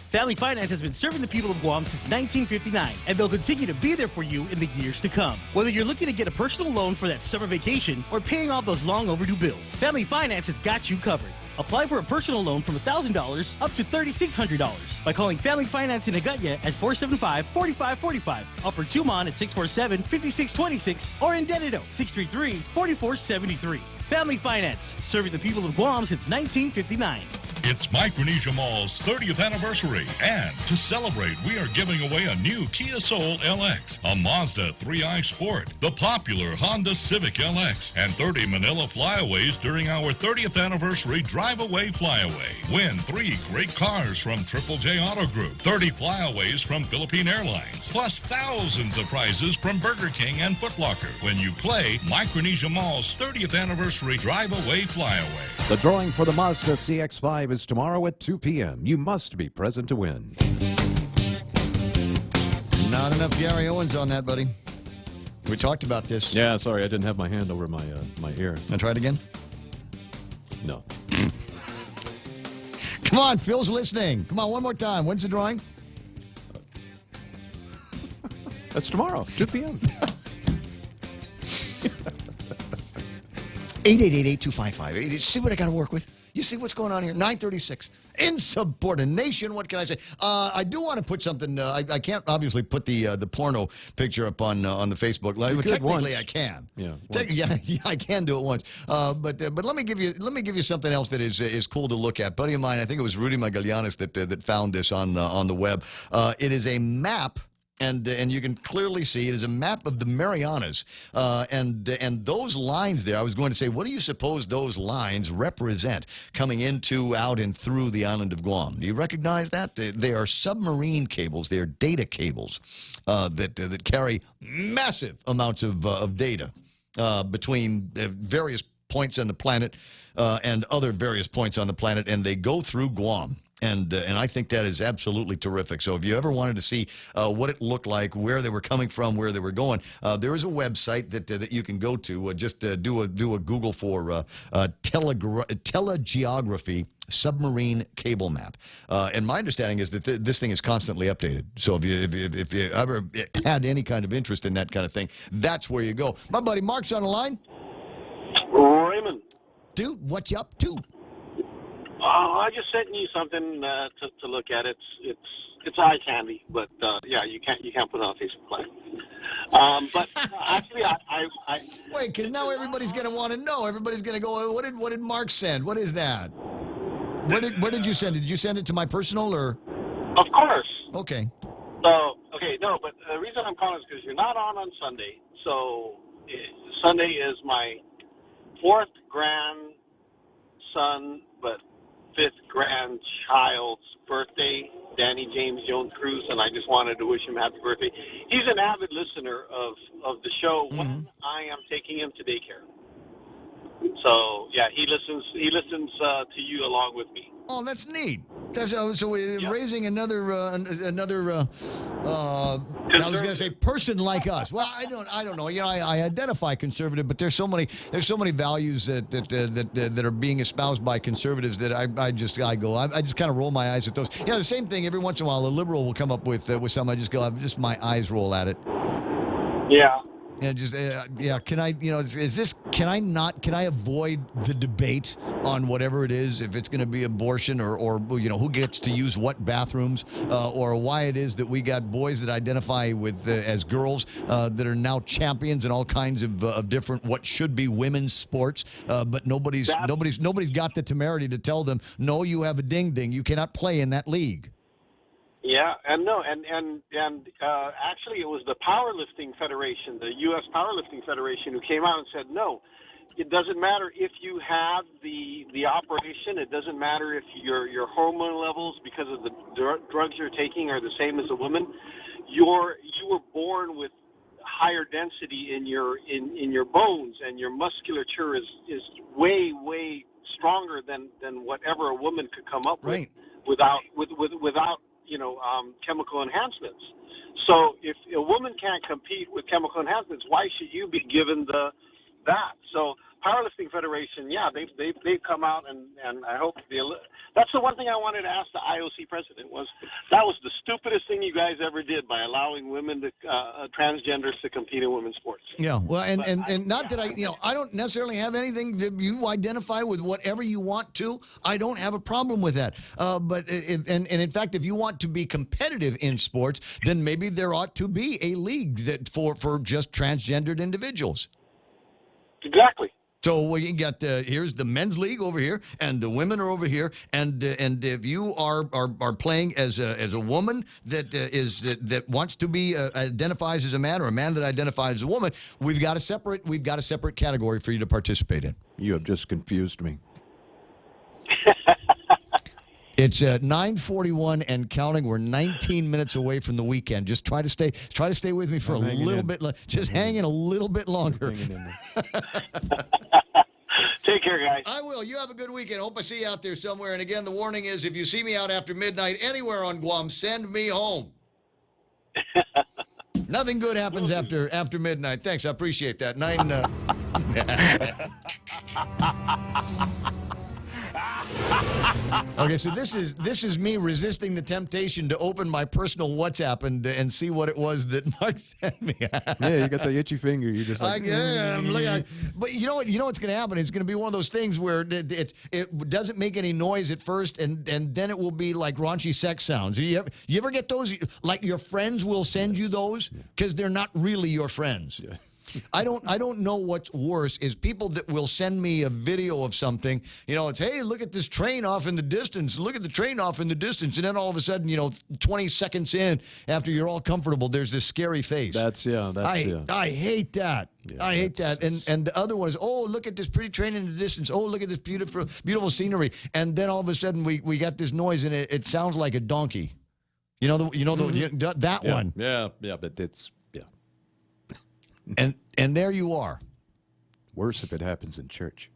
Family Finance has been serving the people of Guam since 1959, and they'll continue to be there for you in the years to come. Whether you're looking to get a personal loan for that summer vacation or paying off those long overdue bills, Family Finance has got you covered. Apply for a personal loan from $1,000 up to $3,600 by calling Family Finance in Agutya at 475-4545, Upper Tumon at 647-5626, or in Dededo, 633-4473. Family Finance, serving the people of Guam since 1959. It's Micronesia Mall's 30th anniversary, and to celebrate, we are giving away a new Kia Soul LX, a Mazda 3i Sport, the popular Honda Civic LX, and 30 Manila Flyaways during our 30th anniversary Drive-Away Flyaway. Win 3 great cars from Triple J Auto Group, 30 Flyaways from Philippine Airlines, plus thousands of prizes from Burger King and Foot Locker when you play Micronesia Mall's 30th anniversary Drive-Away Flyaway. The drawing for the Mazda CX-5 is tomorrow at 2 p.m. You must be present to win. Not enough Gary Owens on that, buddy. We talked about this. Yeah, sorry, I didn't have my hand over my my ear. I try it again? No. Come on, Phil's listening. Come on, one more time. When's the drawing? That's tomorrow, 2 p.m. 888-8255. See what I got to work with? You see what's going on here? 936. Insubordination. What can I say? I do want to put something. I can't obviously put the porno picture up on the Facebook Live. Technically, I can. Yeah, yeah, I can do it once. But let me give you something else that is cool to look at. Buddy of mine, I think it was Rudy Magallanes that found this on the web. It is a map. And you can clearly see it is a map of the Marianas. And those lines there, I was going to say, what do you suppose those lines represent coming into, out, and through the island of Guam? Do you recognize that? They are submarine cables. They are data cables that carry massive amounts of data between various points on the planet and other various points on the planet, and they go through Guam. And I think that is absolutely terrific. So if you ever wanted to see what it looked like, where they were coming from, where they were going, there is a website that you can go to. Just do a Google for telegeography submarine cable map. And my understanding is that this thing is constantly updated. So if you ever had any kind of interest in that kind of thing, that's where you go. My buddy Mark's on the line. Raymond. Dude, what's you up to? I just sent you something to look at. It's eye candy, but yeah, you can't put it on Facebook Live. But actually, I wait, because now everybody's going to want to know. Everybody's going to go, what did Mark send? What is that? Where did you send it? Did you send it to my personal or? Of course. Okay. So no, but the reason I'm calling is because you're not on Sunday. So Sunday is my 4th grandson, but 5th grandchild's birthday, Danny James Jones Cruz, and I just wanted to wish him happy birthday. He's an avid listener of the show when I am taking him to daycare. So yeah, he listens to you along with me. Oh, that's neat. So we're raising another I was going to say person like us. Well, I don't know. You know, I identify conservative, but there's so many values that are being espoused by conservatives that I just kind of roll my eyes at those. You know, the same thing every once in a while. A liberal will come up with something. I just go, my eyes roll at it. Yeah. And just can I can I avoid the debate on whatever it is, if it's going to be abortion or who gets to use what bathrooms or why it is that we got boys that identify with as girls that are now champions in all kinds of different what should be women's sports, but nobody's got the temerity to tell them, no, you have a ding-ding, you cannot play in that league. Yeah, and no, and actually, it was the Powerlifting Federation, the U.S. Powerlifting Federation, who came out and said, no, it doesn't matter if you have the operation. It doesn't matter if your hormone levels, because of the drugs you're taking, are the same as a woman. You were born with higher density in your bones, and your musculature is way stronger than whatever a woman could come up with without chemical enhancements. So if a woman can't compete with chemical enhancements, why should you be given that? So Powerlifting Federation, yeah, they've come out, and I hope that's the one thing I wanted to ask the IOC president was the stupidest thing you guys ever did by allowing women to transgenders to compete in women's sports. Yeah, well, and not that I don't necessarily have anything that you identify with whatever you want to. I don't have a problem with that. But in fact, if you want to be competitive in sports, then maybe there ought to be a league that for just transgendered individuals. Exactly. So we got here's the men's league over here, and the women are over here, and if you are playing as a woman that wants to be identifies as a man, or a man that identifies as a woman, we've got a separate category for you to participate in. You have just confused me. It's 9:41 and counting. We're 19 minutes away from the weekend. Just try to stay with me for a little bit. Just hang in a little bit longer. Take care, guys. I will. You have a good weekend. Hope I see you out there somewhere. And again, the warning is, if you see me out after midnight anywhere on Guam, send me home. Nothing good happens after midnight. Thanks. I appreciate that. Okay, so this is me resisting the temptation to open my personal WhatsApp and see what it was that Mark sent me. Yeah, you got the itchy finger. You just like. But you know what? You know what's going to happen? It's going to be one of those things where it doesn't make any noise at first, and then it will be like raunchy sex sounds. You ever get those? Like your friends will send you those because they're not really your friends. Yeah. I don't know what's worse is people that will send me a video of something. It's, hey, look at this train off in the distance. Look at the train off in the distance. And then all of a sudden, 20 seconds in, after you're all comfortable, there's this scary face. I hate that. Yeah, I hate that. And the other one is, oh, look at this pretty train in the distance. Oh, look at this beautiful scenery. And then all of a sudden we got this noise, and it sounds like a donkey. That one. Yeah, but it's. And there you are. Worse if it happens in church.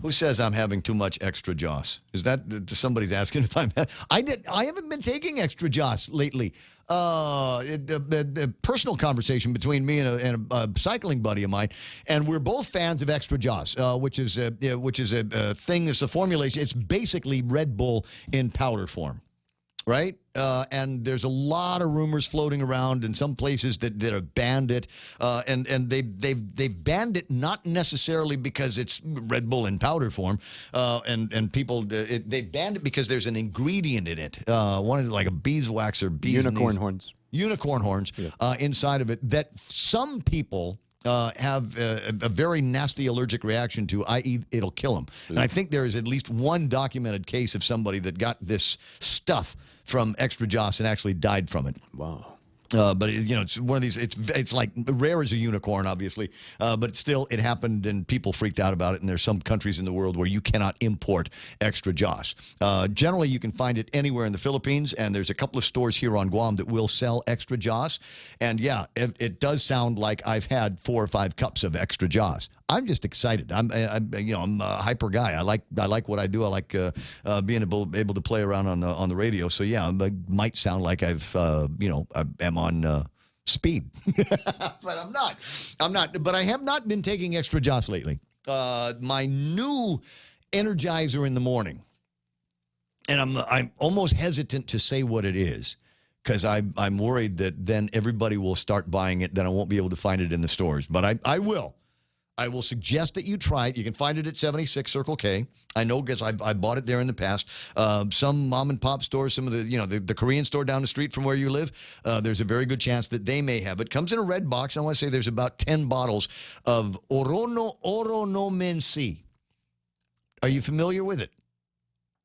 Who says I'm having too much extra Joss? Is that somebody's asking if I'm? I haven't been taking extra Joss lately. A personal conversation between me and a cycling buddy of mine, and we're both fans of extra Joss, which is a thing. It's a formulation. It's basically Red Bull in powder form. Right? And there's a lot of rumors floating around in some places that have banned it. And they've banned it not necessarily because it's Red Bull in powder form. And people, they banned it because there's an ingredient in it. One of like a beeswax or unicorn horns. Unicorn horns inside of it that some people have a very nasty allergic reaction to, i.e. it'll kill them. And I think there is at least one documented case of somebody that got this stuff from extra Joss and actually died from it. Wow. But it's one of these. It's like rare as a unicorn, obviously, but still, it happened, and people freaked out about it. And there's some countries in the world where you cannot import extra Joss. Generally, you can find it anywhere in the Philippines, and there's a couple of stores here on Guam that will sell extra Joss. And yeah, it does sound like I've had 4 or 5 cups of extra Joss. I'm just excited. I'm a hyper guy. I like what I do. I like being able to play around on the radio. So yeah, it might sound like I am on speed, but I'm not. But I have not been taking extra Joss lately. My new Energizer in the morning, and I'm almost hesitant to say what it is, because I'm worried that then everybody will start buying it. Then I won't be able to find it in the stores. But I will. I will suggest that you try it. You can find it at 76 Circle K. I know because I bought it there in the past. Some mom and pop stores, some of the Korean store down the street from where you live, there's a very good chance that they may have it. Comes in a red box. I want to say there's about 10 bottles of Oro no Mensi. Are you familiar with it?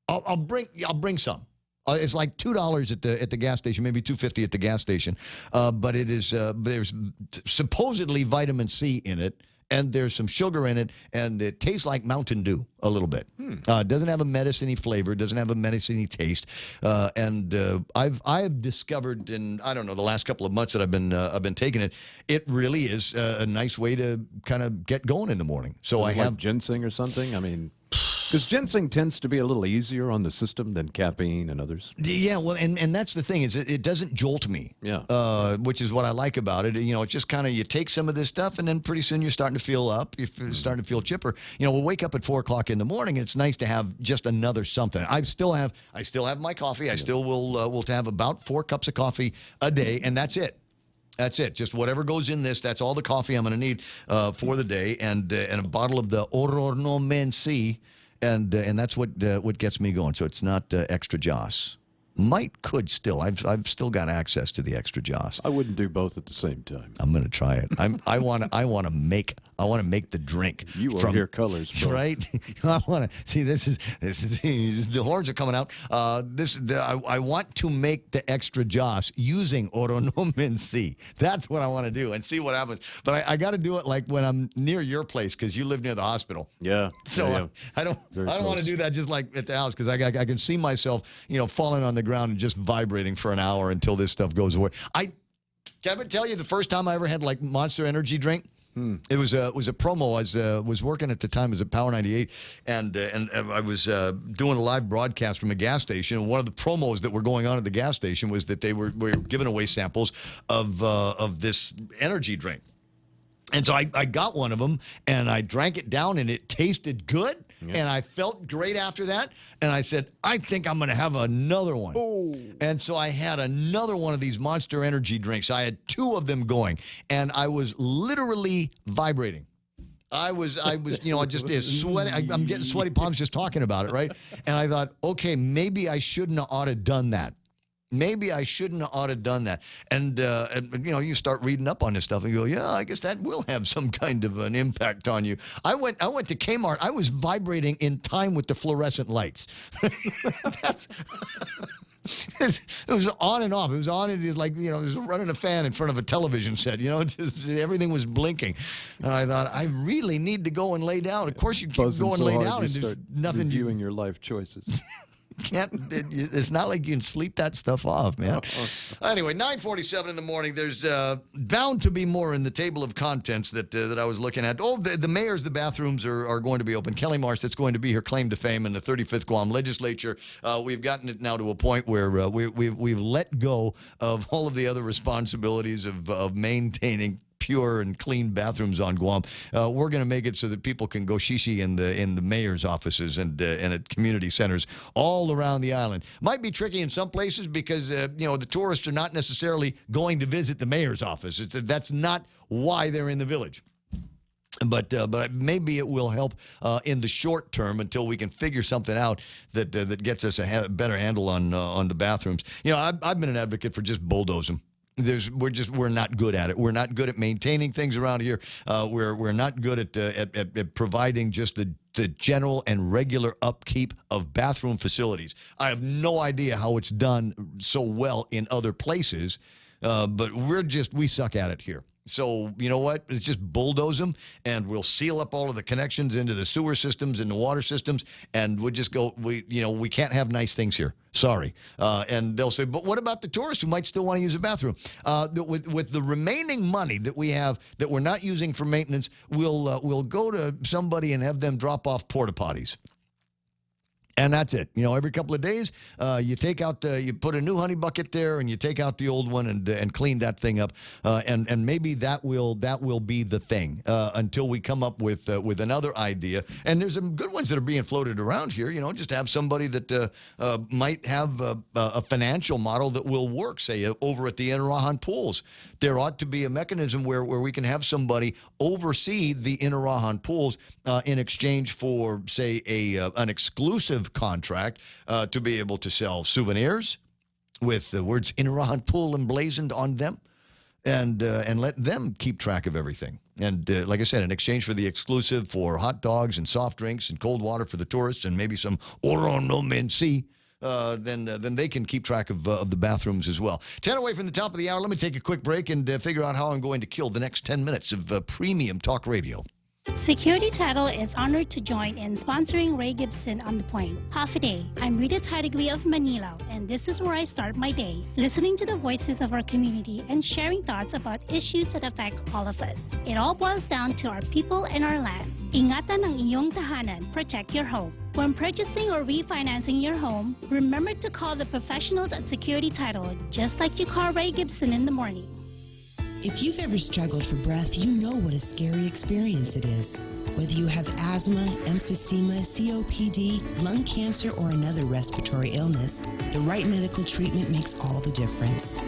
I'll bring some. It's like $2 at the gas station, maybe $2.50 at the gas station. But it is there's supposedly vitamin C in it, and there's some sugar in it, and it tastes like Mountain Dew a little bit. It doesn't have a medicine-y flavor, doesn't have a medicine-y taste. I've discovered in, I don't know, the last couple of months that I've been taking it, it really is a nice way to kind of get going in the morning. So I have ginseng or something. I mean, because ginseng tends to be a little easier on the system than caffeine and others. Yeah, well, and that's the thing is it doesn't jolt me. Yeah. Which is what I like about it. You know, it's just kind of you take some of this stuff, and then pretty soon you're starting to feel up. You're starting to feel chipper. You know, we'll wake up at 4 o'clock in the morning, and it's nice to have just another something. I still have my coffee. I still will have about 4 cups of coffee a day, and that's it. That's it. Just whatever goes in this. That's all the coffee I'm going to need for the day, and a bottle of the Orornomensi. And that's what gets me going. So it's not extra Joss. Could still. I've still got access to the extra Joss. I wouldn't do both at the same time. I'm going to try it. I want to make the drink. You are your colors, bro. Right? I want to see. This is the horns are coming out. I want to make the extra Joss using Orornomensi. That's what I want to do and see what happens. But I got to do it like when I'm near your place because you live near the hospital. Yeah. So yeah. I don't want to do that just like at the house because I can see myself falling on the ground and just vibrating for an hour until this stuff goes away. Can I ever tell you the first time I ever had like Monster Energy drink? It was a promo. I was working at the time as a Power 98, and I was doing a live broadcast from a gas station. And one of the promos that were going on at the gas station was that they were giving away samples of this energy drink. And so I got one of them, and I drank it down, and it tasted good, and I felt great after that. And I said, I think I'm going to have another one. Oh. And so I had another one of these Monster Energy drinks. I had 2 of them going, and I was literally vibrating. I was, I just sweating. I'm getting sweaty palms just talking about it, right? And I thought, okay, maybe I shouldn't have ought to done that. Maybe I shouldn't have ought to done that. And you start reading up on this stuff and you go, yeah, I guess that will have some kind of an impact on you. I went to Kmart. I was vibrating in time with the fluorescent lights. It was on and off. It was on. It was like, it was running a fan in front of a television set. Just everything was blinking. And I thought, I really need to go and lay down. Of course, you keep going and lay down and there's nothing. Reviewing your life choices. It's not like you can sleep that stuff off, man. Anyway, 9:47 in the morning. There's bound to be more in the table of contents that I was looking at. Oh, the mayors, the bathrooms are going to be open. Kelly Marsh, that's going to be her claim to fame in the 35th Guam legislature. We've gotten it now to a point where we've let go of all of the other responsibilities of maintaining pure and clean bathrooms on Guam. We're going to make it so that people can go shishi in the mayor's offices and at community centers all around the island. Might be tricky in some places because the tourists are not necessarily going to visit the mayor's office. That's not why they're in the village. But maybe it will help in the short term until we can figure something out that gets us a better handle on the bathrooms. I've been an advocate for just bulldoze them. We're not good at it. We're not good at maintaining things around here. We're not good at providing just the general and regular upkeep of bathroom facilities. I have no idea how it's done so well in other places, but we suck at it here. So, you know what? Let's just bulldoze them, and we'll seal up all of the connections into the sewer systems and the water systems, and we'll just go, we can't have nice things here. Sorry. And they'll say, but what about the tourists who might still want to use a bathroom? With the remaining money that we have that we're not using for maintenance, we'll go to somebody and have them drop off porta potties. And that's it. Every couple of days, you take out, you put a new honey bucket there, and you take out the old one and clean that thing up. And maybe that will be the thing until we come up with another idea. And there's some good ones that are being floated around here. Just have somebody that might have a financial model that will work. Say over at the Inarahan pools, there ought to be a mechanism where we can have somebody oversee the Inarahan pools in exchange for, say, an exclusive contract to be able to sell souvenirs with the words Inarahan Pool emblazoned on them, and let them keep track of everything. And like I said, in exchange for the exclusive for hot dogs and soft drinks and cold water for the tourists and maybe some Orornomensi then they can keep track of the bathrooms as well. 10 away from the top of the hour. Let me take a quick break and figure out how I'm going to kill the next 10 minutes of premium talk radio. Security Title is honored to join in sponsoring Ray Gibson on the Point. Half a day. I'm Rita Tidegli of Manila, and this is where I start my day, listening to the voices of our community and sharing thoughts about issues that affect all of us. It all boils down to our people and our land. Ingatan ang iyong tahanan. Protect your home. When purchasing or refinancing your home, remember to call the professionals at Security Title, just like you call Ray Gibson in the morning. If you've ever struggled for breath, you know what a scary experience it is. Whether you have asthma, emphysema, COPD, lung cancer, or another respiratory illness, the right medical treatment makes all the difference.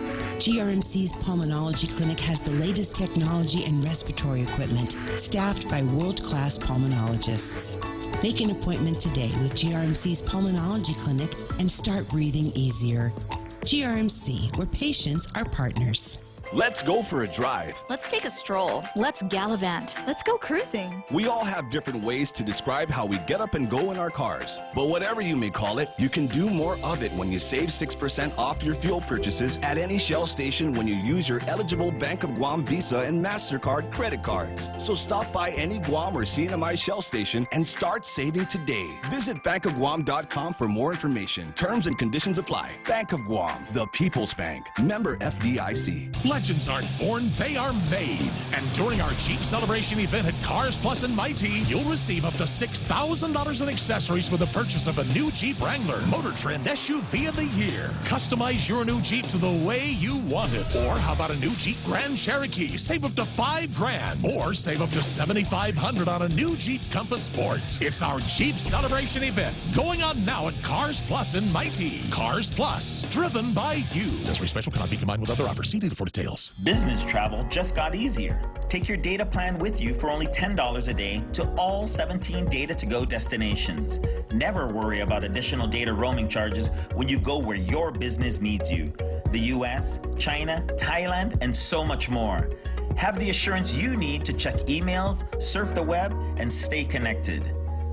GRMC's Pulmonology Clinic has the latest technology and respiratory equipment, staffed by world-class pulmonologists. Make an appointment today with GRMC's Pulmonology Clinic and start breathing easier. GRMC, where patients are partners. Let's go for a drive. Let's take a stroll. Let's gallivant. Let's go cruising. We all have different ways to describe how we get up and go in our cars. But whatever you may call it, you can do more of it when you save 6% off your fuel purchases at any Shell station when you use your eligible Bank of Guam Visa and MasterCard credit cards. So stop by any Guam or CNMI Shell station and start saving today. Visit bankofguam.com for more information. Terms and conditions apply. Bank of Guam, the People's Bank. Member FDIC. Legends aren't born, they are made. And during our Jeep Celebration event at Cars Plus and Mighty, you'll receive up to $6,000 in accessories with the purchase of a new Jeep Wrangler, Motor Trend SUV of the Year. Customize your new Jeep to the way you want it. Or how about a new Jeep Grand Cherokee? Save up to $5,000. Or save up to $7,500 on a new Jeep Compass Sport. It's our Jeep Celebration event going on now at Cars Plus and Mighty. Cars Plus, driven by you. Accessory special cannot be combined with other offers. See dealer for details. Business travel just got easier. Take your data plan with you for only $10 a day to all 17 Data2Go destinations. Never worry about additional data roaming charges when you go where your business needs you. The US, China, Thailand, and so much more. Have the assurance you need to check emails, surf the web, and stay connected.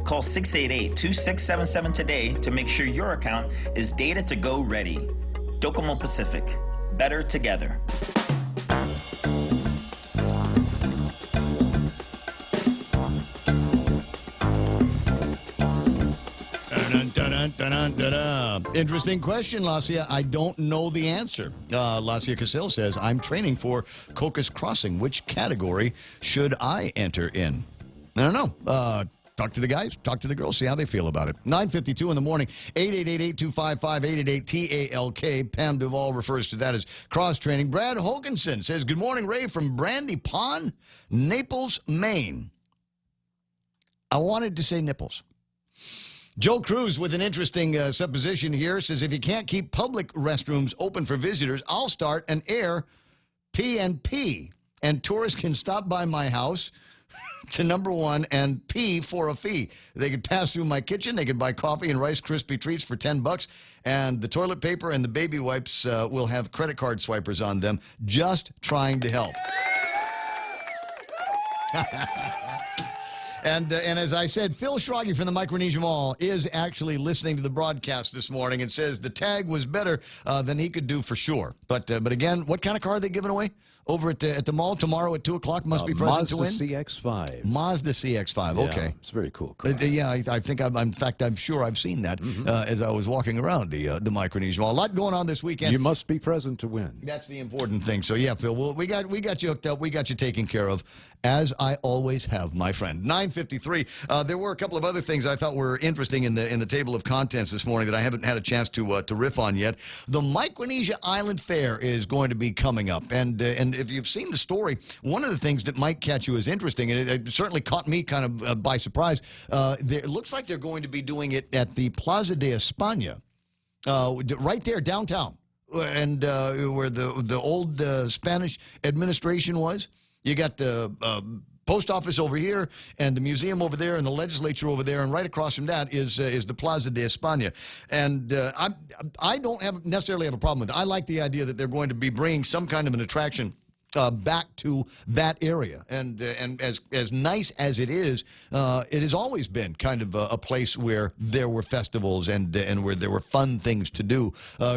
Call 688-2677 today to make sure your account is Data2Go ready. Docomo Pacific. Better together. Interesting question, Lacia. I don't know the answer. Lacia Casil says, I'm training for Cocos Crossing. Which category should I enter in? I don't know. Talk to the guys, talk to the girls, see how they feel about it. 9:52 in the morning, 888-8255-888-TALK. Pam Duvall refers to that as cross-training. Brad Hoganson says, good morning, Ray, from Brandy Pond, Naples, Maine. I wanted to say nipples. Joe Cruz with an interesting supposition here says, if you can't keep public restrooms open for visitors, I'll start an air P&P, and tourists can stop by my house to number one and pee for a fee. They could pass through my kitchen. They could buy coffee and Rice Krispie treats for $10, and the toilet paper and the baby wipes will have credit card swipers on them. Just trying to help. And as I said, Phil Schragi from the Micronesia Mall is actually listening to the broadcast this morning and says the tag was better than he could do for sure. But again, what kind of car are they giving away over at the mall tomorrow at 2 o'clock? Must be present to win. Mazda CX-5. Mazda CX-5. Okay, yeah, it's a very cool car. Yeah, I think in fact I'm sure I've seen that as I was walking around the Micronesia Mall. A lot going on this weekend. You must be present to win. That's the important thing. So yeah, Phil, we got you hooked up. We got you taken care of, as I always have, my friend. 9:53. There were a couple of other things I thought were interesting in the table of contents this morning that I haven't had a chance to riff on yet. The Micronesia Island Fair is going to be coming up, and if you've seen the story, one of the things that might catch you as interesting, and it certainly caught me kind of by surprise. It looks like they're going to be doing it at the Plaza de España, right there downtown, and where the old Spanish administration was. You got the post office over here, and the museum over there, and the legislature over there, and right across from that is the Plaza de España. And I don't necessarily have a problem with it. I like the idea that they're going to be bringing some kind of an attraction back to that area. And as nice as it has always been kind of a place where there were festivals and where there were fun things to do,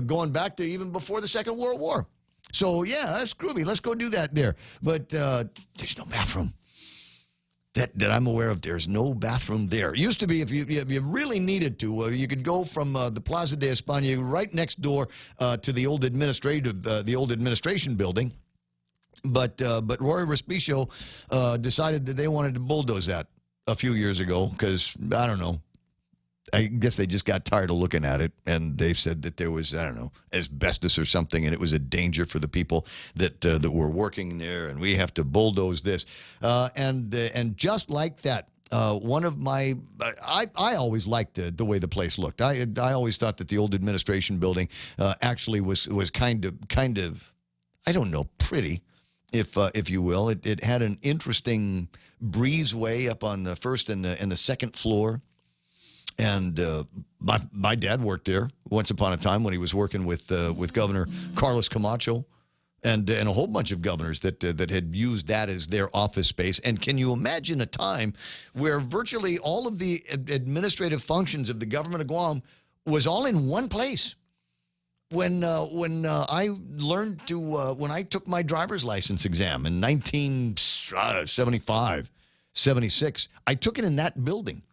going back to even before the Second World War. So, yeah, that's groovy. Let's go do that there. But there's no bathroom. That I'm aware of, there's no bathroom there. It used to be if you really needed to, you could go from the Plaza de España right next door to the old administration building. But Roy Respicio decided that they wanted to bulldoze that a few years ago because, I don't know, I guess they just got tired of looking at it, and they said that there was, I don't know, asbestos or something, and it was a danger for the people that were working there, and we have to bulldoze this. And just like that, one of my, I always liked the way the place looked. I always thought that the old administration building actually was kind of, I don't know, pretty, if you will. It had an interesting breezeway up on the first and the second floor. And my dad worked there once upon a time when he was working with Governor Carlos Camacho and a whole bunch of governors that had used that as their office space. And can you imagine a time where virtually all of the administrative functions of the government of Guam was all in one place? When I learned to when I took my driver's license exam in 1975, 76, I took it in that building.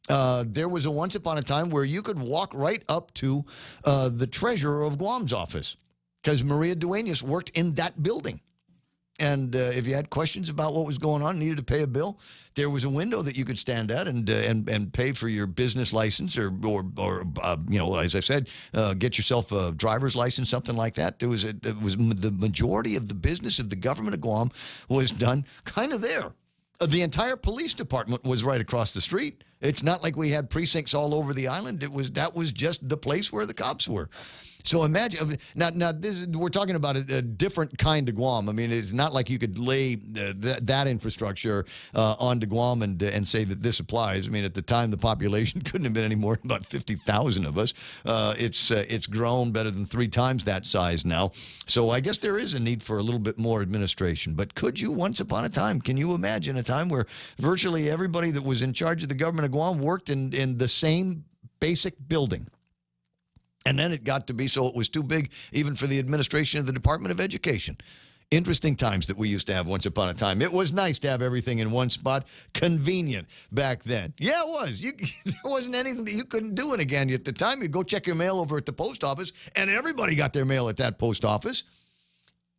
There was a once upon a time where you could walk right up to the treasurer of Guam's office because Maria Duenas worked in that building. And if you had questions about what was going on, needed to pay a bill, there was a window that you could stand at and pay for your business license or as I said, get yourself a driver's license, something like that. It was the majority of the business of the government of Guam was done kind of there. The entire police department was right across the street. It's not like we had precincts all over the island. That was just the place where the cops were. So imagine now we're talking about a different kind of Guam. I mean, it's not like you could lay that infrastructure onto Guam and say that this applies. I mean, at the time, the population couldn't have been any more than about 50,000 of us. It's grown better than 3 times that size now. So I guess there is a need for a little bit more administration. But could you, once upon a time, can you imagine a time where virtually everybody that was in charge of the government of Guam worked in the same basic building? And then it got to be so it was too big even for the administration of the Department of Education. Interesting times that we used to have once upon a time. It was nice to have everything in one spot. Convenient back then. Yeah, it was. There wasn't anything that you couldn't do in again at the time. You'd go check your mail over at the post office, and everybody got their mail at that post office.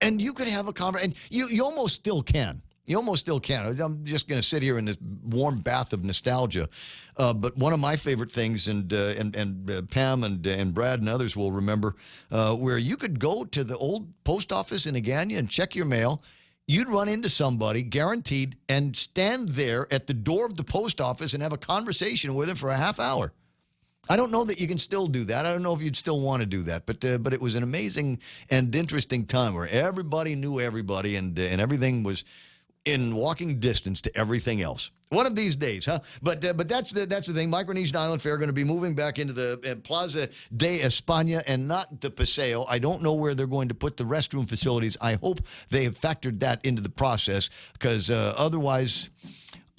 And you could have a conversation. And you almost still can. You almost still can. I'm just going to sit here in this warm bath of nostalgia. But one of my favorite things, and Pam and Brad and others will remember, where you could go to the old post office in Agana and check your mail. You'd run into somebody, guaranteed, and stand there at the door of the post office and have a conversation with them for a half hour. I don't know that you can still do that. I don't know if you'd still want to do that. But it was an amazing and interesting time where everybody knew everybody and everything was in walking distance to everything else. One of these days, huh? But that's the thing. Micronesian Island Fair going to be moving back into the Plaza de España and not the Paseo. I don't know where they're going to put the restroom facilities. I hope they have factored that into the process because otherwise,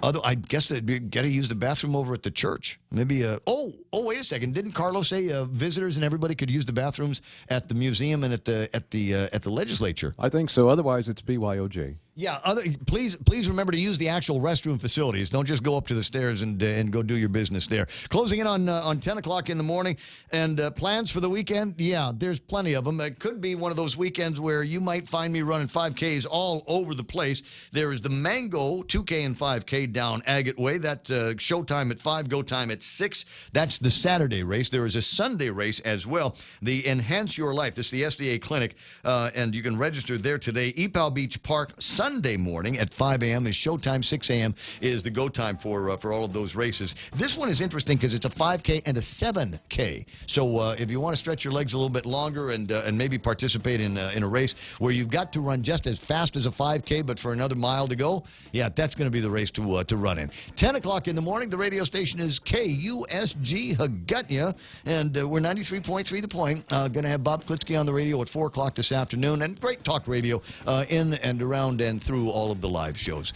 I guess they'd got to use the bathroom over at the church. Maybe wait a second. Didn't Carlos say visitors and everybody could use the bathrooms at the museum and at the legislature? I think so. Otherwise, it's BYOJ. Yeah, please remember to use the actual restroom facilities. Don't just go up to the stairs and go do your business there. Closing in on 10 o'clock in the morning. And plans for the weekend? Yeah, there's plenty of them. It could be one of those weekends where you might find me running 5Ks all over the place. There is the Mango 2K and 5K down Agate Way. That's showtime at 5, go time at 6. That's the Saturday race. There is a Sunday race as well. The Enhance Your Life. This is the SDA Clinic, and you can register there today. EPAL Beach Park, Sunday morning at 5 a.m. is showtime. 6 a.m. is the go time for all of those races. This one is interesting because it's a 5K and a 7K. So if you want to stretch your legs a little bit longer and maybe participate in a race where you've got to run just as fast as a 5K, but for another mile to go, yeah, that's going to be the race to run in. 10 o'clock in the morning, the radio station is KUOW USG Hagutnya. And we're 93.3 The Point. Going to have Bob Klitsky on the radio at 4 o'clock this afternoon. And great talk radio in and around and through all of the live shows.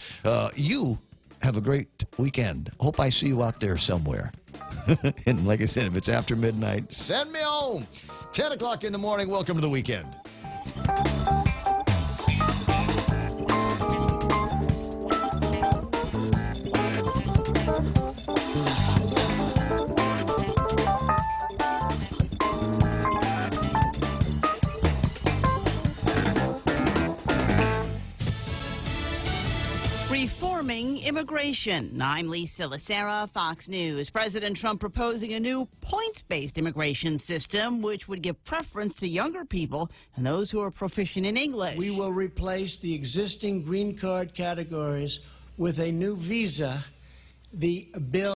You have a great weekend. Hope I see you out there somewhere. And like I said, if it's after midnight, send me home. 10 o'clock in the morning. Welcome to the weekend. Reforming immigration. I'm Lisa Lacera, Fox News. President Trump proposing a new points-based immigration system, which would give preference to younger people and those who are proficient in English. We will replace the existing green card categories with a new visa. The bill